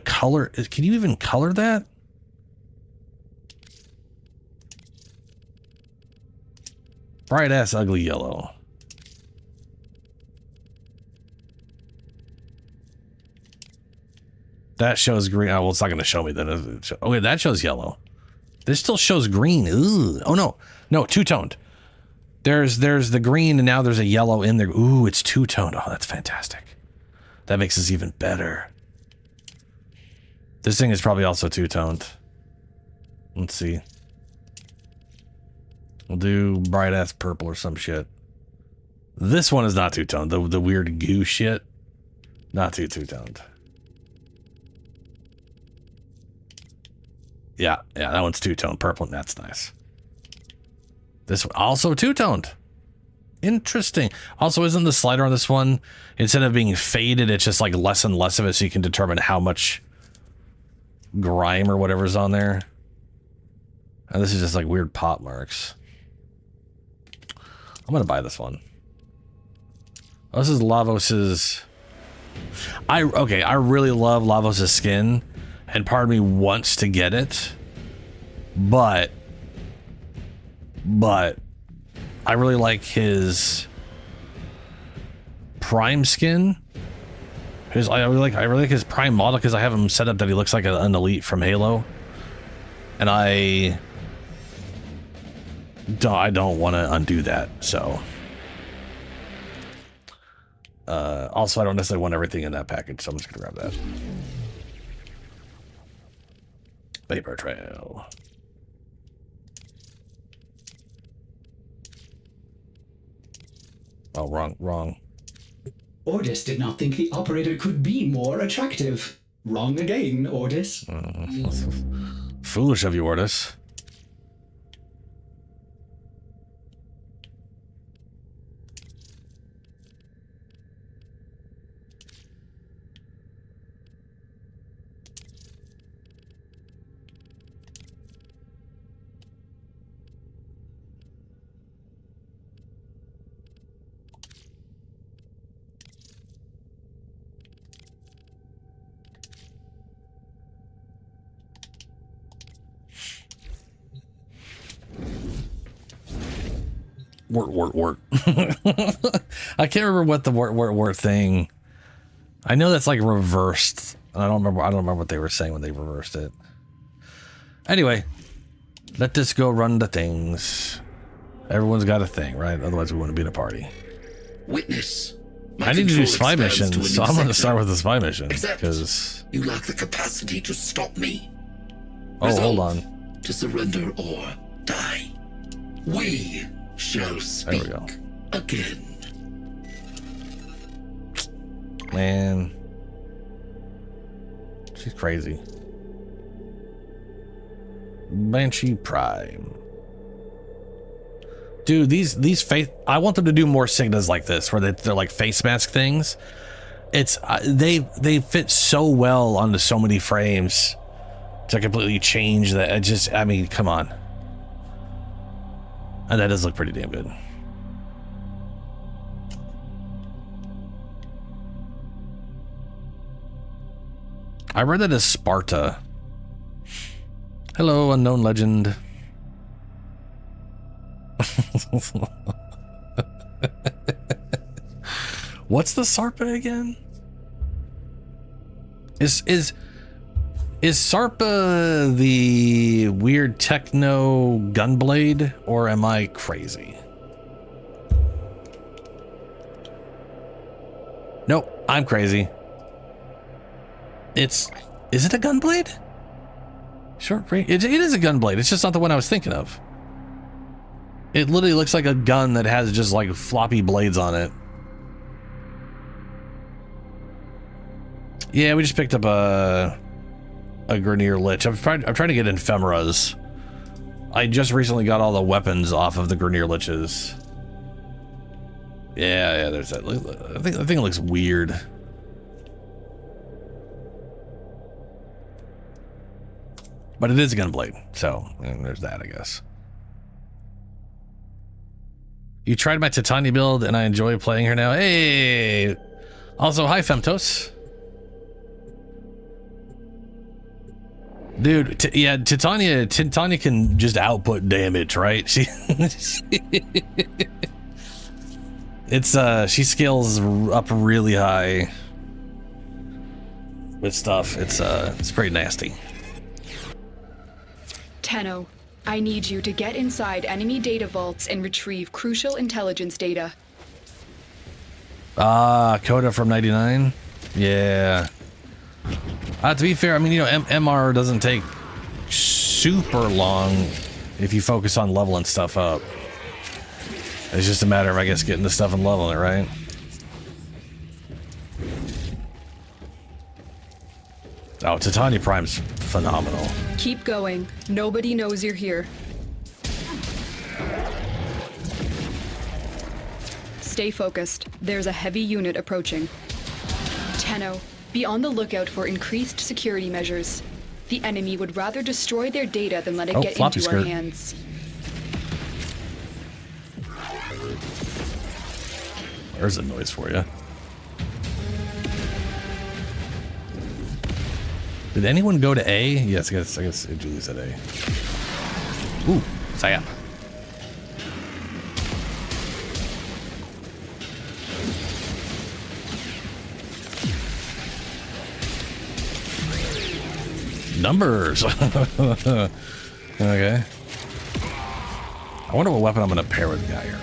color. Can you even color that? Bright ass ugly yellow. That shows green. Oh, well, it's not going to show me then. Okay, that shows yellow. This still shows green. Ooh. Oh no, two-toned. There's the green and now there's a yellow in there. Ooh, it's two-toned. Oh, that's fantastic. That makes this even better. This thing is probably also two-toned. Let's see. We'll do bright ass purple or some shit. This one is not two-toned. The weird goo shit. Not two-toned. Yeah, that one's two-toned purple, and that's nice. This one also two-toned. Interesting. Also, isn't the slider on this one, instead of being faded, it's just like less and less of it, so you can determine how much grime or whatever's on there. And this is just like weird pop marks. I'm gonna buy this one. Oh, this is Lavos's. I really love Lavos's skin. And part of me wants to get it, but I really like his Prime skin. I really like his Prime model because I have him set up that he looks like an elite from Halo, and I don't want to undo that. So, also I don't necessarily want everything in that package, so I'm just gonna grab that. Vapor Trail. Oh, wrong. Ordis did not think the operator could be more attractive. Wrong again, Ordis. Foolish of you, Ordis. Wort. I can't remember what the wort thing. I know that's like reversed. I don't remember what they were saying when they reversed it. Anyway, let this go run the things. Everyone's got a thing, right? Otherwise we wouldn't be in a party. Witness. I need to do spy missions, so I'm going to start with the spy mission because you lack the capacity to stop me. Oh, Resolve hold on. To surrender or die. We shall speak again. Man, she's crazy. Banshee Prime. Dude, these face, I want them to do more Signas like this, where they're like face mask things. It's they fit so well onto so many frames to completely change that. I mean, come on. And that does look pretty damn good. I read that as Sparta. Hello, unknown legend. What's the Sarpa again? Is Sarpa the weird techno gunblade, or am I crazy? Nope, I'm crazy. Is it a gunblade? Short range. It is a gunblade. It's just not the one I was thinking of. It literally looks like a gun that has just like floppy blades on it. Yeah, we just picked up a Grineer Lich. I'm trying to get Ephemeras. I just recently got all the weapons off of the Grineer Liches. Yeah, there's that. I think it looks weird. But it is a gunblade, so there's that, I guess. You tried my Titania build, and I enjoy playing her now. Hey! Also, hi, Femtos. Dude, Titania can just output damage, right? She scales up really high with stuff. It's pretty nasty. Tenno, I need you to get inside enemy data vaults and retrieve crucial intelligence data. Coda from 99? Yeah. To be fair, I mean, MR doesn't take super long if you focus on leveling stuff up. It's just a matter of, I guess, getting the stuff and leveling it, right? Oh, Titania Prime's phenomenal. Keep going. Nobody knows you're here. Stay focused. There's a heavy unit approaching. Tenno, be on the lookout for increased security measures. The enemy would rather destroy their data than let it get into our hands. There's a noise for you. Did anyone go to A? Yes, I guess Julie said A. Ooh, Saya. Numbers. Okay. I wonder what weapon I'm going to pair with Geyer.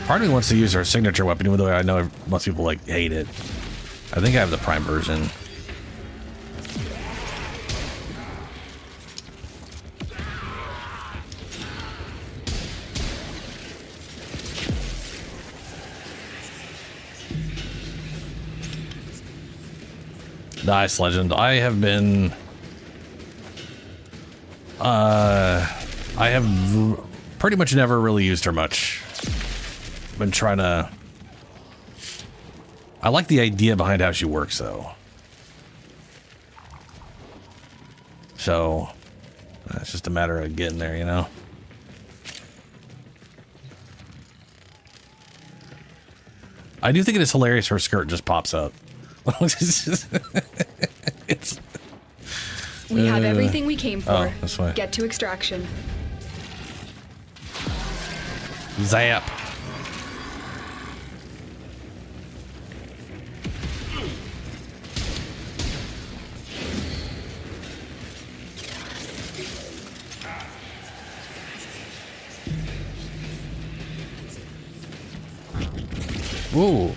Part of me wants to use her signature weapon, even though I know most people like hate it. I think I have the Prime version. Nice, Legend. I have been... I have pretty much never really used her much. Been trying to... I like the idea behind how she works, though. So, it's just a matter of getting there, you know? I do think it is hilarious her skirt just pops up. We have everything we came for. Oh, this way. Get to extraction. Zap. Ooh,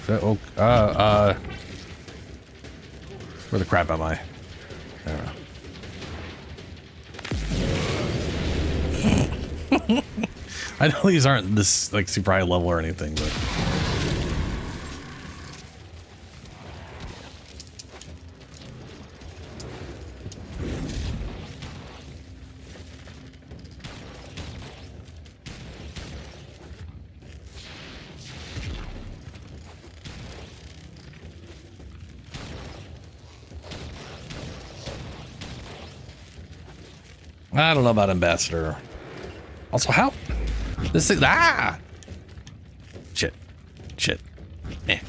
where the crap am I? I don't know. I know these aren't this like super high level or anything, but I don't know about Ambassador. Also, how this thing? Ah, shit. Eh.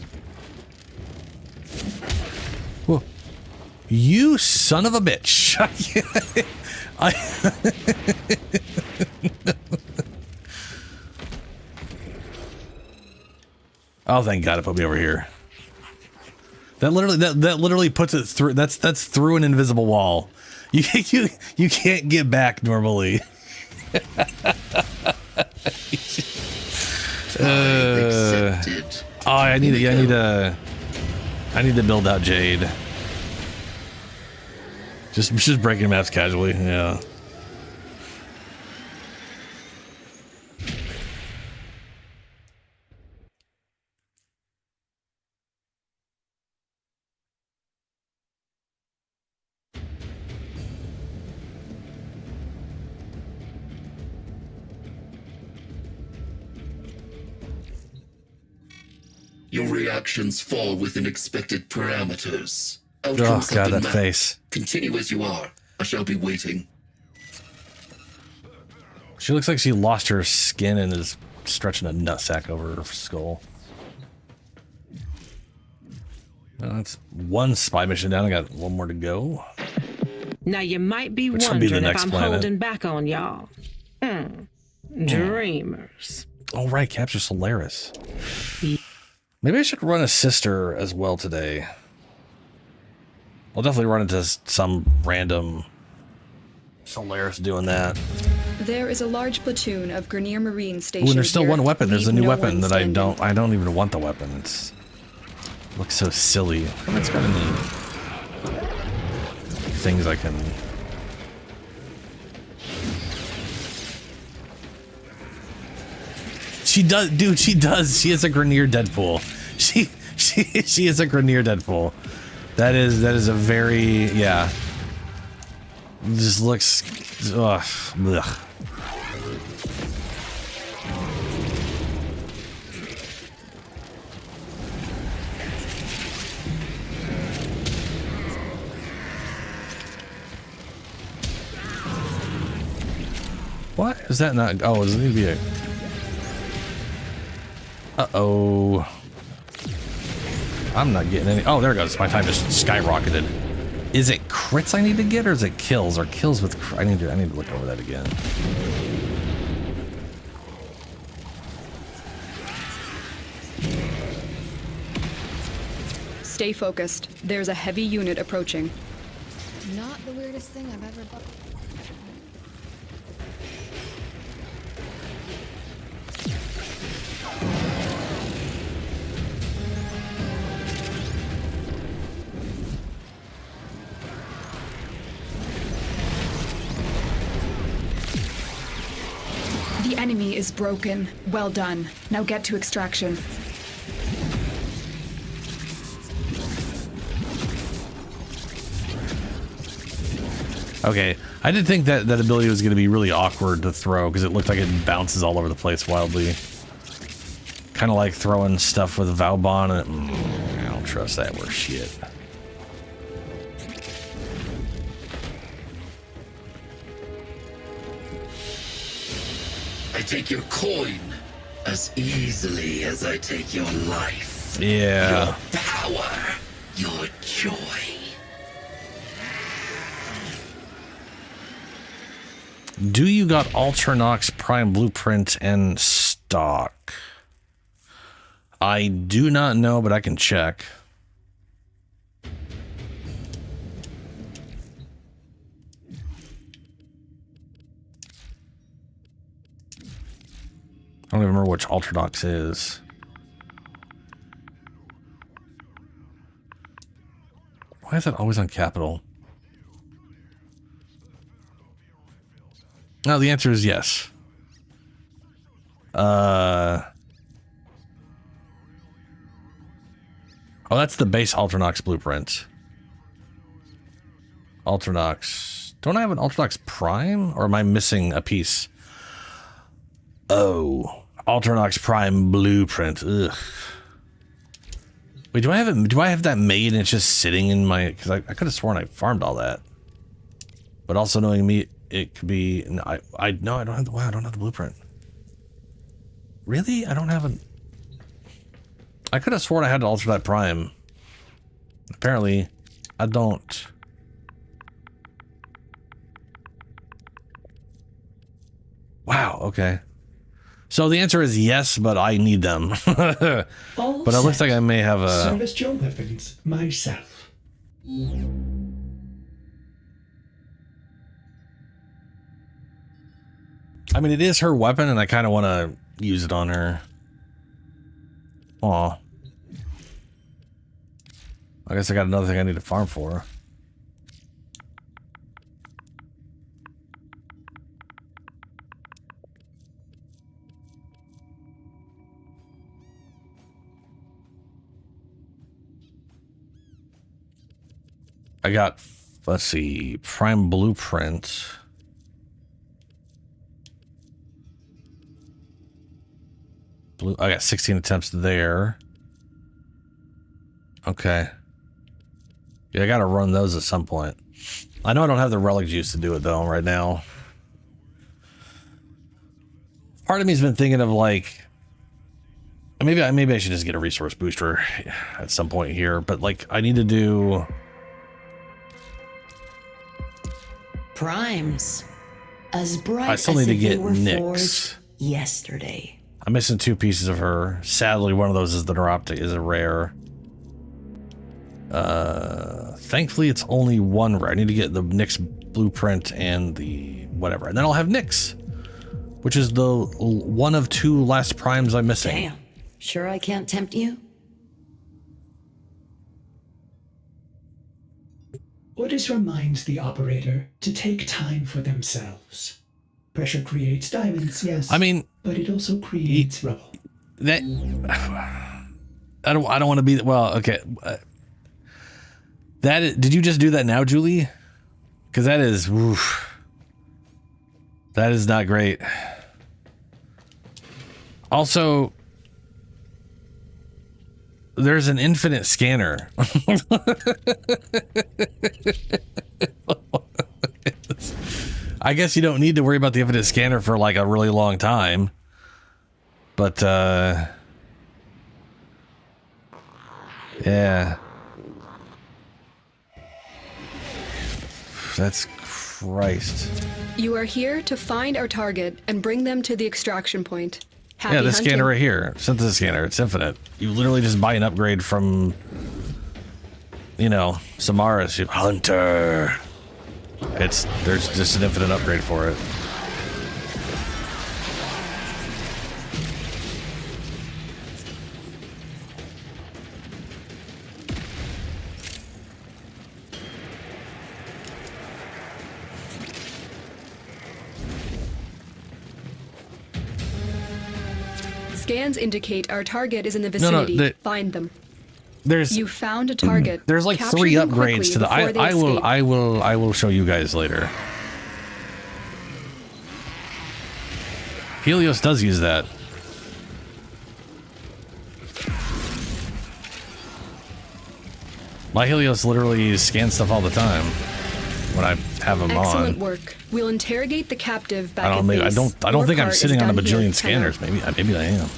Whoa. You son of a bitch! Oh, thank God it put me over here. That literally puts it through. That's through an invisible wall. You can't get back normally. I need to build out Jade. Just breaking maps casually. Yeah. Your reactions fall within expected parameters. Oh Outcomes have God, been that mapped. face. Continue as you are. I shall be waiting. She looks like she lost her skin and is stretching a nutsack over her skull. Well, that's one spy mission down. I got one more to go. Now you might be Which will be the wondering if next I'm planet. holding back on y'all. Dreamers. Oh right, capture Solaris. Maybe I should run a sister as well today. I'll definitely run into some random Solaris doing that. There is a large platoon of Grenier Marines stationed Ooh, and there's still here. one weapon. There's a Leave new no weapon one that standing. I don't even want the weapon. It looks so silly. Oh, it's got any things I can. She does, dude. She does. She is a Grenier Deadpool. She is a Grenier Deadpool. That is a very, yeah. It just looks, ugh. What is that not? Oh, does it need to be a? Uh-oh. I'm not getting any. Oh, there it goes. My time just skyrocketed. Is it crits I need to get, or is it kills? Or kills with? I need to look over that again. Stay focused. There's a heavy unit approaching. Not the weirdest thing I've ever bought. The enemy is broken. Well done. Now get to extraction. Okay, I did think that that ability was going to be really awkward to throw because it looked like it bounces all over the place wildly. Kind of like throwing stuff with Valbon. And I don't trust that worth shit. I take your coin as easily as I take your life. Yeah. Your power, your joy. Do you got Ultranox Prime Blueprint and stock? I do not know, but I can check. I don't even remember which Ultranox is. Why is that always on Capital? No, the answer is yes. Oh, that's the base Ultranox blueprint. Ultranox. Don't I have an Ultranox Prime? Or am I missing a piece? Oh, Ultranox Prime blueprint. Ugh. Wait, do I have it? Do I have that made and it's just sitting in my? Because I could have sworn I farmed all that. But also knowing me, it could be. No, I don't have the. Wow, I don't have the blueprint. Really? I don't have an. I could have sworn I had to alter that Prime. Apparently, I don't. Wow. Okay. So the answer is yes, but I need them. But it looks like I may have a... Service your weapons myself. I mean, it is her weapon, and I kind of want to use it on her. Aw. I guess I got another thing I need to farm for. I got, let's see, Prime Blueprint. I got 16 attempts there. Okay. Yeah, I gotta run those at some point. I know I don't have the relic juice to do it though right now. Part of me's been thinking of like, maybe I should just get a resource booster at some point here, but like I need to do primes as bright I still need to get Nyx Nyx yesterday. I'm missing 2 pieces of her. Sadly, one of those is the Neuroptic, is a rare. Thankfully, it's only 1 rare. I need to get the Nyx blueprint and the whatever, and then I'll have Nyx, which is the one of 2 last primes I'm missing. Damn, sure I can't tempt you? Orders reminds the operator to take time for themselves. Pressure creates diamonds, yes. I mean, but it also creates rubble. That I don't want to be well. Okay, did you just do that now, Julie? Because that is, oof, that is not great. Also, there's an infinite scanner. I guess you don't need to worry about the infinite scanner for like a really long time. But, yeah. That's Christ. You are here to find our target and bring them to the extraction point. Happy yeah, the hunting. scanner right here. Synthesis scanner. It's infinite. You literally just buy an upgrade from, you know, Samaras. Hunter. There's just an infinite upgrade for it. Scans indicate our target is in the vicinity. No, Find them. there's You found a target. there's like Capture 3 them quickly upgrades to the before they escape. I will show you guys later. Helios does use that. My Helios literally scans stuff all the time when I have him Excellent on. work. We'll interrogate the captive back I don't at think base. I don't Your think I'm part is sitting on a done here. bajillion scanners. Maybe I am.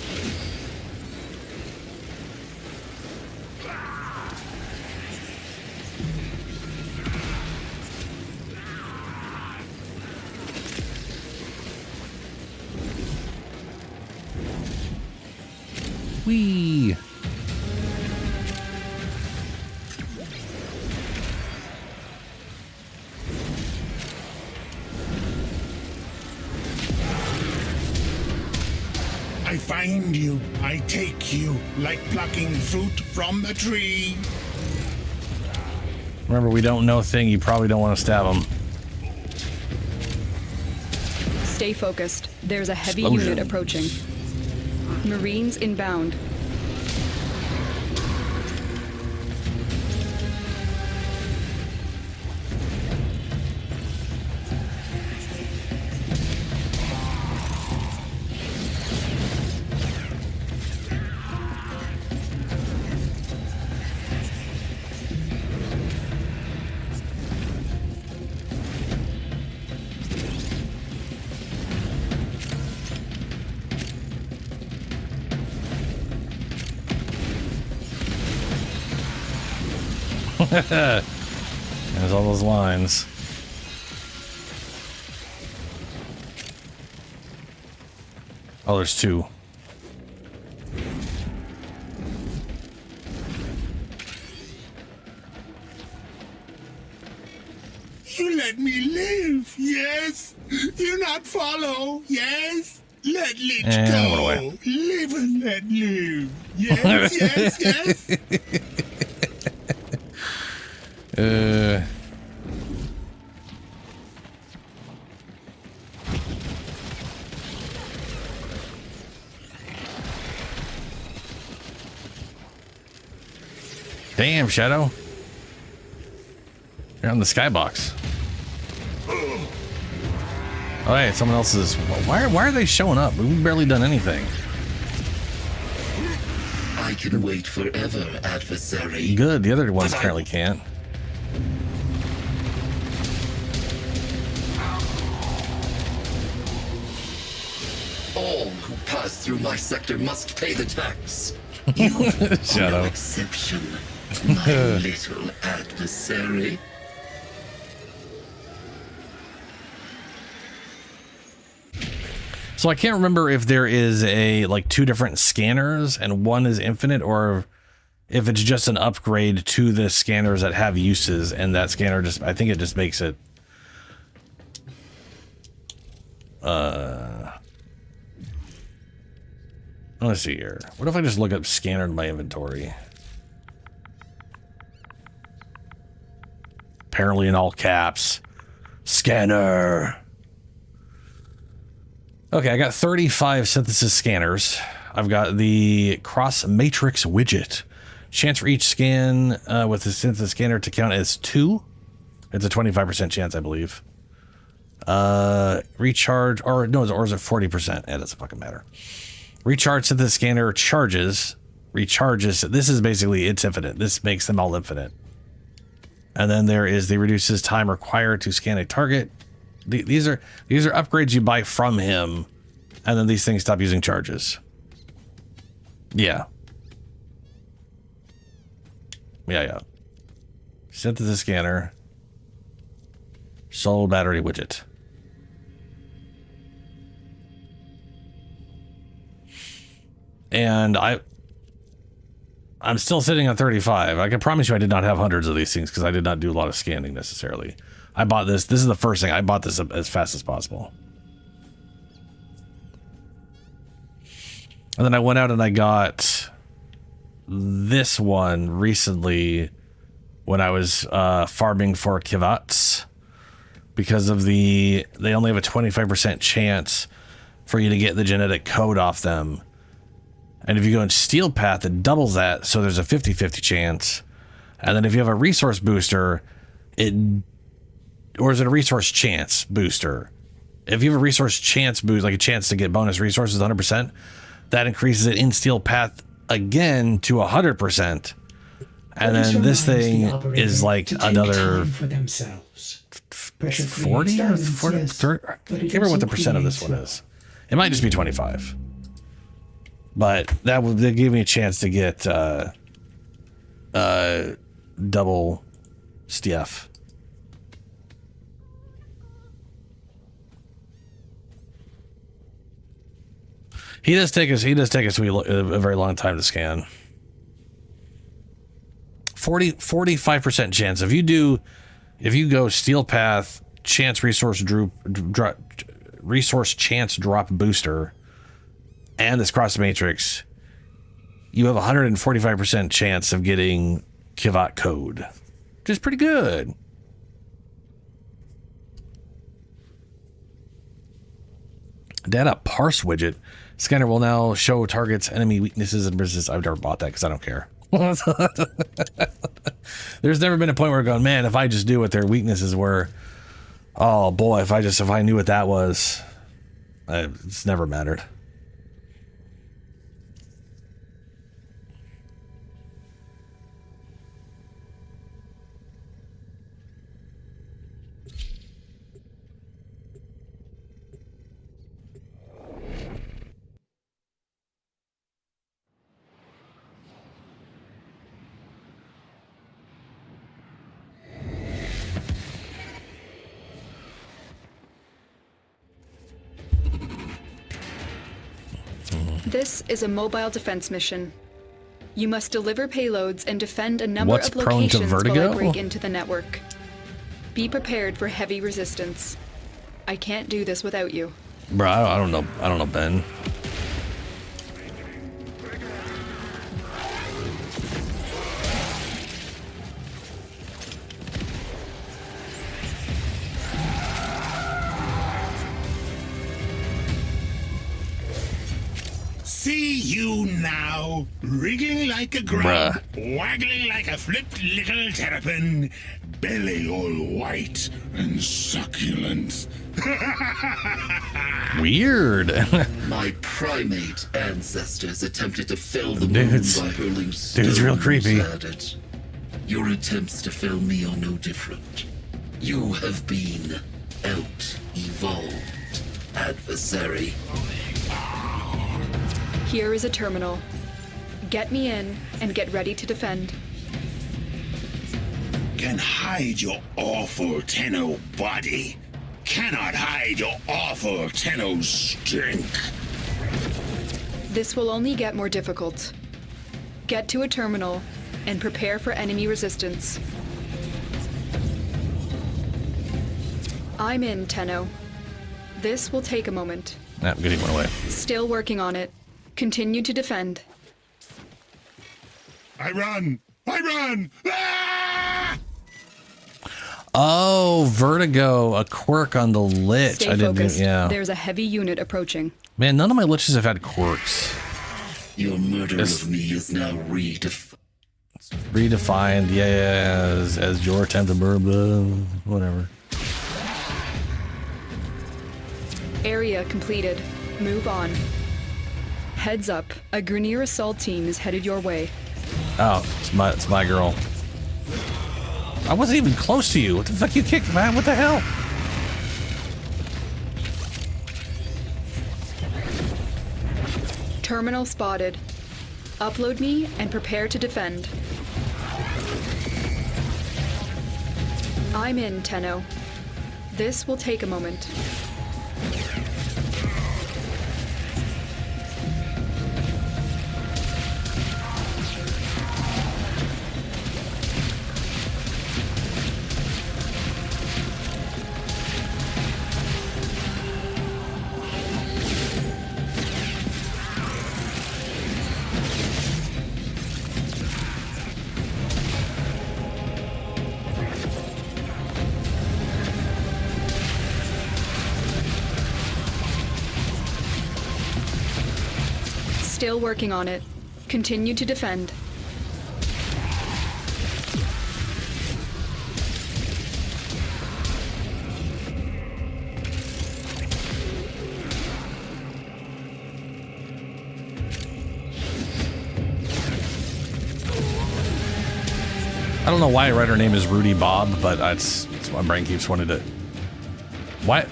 Whee! I find you, I take you, like plucking fruit from a tree. Remember, we don't know thing. You probably don't want to stab him. Stay focused. There's a heavy Explosion. unit approaching. Marines inbound. There's all those lines. Oh, there's 2. You let me live, yes? You not follow, yes? Let Lich And I went go. away. Live and let live. Yes, yes, yes. Damn, Shadow. You're on the skybox. Oh, hey, someone else is... Why are they showing up? We've barely done anything. I can wait forever, adversary. Good, the other ones apparently can't. All who pass through my sector must pay the tax. You are Shadow. no exception, my little adversary. So I can't remember if there is like 2 different scanners and one is infinite, or if it's just an upgrade to the scanners that have uses, and that scanner just, I think it just makes it let's see here. What if I just look up scanner in my inventory? Apparently in all caps. Scanner. Okay, I got 35 synthesis scanners. I've got the cross matrix widget. Chance for each scan with the synthesis scanner to count as 2. It's a 25% chance, I believe. Recharge, or no, or is it 40%? It doesn't fucking matter. Recharge synthesis scanner recharges. This is basically, it's infinite. This makes them all infinite. And then there is the reduces time required to scan a target. These are upgrades you buy from him, and then these things stop using charges. Yeah. Synthesis scanner. Soul battery widget. And I'm still sitting on 35. I can promise you I did not have hundreds of these things because I did not do a lot of scanning necessarily. I bought this. This is the first thing. I bought this as fast as possible. And then I went out and I got this one recently when I was farming for Kivats, because of they only have a 25% chance for you to get the genetic code off them. And if you go in Steel Path, it doubles that, so there's a 50-50 chance. And then if you have a resource booster, or is it a resource chance booster? If you have a resource chance boost, like a chance to get bonus resources 100%, that increases it in Steel Path again to 100%. And then this thing is like another for themselves. 40 or 40, 30, I can't remember what the percent of this one is. It might just be 25. But they gave me a chance to get double Stief. He does take us a very long time to scan. 45% chance. If you go Steel Path, chance resource chance drop booster, and this cross matrix, you have a 145% chance of getting Kivat code, which is pretty good. Data parse widget. Scanner will now show targets, enemy weaknesses, and resistance. I've never bought that because I don't care. There's never been a point where I'm going, man, if I just knew what their weaknesses were, oh boy, if I knew what that was, it's never mattered. This is a mobile defense mission. You must deliver payloads and defend a number What's of prone to locations while vertigo? I break into the network. Be prepared for heavy resistance. I can't do this without you. Bro, I don't know, Ben. See you now, wriggling like a grub, waggling like a flipped little terrapin, belly all white and succulent. Weird. My primate ancestors attempted to fill the Dude's- moon by hurling dude's real stones creepy. at it. Your attempts to fill me are no different. You have been out-evolved, adversary. Here is a terminal. Get me in and get ready to defend. Can hide your awful Tenno body. Cannot hide your awful Tenno stink. This will only get more difficult. Get to a terminal and prepare for enemy resistance. I'm in, Tenno. This will take a moment. Nah, good, he went away. Still working on it. Continue to defend. I run! Ah! Oh, vertigo, a quirk on the lich. Stay I didn't. focused. Yeah. There's a heavy unit approaching. Man, none of my liches have had quirks. Your murder of me is now Redefined, yeah, as your attempt to murder, whatever. Area completed. Move on. Heads up, a Grineer assault team is headed your way. Oh, it's my girl. I wasn't even close to you. What the fuck you kicked, man? What the hell? Terminal spotted. Upload me and prepare to defend. I'm in, Tenno. This will take a moment. Still working on it. Continue to defend. I don't know why I read her name is Rudy Bob, but that's my brain keeps wanting to. Why?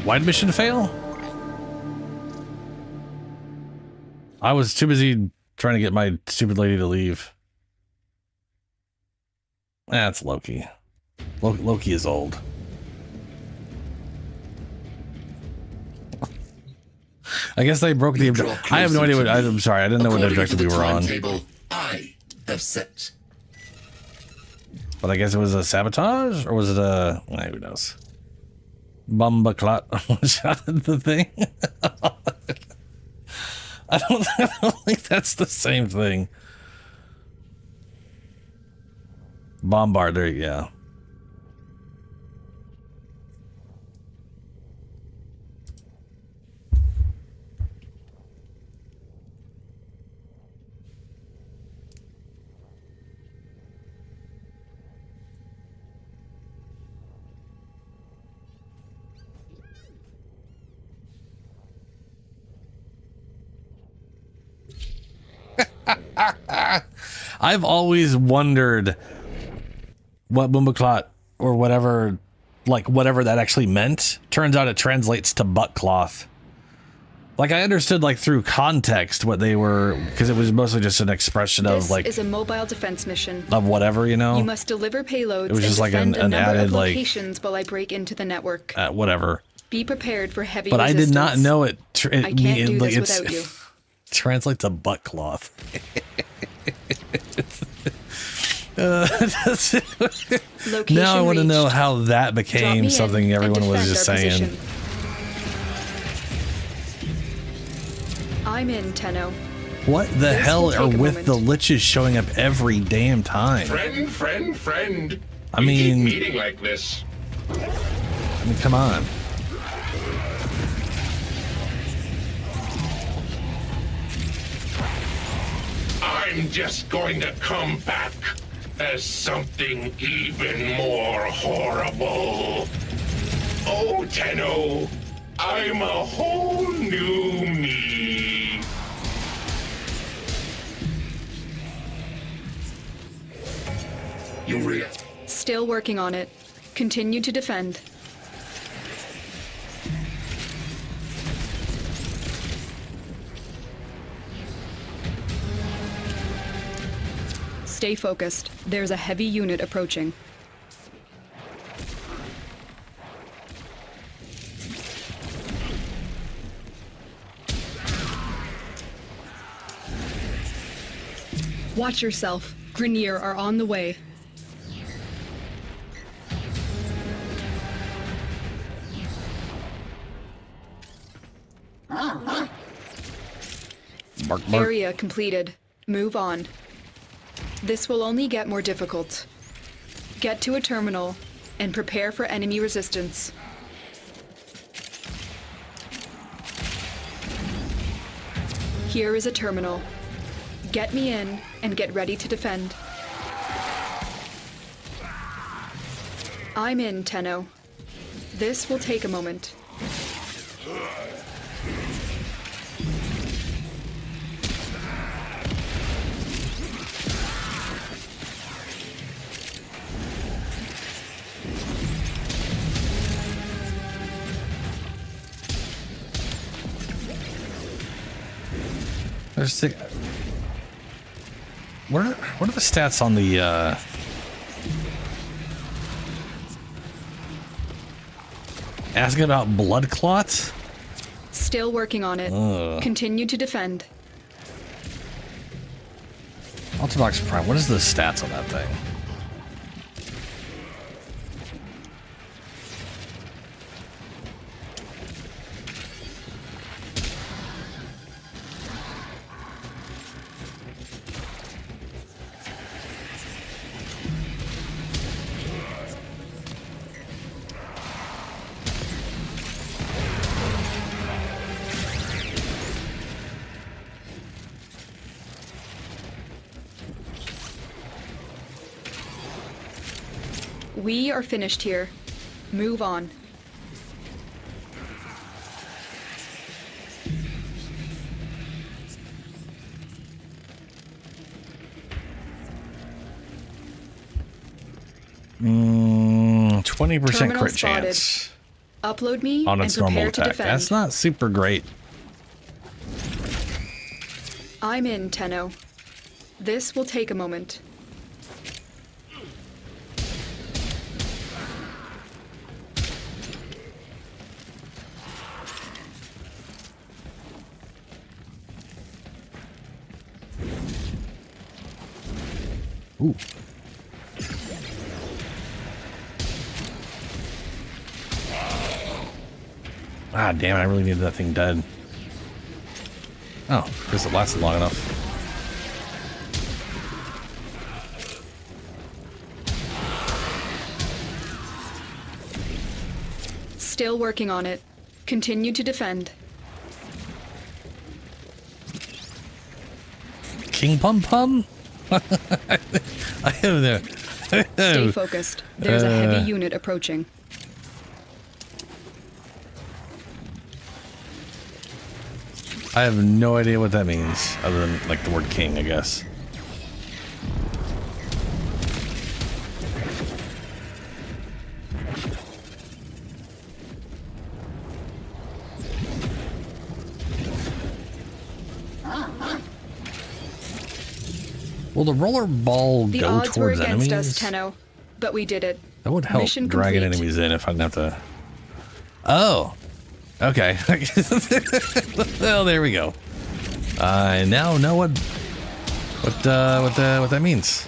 Why'd mission fail? I was too busy trying to get my stupid lady to leave. That's Loki. Loki is old. I guess they broke the objective. I have no idea what. I'm sorry, I didn't know what objective we were on. I have set. But I guess it was a sabotage, or was it a? Who knows? Bumba clot shot at the thing. I don't think that's the same thing. Bombard, there, yeah. I've always wondered what Boombaclot or whatever, like whatever that actually meant. Turns out it translates to butt cloth. Like I understood like through context what they were, because it was mostly just an expression of like This is a mobile defense mission. of whatever, you know. You must deliver payloads It was just and like defend an a number added of like locations while I break into the network. whatever. Be prepared for heavy But resistance. I did not know it. I can't do this without you. Translates to butt cloth. Now I want to know how that became something everyone was just saying. I'm in, Tenno. What the hell are with the Lichs showing up every damn time? Friend. I We mean, keep meeting like this. I mean, come on. I'm just going to come back as something even more horrible. Oh, Tenno, I'm a whole new me. Still working on it. Continue to defend. Stay focused. There's a heavy unit approaching. Watch yourself. Grineer are on the way. Bark. Area completed. Move on. This will only get more difficult. Get to a terminal and prepare for enemy resistance. Here is a terminal. Get me in and get ready to defend. I'm in, Tenno. This will take a moment. There's what are the stats on the asking about blood clots? Still working on it. Continue to defend. Ultravox Prime, what is the stats on that thing? We are finished here. Move on. Mm, 20% Terminal crit spotted. chance Upload me on and its normal prepare to attack. defend. That's not super great. I'm in, Tenno. This will take a moment. Ooh. Ah, damn it, I really needed that thing dead. Oh, because it lasted long enough. Still working on it. Continue to defend. King Pum Pum? I have no. Stay focused. There's a heavy unit approaching. I have no idea what that means, other than like the word king, I guess. Will the roller ball The go odds were towards against enemies? us, Tenno, but we did it. That would help Mission dragging complete. enemies in if I didn't have to. Oh, okay. Well, there we go. I now know what that means.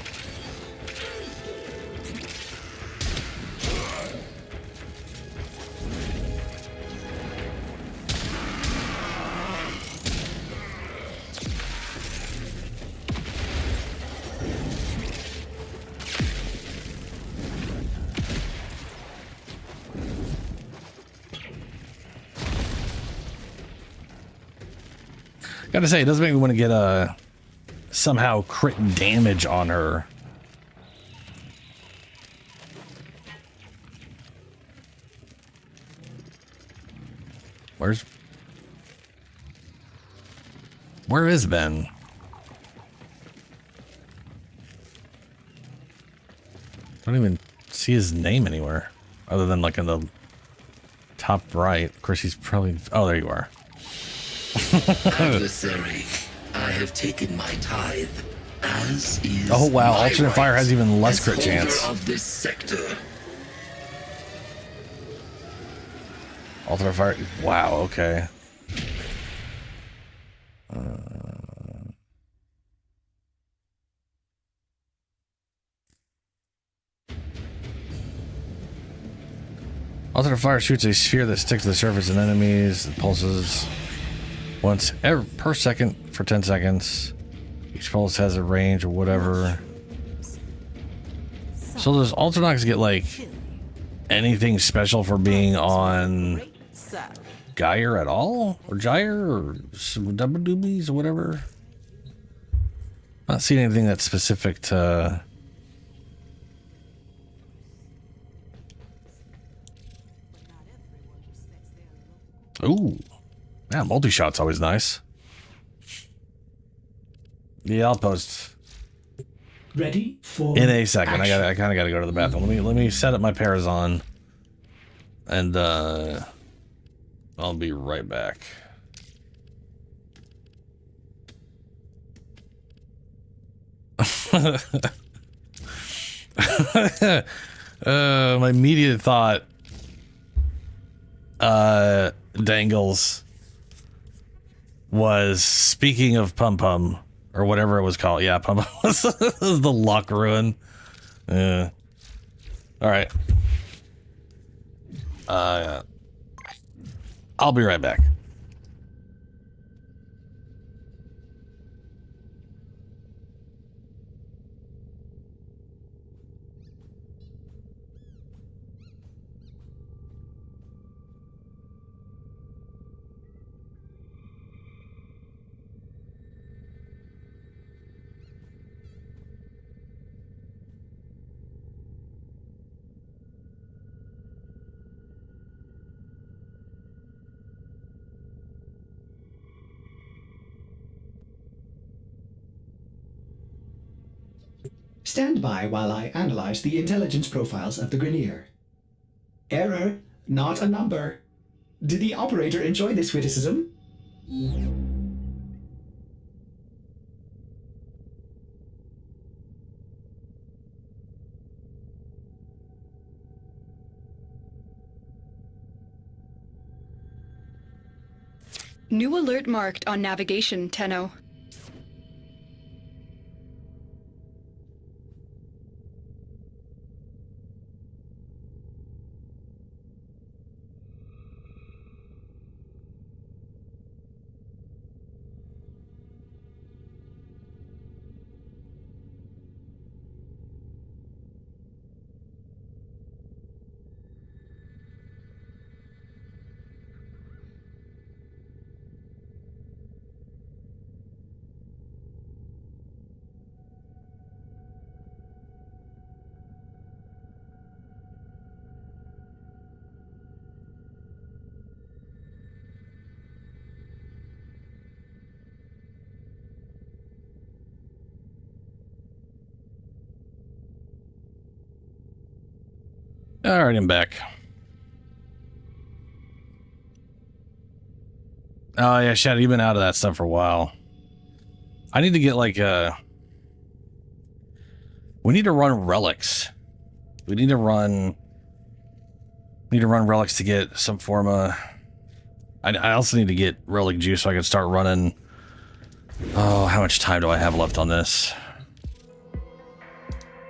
Gotta say, it does make me want to get somehow crit damage on her. Where is Ben? I don't even see his name anywhere, other than like in the top right. Of course, he's probably. Oh, there you are. Adversary, I have taken my tithe, as is Oh wow, my alternate fire right has even less as crit holder chance. of this sector. Alternate fire. Wow. Okay. Alternate fire shoots a sphere that sticks to the surface of enemies. It pulses once per second for 10 seconds. Each pulse has a range of whatever. So does Alternox get like anything special for being on Gyre at all? Or Gyre or Double Doobies or whatever? Not seeing anything that's specific to. Ooh. Yeah, multi-shot's always nice. Yeah, I'll post Ready for in a second. action. I kind of got to go to the bathroom. Let me set up my Parazon, and I'll be right back. My immediate thought, Dangles, was speaking of Pum Pum or whatever it was called. Yeah, Pum Pum was the luck ruin. Yeah. All right. I'll be right back. Stand by while I analyze the intelligence profiles of the Grineer. Error, not a number. Did the operator enjoy this witticism? New alert marked on navigation, Tenno. Alright, I'm back. Oh yeah, Shadow, you've been out of that stuff for a while. I need to get like we need to run relics. We need to run relics to get some form of... I also need to get relic juice so I can start running... Oh, how much time do I have left on this?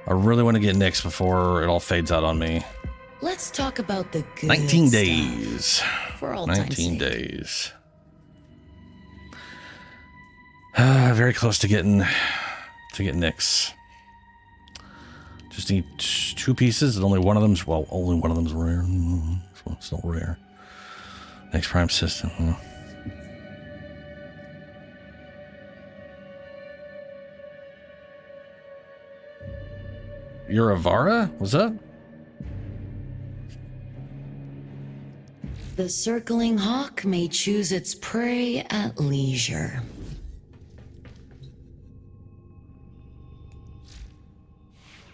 I really want to get Nyx before it all fades out on me. Let's talk about the good 19 stuff. days. For all 19 days. Very close to get Nyx. Just need 2 pieces, and only one of them's rare. It's not rare. Next prime system. Huh? You're a Vara? What's up? The circling hawk may choose its prey at leisure.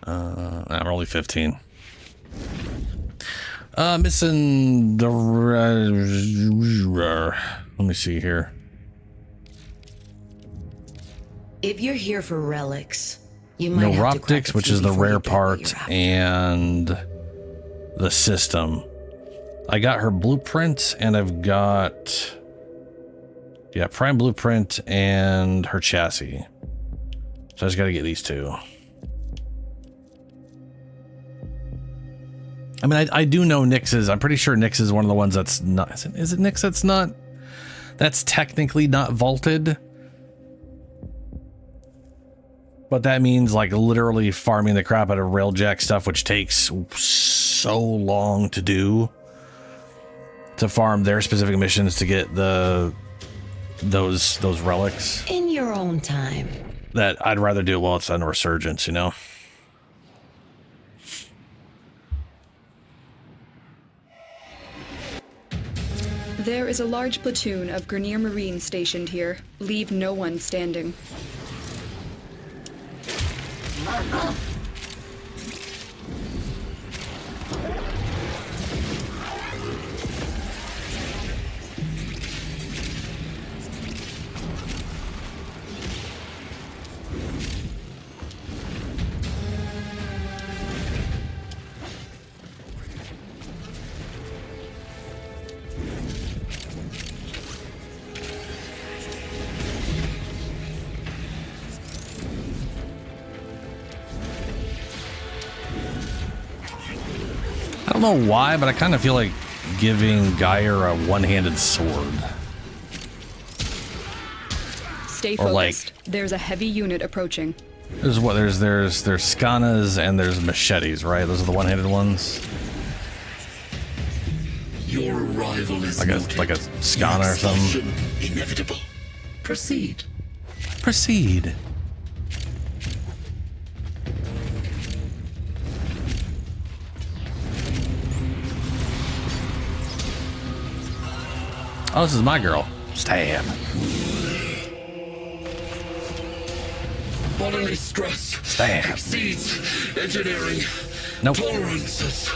I'm only 15. Missing the... let me see here. If you're here for relics, you might have to crack Neuroptics, a which few is the before you rare get what you're part, after. and the system. I got her blueprint, and I've got... Yeah, prime blueprint and her chassis. So I just gotta get these 2. I mean, I do know Nyx I'm pretty sure Nyx is one of the ones that's not... Is it Nyx that's not... That's technically not vaulted? But that means, like, literally farming the crap out of railjack stuff, which takes so long to do. To farm their specific missions to get those relics. In your own time. That I'd rather do it while it's on a resurgence, you know? There is a large platoon of Grineer Marines stationed here. Leave no one standing. I don't know why, but I kind of feel like giving Geyer a one-handed sword. Stay Or, like- focused. There's a heavy unit approaching. There's what? There's Skanas and there's machetes, right? Those are the one-handed ones. Your arrival is Like a Skana or something. something. Inevitable. Proceed. Proceed. Oh, this is my girl. Stab. bodily stress Stab. exceeds engineering Nope. tolerances.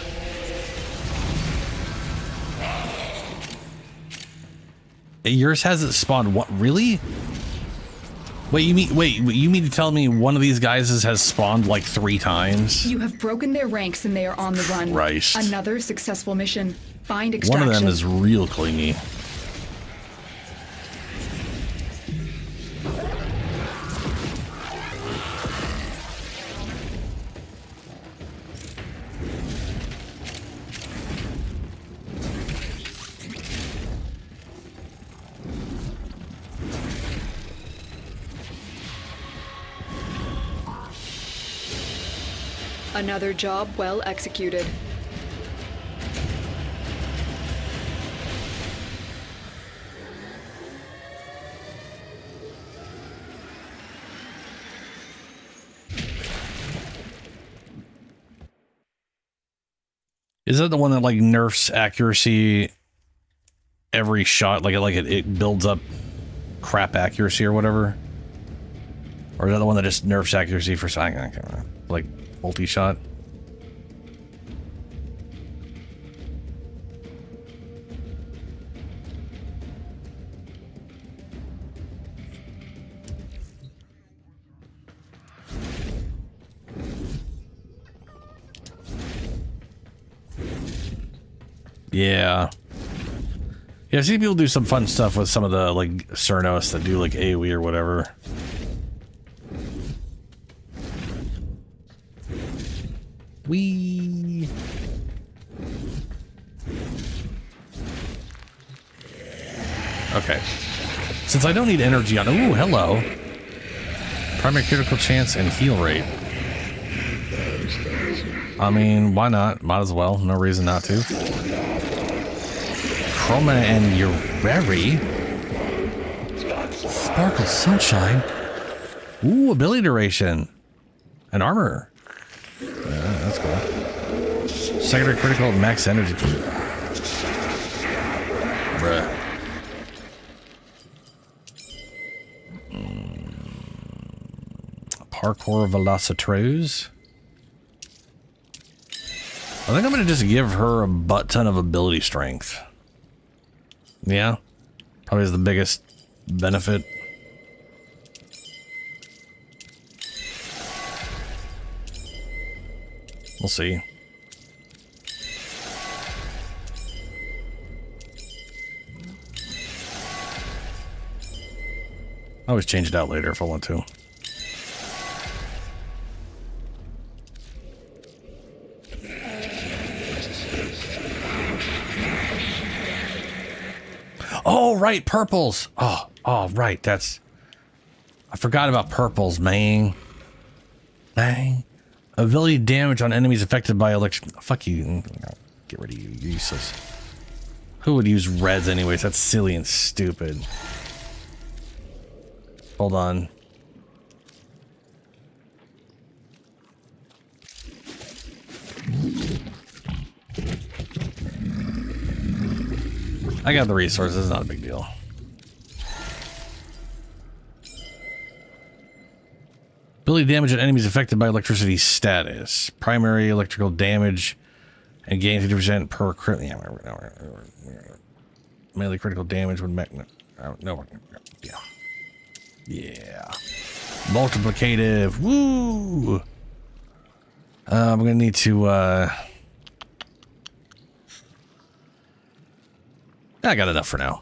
Yours hasn't spawned what? Really? Wait, you mean to tell me one of these guys has spawned like 3 times? You have broken their ranks and they are on the run. Christ. Another successful mission. Find extraction. One of them is real clingy. Another job well executed. Is that the one that like nerfs accuracy every shot? Like it builds up crap accuracy or whatever? Or is that the one that just nerfs accuracy for like multi-shot? Yeah. Yeah, I've seen people do some fun stuff with some of the, like, Cernos that do, like, AoE or whatever. Whee! Okay. Since I don't need energy on... Ooh, hello. Primary critical chance and heal rate. I mean, why not? Might as well. No reason not to. Chroma and Urari. Sparkle Sunshine. Ooh, ability duration. And armor. That's cool. Secondary critical max energy. Bruh. Parkour Velocitrose. I think I'm going to just give her a butt ton of ability strength. Yeah. Probably is the biggest benefit. We'll see. I always change it out later if I want to. Oh, right, purples. Oh, right. That's... I forgot about purples, man. Dang. Ability damage on enemies affected by electric... Fuck you. Get rid of you. You're useless. Who would use reds anyways? That's silly and stupid. Hold on. I got the resources, it's not a big deal. Ability damage on enemies affected by electricity status. Primary electrical damage and gain 50% per crit. Melee critical damage would make no. Yeah. Yeah. Multiplicative. Woo! I'm gonna need to I got enough for now.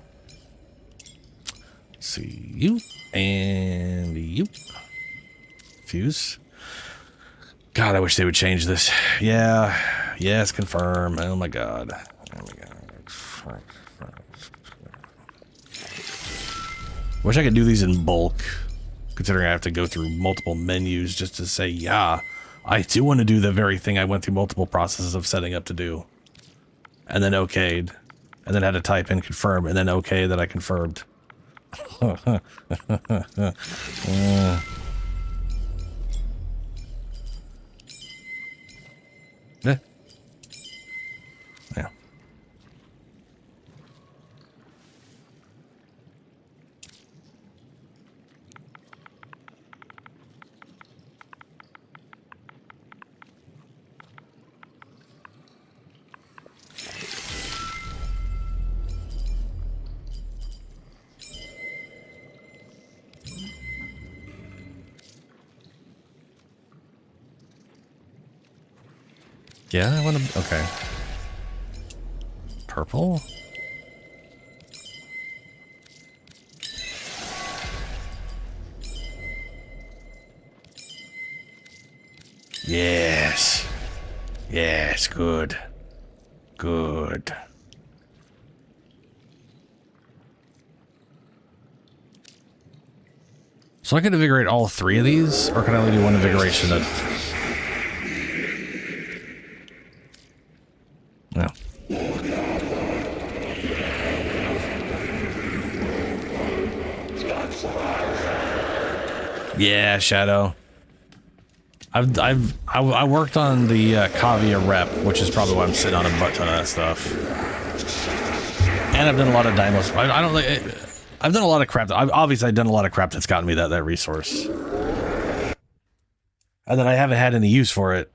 Let's see, you and you. Fuse. God, I wish they would change this. Yeah. Yes, confirm. Oh my god. Oh my god. Wish I could do these in bulk, considering I have to go through multiple menus just to say, yeah, I do want to do the very thing I went through multiple processes of setting up to do. And then okayed. And then had to type in confirm, and then okay that I confirmed. Yeah. Yeah, I want to... Okay. Purple? Yes. Yes, good. Good. So I can invigorate all three of these, or can I only do one invigoration at... No. Yeah, Shadow. I worked on the Kavia rep, which is probably why I'm sitting on a butt ton of that stuff. And I've done a lot of Dymos. I don't like. I've done a lot of crap. Obviously, I've done a lot of crap that's gotten me that resource, and then I haven't had any use for it.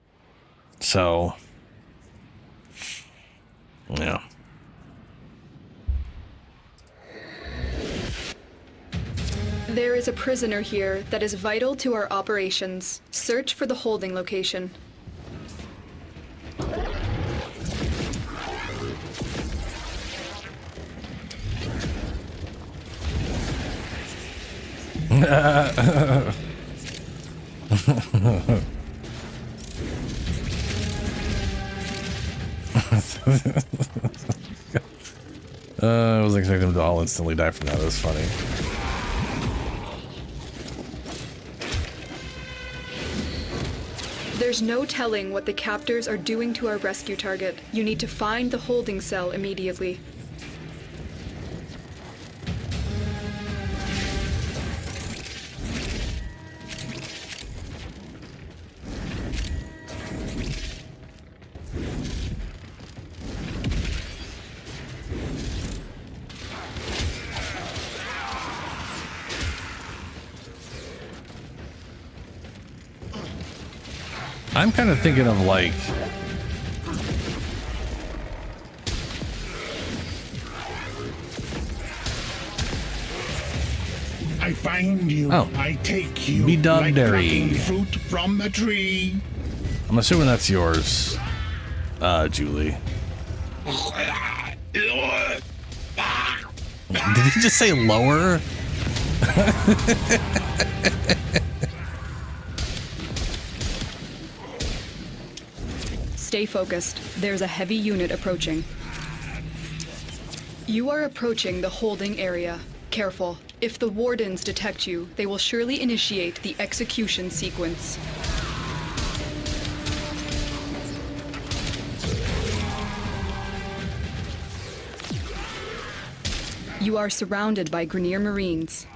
So, yeah. There is a prisoner here that is vital to our operations. Search for the holding location. I wasn't expecting them to all instantly die from that. That was funny. There's no telling what the captors are doing to our rescue target. You need to find the holding cell immediately. I'm kind of thinking of like... I find you. Oh. I take you. Be done, like Derry. plucking fruit from a tree. I'm assuming that's yours, Julie. Did he just say lower? Stay focused. There's a heavy unit approaching. You are approaching the holding area. Careful. If the wardens detect you, they will surely initiate the execution sequence. You are surrounded by Grineer Marines.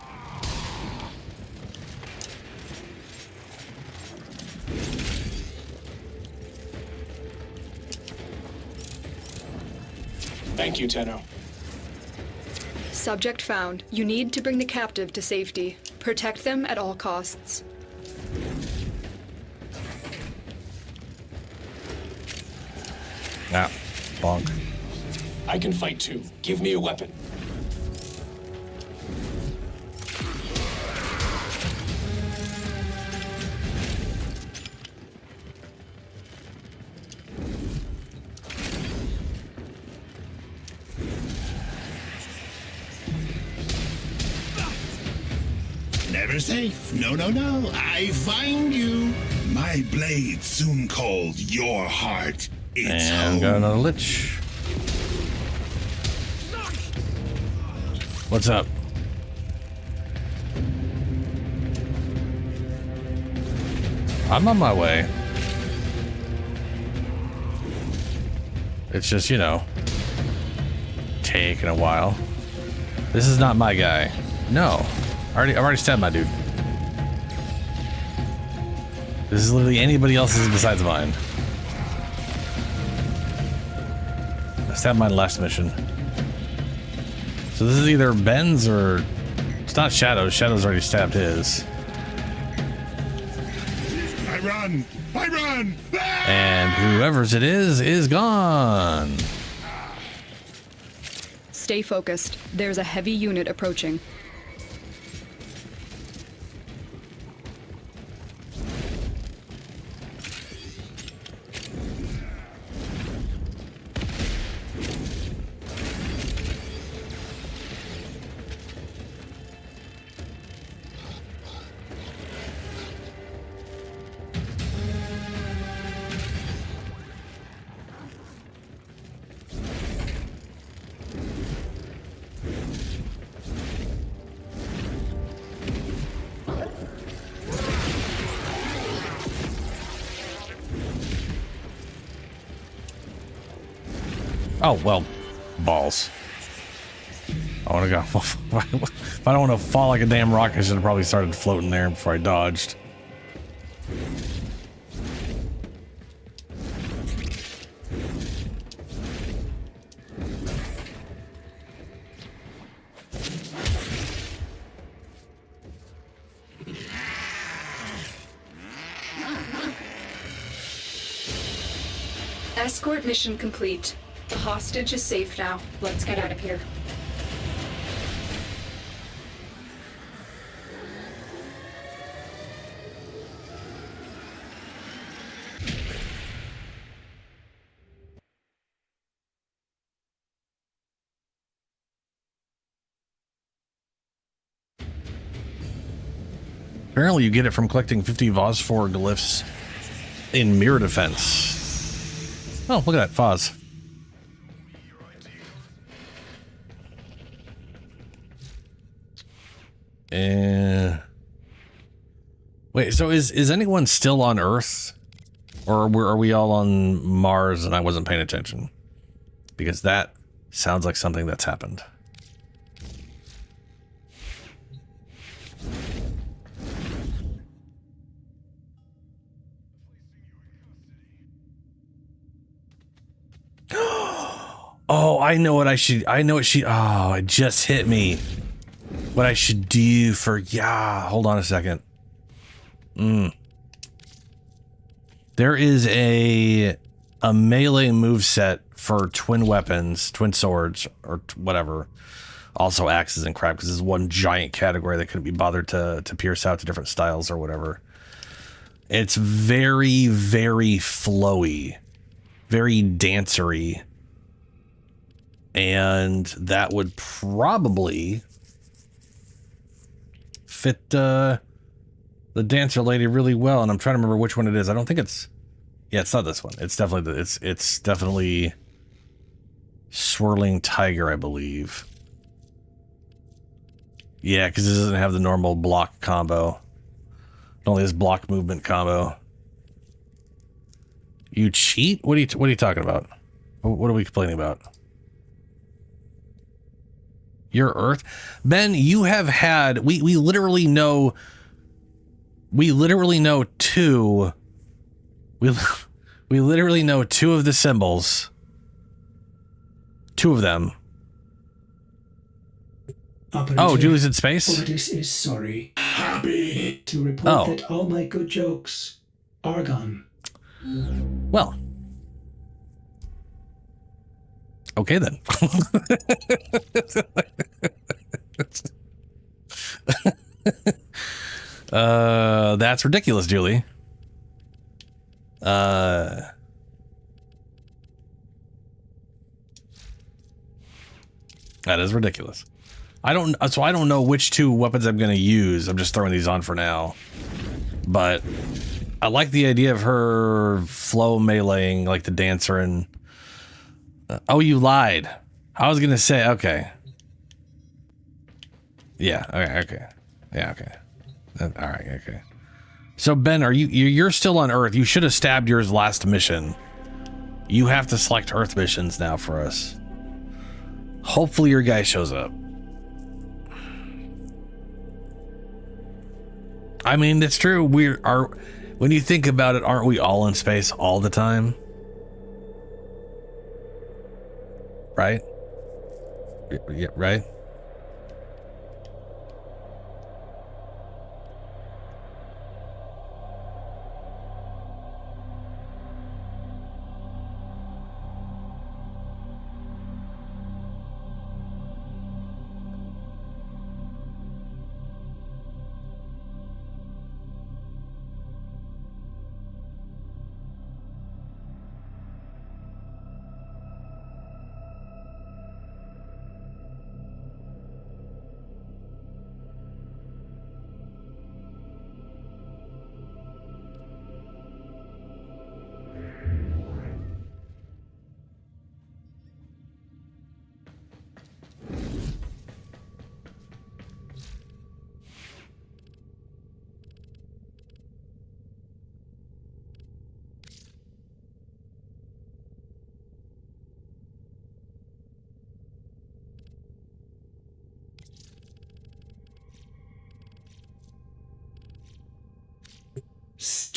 Thank you, Tenno. Subject found. You need to bring the captive to safety. Protect them at all costs. Ah, bonk. I can fight too. Give me a weapon. Never safe. No, no, no. I find you. My blade soon called your heart. It's And home. got another Lich. What's up? I'm on my way. It's just, you know, taking a while. This is not my guy. No. I've already stabbed my dude. This is literally anybody else's besides mine. I stabbed mine last mission. So this is either Ben's or... It's not Shadow's. Shadow's already stabbed his. I run. I run. And whoever's it is gone. Stay focused. There's a heavy unit approaching. Oh, well, balls. I want to go. If I don't want to fall like a damn rock, I should have probably started floating there before I dodged. Escort mission complete. The hostage is safe now. Let's get out of here. Apparently you get it from collecting 50 Vosphor glyphs in mirror defense. Oh, look at that, Foz. Wait, so is anyone still on Earth? Or are we all on Mars and I wasn't paying attention? Because that sounds like something that's happened. Oh, I know what oh, it just hit me. What I should do for, hold on a second. There is a melee moveset for twin weapons, twin swords, or whatever. Also axes and crap, because this is one giant category that couldn't be bothered to pierce out to different styles or whatever. It's very, very flowy. Very dancery. And that would probably fit the dancer lady really well. And I'm trying to remember which one it is. I don't think it's, yeah, it's not this one. It's definitely, it's definitely Swirling Tiger, I believe. Yeah, because it doesn't have the normal block combo. It only has block movement combo. You cheat? What are you talking about? What are we complaining about? Your Earth? Ben, you have had, we literally know two, we literally know two of the symbols. Two of them. Operator, oh, Julie's in space? Ordis is sorry. Happy to report that all my good jokes are gone. Well. Okay then. That's ridiculous, Julie. That is ridiculous. I don't know which two weapons I'm going to use. I'm just throwing these on for now. But I like the idea of her flow meleeing like the dancer and oh, you lied. I was going to say, okay. Yeah, okay. Yeah, okay. All right, okay. So Ben, you're still on Earth. You should have stabbed yours last mission. You have to select Earth missions now for us. Hopefully your guy shows up. I mean, it's true. When you think about it, aren't we all in space all the time? Right? Yeah, right?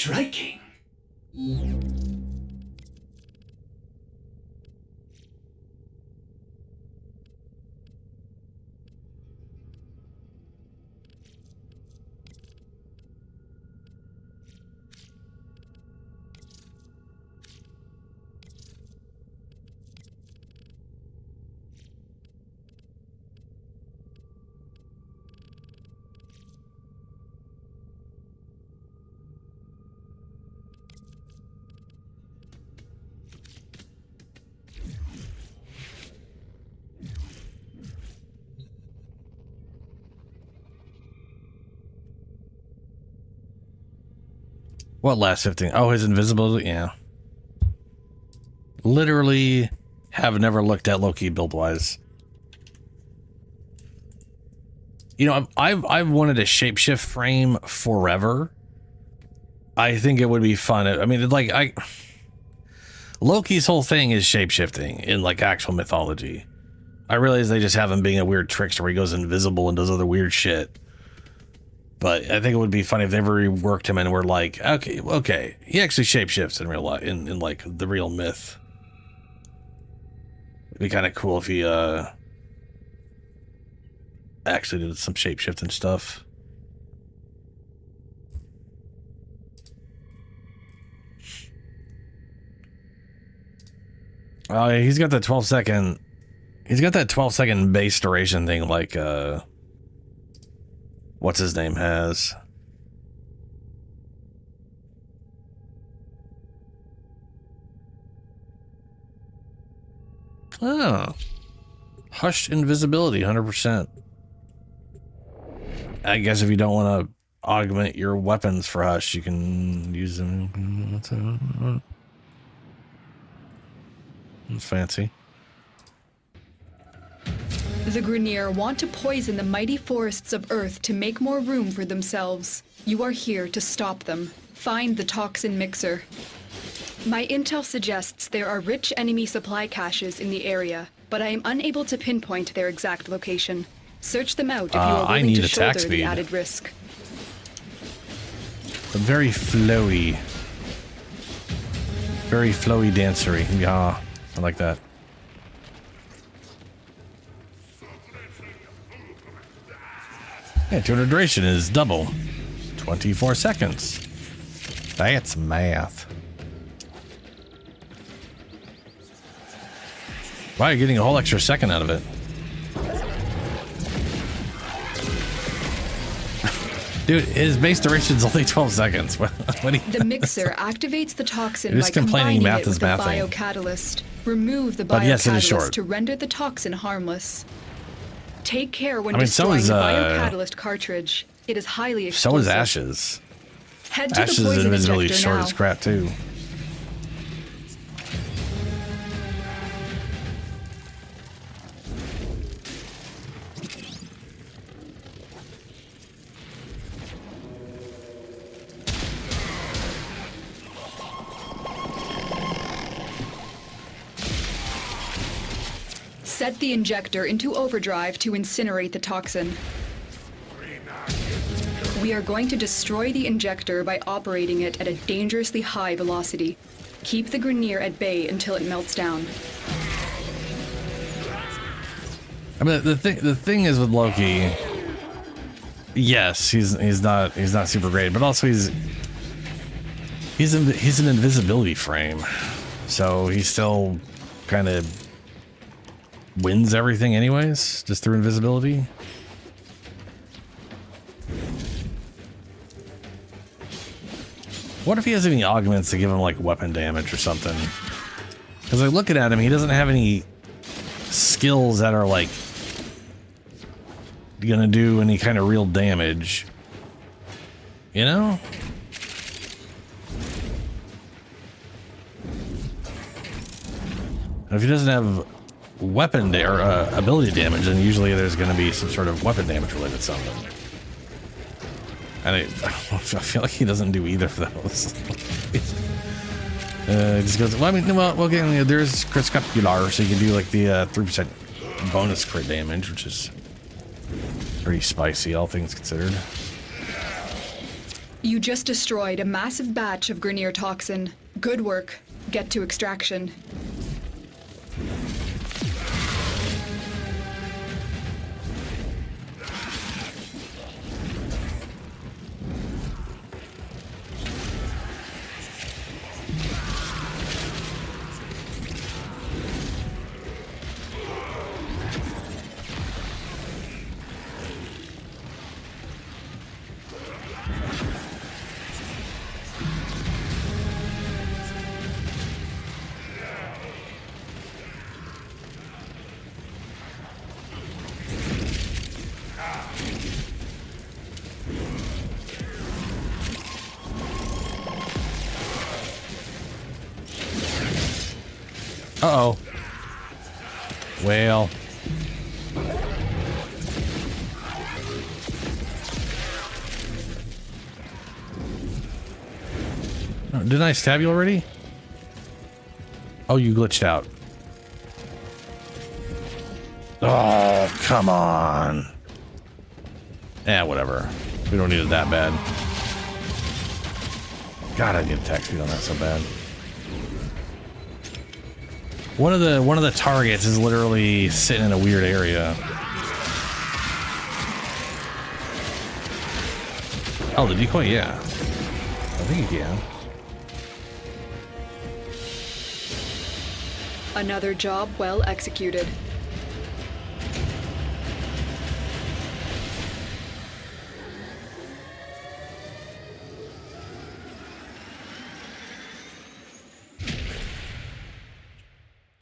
striking. What last 15? Oh, his invisibility? Yeah. Literally have never looked at Loki build-wise. You know, I've wanted a shapeshift frame forever. I think it would be fun. I mean, like, Loki's whole thing is shapeshifting in, like, actual mythology. I realize they just have him being a weird trickster where he goes invisible and does other weird shit. But I think it would be funny if they ever reworked him and were like, okay, he actually shapeshifts in real life, in like the real myth. It'd be kind of cool if he actually did some shapeshifting stuff. Oh, yeah, he's got that 12-second. He's got that 12-second base duration thing, like what's his name has. Oh. Hushed invisibility, 100%. I guess if you don't want to augment your weapons for Hush, you can use them. That's fancy. The Grineer want to poison the mighty forests of Earth to make more room for themselves. You are here to stop them. Find the toxin mixer. My intel suggests there are rich enemy supply caches in the area, but I am unable to pinpoint their exact location. Search them out if you are willing to shoulder the added risk. A very flowy dancery. Yeah, I like that. Yeah, 200 duration is double. 24 seconds. That's math. Wow, you're getting a whole extra second out of it. Dude, his base duration is only 12 seconds. The mixer activates the toxin You're by just complaining combining math it is with the mathing. biocatalyst. Remove the But yes, it is biocatalyst short. to render the toxin harmless. Take care when I mean, so destroying is, the biocatalyst cartridge. It is highly So explosive. is Ashes. Head to Ashes' the poison invisibility is injector short now. as crap, too. Set the injector into overdrive to incinerate the toxin. We are going to destroy the injector by operating it at a dangerously high velocity. Keep the Grineer at bay until it melts down. I mean, the thing is with Loki. Yes, he's not super great, but also he's an invisibility frame, so he still kind of wins everything anyways, just through invisibility. What if he has any augments to give him like weapon damage or something? Because like looking at him, he doesn't have any skills that are like gonna do any kind of real damage, you know? And if he doesn't have weapon or ability damage, then usually there's going to be some sort of weapon damage related something. And I feel like he doesn't do either of those. It just goes, well, I mean, well, again, there's crit scapular, so you can do like the 3% bonus crit damage, which is pretty spicy, all things considered. You just destroyed a massive batch of Grineer toxin. Good work. Get to extraction. Uh-oh. Well. Oh, didn't I stab you already? Oh, you glitched out. Oh, come on. Yeah, whatever. We don't need it that bad. God, I need attack speed on that so bad. One of the targets is literally sitting in a weird area. Oh, the decoy, yeah. I think you can. Another job well executed.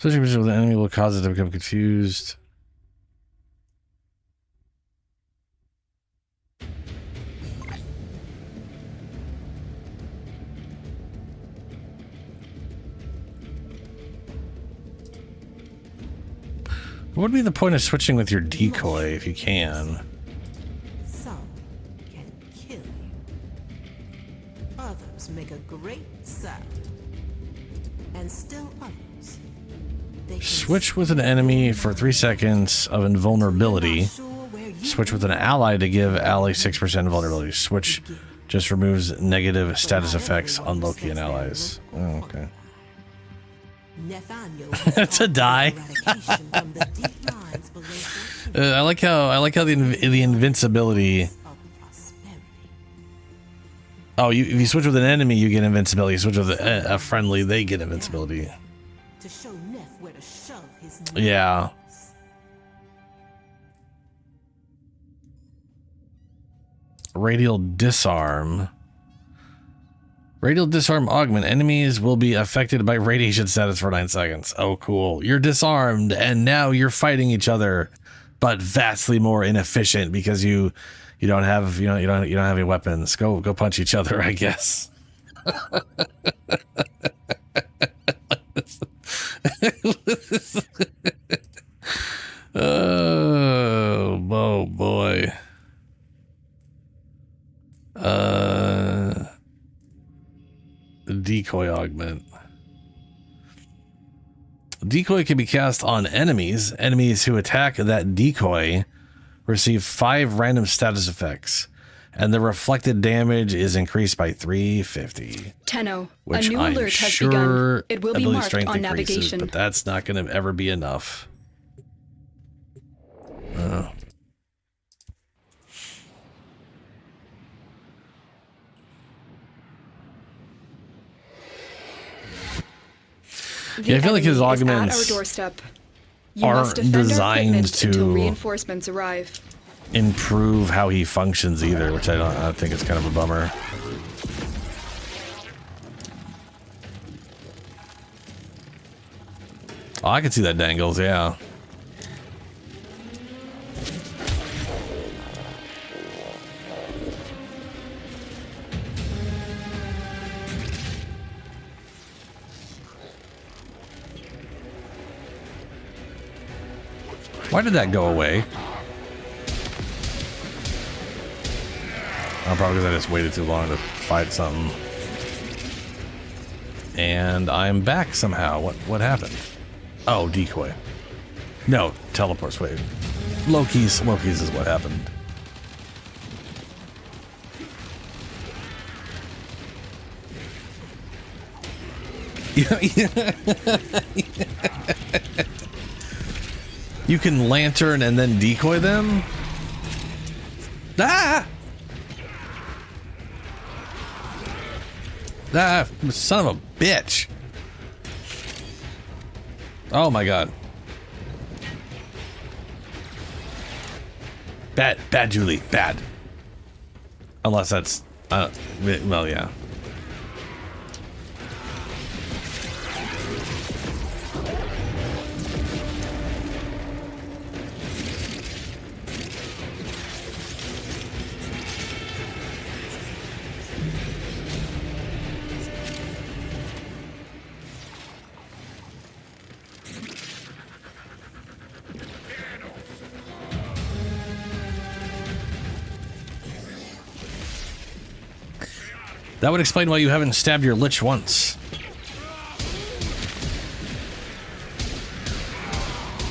Switching position with the enemy will cause it to become confused. What would be the point of switching with your decoy if you can? Some can kill you. Others make a great sound. And still others. Switch with an enemy for 3 seconds of invulnerability. Switch with an ally to give ally 6% invulnerability. Switch just removes negative status effects on Loki and allies. Oh, okay. That's a die. I like how the invincibility. Oh, if you switch with an enemy, you get invincibility. You switch with a friendly, they get invincibility. Yeah. Radial disarm. Radial disarm augment. Enemies will be affected by radiation status for 9 seconds. Oh, cool. You're disarmed, and now you're fighting each other, but vastly more inefficient because you don't have you don't have any weapons. Go punch each other, I guess. Oh boy. Decoy augment. Decoy can be cast on enemies. Enemies who attack that decoy receive 5 random status effects, and the reflected damage is increased by 350. Tenno, Which a new I'm alert has sure begun. It will be ability marked strength on increases, navigation. but that's not going to ever be enough. Yeah, I feel like his augments at our doorstep. You are must defend our designed equipment until to reinforcements arrive. improve how he functions either, which I think is kind of a bummer. Oh, I can see that dangles, yeah. Why did that go away? Oh, probably because I just waited too long to fight something. And I'm back somehow. What happened? Oh, decoy. No, teleports. Wait. Loki's is what happened. You can lantern and then decoy them? Ah! Ah, son of a bitch. Oh my god. Bad, Julie. Bad. Unless that's, well, yeah. That would explain why you haven't stabbed your Lich once.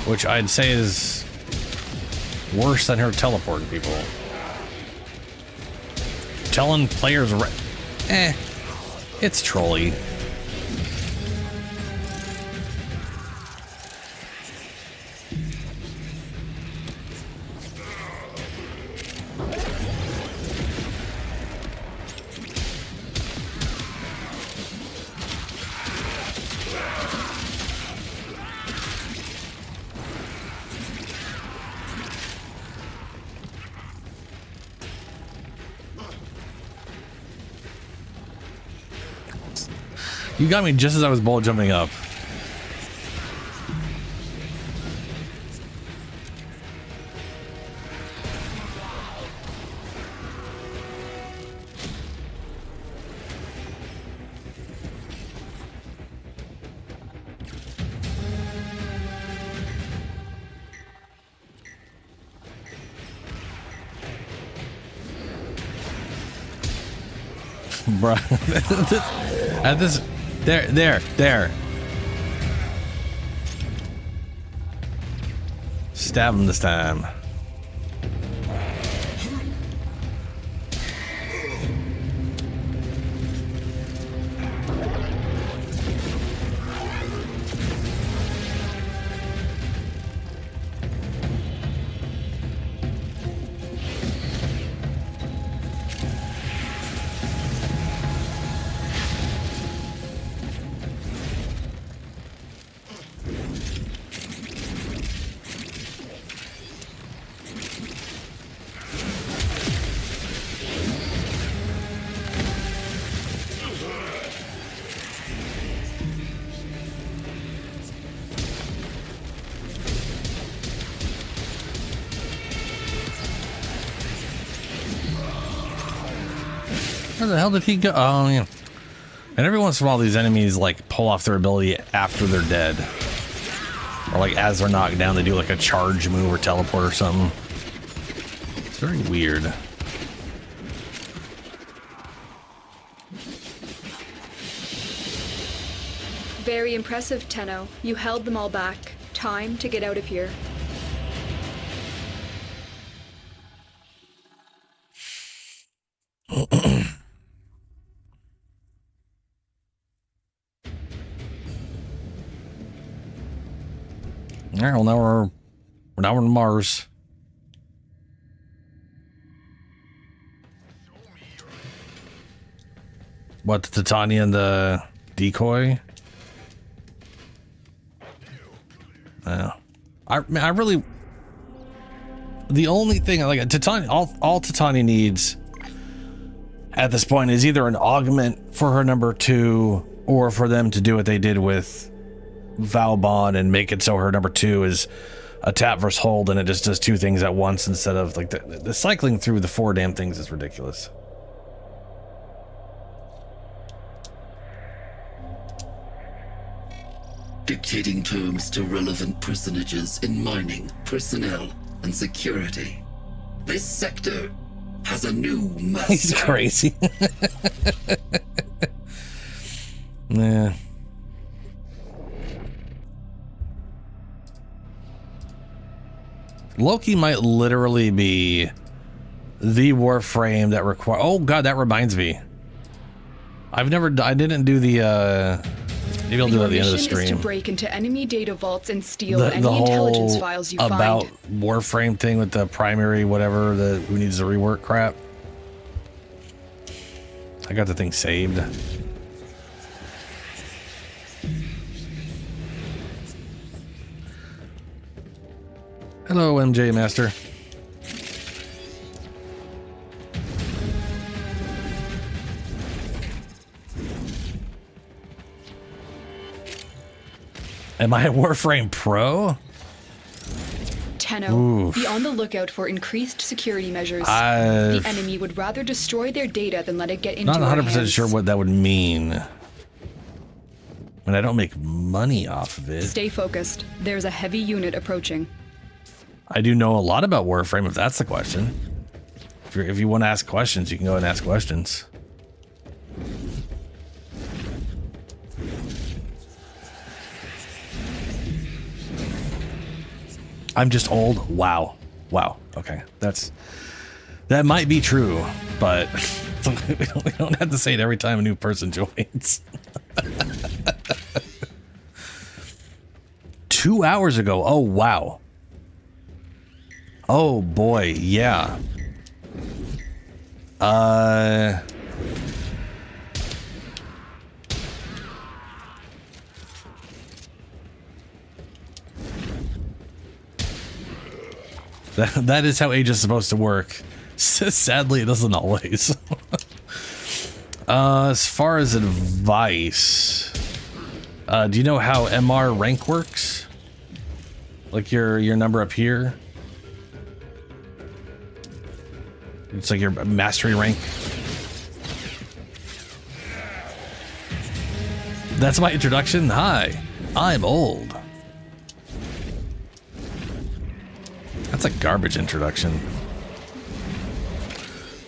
Which I'd say is worse than her teleporting people. Telling players, it's trolly. You got me just as I was ball jumping up. Bruh. At this... There. Stab him this time. Where the hell did he go? Oh, yeah. And every once in a while, these enemies, like, pull off their ability after they're dead. Or, like, as they're knocked down, they do, like, a charge move or teleport or something. It's very weird. Very impressive, Tenno. You held them all back. Time to get out of here. Alright, well now we're on Mars. What, the Titania and the decoy? Yeah. I really... The only thing, like, Titania, all Titania needs at this point is either an augment for her number 2 or for them to do what they did with Valbon and make it so her number 2 is a tap versus hold and it just does 2 things at once instead of like the cycling through the 4 damn things is ridiculous. Dictating terms to relevant personages in mining, personnel, and security. This sector has a new master. He's crazy. Nah. Loki might literally be the Warframe that require. Oh god, that reminds me. I didn't do the Maybe I'll do it at the end of the mission is to stream. break into enemy data vaults and steal The any intelligence whole files you about find. Warframe thing with the primary whatever, the who needs to rework crap. I got the thing saved. Hello, MJ Master. Am I a Warframe Pro? Tenno, Oof. be on the lookout for increased security measures. I've- The enemy would rather destroy their data than let it get into Not our 100% hands. sure what that would mean. And I don't make money off of it. Stay focused. There's a heavy unit approaching. I do know a lot about Warframe, if that's the question. If you want to ask questions, you can go and ask questions. I'm just old. Wow. Wow. Okay. That might be true, but we don't have to say it every time a new person joins. 2 hours ago. Oh, wow. Oh boy, yeah. That is how age is supposed to work. Sadly, it doesn't always. As far as advice, do you know how MR rank works? Like your number up here? It's like your mastery rank. That's my introduction. Hi, I'm old. That's a garbage introduction.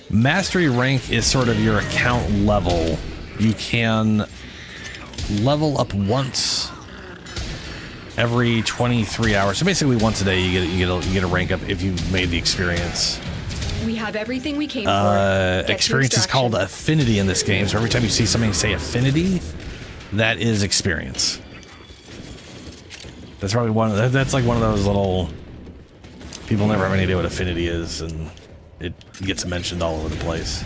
Mastery rank is sort of your account level. You can level up once every 23 hours. So basically once a day you get a rank up if you've made the experience. We have everything we came for. Get Experience to is called affinity in this game. So every time you see something say affinity, that is experience. That's probably that's like one of those little people never have any idea what affinity is, and it gets mentioned all over the place.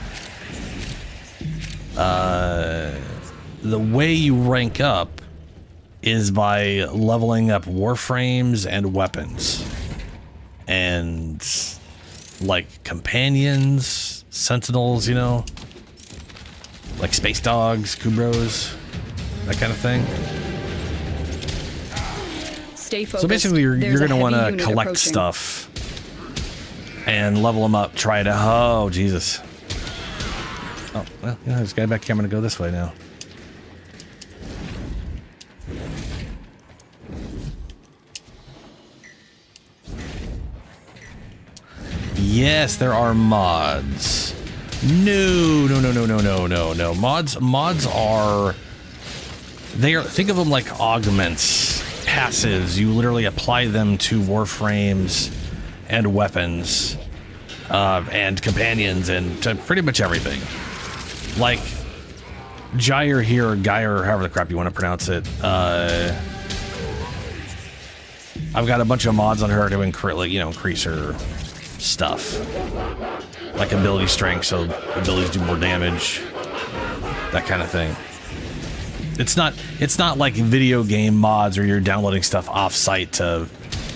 The way you rank up is by leveling up warframes and weapons. And like companions, sentinels, you know, like space dogs, kubros, that kind of thing. Stay focused. So basically you're going to want to unit collect approaching. stuff and level them up. Try to, oh Jesus. Oh, well, yeah, there's a guy back here. I'm going to go this way now. Yes, there are mods. No. Mods are, think of them like augments, passives. You literally apply them to warframes and weapons, and companions, and to pretty much everything. Like Gyre here, or Gyre, or however the crap you want to pronounce it. I've got a bunch of mods on her to increase her stuff, like ability strength, so abilities do more damage, that kind of thing. It's not like video game mods where you're downloading stuff off-site to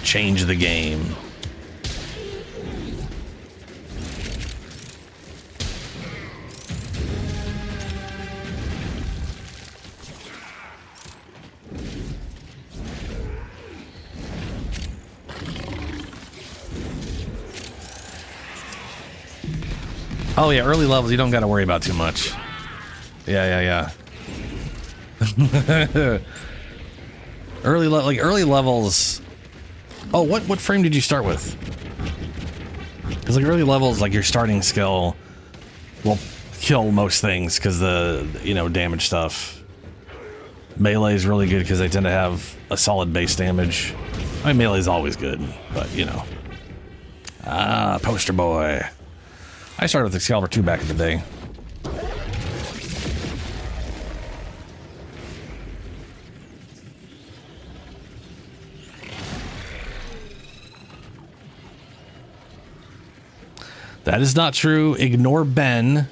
change the game. Oh yeah, early levels you don't got to worry about too much. Yeah. early levels. Oh, what frame did you start with? Because like early levels, like your starting skill will kill most things because the damage stuff. Melee is really good because they tend to have a solid base damage. I mean, melee is always good, but poster boy. I started with Excalibur 2 back in the day. That is not true. Ignore Ben.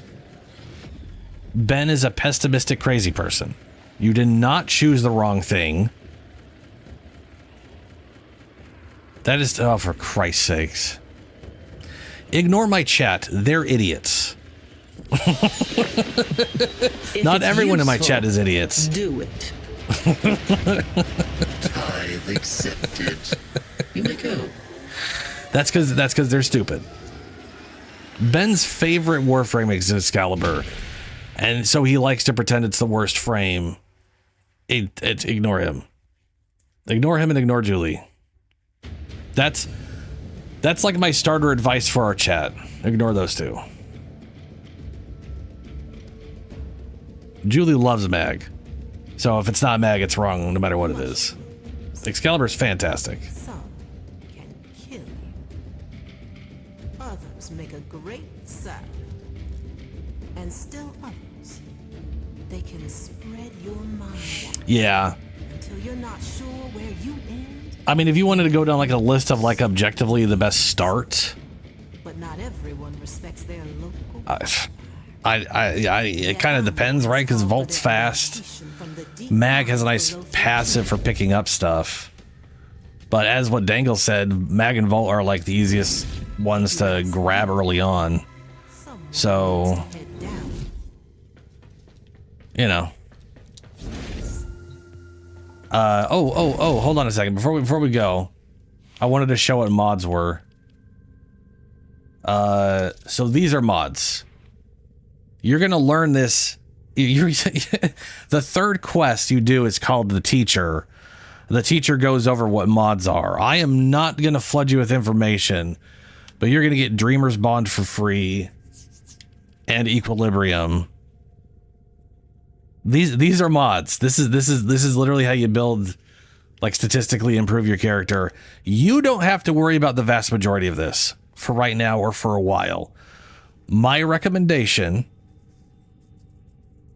Ben is a pessimistic, crazy person. You did not choose the wrong thing. That is... Oh, for Christ's sakes. Ignore my chat. They're idiots. Not everyone in my chat is idiots. Do it. I've accepted. You may go. That's because they're stupid. Ben's favorite Warframe is Excalibur, and so he likes to pretend it's the worst frame. Ignore him. Ignore him and ignore Julie. That's like my starter advice for our chat. Ignore those two. Julie loves Mag. So if it's not Mag, it's wrong no matter what it is. Excalibur's fantastic. Some can kill you. Others make a great sound. And still others, they can spread your mind out Yeah. until you're not sure where you end. I mean, if you wanted to go down like a list of like objectively the best start, But not everyone respects their local. it kind of depends, right? Because Volt's fast. Mag has a nice passive for picking up stuff. But as what Dangle said, Mag and Volt are like the easiest ones to grab early on. So, you know. Hold on a second. Before we go, I wanted to show what mods were. So these are mods. You're gonna learn this. The third quest you do is called the Teacher. The Teacher goes over what mods are. I am not gonna flood you with information, but you're gonna get Dreamer's Bond for free and Equilibrium. These are mods. This is literally how you build, like, statistically improve your character. You don't have to worry about the vast majority of this for right now or for a while. My recommendation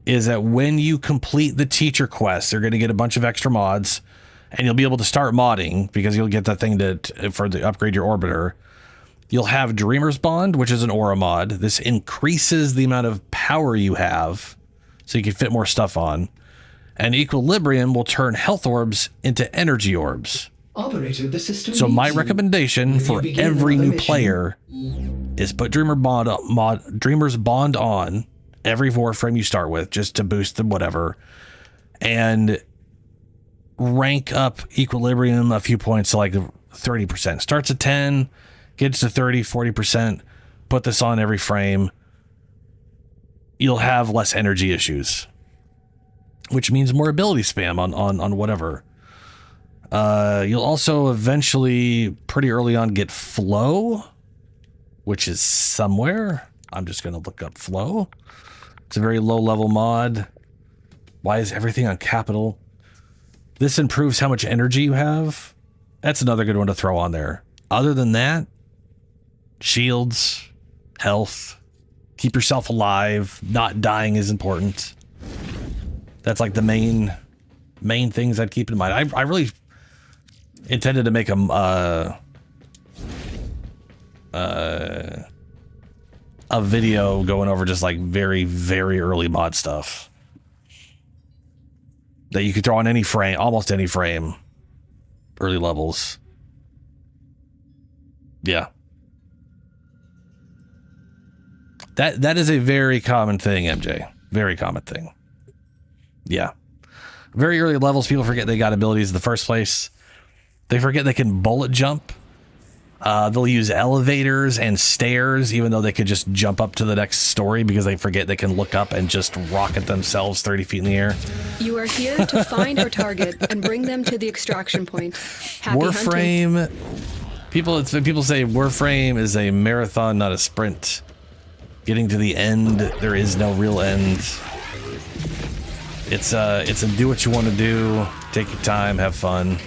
is that when you complete the Teacher quest, you're going to get a bunch of extra mods, and you'll be able to start modding because you'll get that thing to upgrade your orbiter. You'll have Dreamer's Bond, which is an aura mod. This increases the amount of power you have, so you can fit more stuff on. And Equilibrium will turn health orbs into energy orbs. Operator, the system. So my recommendation for every new player is put Dreamer's Bond on every Warframe you start with, just to boost the whatever, and rank up Equilibrium a few points to like 30%. Starts at 10, gets to 30, 40%. Put this on every frame. You'll have less energy issues, which means more ability spam on whatever. You'll also eventually, pretty early on, get Flow, which is somewhere. I'm just going to look up Flow. It's a very low-level mod. Why is everything on capital? This improves how much energy you have. That's another good one to throw on there. Other than that, shields, health, keep yourself alive. Not dying is important. That's like the main things I'd keep in mind. I really intended to make a video going over just like very, very early mod stuff that you could throw on any frame, almost any frame, early levels. Yeah. That is a very common thing, MJ. Very common thing. Yeah. Very early levels, people forget they got abilities in the first place. They forget they can bullet jump. They'll use elevators and stairs, even though they could just jump up to the next story because they forget they can look up and just rocket themselves 30 feet in the air. You are here to find our target and bring them to the extraction point. Happy Warframe. hunting. People say Warframe is a marathon, not a sprint. Getting to the end, there is no real end. It's a do what you want to do, take your time, have fun.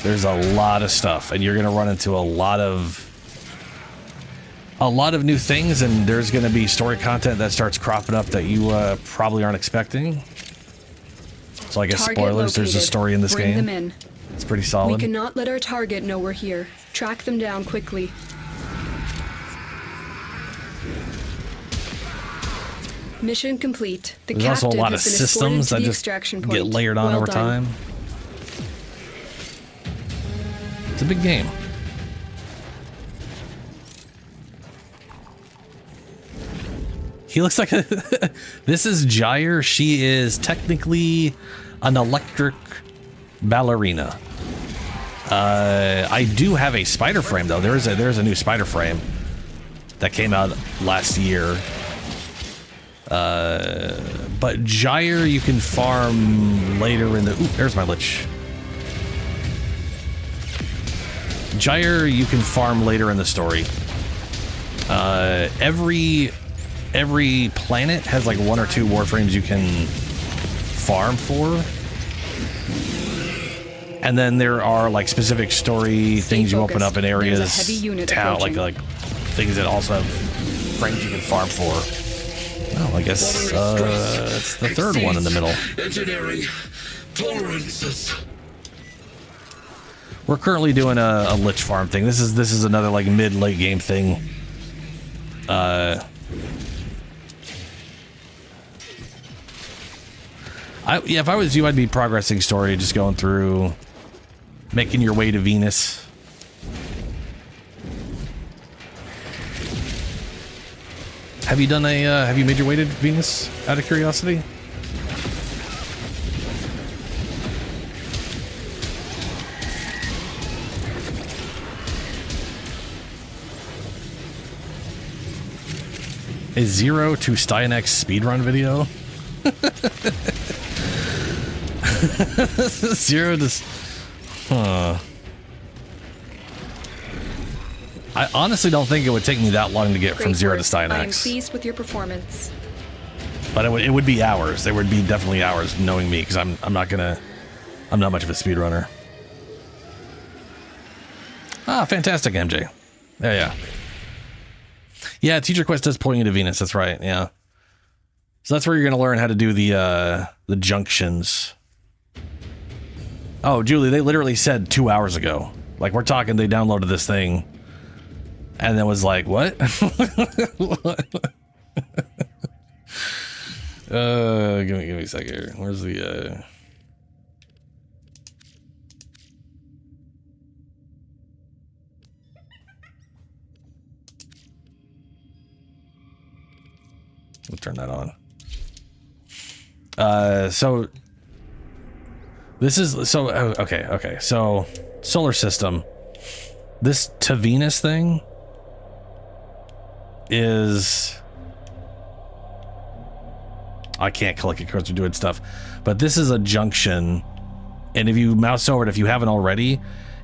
There's a lot of stuff, and you're gonna run into a lot of new things, and there's gonna be story content that starts cropping up that you probably aren't expecting. So I guess Target spoilers, there's a located. story in this Bring game. them in. It's pretty We solid. cannot let our target know we're here. Track them down quickly. Mission complete. The There's also a captive lot of has been escorted systems to that the just extraction point. get layered on Well over done. time. It's a big game. He looks like a... This is Gyre. She is technically an electric ballerina. I do have a spider frame though. There's a new spider frame that came out last year. But Gyre you can farm later in the... Ooh, there's my Lich. Gyre you can farm later in the story. Every planet has like 1 or 2 Warframes you can farm for. And then there are like specific story things you open up in areas, town, like things that also have frames you can farm for. Oh, I guess it's the third one in the middle. Engineering tolerances. We're currently doing a Lich farm thing. This is another like mid-late game thing. Yeah, if I was you, I'd be progressing story, just going through, making your way to Venus. Have you done have you made your way to Venus, out of curiosity? A 0 to Steinek's speedrun video? 0 to... Huh. I honestly don't think it would take me that long to get from 0 to Steinek's. I am pleased with your performance. But it would be hours. There would be definitely hours knowing me, because I'm not much of a speedrunner. Ah, fantastic, MJ. Yeah. Yeah, Teacher Quest does point you to Venus, that's right, yeah. So that's where you're gonna learn how to do the junctions. Oh, Julie, they literally said 2 hours ago. Like, we're talking, they downloaded this thing, and then was like, what? Give me a sec here. Where's the, We'll turn that on. So this is okay. So solar system. This to Venus thing is, I can't click it because we're doing stuff, but this is a junction, and if you mouse over it, if you haven't already,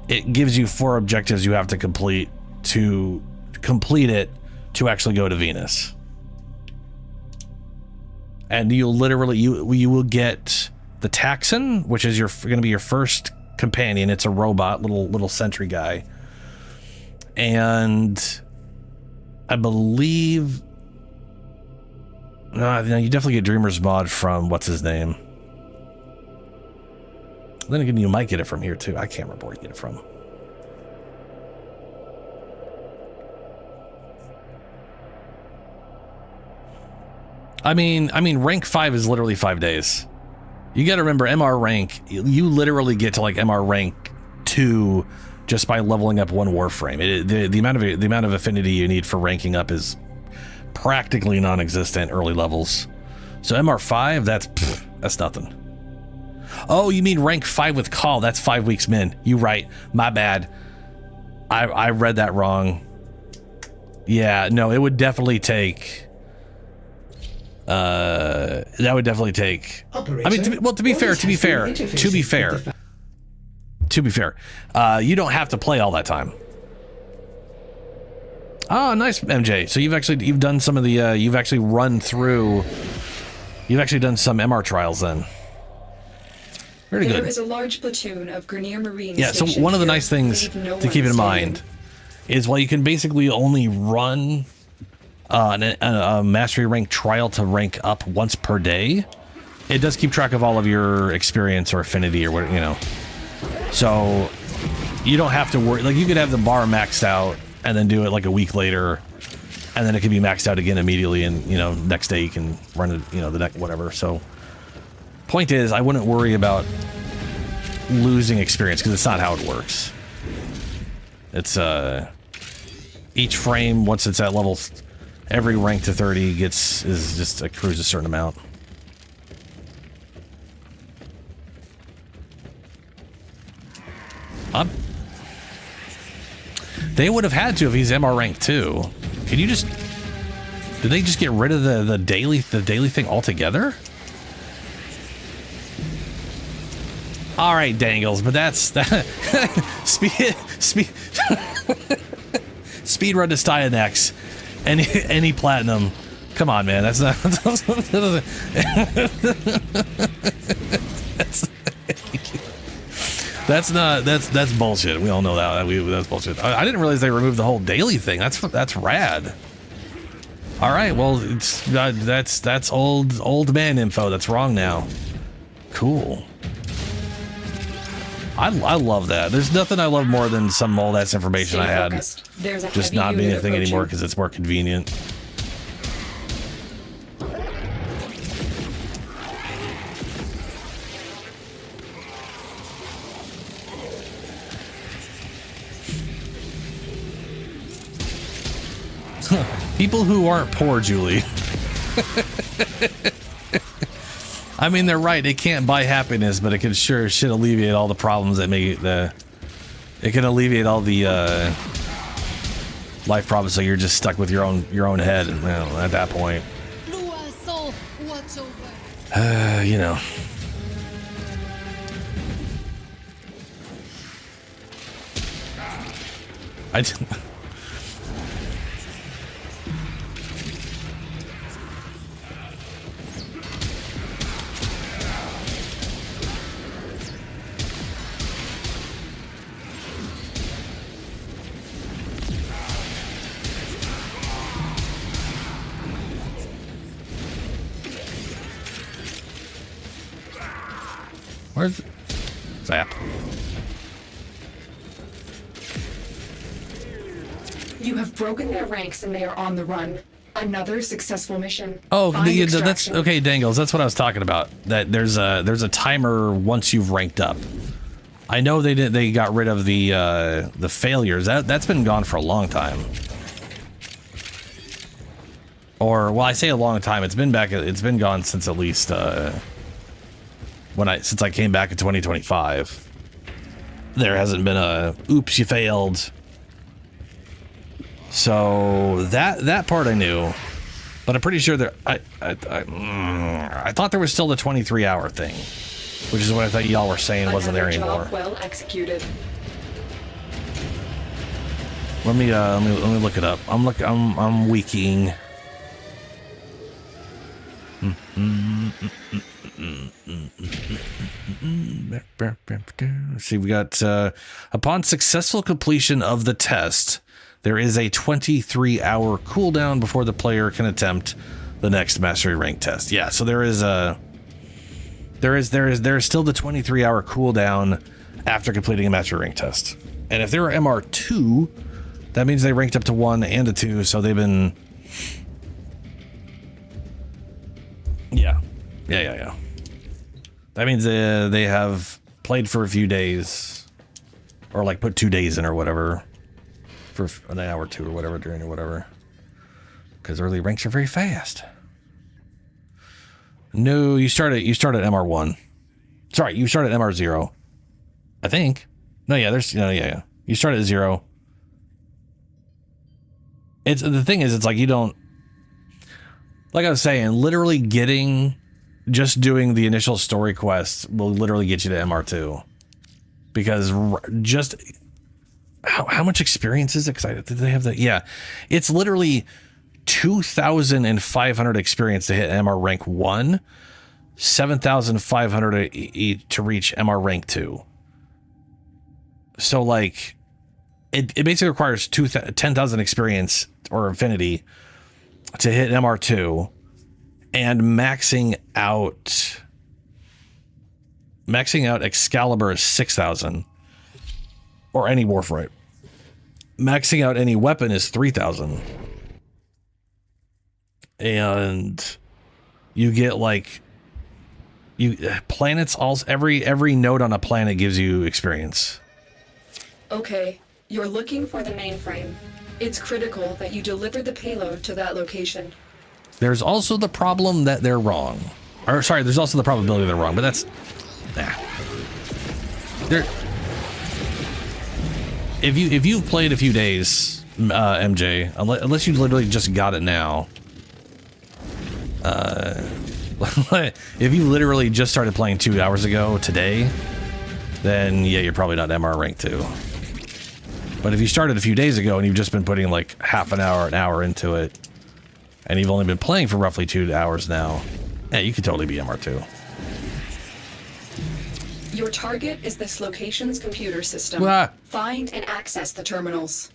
it gives you 4 objectives you have to complete it to actually go to Venus. And you'll literally, you will get the Taxon, which is going to be your first companion. It's a robot, little sentry guy. And I believe, no, you definitely get Dreamer's Mod from what's his name. Then again, you might get it from here too. I can't remember where you get it from. I mean, rank 5 is literally 5 days. You got to remember, MR rank, you literally get to like MR rank 2 just by leveling up 1 Warframe. The amount of affinity you need for ranking up is practically non-existent early levels. So MR 5, that's nothing. Oh, you mean rank 5 with call? That's 5 weeks min. You right. My bad. I read that wrong. Yeah, no, it would definitely take. That would definitely take. Operator, I mean, to be fair, you don't have to play all that time. Oh, nice, MJ. So you've done some of the you've actually done some MR trials then. Very good. There is a large platoon of Grenier Marines. Yeah. So one of the nice things to keep in mind is while you can basically only run a mastery rank trial to rank up once per day, it does keep track of all of your experience or affinity or what, you know. So you don't have to worry. Like, you could have the bar maxed out and then do it like a week later, and and then it can be maxed out again immediately, and next day you can run it, the next whatever. So point is, I wouldn't worry about losing experience because it's not how it works. It's each frame, once it's at level, every rank to 30 is just accrues a certain amount. They would have had to if he's MR rank 2. Can you just... Did they just get rid of the daily thing altogether? All right, Dangles, but that's... Speed run to Styanax. Any platinum. Come on, man. That's not... That's bullshit. We all know that. That's bullshit. I didn't realize they removed the whole daily thing. That's rad. All right, well, that's old man info. That's wrong now. Cool. I love that. There's nothing I love more than some old ass information I had just not being a thing anymore because it's more convenient. People who aren't poor, Julie. I mean, they're right. It can't buy happiness, but it can should alleviate all the problems that make it. It can alleviate all the life problems. So you're just stuck with your own head, and at that point, I didn't. Where's Zap? You have broken their ranks and they are on the run. Another successful mission. Oh, that's okay, Dangles. That's what I was talking about. That there's a timer once you've ranked up. I know they got rid of the failures. That's been gone for a long time. Or well, I say a long time. It's been gone since at least since I came back in 2025. There hasn't been a oops, you failed. So that part I knew, but I'm pretty sure that I thought there was still the 23-hour thing, which is what I thought y'all were saying wasn't there anymore. Well executed. Let me look it up. I'm weaking. See, we got upon successful completion of the test, there is a 23-hour cooldown before the player can attempt the next mastery rank test. Yeah, so there is still the 23-hour cooldown after completing a mastery rank test. And if they were MR2, that means they ranked up to 1 and a 2, so they've been Yeah. That means they have played for a few days, or like put 2 days in or whatever, for an hour or two or whatever during or whatever. Because early ranks are very fast. No, you start at MR1. Sorry, you start at MR0. I think. No, yeah, yeah. You start at 0. The thing is, it's like you don't. Like I was saying, literally just doing the initial story quests will literally get you to MR2. Because just, how much experience is it? Because did they have that? Yeah. It's literally 2,500 experience to hit MR rank 1, 7,500 to reach MR rank 2. So like, it basically requires 10,000 experience or infinity to hit MR2, and maxing out Excalibur is 6,000, or any Warframe. Maxing out any weapon is 3,000. and you get like planets. Also, every node on a planet gives you experience. Okay, you're looking for the mainframe. It's critical that you deliver the payload to that location. There's also the problem that they're wrong. Or sorry, there's also the probability they're wrong, but that's there. If you've played a few days, MJ, unless you literally just got it now, if you literally just started playing 2 hours ago today, then yeah, you're probably not MR rank 2. But if you started a few days ago and you've just been putting like half an hour into it, and you've only been playing for roughly 2 hours now, yeah, you could totally be MR2. Your target is this location's computer system. Ah. Find and access the terminals.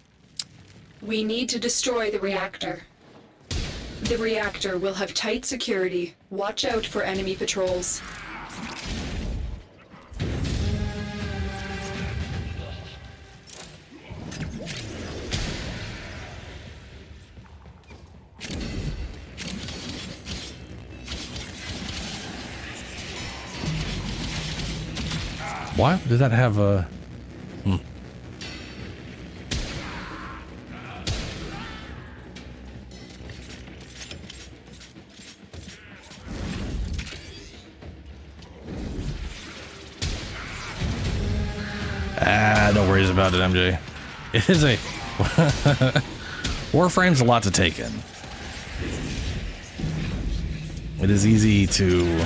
We need to destroy the reactor. The reactor will have tight security. Watch out for enemy patrols. Why does that have a... No worries about it, MJ. It is a... Warframe's a lot to take in. It is easy to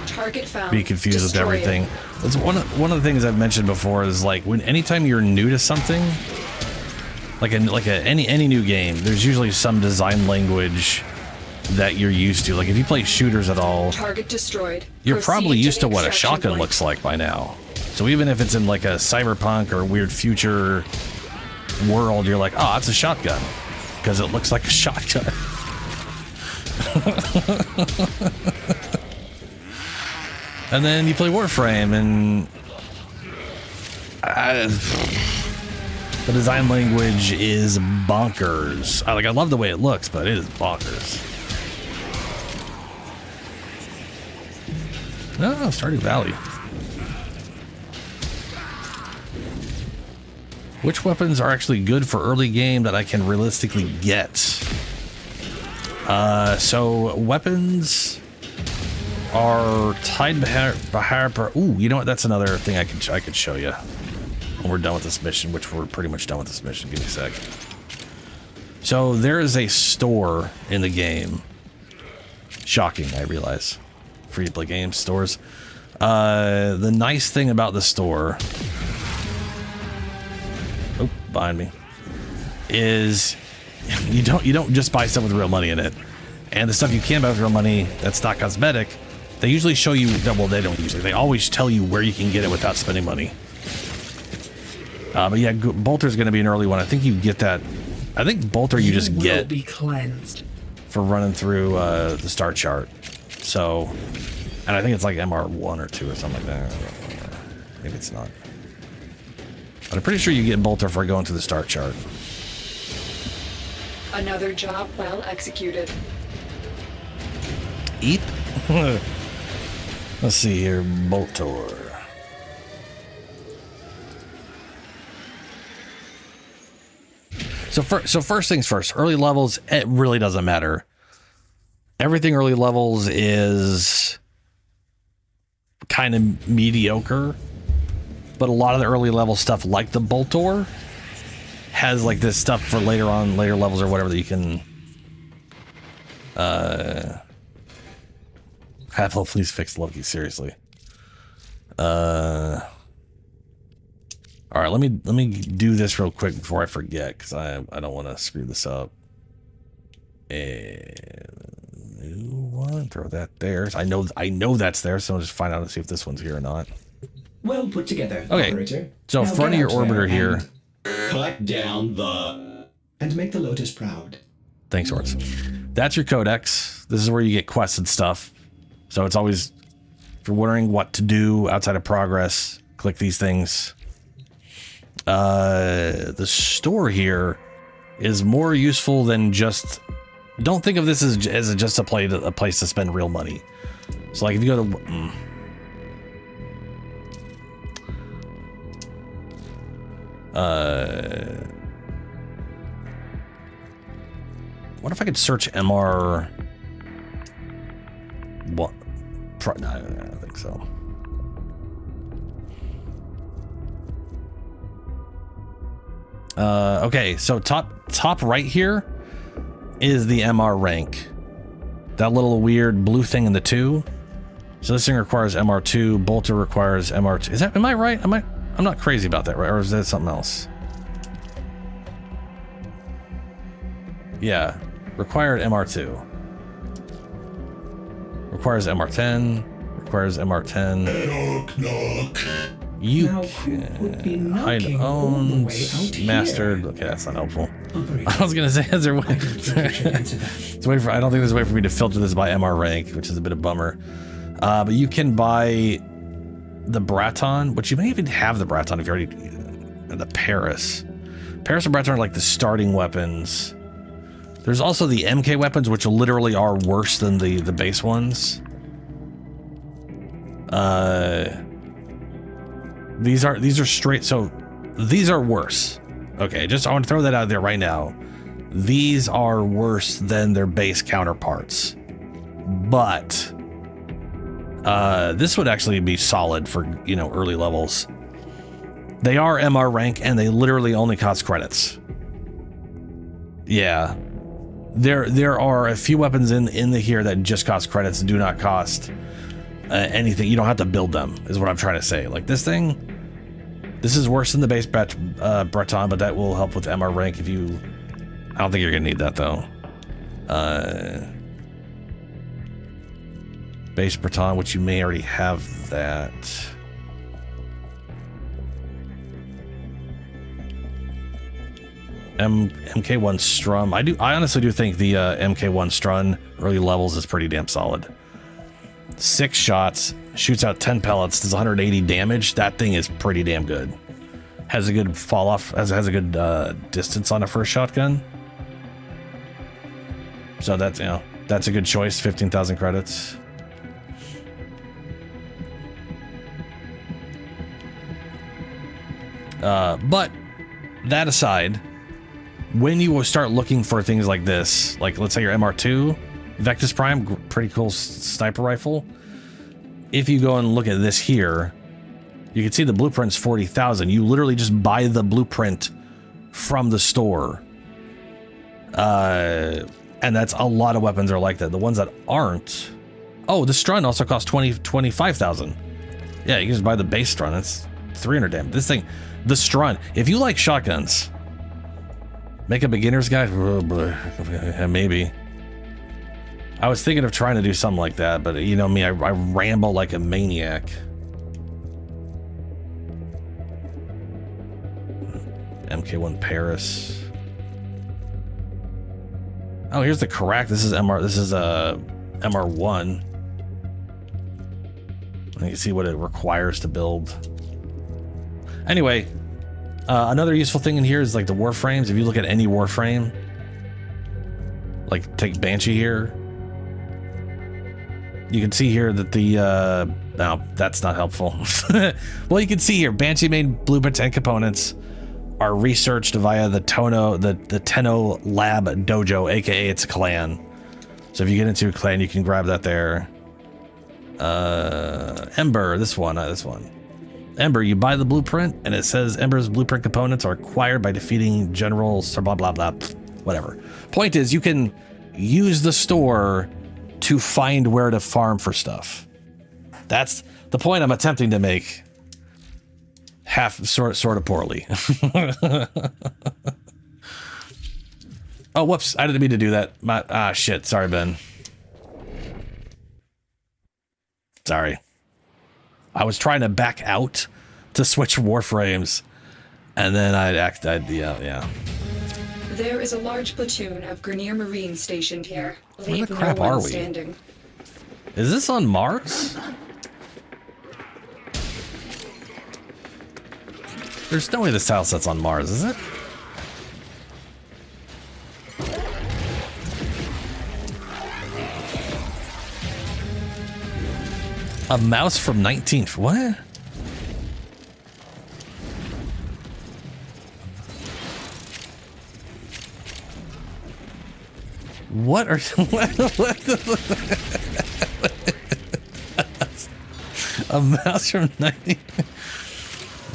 Target found. be confused with Destroy everything. it. That's one of the things I've mentioned before is like anytime you're new to something, any new game, there's usually some design language that you're used to. Like if you play shooters at all, Target destroyed. you're Proceed probably used to the what a extraction shotgun point. looks like by now. So even if it's in like a cyberpunk or weird future world, you're like, oh, it's a shotgun because it looks like a shotgun. And then you play Warframe, and the design language is bonkers. I love the way it looks, but it is bonkers. Oh, Stardew Valley. Which weapons are actually good for early game that I can realistically get? So weapons are tied behind. Ooh, you know what? That's another thing I could show you when we're done with this mission, which we're pretty much done with this mission. Give me a sec. So there is a store in the game. Shocking, I realize. Free to play games, stores. The nice thing about the store, oh, behind me, is you don't just buy stuff with real money in it. And the stuff you can buy with real money that's not cosmetic, they usually show you, well, they don't usually, they always tell you where you can get it without spending money. But yeah, Bolter's going to be an early one. I think you get that. I think Bolter you just get be cleansed for running through the star chart. So, and I think it's like MR1 or 2 or something like that. Maybe it's not. But I'm pretty sure you get Bolter for going through the star chart. Another job well executed. Eep. Let's see here, Boltor. So first things first, early levels, it really doesn't matter. Everything early levels is kind of mediocre, but a lot of the early level stuff, like the Boltor, has like this stuff for later levels or whatever that you can have. Please fix Loki, seriously. All right, let me do this real quick before I forget, because I don't want to screw this up. And new one, throw that there. I know that's there, so I'll just find out and see if this one's here or not. Well put together, Okay, operator. so Now front of get your out there orbiter here. Cut down the... And make the Lotus proud. Thanks, Horse. That's your codex. This is where you get quests and stuff. So it's always, if you're wondering what to do outside of progress, click these things. The store here is more useful than just don't think of this as just a place to spend real money. So like if you go to what if I could search MR? What? No, I don't think so. Okay, so top right here is the MR rank. That little weird blue thing in the 2. So this thing requires MR2. Bolter requires MR2. Is that? Am I right? I'm not crazy about that, right? Or is that something else? Yeah, required MR2. Requires MR10. Requires MR10. Knock, knock. You Now, would be knocking all the way out mastered. here? Okay, that's not helpful. I was gonna say, is there way? It's way for. I don't think there's a way for me to filter this by MR rank, which is a bit of a bummer. But you can buy the Braton, which you may even have the Braton if you already. The Paris and Braton are like the starting weapons. There's also the MK weapons, which literally are worse than the base ones. These are straight. So these are worse. Okay, I want to throw that out there right now. These are worse than their base counterparts, but this would actually be solid for early levels. They are MR rank and they literally only cost credits. Yeah, there are a few weapons in here that just cost credits and do not cost anything. You don't have to build them, is what I'm trying to say. Like this thing. This is worse than the base Breton, but that will help with MR rank if you... I don't think you're going to need that, though. Base Breton, which you may already have that. MK1 Strum. I honestly do think the MK1 Strum early levels is pretty damn solid. 6 shots. Shoots out 10 pellets, does 180 damage. That thing is pretty damn good. Has a good fall off, has a good distance on a first shotgun. So that's that's a good choice. 15,000 credits. But that aside, when you will start looking for things like this, like let's say your MR2, Vectis Prime, pretty cool sniper rifle. If you go and look at this here, you can see the blueprint's 40,000. You literally just buy the blueprint from the store. And that's a lot of weapons are like that. The ones that aren't... Oh, the Strun also costs 25,000. Yeah, you can just buy the base Strun. That's 300 damage. This thing, the Strun, if you like shotguns, make a beginner's guide? Maybe. I was thinking of trying to do something like that, but you know me, I ramble like a maniac. MK1 Paris. Oh, here's the correct. This is MR. This is MR1. And you can see what it requires to build. Anyway, another useful thing in here is like the Warframes. If you look at any Warframe, like take Banshee here. You can see here that the, no, that's not helpful. Well, you can see here, Banshee made blueprints and components are researched via the Tenno Lab Dojo, aka it's a clan. So if you get into a clan, you can grab that there. Ember, this one. Ember, you buy the blueprint, and it says Ember's blueprint components are acquired by defeating generals, or blah, blah, blah, whatever. Point is, you can use the store to find where to farm for stuff. That's the point I'm attempting to make. Sort of poorly. Oh, whoops! I didn't mean to do that. Shit. Sorry, Ben. Sorry. I was trying to back out to switch Warframes, and then yeah. There is a large platoon of Grineer Marines stationed here. Where the crap are we? Standing. Is this on Mars? There's no way this house that's on Mars, is it? A mouse from 19... What? What are... A mouse from 19...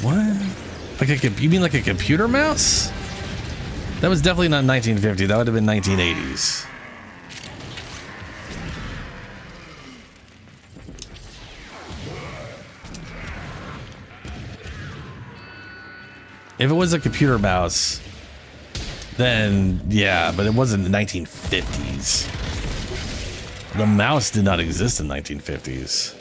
What? Like a... You mean like a computer mouse? That was definitely not 1950. That would have been 1980s. If it was a computer mouse, then yeah, but it wasn't the 1950s. The mouse did not exist in 1950s.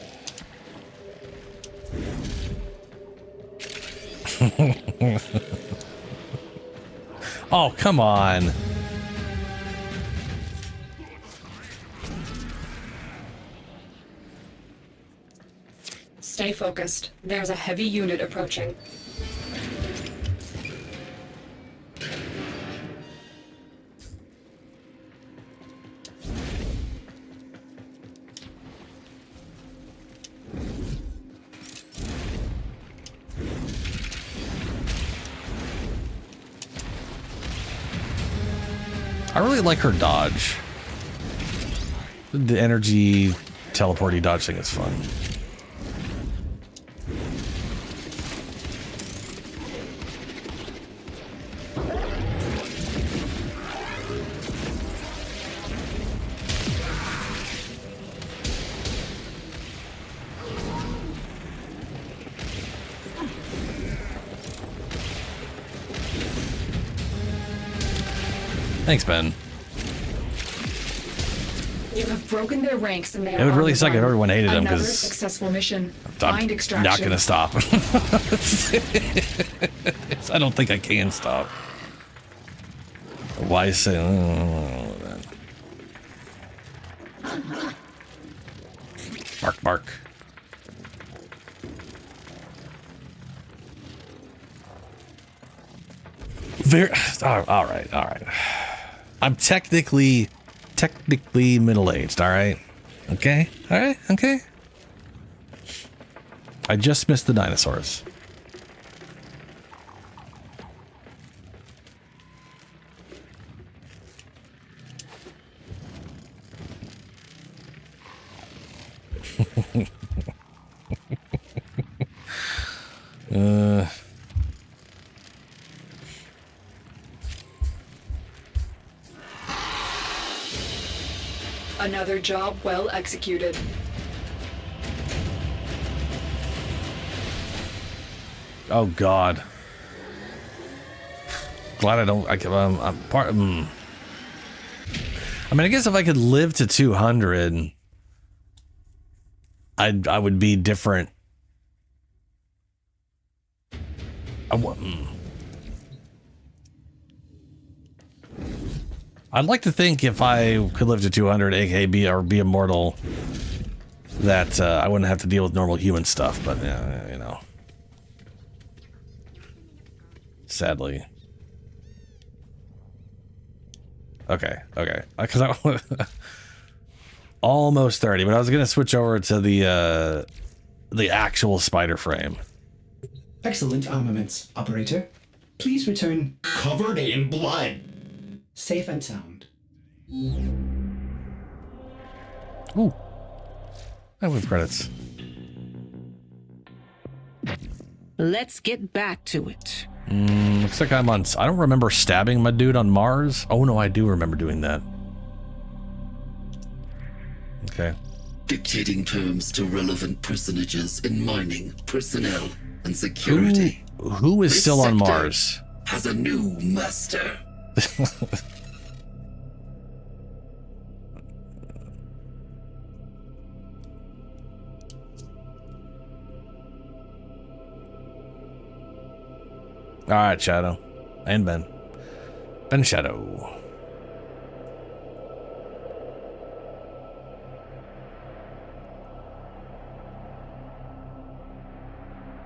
Oh, come on. Stay focused. There's a heavy unit approaching. I really like her dodge. The energy teleporty dodge thing is fun. Thanks, Ben. You have broken their ranks, and they It would really suck if everyone hated him Another because successful mission. I'm Find extraction. not gonna stop. I don't think I can stop. Why say? Bark, bark. Very. All right. I'm technically middle-aged. All right. Okay. All right. Okay. I just missed the dinosaurs. Another job well executed. Oh God. Glad I don't. I'm part. I mean, I guess if I could live to 200, I would be different. I'd like to think if I could live to 200, aka be immortal, that I wouldn't have to deal with normal human stuff. But yeah, you know, sadly. Okay, because I almost 30, but I was gonna switch over to the actual spider frame. Excellent armaments, operator. Please return covered in blood. Safe and sound. Ooh. I have credits. Let's get back to it. Looks like I'm on... I don't remember stabbing my dude on Mars. Oh, no, I do remember doing that. Okay. Dictating terms to relevant personages in mining, personnel, and security. Who is still on Mars? Has a new master. All right, Shadow. And Ben. Ben Shadow.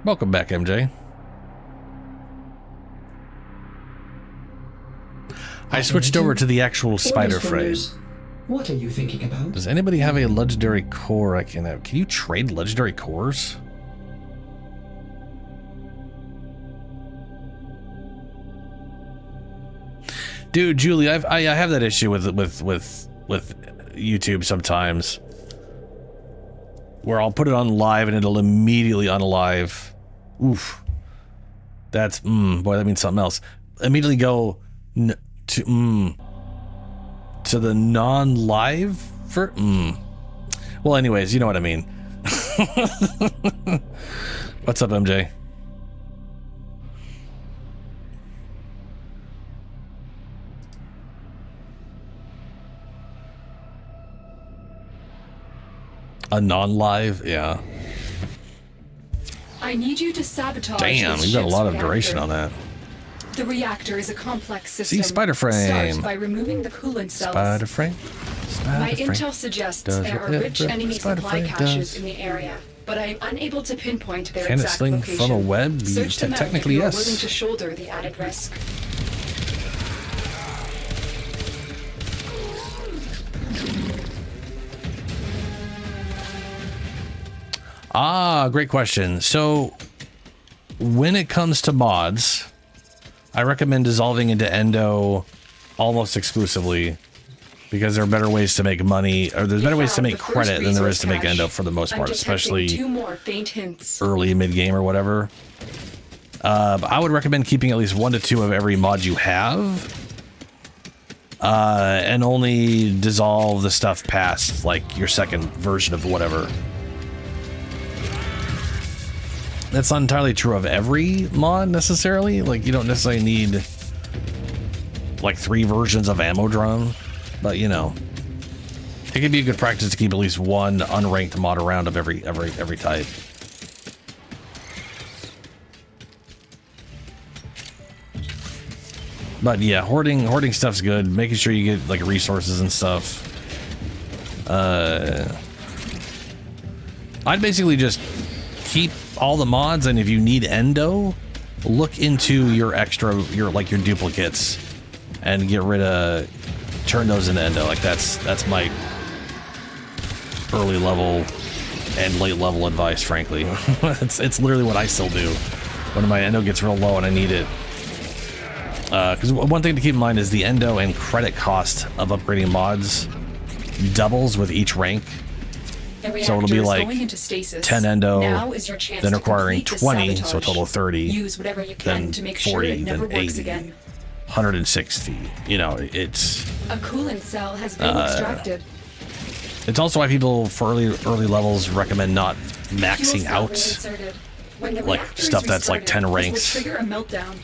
Welcome back, MJ. I switched over to the actual spider frame. What are you thinking about? Does anybody have a legendary core I can have? Can you trade legendary cores? Dude, Julie, I have that issue with YouTube sometimes, where I'll put it on live and it'll immediately unalive. Oof, that's boy, that means something else. Immediately go to the non-live for Well, anyways, you know what I mean. What's up, MJ? A non-live, yeah. I need you to sabotage. Damn, this we've got a ship's lot of reactor. duration on that. The reactor is a complex system. See, spider frame. Start by removing the coolant cells. Spider frame. My intel suggests there are rich enemy supply caches in the area, but I'm unable to pinpoint their Can it exact sling location. from a web? Search them out Technically, if you are yes. willing to shoulder the added risk. Ah, great question. So, when it comes to mods, I recommend dissolving into Endo almost exclusively, because there are better ways to make money, or there's better ways to make credit than there is to make Endo for the most part, especially two more faint hints. early mid-game or whatever. I would recommend keeping at least 1 to 2 of every mod you have, and only dissolve the stuff past like your second version of whatever. That's not entirely true of every mod necessarily. Like, you don't necessarily need like 3 versions of Ammo Drum, but you know, it can be a good practice to keep at least 1 unranked mod around of every type. But yeah, hoarding stuff's good. Making sure you get like resources and stuff. I'd basically just keep all the mods, and if you need Endo, look into your duplicates and turn those into Endo. Like that's my early level and late level advice, frankly. it's literally what I still do when my Endo gets real low and I need it. Because one thing to keep in mind is the Endo and credit cost of upgrading mods doubles with each rank. So it'll be like 10 Endo, then requiring 20, so a total of 30, Use whatever you can then to make sure 40, it never then works 80, again. 160. You know, it's A coolant cell has been extracted. it's also why people for early levels recommend not maxing Fuel cell out inserted. When the like reactor is stuff that's like 10 restarted, this ranks. will trigger a meltdown.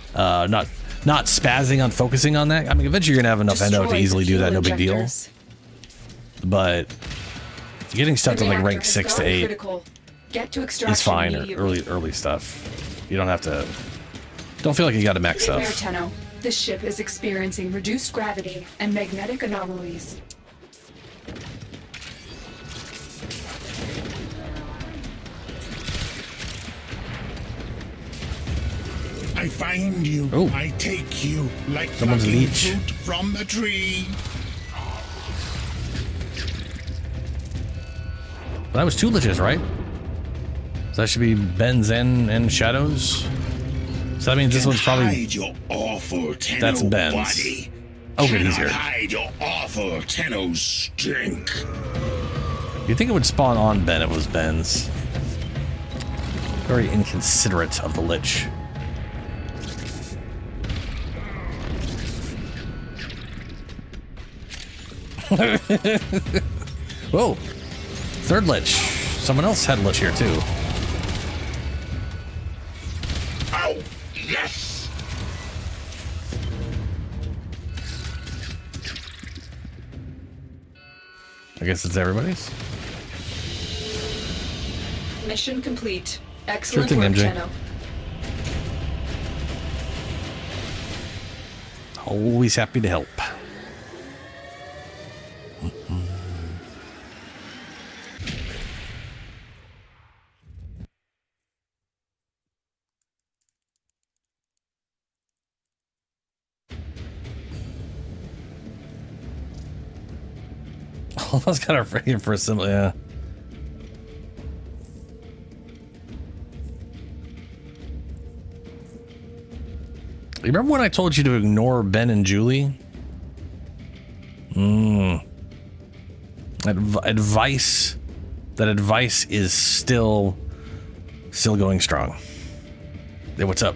Not spazzing on focusing on that. I mean, eventually you're gonna have enough Endo to Destroy easily the do that, fuel no big deal. injectors. But getting stuff to like rank 6 to 8 Critical. Get to extraction is fine, or immediately. early stuff. You don't have to. Don't feel like you got to max Beware, stuff. Tenno. This ship is experiencing reduced gravity and magnetic anomalies. I find you. Oh. I take you like Someone's plucking leech. fruit from the tree. That was 2 liches, right? So that should be Ben's and Shadows. So that means this one's probably. Hide your awful Tenno That's Ben's. body. Oh, good, he's Cannot here. hide your awful Tenno stink. You'd think it would spawn on Ben if it was Ben's. Very inconsiderate of the Lich. Whoa. 3rd Lich. Someone else had Lich here too. Ow! Yes! I guess it's everybody's. Mission complete. Excellent thing, work, MJ. Tenno. Always happy to help. All of us got our freaking first symbol, yeah. You remember when I told you to ignore Ben and Julie? Advice. That advice is still going strong. Hey, what's up?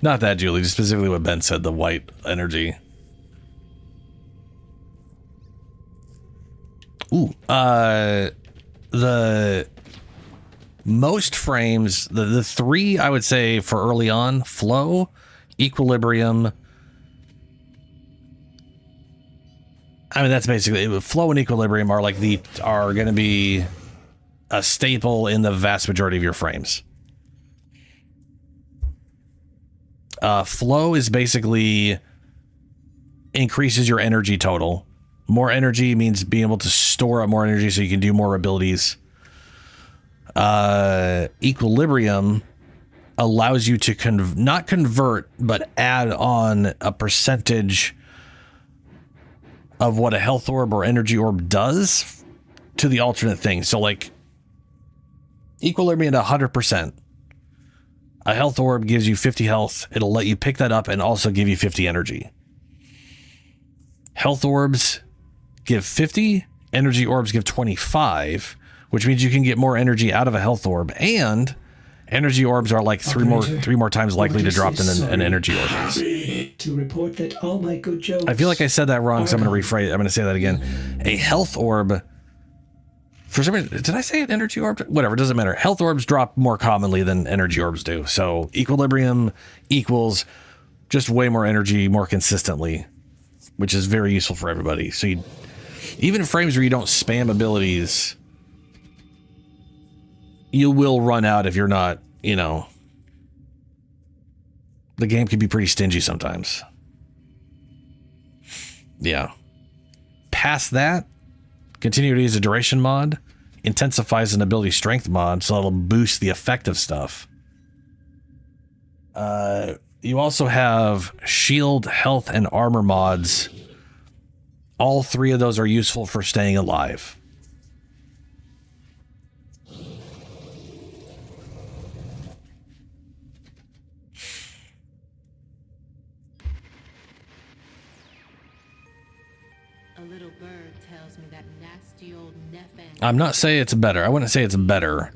Not that, Julie, just specifically what Ben said, the white energy. Ooh, the most frames, the three I would say for early on: flow, equilibrium. I mean, that's basically flow and equilibrium are like are going to be a staple in the vast majority of your frames. Flow is basically increases your energy total. More energy means being able to store up more energy so you can do more abilities. Equilibrium allows you to not convert, but add on a percentage of what a health orb or energy orb does to the alternate thing. So like equilibrium at 100%. A health orb gives you 50 health. It'll let you pick that up and also give you 50 energy. Health orbs give 50, energy orbs give 25, which means you can get more energy out of a health orb, and energy orbs are like three more times likely to drop than an energy orb is. To report that all my good jokes. I feel like I said that wrong, so I'm going to rephrase it. I'm going to say that again. A health orb, for some reason, did I say an energy orb? Whatever, it doesn't matter. Health orbs drop more commonly than energy orbs do. So equilibrium equals just way more energy more consistently, which is very useful for everybody. So even in frames where you don't spam abilities, you will run out if you're not, the game can be pretty stingy sometimes. Yeah. Past that, continuity is a duration mod, intensifies an ability strength mod, so it'll boost the effect of stuff. You also have shield, health, and armor mods. All three of those are useful for staying alive. I'm not saying it's better. I wouldn't say it's better.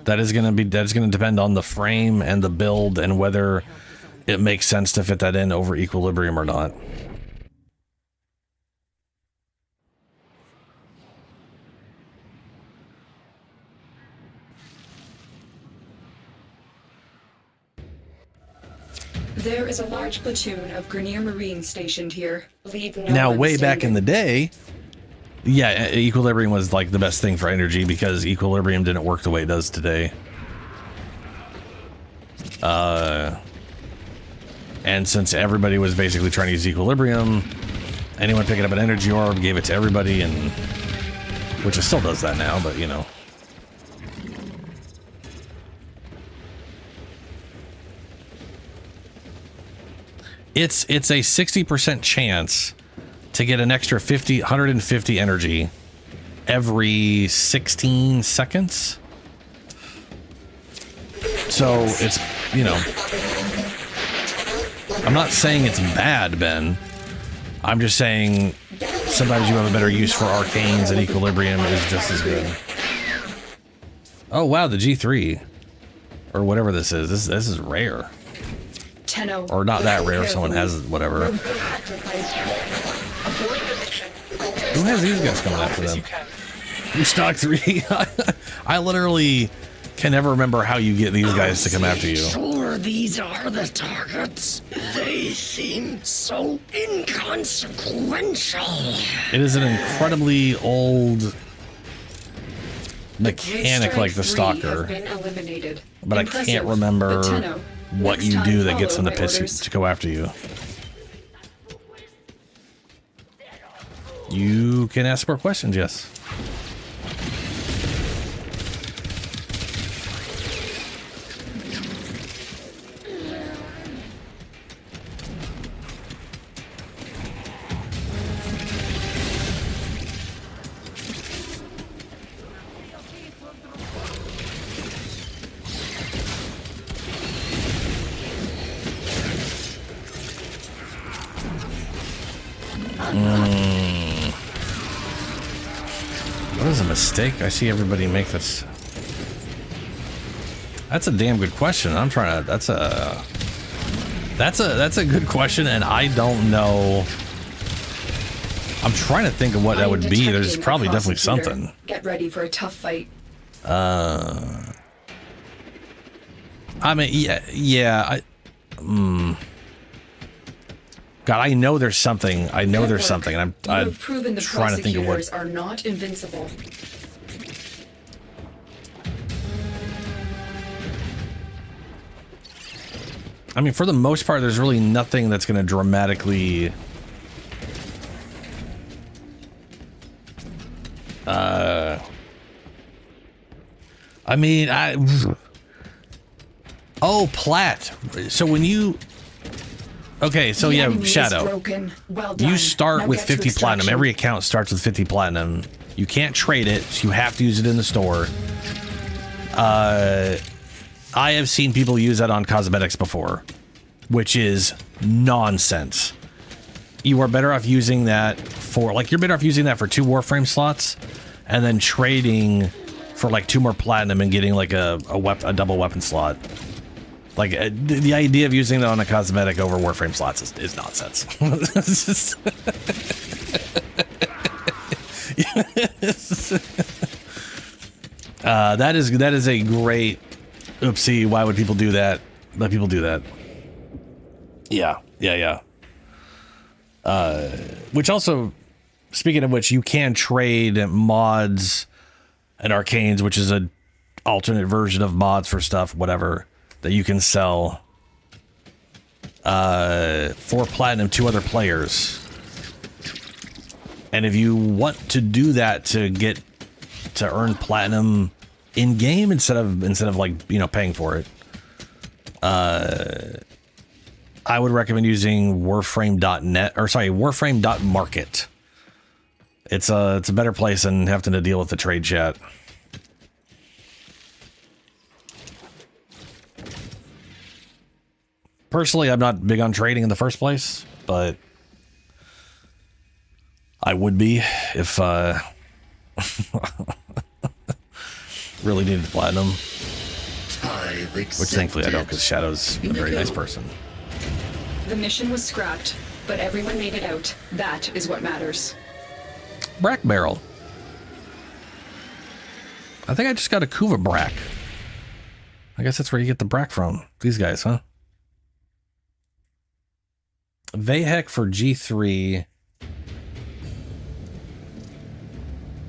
That is going to depend on the frame and the build and whether it makes sense to fit that in over equilibrium or not. There is a large platoon of Grenier Marines stationed here. Leave no Now, one way back standing. in the day, yeah, equilibrium was like the best thing for energy because equilibrium didn't work the way it does today. And since everybody was basically trying to use equilibrium, anyone picking up an energy orb gave it to everybody, and which it still does that now, but It's a 60% chance to get an extra 150 energy every 16 seconds. So it's, I'm not saying it's bad, Ben. I'm just saying sometimes you have a better use for arcanes, and equilibrium is just as good. Oh wow, the G3 or whatever this is. This is rare. Or not that rare, someone has it, whatever. Who has these guys coming after them? You stock 3. I literally can never remember how you get these guys to come after you. Sure, these are the targets. They seem so inconsequential. It is an incredibly old mechanic like the Stalker, but I can't remember what you do that gets them to go after you. You can ask more questions, yes. What is a mistake? I see everybody make this. That's a damn good question. I'm trying to. That's a good question, and I don't know. I'm trying to think of what that would be. There's probably definitely something. Get ready for a tough fight. I mean, yeah. God, I know there's something. I know there's something. And I'm proven the trying to think of what. prosecutors are not invincible. I mean, for the most part, there's really nothing that's going to dramatically. I mean, oh, plat. So when you. Okay, so yeah, Shadow. Well done. You start Now with get to 50 platinum. extraction. Every account starts with 50 platinum. You can't trade it, so you have to use it in the store. I have seen people use that on cosmetics before, which is nonsense. You are better off using that for, like, you're better off using that for 2 Warframe slots, and then trading for like 2 more platinum and getting like a double weapon slot. Like, the idea of using that on a cosmetic over Warframe slots is nonsense. That is a great oopsie. Why would people do that? Let people do that. Yeah. Which also, speaking of which, you can trade mods and arcanes, which is a alternate version of mods for stuff, whatever, that you can sell for platinum to other players. And if you want to do that to earn platinum in game instead of like, you know, paying for it, I would recommend using Warframe.net, or sorry, Warframe.market. It's a better place than having to deal with the trade chat. Personally, I'm not big on trading in the first place, but I would be if really needed platinum. Which thankfully I don't, because Shadow's a very nice person. The mission was scrapped, but everyone made it out. That is what matters. Brack barrel. I think I just got a Kuva brack. I guess that's where you get the brack from. These guys, huh? Vahek for G3.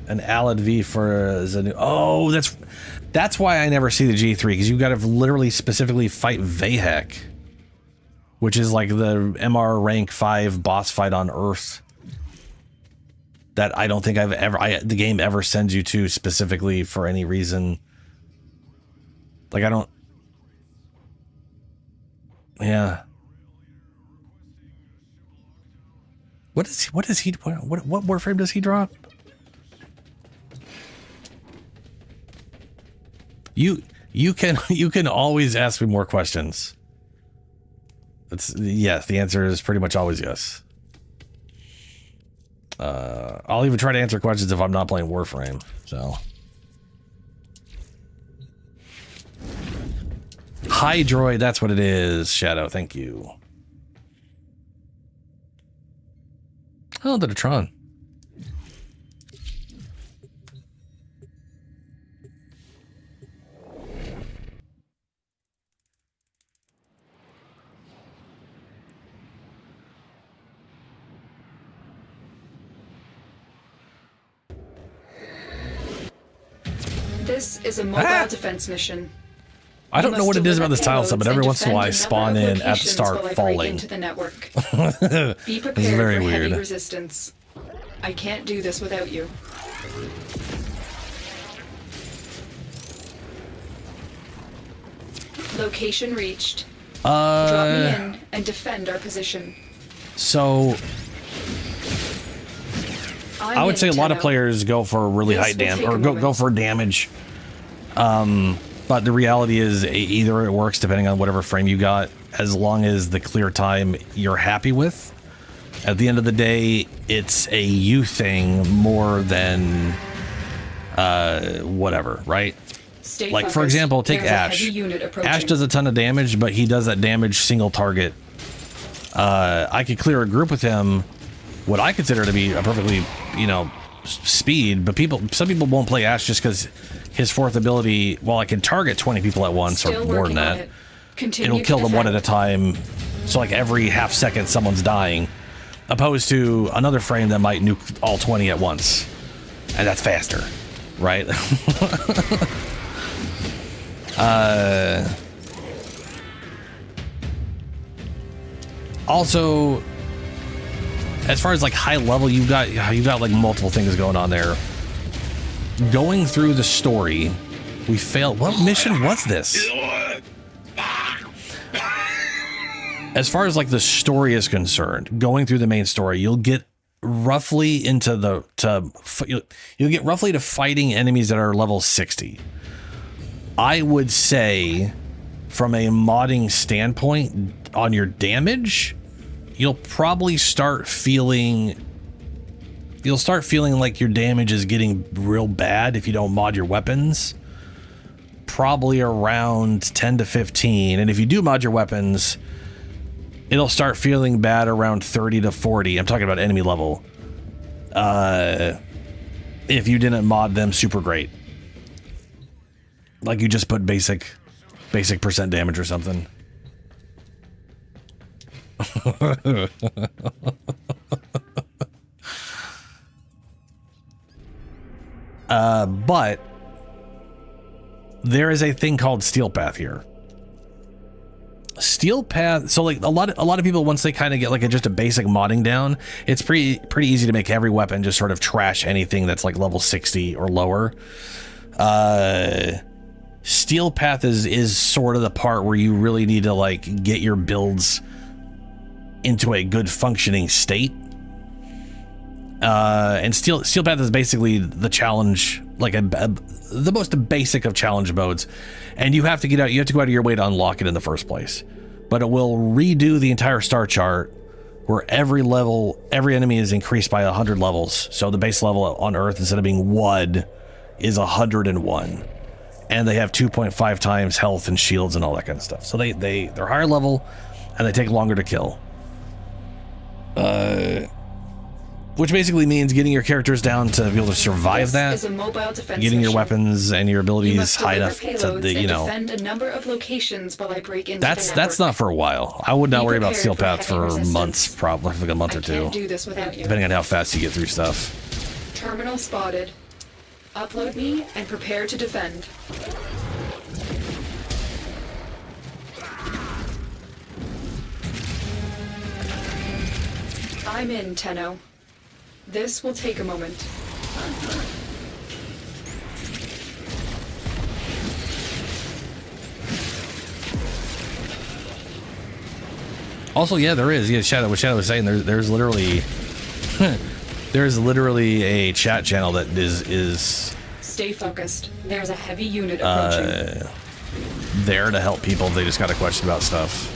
An Alad V for Zanu. Oh, that's why I never see the G3, because you got to literally specifically fight Vahek, which is like the MR rank 5 boss fight on Earth that I don't think the game ever sends you to specifically for any reason. Like, I don't. Yeah. What Warframe does he drop? You can always ask me more questions. Yes, the answer is pretty much always yes. I'll even try to answer questions if I'm not playing Warframe, so. Hydroid, that's what it is, Shadow, thank you. Oh, the Tron. This is a mobile defense mission. I don't know what it is about this tile set, but every once in a while I spawn in at the start falling. Into the network. Be It's prepared very for weird. heavy resistance. I can't do this without you. Location reached. Drop me in and defend our position. So I would say a lot of players go for really high damage or go for damage. But the reality is either it works depending on whatever frame you got, as long as the clear time you're happy with. At the end of the day, it's a you thing more than whatever, right? Stay like, for focused. example, take There's a Ash. heavy unit approaching. Ash does a ton of damage, but he does that damage single target. I could clear a group with him, what I consider to be a perfectly, speed, but some people won't play Ash just because his fourth ability, while I can target 20 people at once or more than that, it'll kill them one at a time. So like every half second someone's dying, opposed to another frame that might nuke all 20 at once. And that's faster, right? Also, as far as like high level, you've got like multiple things going on there. Going through the story, we failed. What mission was this? As far as like the story is concerned, going through the main story, you'll get roughly into you'll get roughly to fighting enemies that are level 60. I would say, from a modding standpoint, on your damage, you'll probably start feeling like your damage is getting real bad if you don't mod your weapons. Probably around 10 to 15, and if you do mod your weapons, it'll start feeling bad around 30 to 40. I'm talking about enemy level. If you didn't mod them super great. Like you just put basic percent damage or something. But there is a thing called Steel Path here. Steel Path, so like a lot of people, once they kind of get like just a basic modding down, it's pretty easy to make every weapon just sort of trash anything that's like level 60 or lower. Steel Path is sort of the part where you really need to like get your builds into a good functioning state. And Steel Path is basically the challenge, like the most basic of challenge modes, and you have to go out of your way to unlock it in the first place. But it will redo the entire star chart, where every enemy is increased by 100 levels. So the base level on Earth, instead of being 1, is 101, and they have 2.5 times health and shields and all that kind of stuff. So they're higher level, and they take longer to kill. Which basically means getting your characters down to be able to survive that, getting your weapons and your abilities high enough to defend a number of locations while I break into that's not for a while. I would not worry about Steel Path for months, probably like a month or two, do this without you. depending on how fast you get through stuff. Terminal spotted. Upload me and prepare to defend. I'm in, Tenno. This will take a moment. Also, yeah, there is. Yeah, Shadow. What Shadow was saying, there's literally, there's literally a chat channel that is. Stay focused. There's a heavy unit approaching. There to help people if they just got a question about stuff,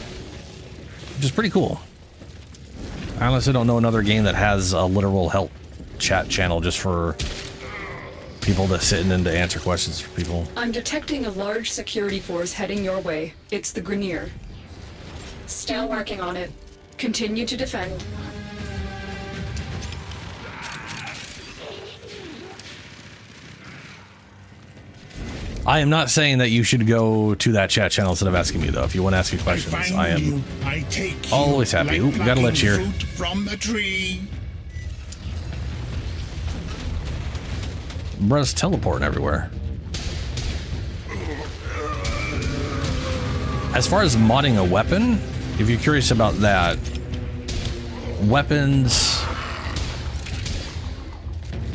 which is pretty cool. I honestly don't know another game that has a literal help chat channel just for people to sit in and to answer questions for people. I'm detecting a large security force heading your way. It's the Grenier. Still working on it. Continue to defend. I am not saying that you should go to that chat channel instead of asking me, though. If you want to ask me questions, I am always happy. Oop, we got a Lich here. From the tree. Bruh's teleporting everywhere. As far as modding a weapon, if you're curious about that, weapons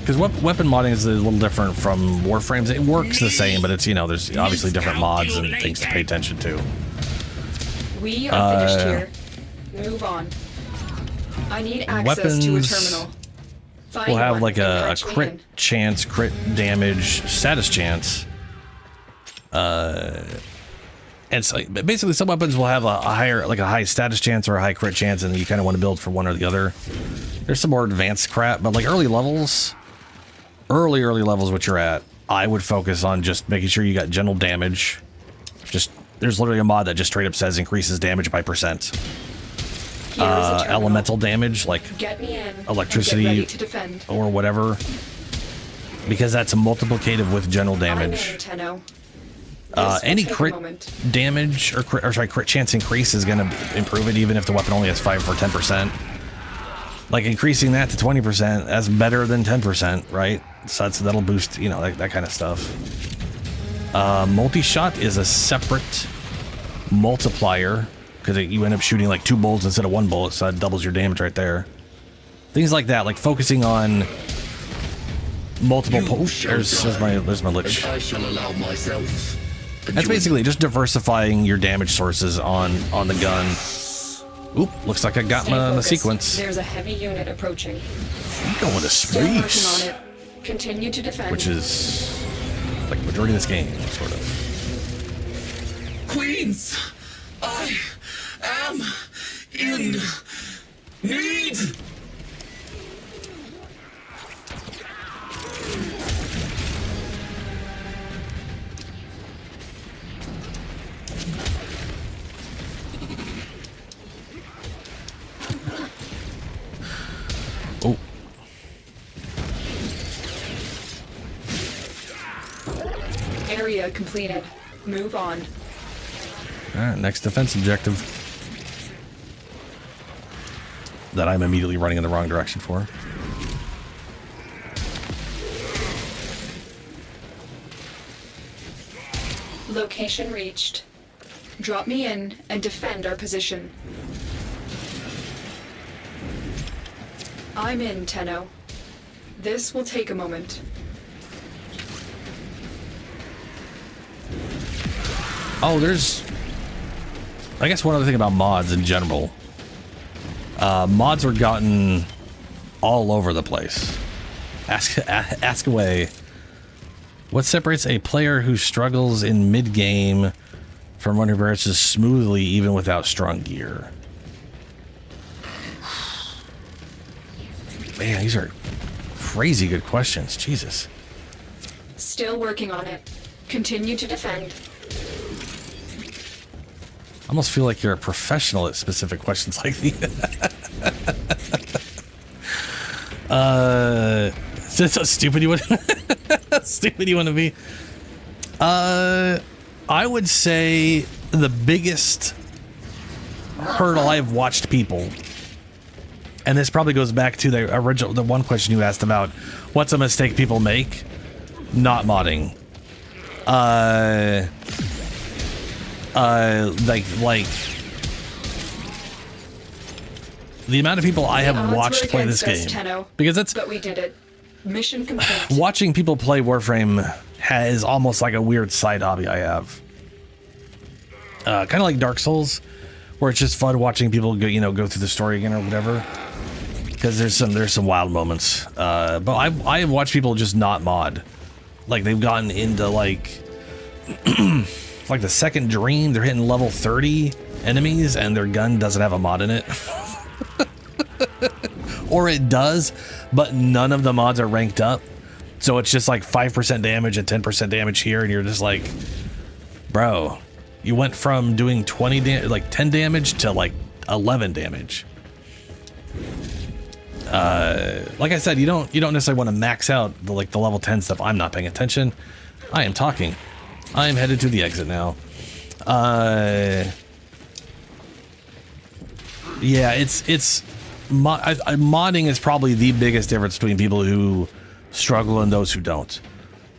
Because weapon modding is a little different from Warframes. It works the same, but it's, there's obviously different mods and things to pay attention to. We are finished here. Move on. I need access to a terminal. We'll have like a crit chance, crit damage, status chance. And it's like basically some weapons will have a high status chance or a high crit chance, and you kind of want to build for one or the other. There's some more advanced crap, but like early levels, what you're at, I would focus on just making sure you got general damage. There's literally a mod that just straight up says increases damage by %. Elemental damage, like electricity or whatever, because that's multiplicative with general damage. Any crit damage or crit chance increase is going to improve it, even if the weapon only has 5 or 10%. Like increasing that to 20%, that's better than 10%, right? So that'll boost, that kind of stuff. Multi-shot is a separate multiplier, because you end up shooting like 2 bullets instead of 1 bullet, so that doubles your damage right there. Things like that, like focusing on multiple there's my Lich. I shall allow myself. That's basically just diversifying your damage sources on the gun. Oop, looks like I got my sequence. There's a heavy unit approaching. I'm going to space. Still working on it. Continue to defend. Which is like majority of this game, sort of. Queens, I am in need. Oh. Area completed. Move on. Alright, next defense objective. That I'm immediately running in the wrong direction for. Location reached. Drop me in and defend our position. I'm in, Tenno. This will take a moment. Oh, there's... I guess one other thing about mods in general. Mods are gotten all over the place. Ask away. What separates a player who struggles in mid-game from one who progresses smoothly even without strong gear? Man, these are crazy good questions. Jesus. Still working on it. Continue to defend. I almost feel like you're a professional at specific questions like these. That's how stupid you want to be. I would say the biggest hurdle I've watched people, and this probably goes back to the one question you asked about what's a mistake people make, not modding. Like the amount of people I have watched play this game, because that's, but we did it. Mission complete. Watching people play Warframe is almost like a weird side hobby I have. Kind of like Dark Souls, where it's just fun watching people go through the story again or whatever. Because there's some wild moments. But I have watched people just not mod, like they've gotten into like like the second dream, they're hitting level 30 enemies and their gun doesn't have a mod in it. Or it does, but none of the mods are ranked up. So it's just like 5% damage and 10% damage here, and you're just like, bro, you went from doing 10 damage to like 11 damage. Like I said, you don't necessarily want to max out the level 10 stuff. I'm not paying attention. I am talking. I am headed to the exit now. Yeah, modding is probably the biggest difference between people who struggle and those who don't.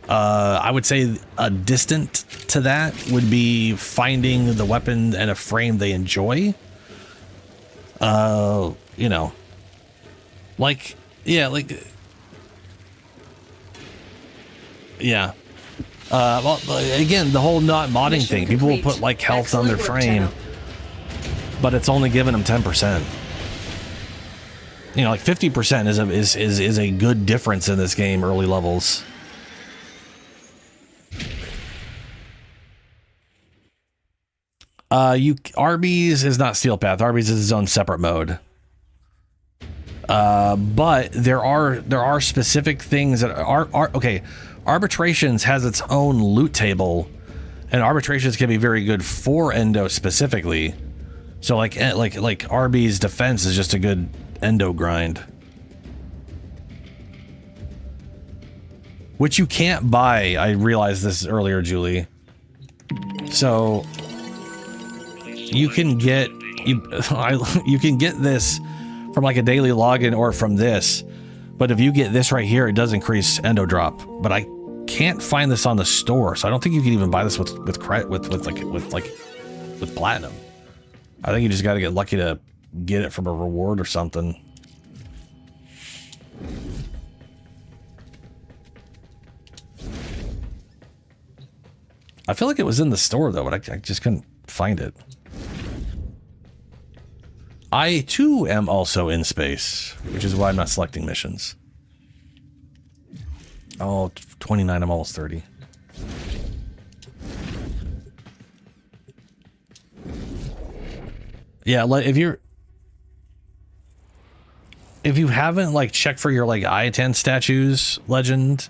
I would say a distant to that would be finding the weapon and a frame they enjoy. Yeah. Well, again, the whole not modding thing. People will put like health on their frame, but it's only giving them 10%. You know, like 50% is a good difference in this game. Early levels. Arby's is not Steel Path. Arby's is its own separate mode. But there are specific things that are okay. Arbitrations has its own loot table, and arbitrations can be very good for Endo specifically. So like Arby's defense is just a good Endo grind, which you can't buy. I realized this earlier, Julie. So you can get you can get this from like a daily login or from this, but if you get this right here, it does increase Endo drop. But I can't find this on the store, so I don't think you can even buy this with platinum. I think you just got to get lucky to get it from a reward or something. I feel like it was in the store though, but I just couldn't find it. I too am also in space, which is why I'm not selecting missions. Oh, 29, I'm almost 30. Yeah, if you haven't like checked for your like I-10 statues, Legend,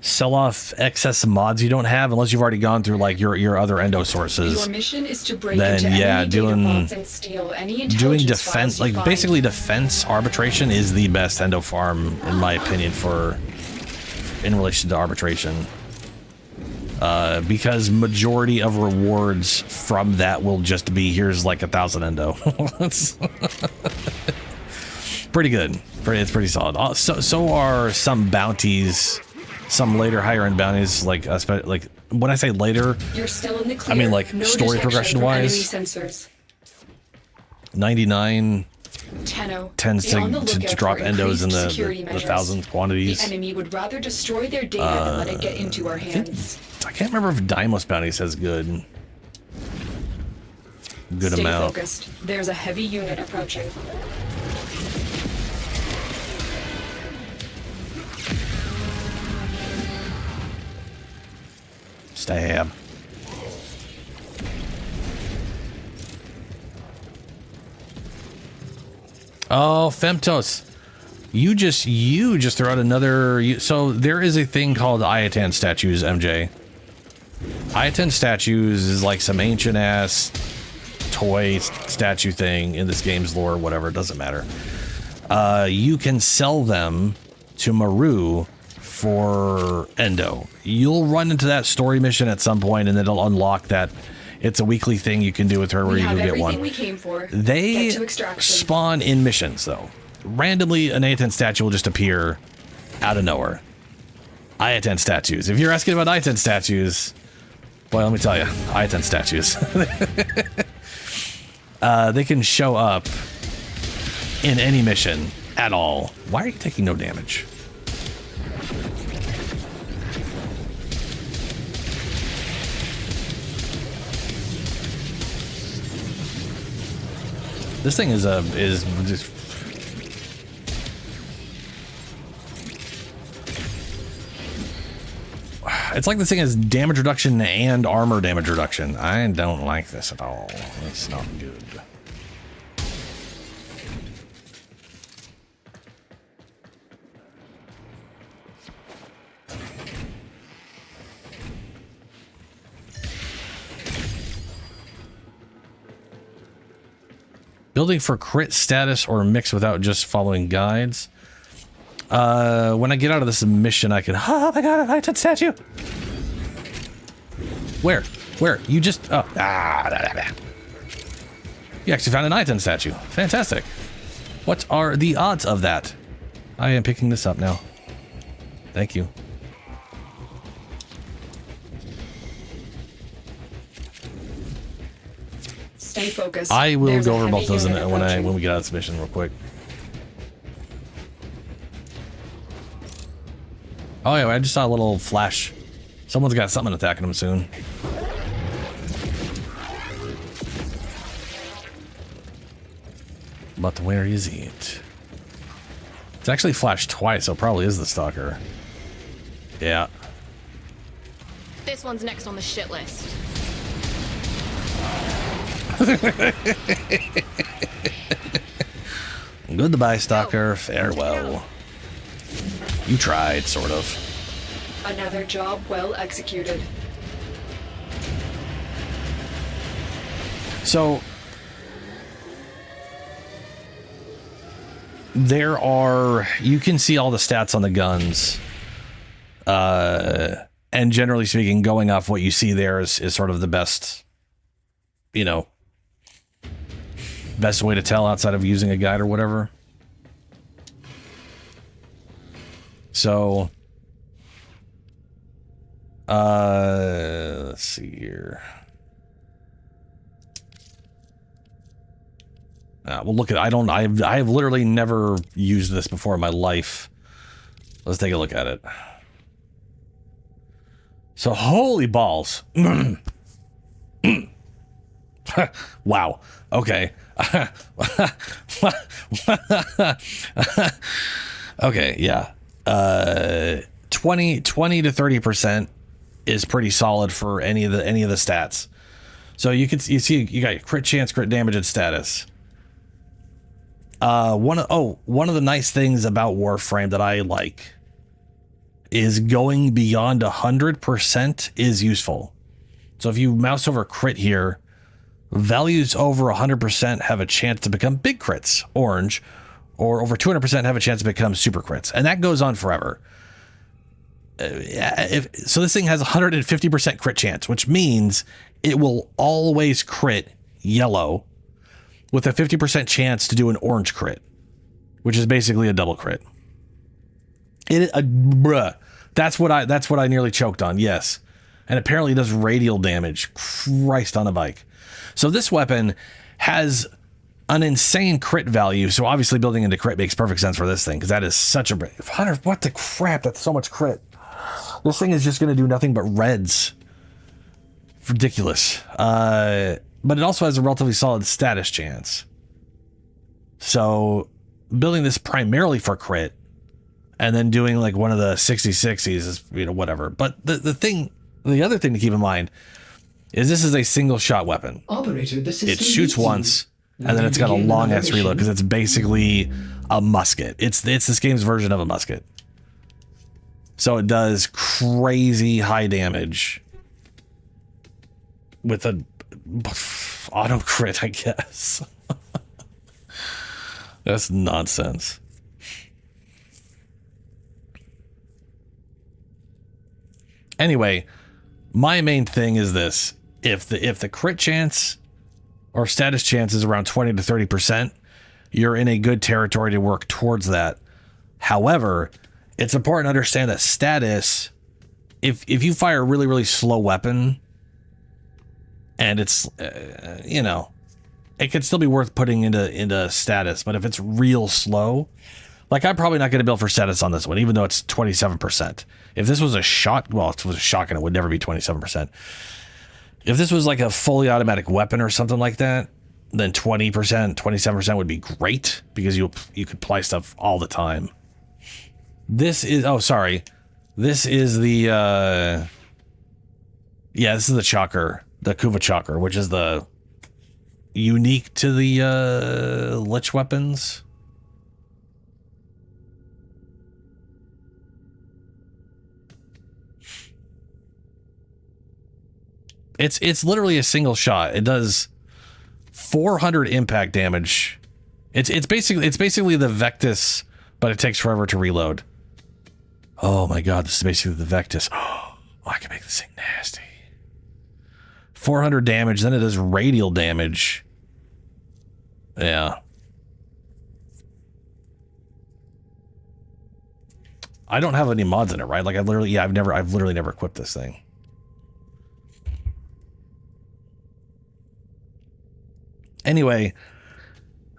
sell off excess mods you don't have unless you've already gone through like your other Endo sources. Your mission is to break then into yeah, enemy data vaults and steal any doing intelligence defense, files you like find. basically defense arbitration is the best Endo farm in my opinion in relation to arbitration. Because majority of rewards from that will just be here's like 1,000 Endo. It's pretty good. It's pretty solid. So are some bounties, some later higher end bounties. Like when I say later, You're still in the clear. I mean like No story detection progression from wise. enemy sensors. 99 Tenno, tends be on the to lookout drop for endos in increased the security measures. thousands quantities. The enemy would rather destroy their data than let it get into our hands. I can't remember if Deimos bounty says good Stay amount. focused. There's a heavy unit approaching. Stab. Oh, Femtos. You just threw out another. So there is a thing called Ayatan statues, MJ. Ayatan statues is like some ancient ass toy statue thing in this game's lore, whatever, it doesn't matter. You can sell them to Maru for Endo. You'll run into that story mission at some point and it'll unlock that. It's a weekly thing you can do with her where you can get one. We came for. They Get to extraction. spawn in missions though. Randomly, an Ayatan statue will just appear out of nowhere. Ayatan statues. If you're asking about Ayatan statues, boy, let me tell you, Ayatan statues. They can show up in any mission at all. Why are you taking no damage? This thing is just. It's like this thing has damage reduction and armor damage reduction. I don't like this at all. It's not good. Building for crit status or mix without just following guides. When I get out of this mission, I can. Oh my god, I touched statue. Where? You just. Oh. You actually found an Ayatan statue. Fantastic. What are the odds of that? I am picking this up now. Thank you. Stay focused. I will There's a go over heavy both those unit approaching. when we get out of this mission real quick. Oh yeah, I just saw a little flash. Someone's got something attacking him soon. But where is it? It's actually flashed twice, so it probably is the stalker. Yeah. This one's next on the shit list. Goodbye, stalker. Farewell. You tried, sort of. Another job well executed. So there are, you can see all the stats on the guns. And generally speaking, going off what you see there is sort of the best, you know, best way to tell outside of using a guide or whatever. So, let's see here. Well, look at, I have literally never used this before in my life. Let's take a look at it. So, holy balls. Wow. Okay. Okay, yeah. 20 to 30% is pretty solid for any of the stats. So you see you got crit chance, crit damage, and status. One of the nice things about Warframe that I like is going beyond 100% is useful. So if you mouse over crit here, values over 100% have a chance to become big crits, orange, or over 200% have a chance to become super crits. And that goes on forever. So this thing has 150% crit chance, which means it will always crit yellow with a 50% chance to do an orange crit, which is basically a double crit. That's what I nearly choked on. Yes. And apparently it does radial damage. Christ on a bike. So this weapon has an insane crit value. So obviously building into crit makes perfect sense for this thing, because that is such a 100. What the crap? That's so much crit. This thing is just going to do nothing but reds. Ridiculous. But it also has a relatively solid status chance. So building this primarily for crit and then doing like one of the 60/60s is, you know, whatever. But the other thing to keep in mind is this is a single shot weapon. Operator, the system it shoots once and then it's got a long ass reload because it's basically a musket. It's this game's version of a musket. So it does crazy high damage with a auto crit, I guess. That's nonsense. Anyway, my main thing is this. If the crit chance or status chance is around 20 to 30%, you're in a good territory to work towards that. However, it's important to understand that status, if you fire a really, really slow weapon and it's, you know, it could still be worth putting into status. But if it's real slow, like I'm probably not going to build for status on this one, even though it's 27%. If this was a shot, well, if it was a shotgun, it would never be 27%. If this was like a fully automatic weapon or something like that, then 20%, 27% would be great because you could apply stuff all the time. This is, oh, sorry. This is the, yeah, this is the Chalker, the Kuva Chalker, which is the unique to the Lich weapons. It's literally a single shot. It does 400 impact damage. It's basically the Vectis, but it takes forever to reload. Oh my god, this is basically the Vectis. Oh, I can make this thing nasty. 400 damage, then it does radial damage. Yeah. I don't have any mods in it, right? Like I've literally never equipped this thing. Anyway,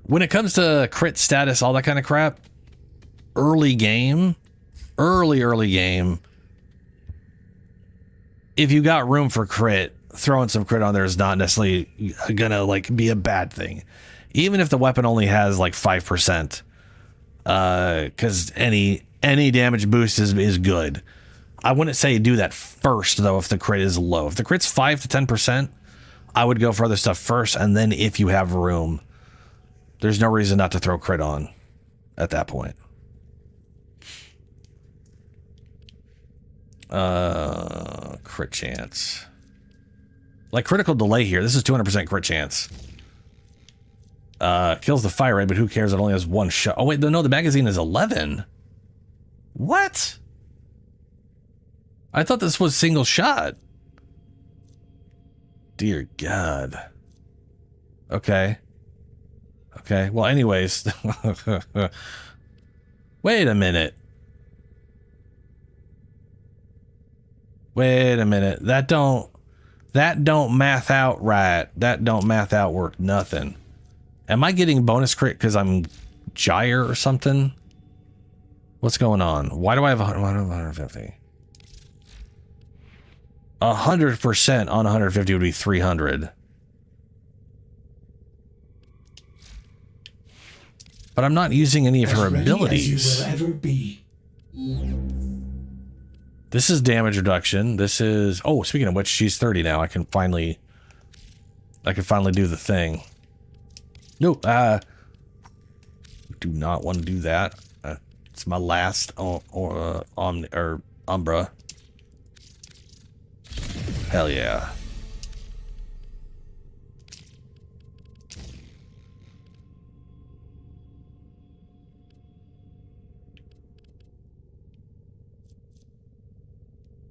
when it comes to crit status, all that kind of crap, early game, early game, if you got room for crit, throwing some crit on there is not necessarily gonna like be a bad thing, even if the weapon only has like 5%, because any damage boost is good. I wouldn't say do that first though if the crit is low. If the crit's 5 to 10%, I would go for other stuff first, and then if you have room, there's no reason not to throw crit on at that point. Crit chance. Like critical delay here. This is 200% crit chance. Kills the fire rate, but who cares? It only has one shot. Oh wait, no, the magazine is 11. What? I thought this was single shot. Dear God. Okay. Okay. Well, anyways. Wait a minute. Wait a minute. That don't math out right. That don't math out worth nothing. Am I getting bonus crit because I'm Gyre or something? What's going on? Why do I have 150? 100% on 150 would be 300. But I'm not using any of her abilities. As you will ever be. This is damage reduction. This is... Oh, speaking of which, she's 30 now. I can finally do the thing. Nope. Do not want to do that. It's my last Umbra. Hell yeah.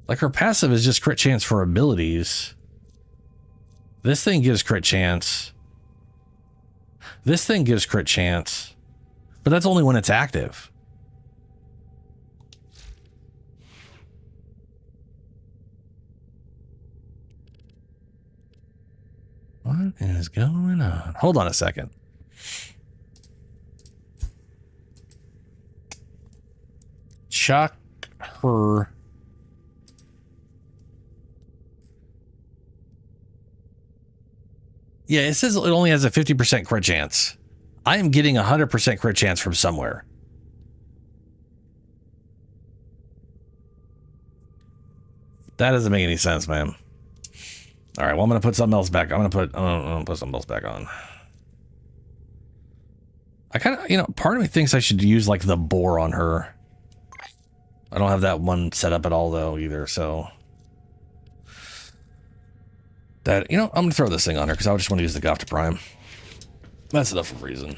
Like her passive is just crit chance for abilities. This thing gives crit chance. This thing gives crit chance. But that's only when it's active. What is going on? Hold on a second. Chuck her. Yeah, it says it only has a 50% crit chance. I am getting 100% crit chance from somewhere. That doesn't make any sense, man. All right, well, I'm going to put something else back. I'm going to put something else back on. I kind of, part of me thinks I should use, like, the boar on her. I don't have that one set up at all, though, either, so... That, I'm going to throw this thing on her because I just want to use the Goth Prime. That's enough of a reason.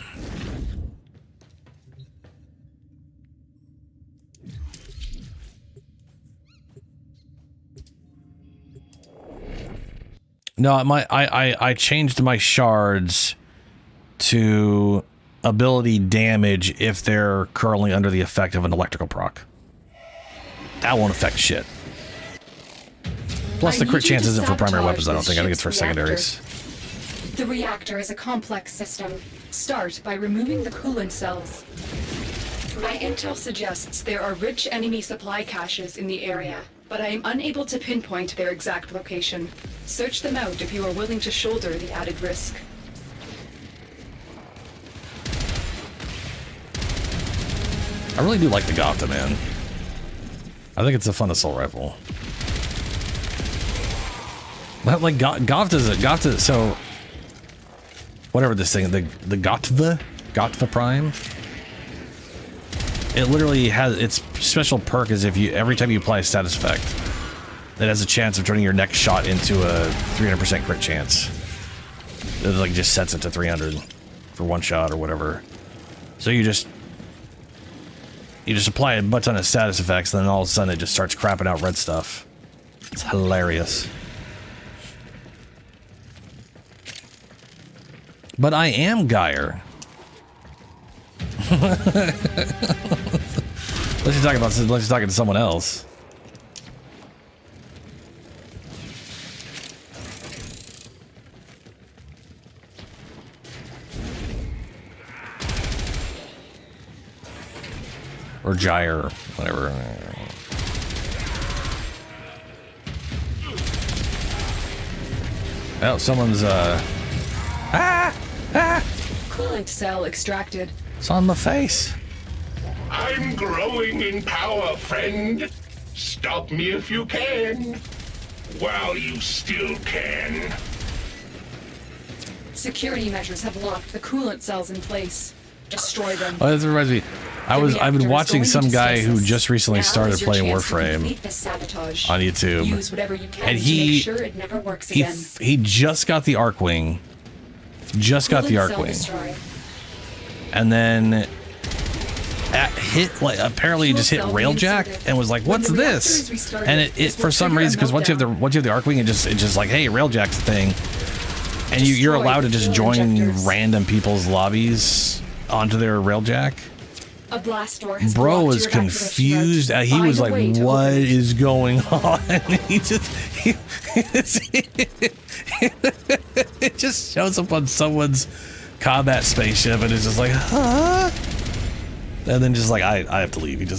No, I changed my shards to ability damage if they're currently under the effect of an electrical proc. That won't affect shit. Plus, the crit chance isn't for primary weapons, I don't think. I think it's for secondaries. The reactor is a complex system. Start by removing the coolant cells. My intel suggests there are rich enemy supply caches in the area, but I am unable to pinpoint their exact location. Search them out if you are willing to shoulder the added risk. I really do like the Gotha, man. I think it's a fun assault rifle. But like Gotha, so whatever this thing, the Gotha Prime. It literally has its special perk is if you every time you apply a status effect, it has a chance of turning your next shot into a 300% crit chance. It like just sets it to 300 for one shot or whatever. So you just apply a butt ton of status effects, and then all of a sudden it just starts crapping out red stuff. It's hilarious. But I am Gyre. Unless you're talking to someone else. Or gyre, whatever. Oh, someone's Coolant cell extracted. It's on my face. I'm growing in power, friend. Stop me if you can. While you still can. Security measures have locked the coolant cells in place. Destroy them. Oh, that reminds me. I've been watching some guy who just recently started playing Warframe on YouTube, Use whatever you can and to he make sure it never works again. he just got the Arcwing, and then apparently he just hit Railjack and was like, "What's this?" And it for some reason, because once you have the Arcwing, it just like, "Hey, Railjack's a thing," and you're allowed to just join random people's lobbies onto their Railjack. A blast door has Bro blocked was your confused. evacuation route. He was Find a way like, to "What open it." is going on?" It just shows up on someone's combat spaceship, and it's just like, "Huh?" And then just like, I have to leave. It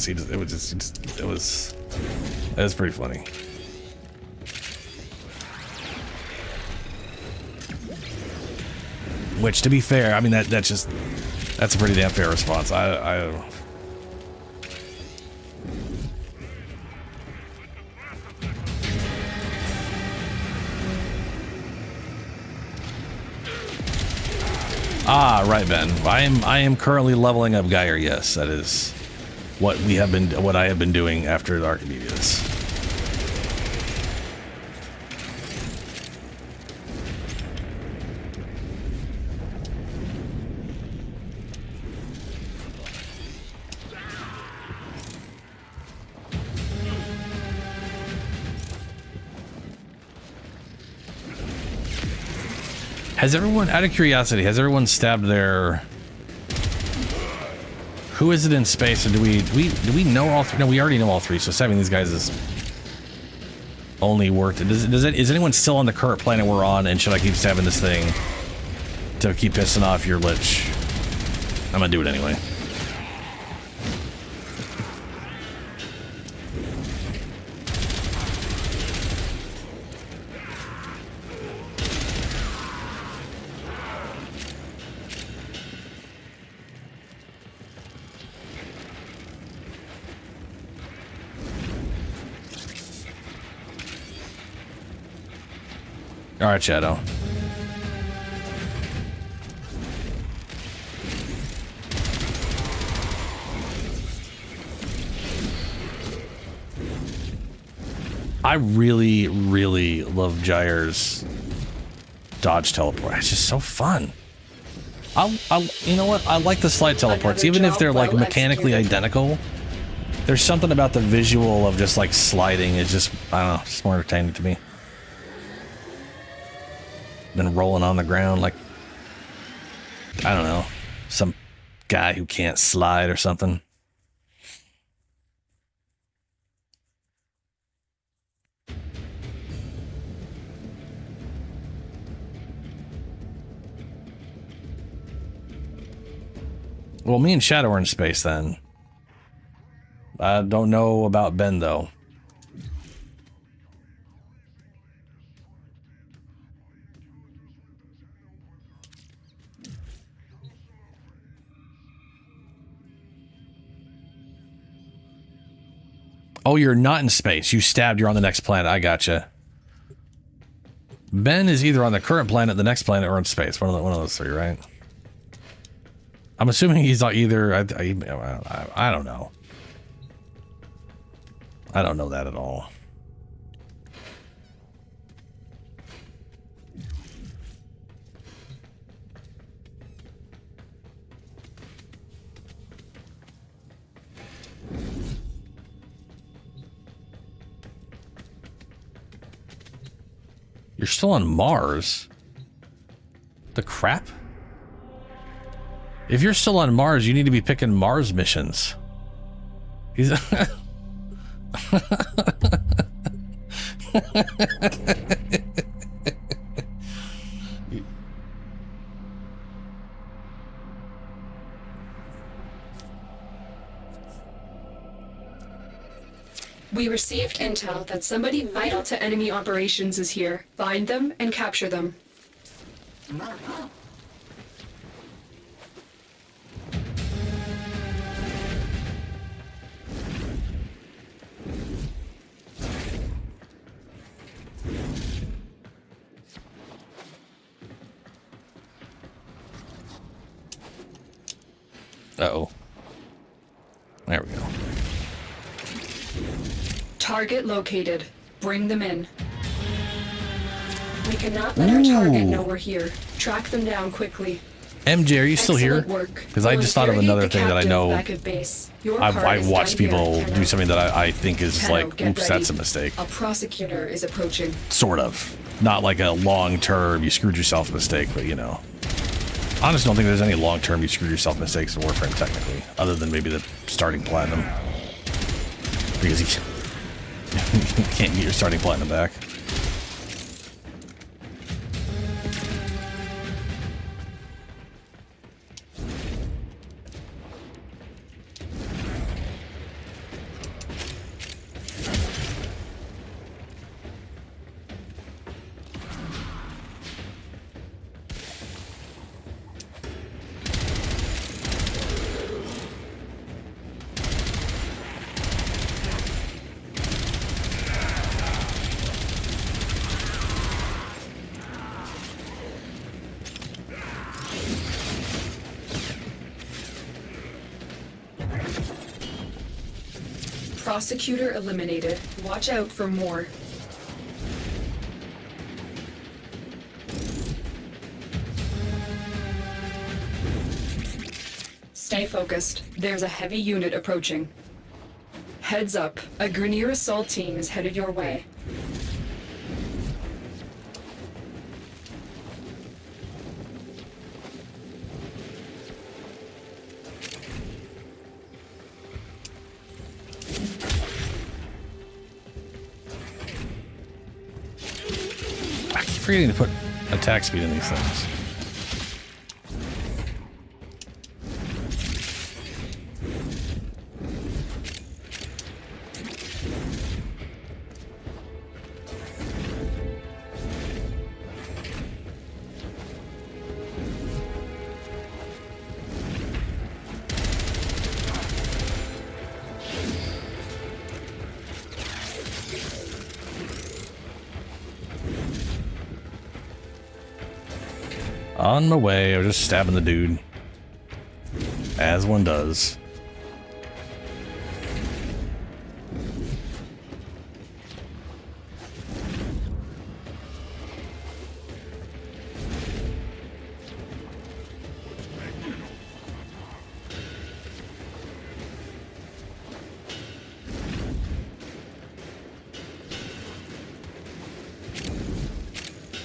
was pretty funny. Which, to be fair, I mean that's a pretty damn fair response. Right, Ben. I am currently leveling up Gyre. Yes, that is what I have been doing after the Archimedeas. Has everyone, out of curiosity, stabbed their... Who is it in space, and do we know all three? No, we already know all three, so stabbing these guys is only worth it. Is anyone still on the current planet we're on, and should I keep stabbing this thing to keep pissing off your Lich? I'm gonna do it anyway. All right, Shadow. I really, really love Gyre's dodge teleport. It's just so fun. You know what? I like the slide teleports, even if they're like mechanically identical. There's something about the visual of just like sliding. It's just, I don't know, it's more entertaining to me. Been rolling on the ground like, I don't know, some guy who can't slide or something. Well, me and Shadow are in space then. I don't know about Ben though. Oh, you're not in space. You stabbed, you're on the next planet. I gotcha. Ben is either on the current planet, the next planet, or in space. One of those three, right? I'm assuming he's not either. I don't know. I don't know that at all. You're still on Mars? The crap? If you're still on Mars, you need to be picking Mars missions. He's... We received intel that somebody vital to enemy operations is here. Find them and capture them. Uh-oh. There we go. Target located. Bring them in. We cannot let our target know we're here. Track them down quickly. MJ, are you still here? Excellent work. Because I just thought of another thing that I know. Back at base. Your part I've is watched done people here, do Tenno. something that I think is Tenno, like, get oops, ready. that's a mistake. A prosecutor is approaching. Sort of. Not like a long-term, you screwed yourself mistake, but you know. I honestly don't think there's any long-term you screwed yourself mistakes in Warframe, technically. Other than maybe the starting platinum. Because you can't get your starting platinum back. Prosecutor eliminated. Watch out for more. Stay focused. There's a heavy unit approaching. Heads up. A Grineer assault team is headed your way. I keep forgetting to put attack speed in these things. On my way, I was just stabbing the dude. As one does.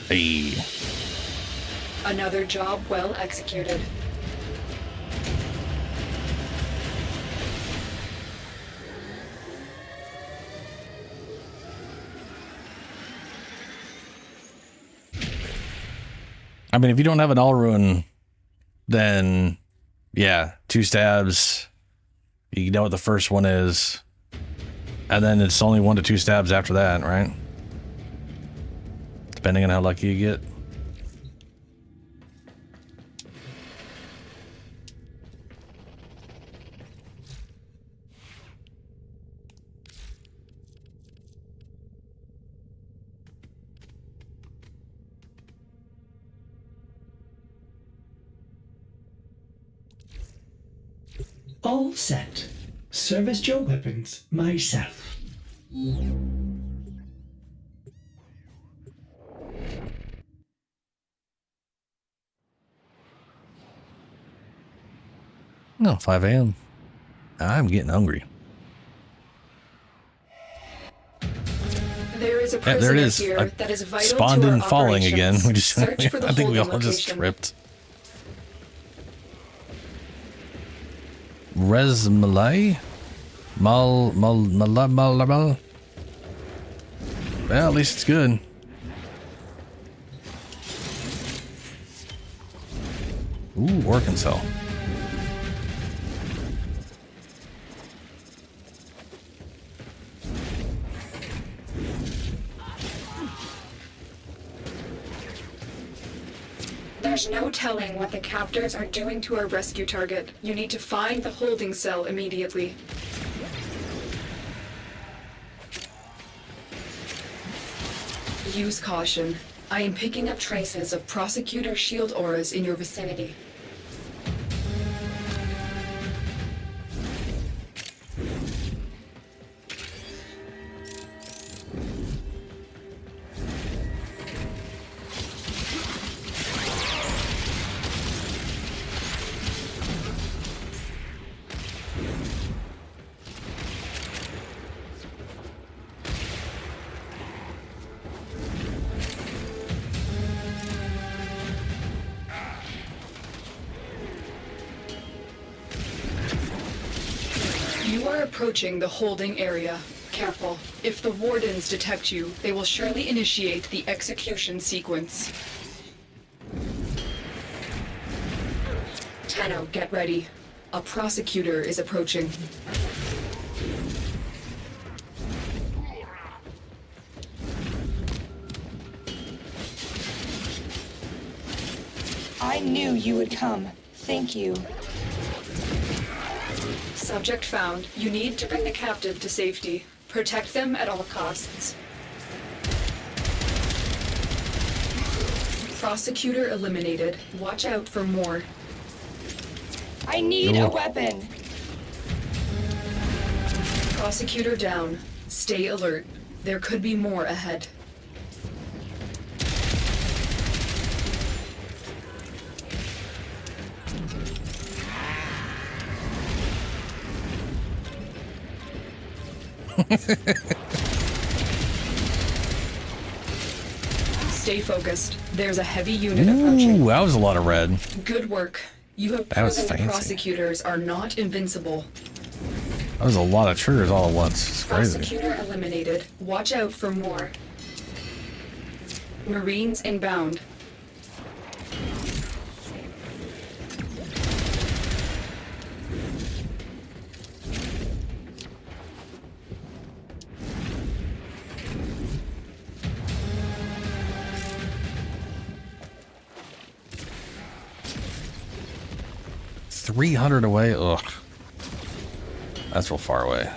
Hey. Another job well executed. I mean, if you don't have an all ruin, then yeah, 2 stabs. You know what the first one is. And then it's only 1 to 2 stabs after that, right? Depending on how lucky you get. All set. Service your weapons myself. No, 5 a.m. I'm getting hungry. There is a Yeah, prisoner there it is. here I that is vital spawned to our in falling again. operations. We just, Search for the I think we all holding just location. tripped. Resmalay? Mal. Well, at least it's good. Ooh, working cell. There's no telling what the captors are doing to our rescue target. You need to find the holding cell immediately. Use caution. I am picking up traces of prosecutor shield auras in your vicinity. Approaching the holding area. Careful. If the wardens detect you, they will surely initiate the execution sequence. Tenno, get ready. A prosecutor is approaching. I knew you would come. Thank you. Subject found. You need to bring the captive to safety. Protect them at all costs. Prosecutor eliminated. Watch out for more. I need a weapon. Prosecutor down. Stay alert. There could be more ahead. Stay focused. There's a heavy unit approaching. Ooh, that was a lot of red. Good work. You have proven the prosecutors are not invincible. That was a lot of triggers all at once. It's crazy. Prosecutor eliminated. Watch out for more. Marines inbound. $300 away. Ugh. That's real far away.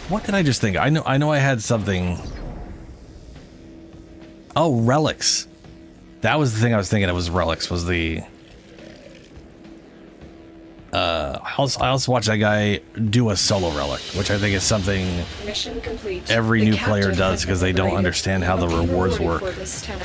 What did I just think? I know I had something. Oh, relics. That was the thing I was thinking. It was relics. Was the I also watched that guy do a solo relic, which I think is something Mission complete. every The new player captive does because they don't liberated. understand how the You will be rewards rewarded work. for this, Tenno.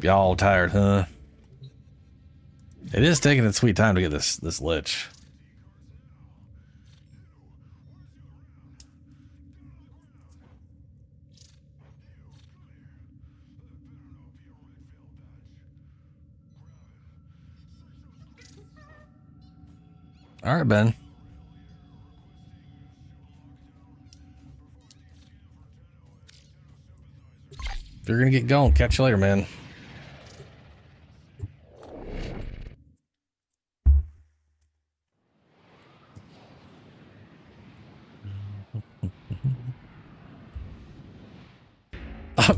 Y'all tired, huh? It is taking its sweet time to get this Lich. All right, Ben. If you're gonna get going, catch you later, man.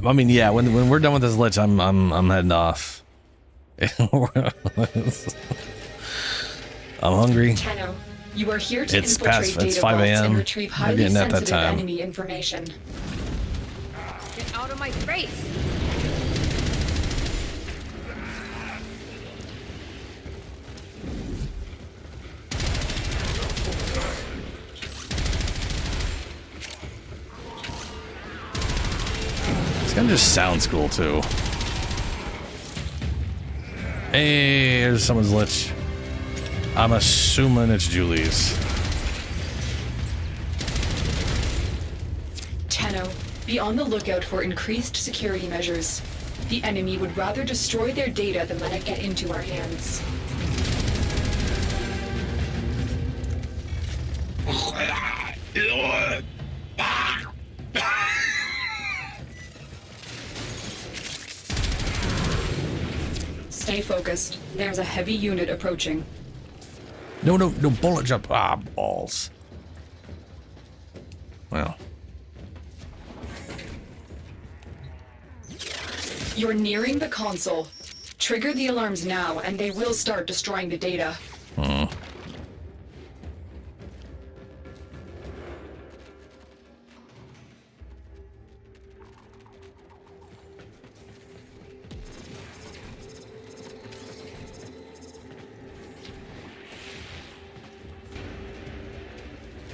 I mean, yeah. When we're done with this Lich, I'm heading off. I'm hungry. Tenno, you are here to It's infiltrate past. It's data 5 vaults and a.m. retrieve We're highly getting at that sensitive time. enemy information. Get out of my face. Kind of just sounds cool too. Hey, there's someone's Lich. I'm assuming it's Julie's. Tenno, be on the lookout for increased security measures. The enemy would rather destroy their data than let it get into our hands. Stay focused. There's a heavy unit approaching. No, bullet jump. Ah, balls. Well. You're nearing the console. Trigger the alarms now, and they will start destroying the data.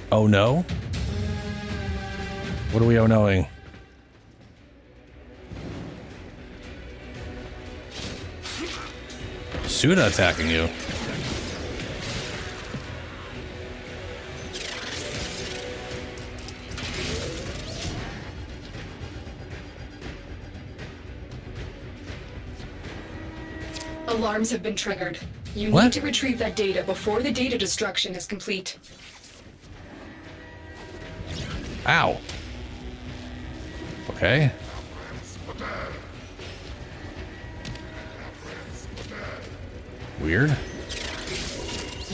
Oh no? What are we oh knowing? Suda attacking you. Alarms have been triggered. You What? need to retrieve that data before the data destruction is complete. Ow. Okay. Weird.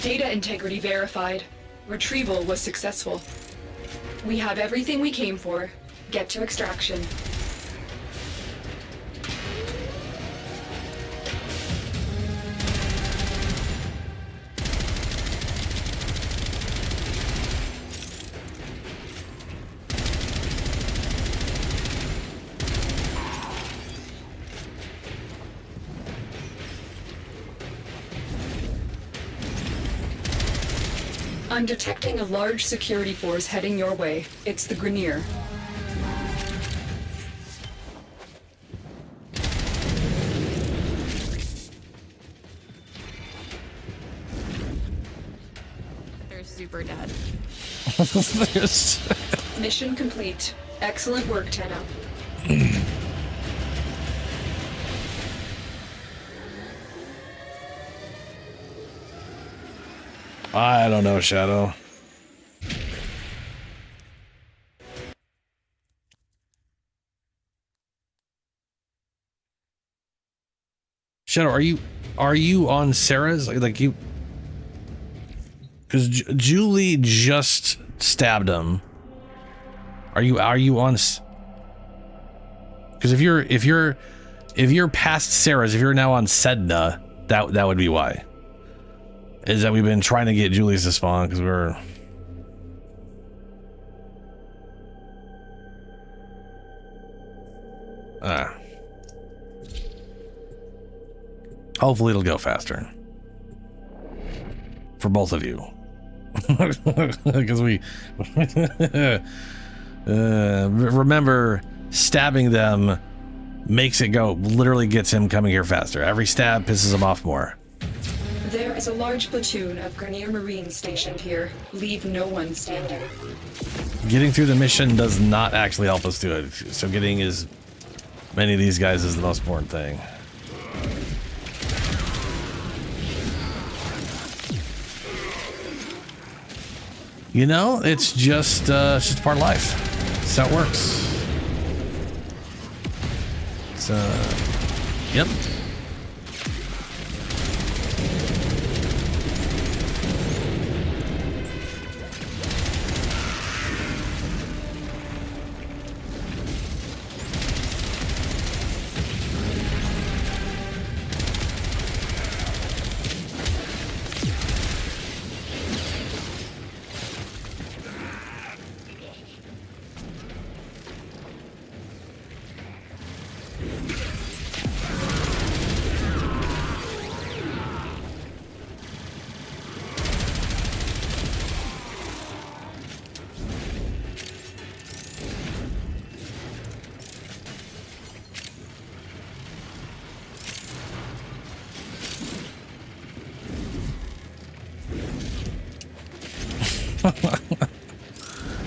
Data integrity verified. Retrieval was successful. We have everything we came for. Get to extraction. I'm detecting a large security force heading your way. It's the Grenier. They're super dead. Mission complete. Excellent work, Tenno. I don't know, Shadow. Shadow, are you on Sarah's? Like you? Because Julie just stabbed him. Are you on? Because if you're past Sarah's, if you're now on Sedna, that would be why. Is that we've been trying to get Julie's to spawn because we're... Hopefully it'll go faster. For both of you. Because we... remember, stabbing them makes it go, literally gets him coming here faster. Every stab pisses him off more. There is a large platoon of Grenier Marines stationed here. Leave no one standing. Getting through the mission does not actually help us do it. So getting as many of these guys is the most important thing. You know, it's just part of life. That's how it works. It's yep.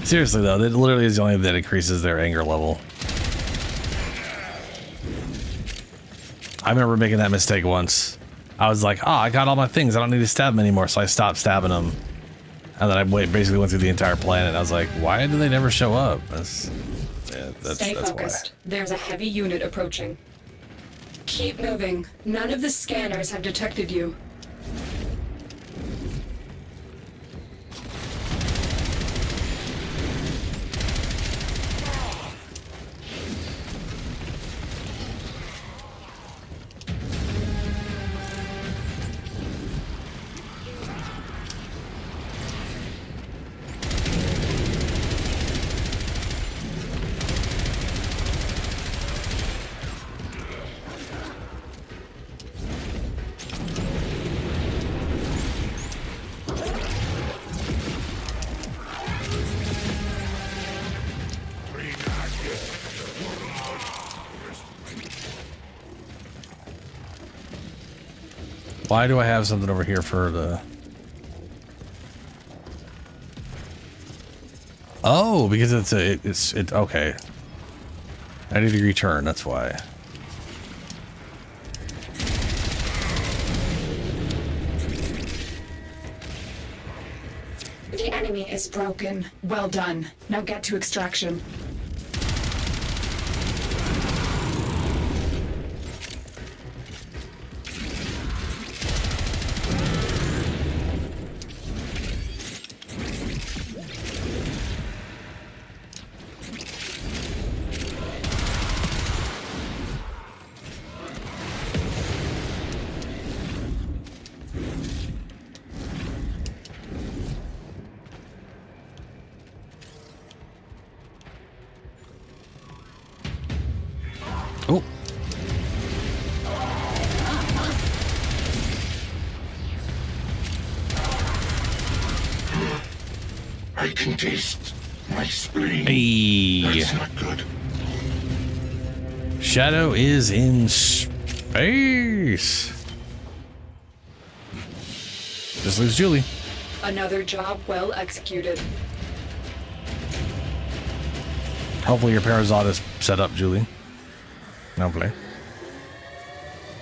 Seriously though, that literally is the only thing that increases their anger level. I remember making that mistake once. I was like, oh, I got all my things. I don't need to stab them anymore. So I stopped stabbing them. And then I basically went through the entire planet. And I was like, why do they never show up? Stay focused. There's a heavy unit approaching. Keep moving. None of the scanners have detected you. Why do I have something over here for the... Oh, because it's okay. 90-degree turn, that's why. The enemy is broken. Well done. Now get to extraction. Oh. I can taste my spleen. Hey. That's not good. Shadow is in space. Just lose Julie. Another job well executed. Hopefully your Parazod is set up, Julie. Hopefully.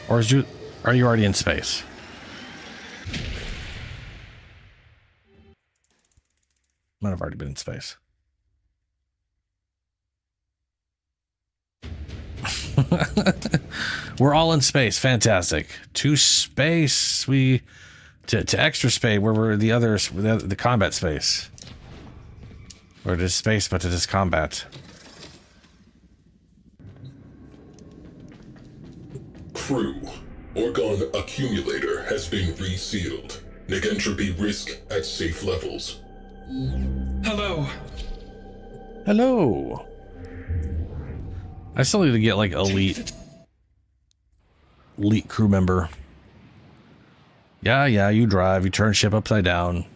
Or is are you already in space? Might have already been in space. We're all in space. Fantastic. To space. To extra space where we're the combat space. Or to space, but to this combat. Crew, Orgon Accumulator has been resealed. Negentropy risk at safe levels. Hello. Hello. I still need to get like elite crew member. Yeah, you drive, you turn ship upside down.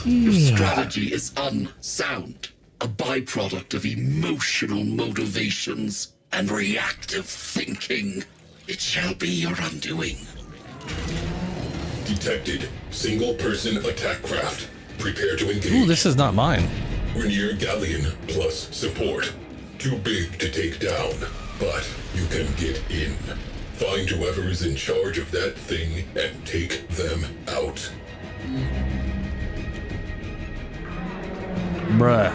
Your strategy is unsound, a byproduct of emotional motivations and reactive thinking. It shall be your undoing. Detected. Single-person attack craft. Prepare to engage. Ooh, this is not mine. Rainier Galleon plus support. Too big to take down, but you can get in. Find whoever is in charge of that thing and take them out. Bruh.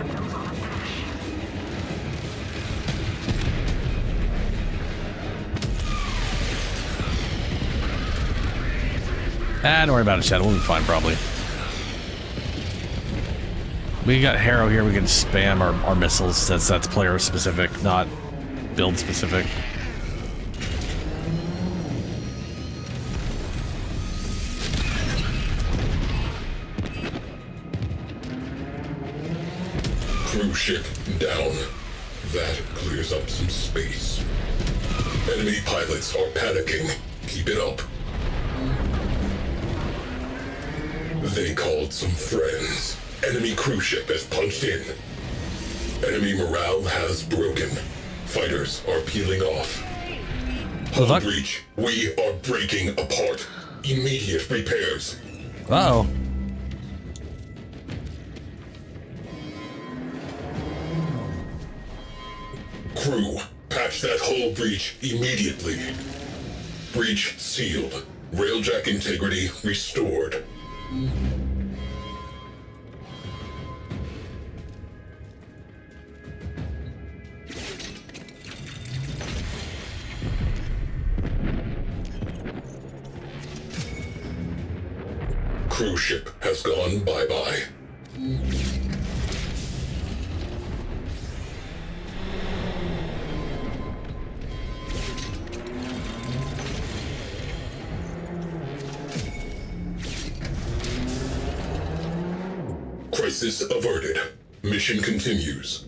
Don't worry about it, Shadow. We'll be fine, probably. We got Harrow here. We can spam our missiles. That's player specific, not build specific. Crew ship down. That clears up some space. Enemy pilots are panicking. Keep it up. They called some friends. Enemy cruise ship has punched in. Enemy morale has broken. Fighters are peeling off. Hull breach. We are breaking apart. Immediate repairs. Uh-oh. Crew, patch that hull breach immediately. Breach sealed. Railjack integrity restored. Cruise ship has gone bye-bye. Crisis averted. Mission continues.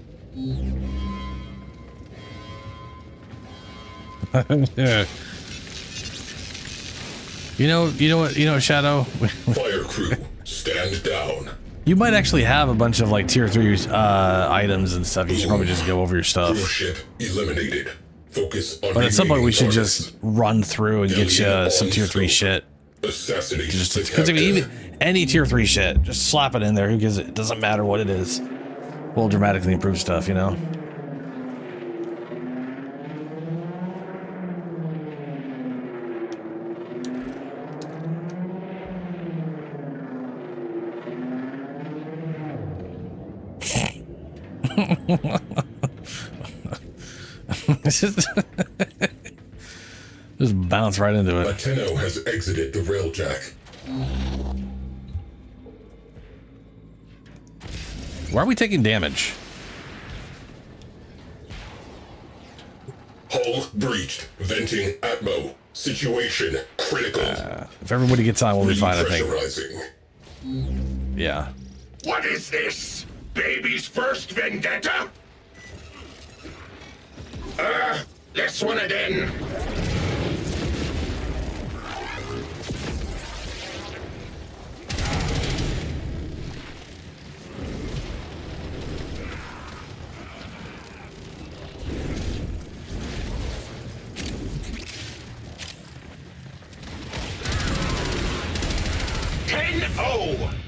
You know what, Shadow? Fire crew, stand down. You might actually have a bunch of like tier 3 items and stuff. You should probably just go over your stuff. Cruise ship eliminated. Focus on. But at some point we should targets. just run through and get you some tier 3 shit. Assassinate. Because I mean, even any tier 3 shit, just slap it in there. Who gives it? It doesn't matter what it is. Will dramatically improve stuff, you know. Just bounce right into it. Latino has exited the railjack. Why are we taking damage? Hull breached. Venting Atmo. Situation critical. If everybody gets on, we'll be fine, I think. Pressurizing. Yeah. What is this? Baby's first vendetta? This one again.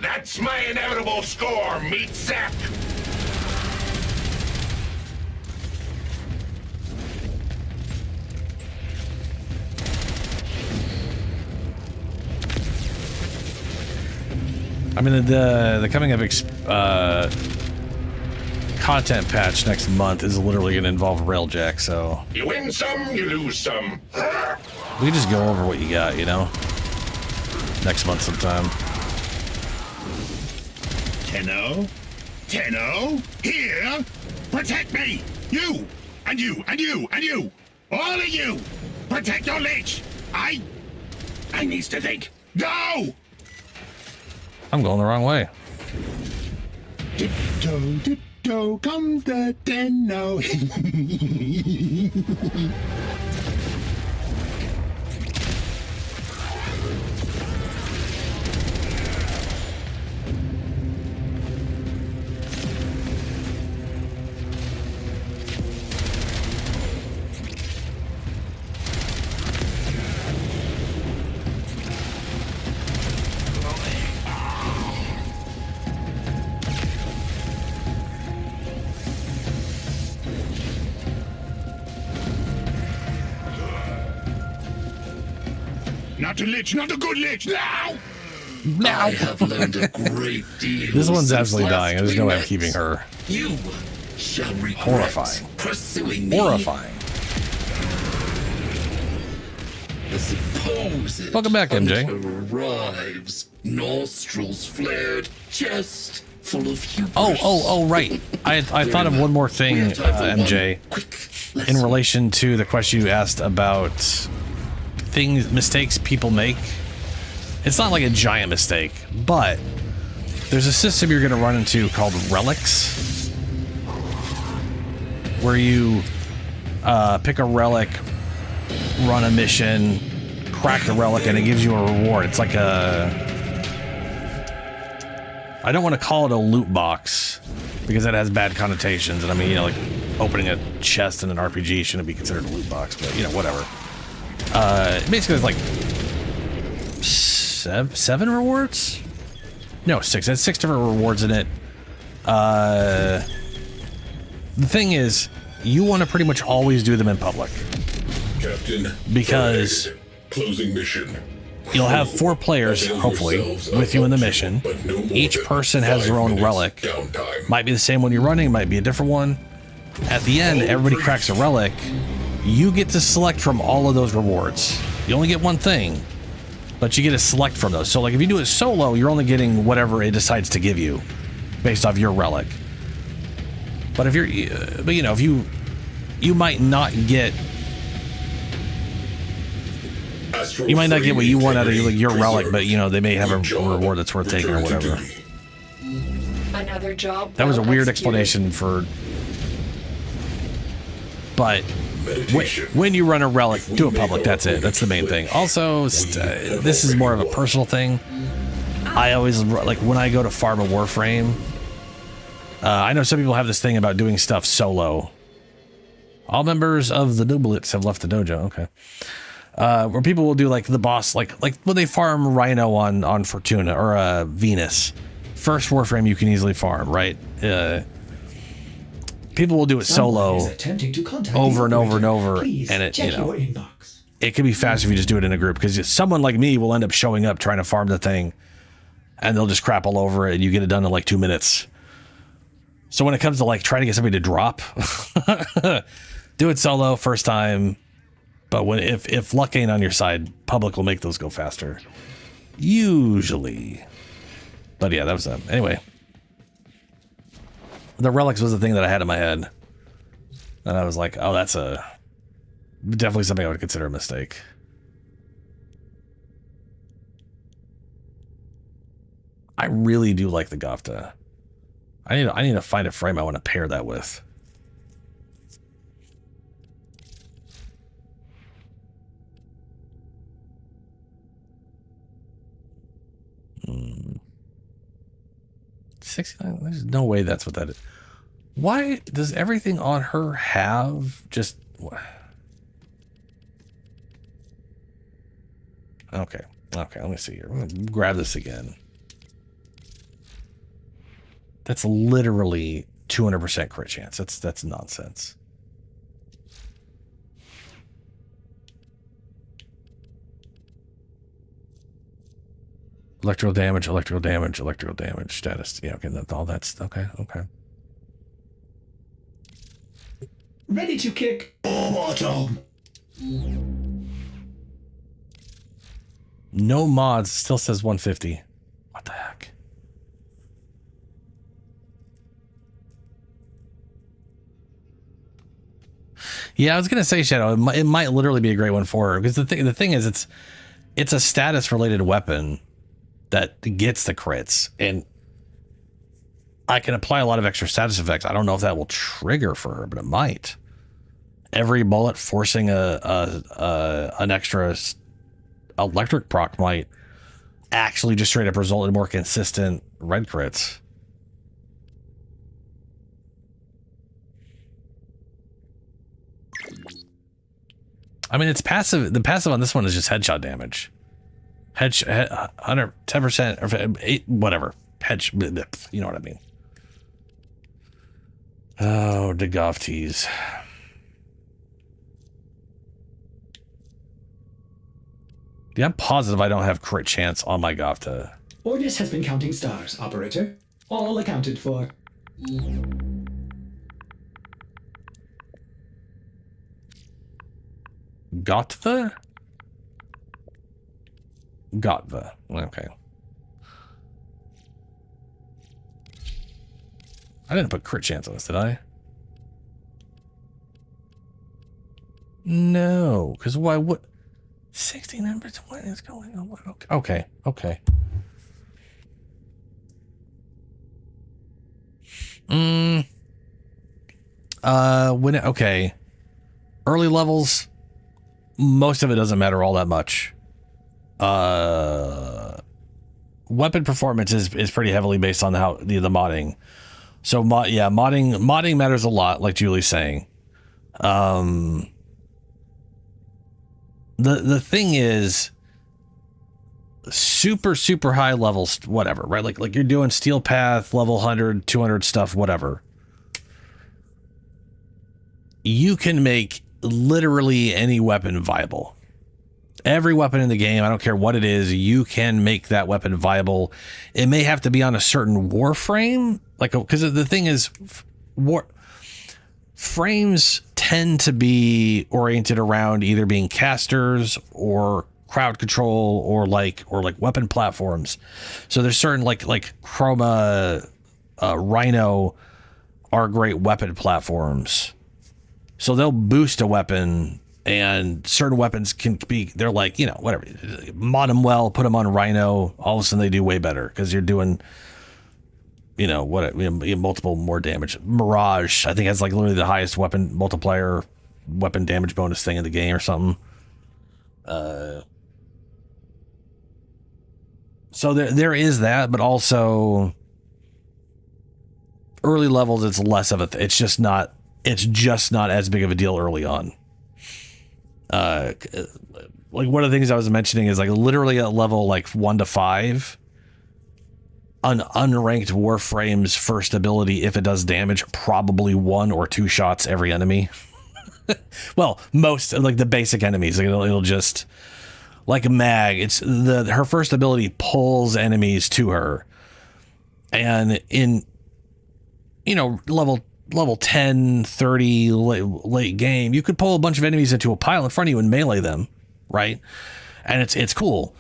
That's my inevitable score, meat sack! I mean, the coming up content patch next month is literally going to involve Railjack, so... You win some, you lose some. We can just go over what you got, you know? Next month sometime. Tenno, here! Protect me! You! And you, and you, and you! All of you! Protect your lich! I needs to think. Go! I'm going the wrong way. Tiptoe comes the Tenno. Not a lich, not a good lich, now! I have learned a great deal. This one's since absolutely last dying. There's we no way I'm met. keeping her. You shall regret Horrifying. pursuing me. Horrifying. The supposed Welcome back, MJ. hunter arrives, nostrils flared, chest full of hubris. Oh, right. I thought of one more thing, MJ, in relation to the question you asked about mistakes people make. It's not like a giant mistake, but there's a system you're going to run into called relics, where you pick a relic, run a mission, crack the relic, and it gives you a reward. It's like I don't want to call it a loot box because that has bad connotations. And I mean, you know, like opening a chest in an RPG shouldn't be considered a loot box, but you know, whatever. Basically it's like seven rewards? No, 6. That's 6 different rewards in it. The thing is, you want to pretty much always do them in public. Captain, because closing mission. You'll have 4 players, hopefully, with you in the mission. Each person has their own relic. Might be the same one you're running, might be a different one. At the end, everybody cracks a relic. You get to select from all of those rewards. You only get one thing, but you get to select from those. So like if you do it solo, you're only getting whatever it decides to give you based off your relic. But if you're, but you know, if you might not get, you might not get what you want out of your relic, but you know, they may have a reward that's worth taking or whatever. Another job. That was a weird explanation for, but when you run a relic, do it public. That's it. That's the main thing. Also, this is more of a personal thing. I always, like when I go to farm a Warframe, I know some people have this thing about doing stuff solo. All members of the Noblets have left the dojo. Okay. Where people will do like the boss, like when they farm Rhino on Fortuna or Venus. First Warframe you can easily farm, right? People will do it solo over and over and over, and it, you know, it can be fast if you just do it in a group, because someone like me will end up showing up trying to farm the thing, and they'll just crap all over it, and you get it done in like 2 minutes. So when it comes to like trying to get somebody to drop, do it solo first time. But when if luck ain't on your side, public will make those go faster, usually. But yeah, that was anyway. The relics was the thing that I had in my head, and I was like, oh, that's definitely something I would consider a mistake. I really do like the Gofta. I need to find a frame I want to pair that with. Hmm. 69. There's no way that's what that is. Why does everything on her have just? Okay. Let me see here. I'm gonna grab this again. That's literally 200% crit chance. That's nonsense. Electrical damage status. Yeah, okay, all that's okay. Ready to kick bottom. No mods, still says 150. What the heck? Yeah, I was gonna say, Shadow, it might literally be a great one for her, because the thing is, it's a status related weapon that gets the crits, and I can apply a lot of extra status effects. I don't know if that will trigger for her, but it might. Every bullet forcing an extra electric proc might actually just straight up result in more consistent red crits. I mean, it's passive. The passive on this one is just headshot damage. 10% or 8, whatever. You know what I mean. Oh, the Gofties. Yeah, I'm positive I don't have crit chance on my Gofta. Ordis has been counting stars, operator. All accounted for. Gotva? Gotva. Okay. I didn't put crit chance on this, did I? No, because why would 69%? What is going on? Okay. Okay. Early levels, most of it doesn't matter all that much. Weapon performance is pretty heavily based on how the modding. So modding matters a lot, like Julie's saying. the thing is super high levels, whatever, right? Like you're doing Steel Path, level 100, 200 stuff, whatever. You can make literally any weapon viable. Every weapon in the game, I don't care what it is, you can make that weapon viable. It may have to be on a certain Warframe, because the thing is, frames tend to be oriented around either being casters or crowd control or like weapon platforms. So there's certain like Chroma, Rhino are great weapon platforms. So they'll boost a weapon, and certain weapons can be, they're like, whatever, mod them well, put them on Rhino, all of a sudden they do way better because you're doing, multiple more damage. Mirage, I think, has like literally the highest weapon multiplier, weapon damage bonus thing in the game or something. So there is that, but also early levels, it's less of it's just not as big of a deal early on. Like one of the things I was mentioning is like literally at level like 1 to 5, an unranked Warframe's first ability, if it does damage, probably 1 or 2 shots every enemy. Well, most like the basic enemies, like it'll just like a mag. It's her first ability pulls enemies to her, and in level 10, 30 late game, you could pull a bunch of enemies into a pile in front of you and melee them, right? And it's cool.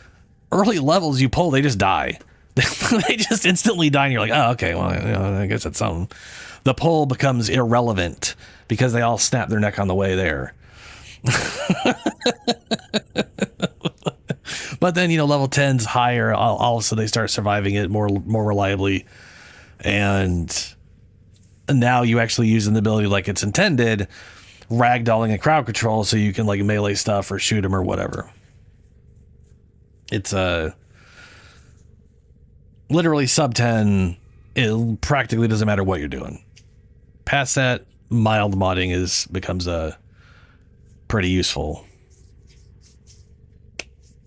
Early levels you pull, they just die. They just instantly die, and you're like, oh, okay, well, I guess that's something. The pull becomes irrelevant because they all snap their neck on the way there. But then, level 10's higher, all of a sudden they start surviving it more reliably, and now you actually using the ability like it's intended, ragdolling and crowd control, so you can like melee stuff or shoot them or whatever. It's literally sub 10. It practically doesn't matter what you're doing. Past that, mild modding becomes pretty useful.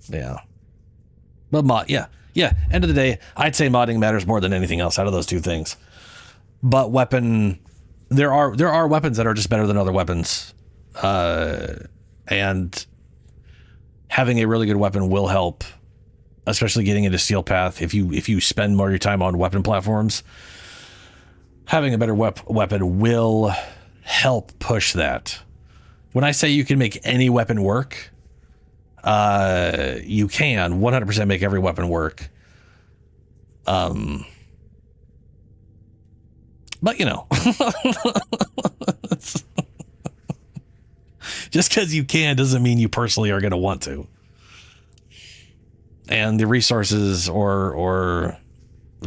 Yeah. But yeah. End of the day, I'd say modding matters more than anything else out of those two things. But there are weapons that are just better than other weapons, and having a really good weapon will help, especially getting into Steel Path. If you spend more of your time on weapon platforms, having a better weapon will help push that. When I say you can make any weapon work, you can 100% make every weapon work. But just because you can doesn't mean you personally are going to want to. And the resources or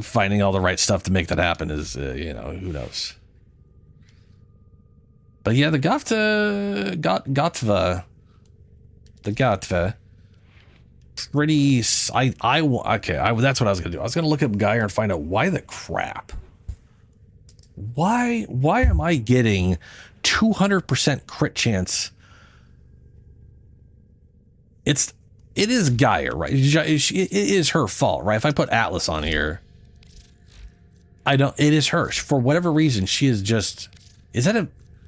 finding all the right stuff to make that happen is, who knows. But yeah, the Gotva, pretty. That's what I was gonna do. I was gonna look up Geyer and find out why the crap. Why am I getting 200% crit chance? It is Geyer, right? It is her fault, right? If I put Atlas on here, it is her. For whatever reason, she is just,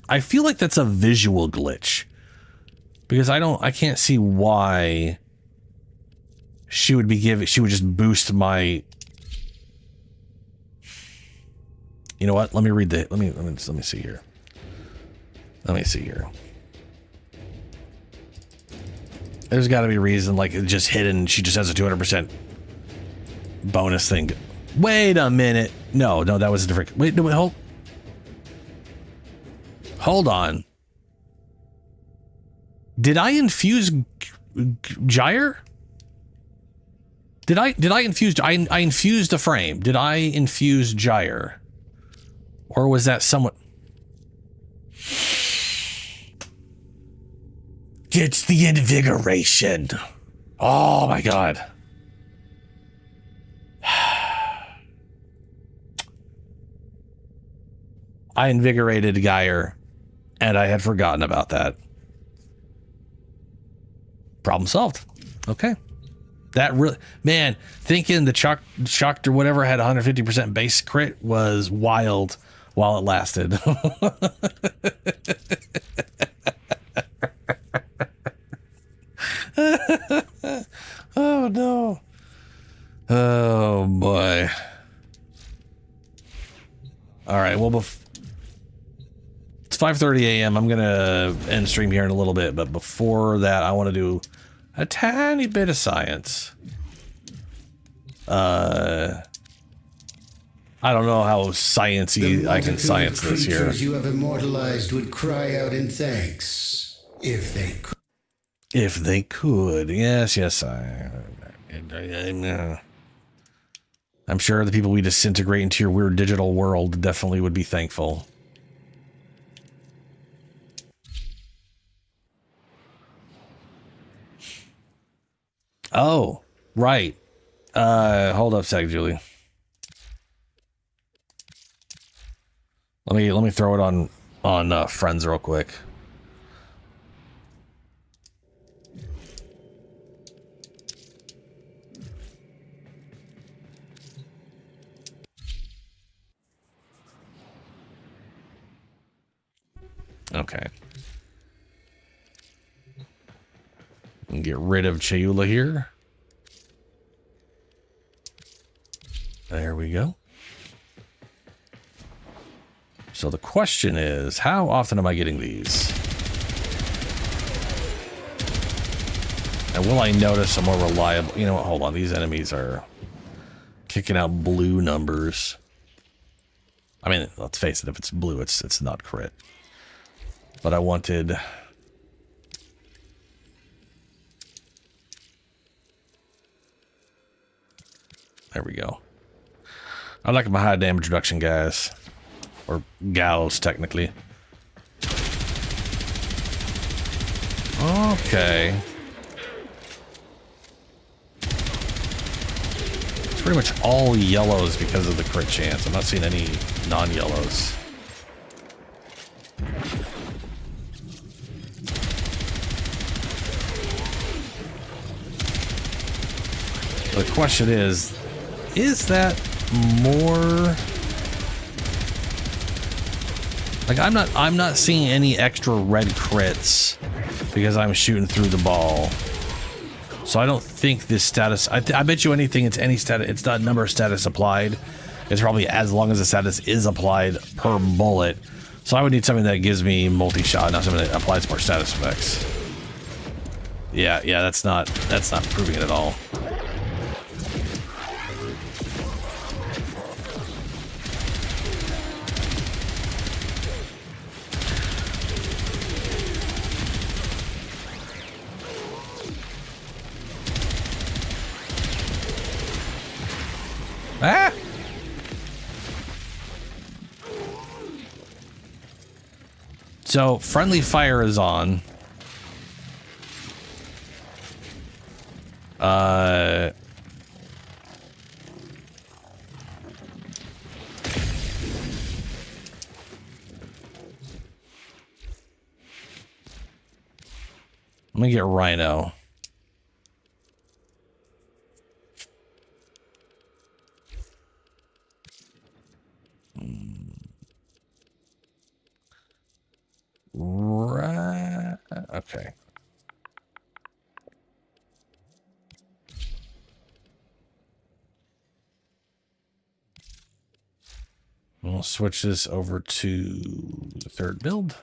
I feel like that's a visual glitch, because I can't see why she would just boost my, you know what? Let me read let me see here. Let me see here. There's got to be a reason, like it's just hidden. She just has a 200% bonus thing. Wait a minute. No, that was a different. Wait, hold on. Did I infuse Gyre? Did I infuse? I infused a frame. Did I infuse Gyre? Or was that someone? It's the invigoration. Oh my god. I invigorated Geyer, and I had forgotten about that. Problem solved. Okay. That really, man, thinking the shocked or whatever had 150% base crit was wild while it lasted. Oh no. Oh boy. All right, well, it's 5:30 a.m. I'm gonna end stream here in a little bit, but before that I want to do a tiny bit of science. I don't know how sciencey I can science this here. The you have immortalized would cry out in thanks if they could. If they could, yes, I'm sure the people we disintegrate into your weird digital world definitely would be thankful. Oh, right. Hold up a sec, Julie. Let me throw it on friends real quick. Okay. And get rid of Chayula here. There we go. So the question is, how often am I getting these? And will I notice a more reliable... You know what? Hold on. These enemies are kicking out blue numbers. I mean, let's face it. If it's blue, it's not crit. But I wanted... There we go. I like my high damage reduction guys. Or gals, technically. Okay. It's pretty much all yellows because of the crit chance. I'm not seeing any non-yellows. The question is that more... Like, I'm not seeing any extra red crits because I'm shooting through the ball. So I don't think this status... I bet you anything it's any status... It's not number of status applied. It's probably as long as the status is applied per bullet. So I would need something that gives me multi-shot, not something that applies more status effects. Yeah, that's not proving it at all. Ah! So, friendly fire is on. Let me get Rhino. Right. Okay. We'll switch this over to the third build.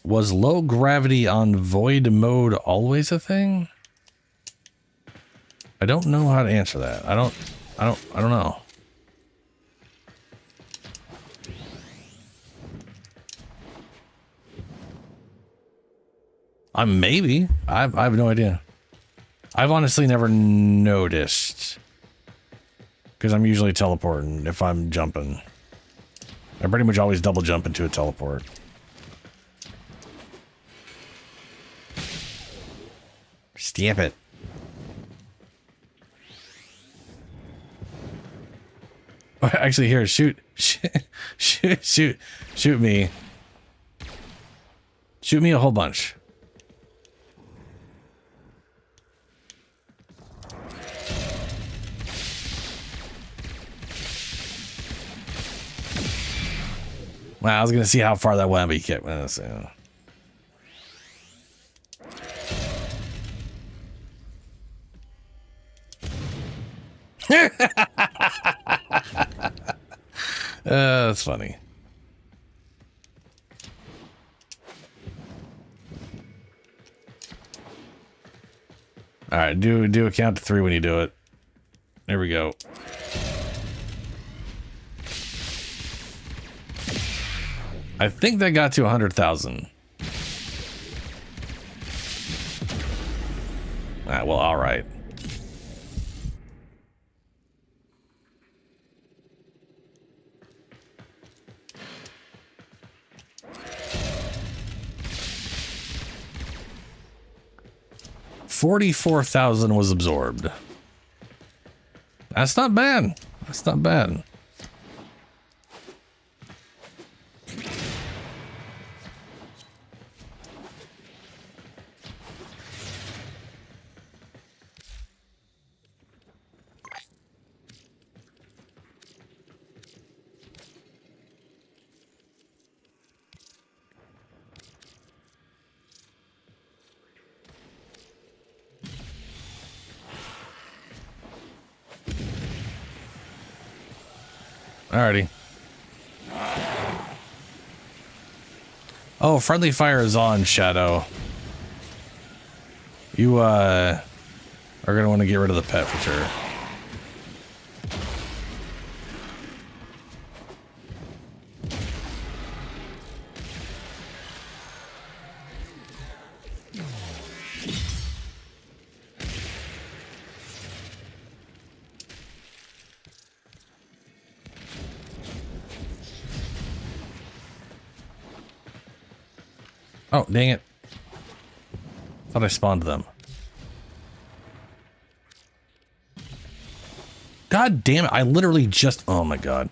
Was low gravity on void mode always a thing? I don't know how to answer that. I don't know. Maybe. I have no idea. I've honestly never noticed. Because I'm usually teleporting if I'm jumping. I pretty much always double jump into a teleport. Stamp it. Actually, here, shoot me. Shoot me a whole bunch. Well, I was gonna see how far that went, but you can't. That's funny. All right, do a count to 3 when you do it. There we go. I think that got to 100,000. Well, all right. $44,000 was absorbed. That's not bad. That's not bad. Alrighty. Oh, friendly fire is on, Shadow. You are gonna want to get rid of the pet for sure. Oh, dang it. Thought I spawned them. God damn it. I literally just... Oh my god.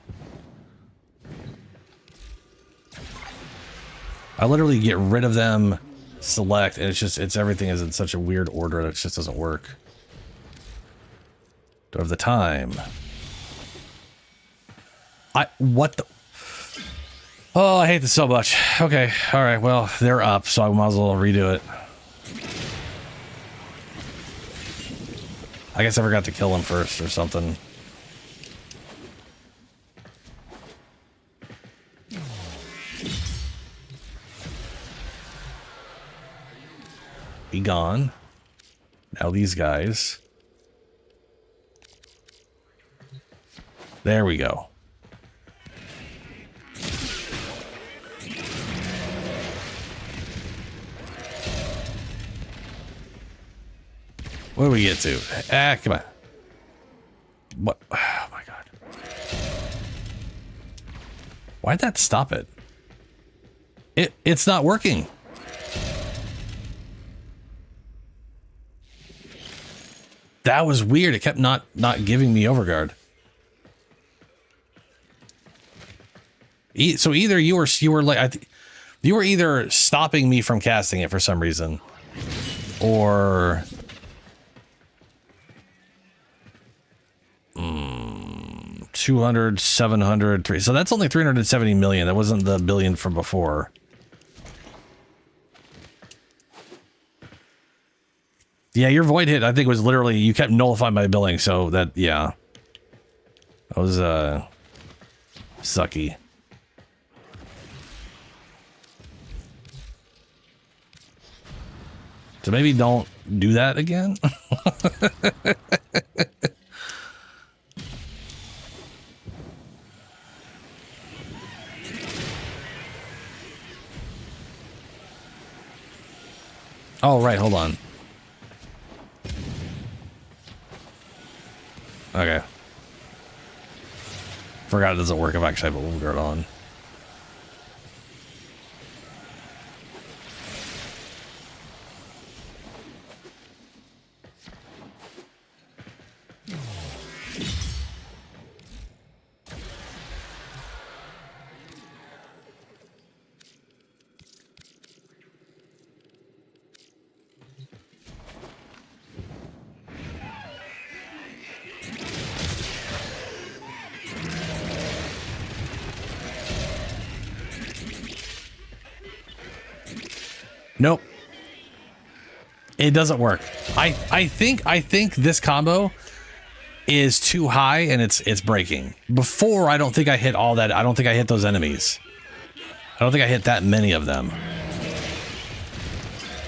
I literally get rid of them, select, and it's everything is in such a weird order that it just doesn't work. Do I have the time? What the... Oh, I hate this so much. Okay, alright, well, they're up, so I might as well redo it. I guess I forgot to kill them first or something. Be gone. Now these guys. There we go. What do we get to? Ah, come on. What? Oh my god. Why'd that stop it? It's not working. That was weird. It kept not giving me overguard. So either you were like you were either stopping me from casting it for some reason, or 200, 700, 3. So that's only 370 million. That wasn't the billion from before. Yeah, your void hit, I think, was literally, you kept nullifying my billing, so that, yeah. That was, sucky. So maybe don't do that again. Oh, right, hold on. Okay. Forgot it doesn't work if I actually have a Wound Guard on. Nope. It doesn't work. I think this combo is too high and it's breaking. Before, I don't think I hit all that. I don't think I hit those enemies. I don't think I hit that many of them.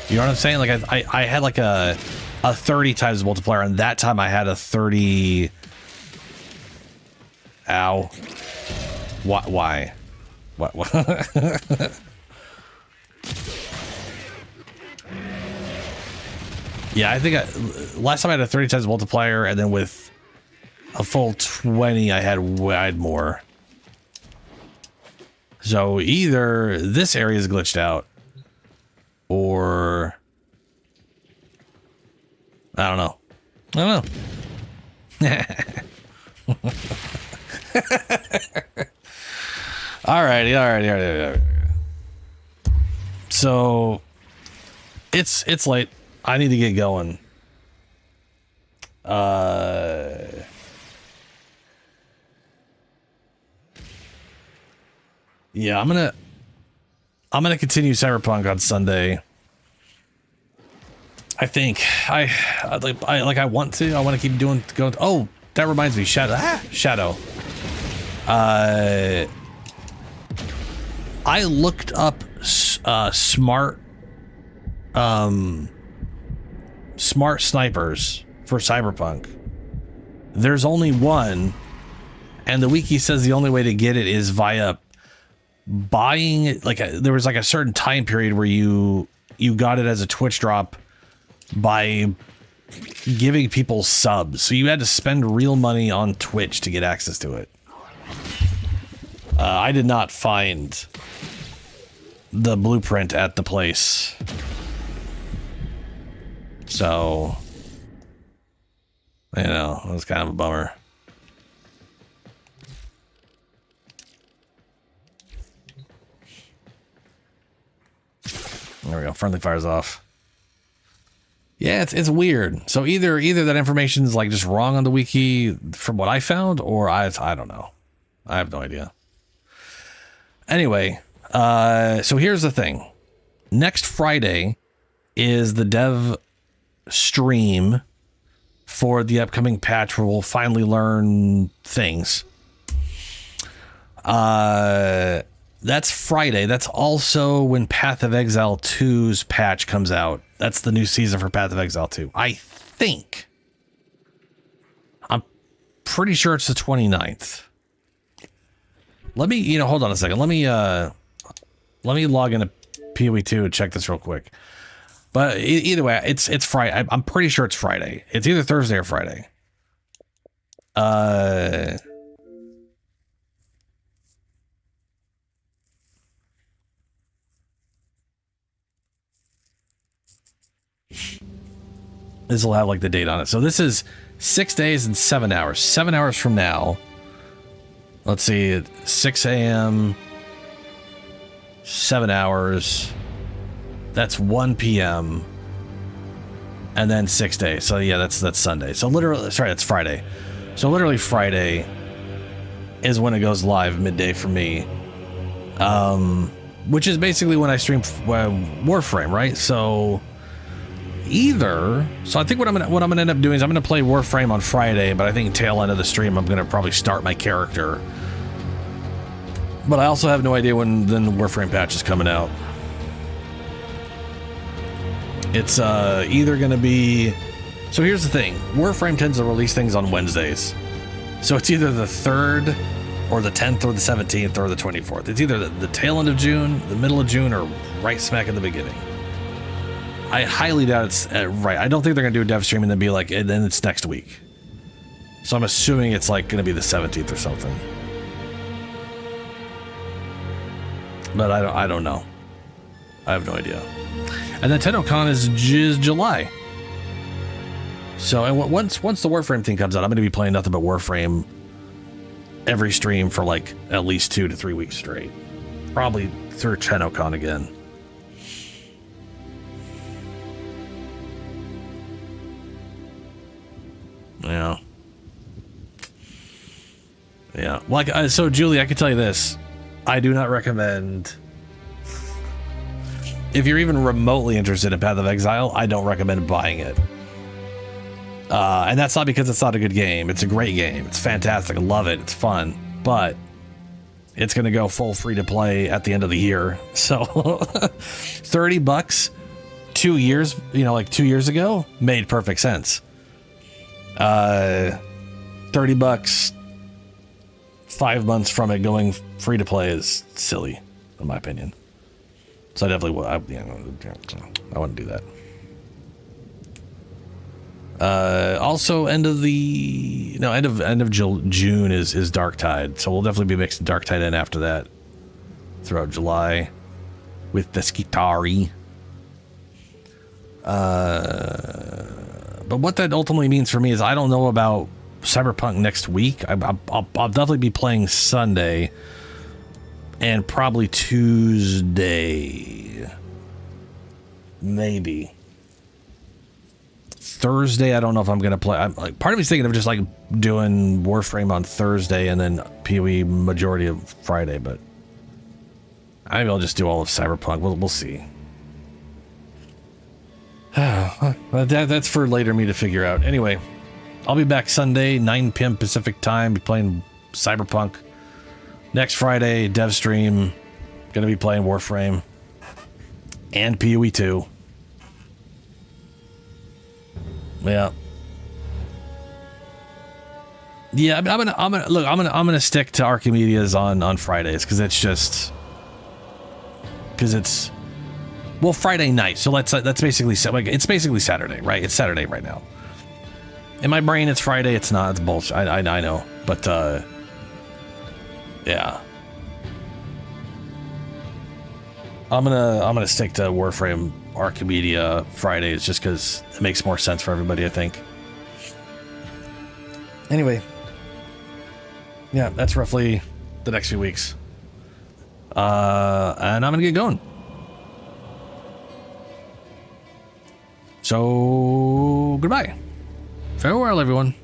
You know what I'm saying? Like I had like a 30 times multiplier, and that time I had a 30. Ow. Why? What? Yeah, I think last time I had a 30 times multiplier, and then with a full 20, I had more. So either this area is glitched out, or I don't know. Alrighty. So it's late. I need to get going. Yeah, I'm gonna continue Cyberpunk on Sunday. I think I want to. I want to keep going. Oh, that reminds me, Shadow. I looked up smart snipers for Cyberpunk. There's only one, and the wiki says the only way to get it is via buying it. There was a certain time period where you got it as a Twitch drop by giving people subs, so you had to spend real money on Twitch to get access to it. I did not find the blueprint at the place, so it was kind of a bummer. There we go. Friendly fire's off. Yeah, it's weird. So either that information is just wrong on the wiki from what I found, or I don't know. I have no idea. Anyway, so here's the thing. Next Friday is the dev stream for the upcoming patch where we'll finally learn things. That's Friday. That's also when Path of Exile 2's patch comes out. That's the new season for Path of Exile 2. I think. I'm pretty sure it's the 29th. Let me, hold on a second. Let me log into PoE2 and check this real quick. But either way, it's Friday. I'm pretty sure it's Friday. It's either Thursday or Friday. This will have the date on it. So this is 6 days and 7 hours. 7 hours from now. Let's see, 6 a.m. 7 hours. That's 1 p.m. And then 6 days. So yeah, that's Sunday. So literally, sorry, that's Friday. So literally Friday is when it goes live midday for me. Which is basically when I stream Warframe, right? So I think what I'm gonna end up doing is I'm gonna play Warframe on Friday, but I think tail end of the stream I'm gonna probably start my character. But I also have no idea when the Warframe patch is coming out. It's either going to be... So here's the thing. Warframe tends to release things on Wednesdays. So it's either the 3rd or the 10th or the 17th or the 24th. It's either the tail end of June, the middle of June, or right smack at the beginning. I highly doubt it's right. I don't think they're going to do a dev stream and then be like, and then it's next week. So I'm assuming it's like going to be the 17th or something. But I don't know. I have no idea. And then TennoCon is July. So and once the Warframe thing comes out, I'm going to be playing nothing but Warframe every stream for like at least 2 to 3 weeks straight. Probably through TennoCon again. Yeah. Yeah. Like, so Julie, I can tell you this. I do not recommend... If you're even remotely interested in Path of Exile, I don't recommend buying it. And that's not because it's not a good game. It's a great game. It's fantastic. I love it. It's fun. But it's going to go full free to play at the end of the year. So $30 2 years, like 2 years ago made perfect sense. $30 5 months from it going free to play is silly, in my opinion. So I definitely I wouldn't do that. Also, end of June is Darktide, so we'll definitely be mixing Darktide in after that throughout July with the Skitari. But what that ultimately means for me is I don't know about Cyberpunk next week. I'll definitely be playing Sunday and probably Tuesday, maybe. Thursday, I don't know if I'm gonna play. Part of me's thinking of just like doing Warframe on Thursday and then PoE majority of Friday, but maybe I'll just do all of Cyberpunk. We'll see. That's for later me to figure out. Anyway, I'll be back Sunday, 9 p.m. Pacific time, be playing Cyberpunk. Next Friday, dev stream, gonna be playing Warframe and PoE 2. Yeah. Yeah, I'm gonna stick to Archimedeas on Fridays because it's Friday night. So that's basically it's basically Saturday, right? It's Saturday right now. In my brain, it's Friday. It's not. It's bullshit. I know, but yeah. I'm gonna stick to Warframe Archimedea Fridays just because it makes more sense for everybody, I think. Anyway, yeah, that's roughly the next few weeks. And I'm gonna get going. So goodbye. Farewell, everyone.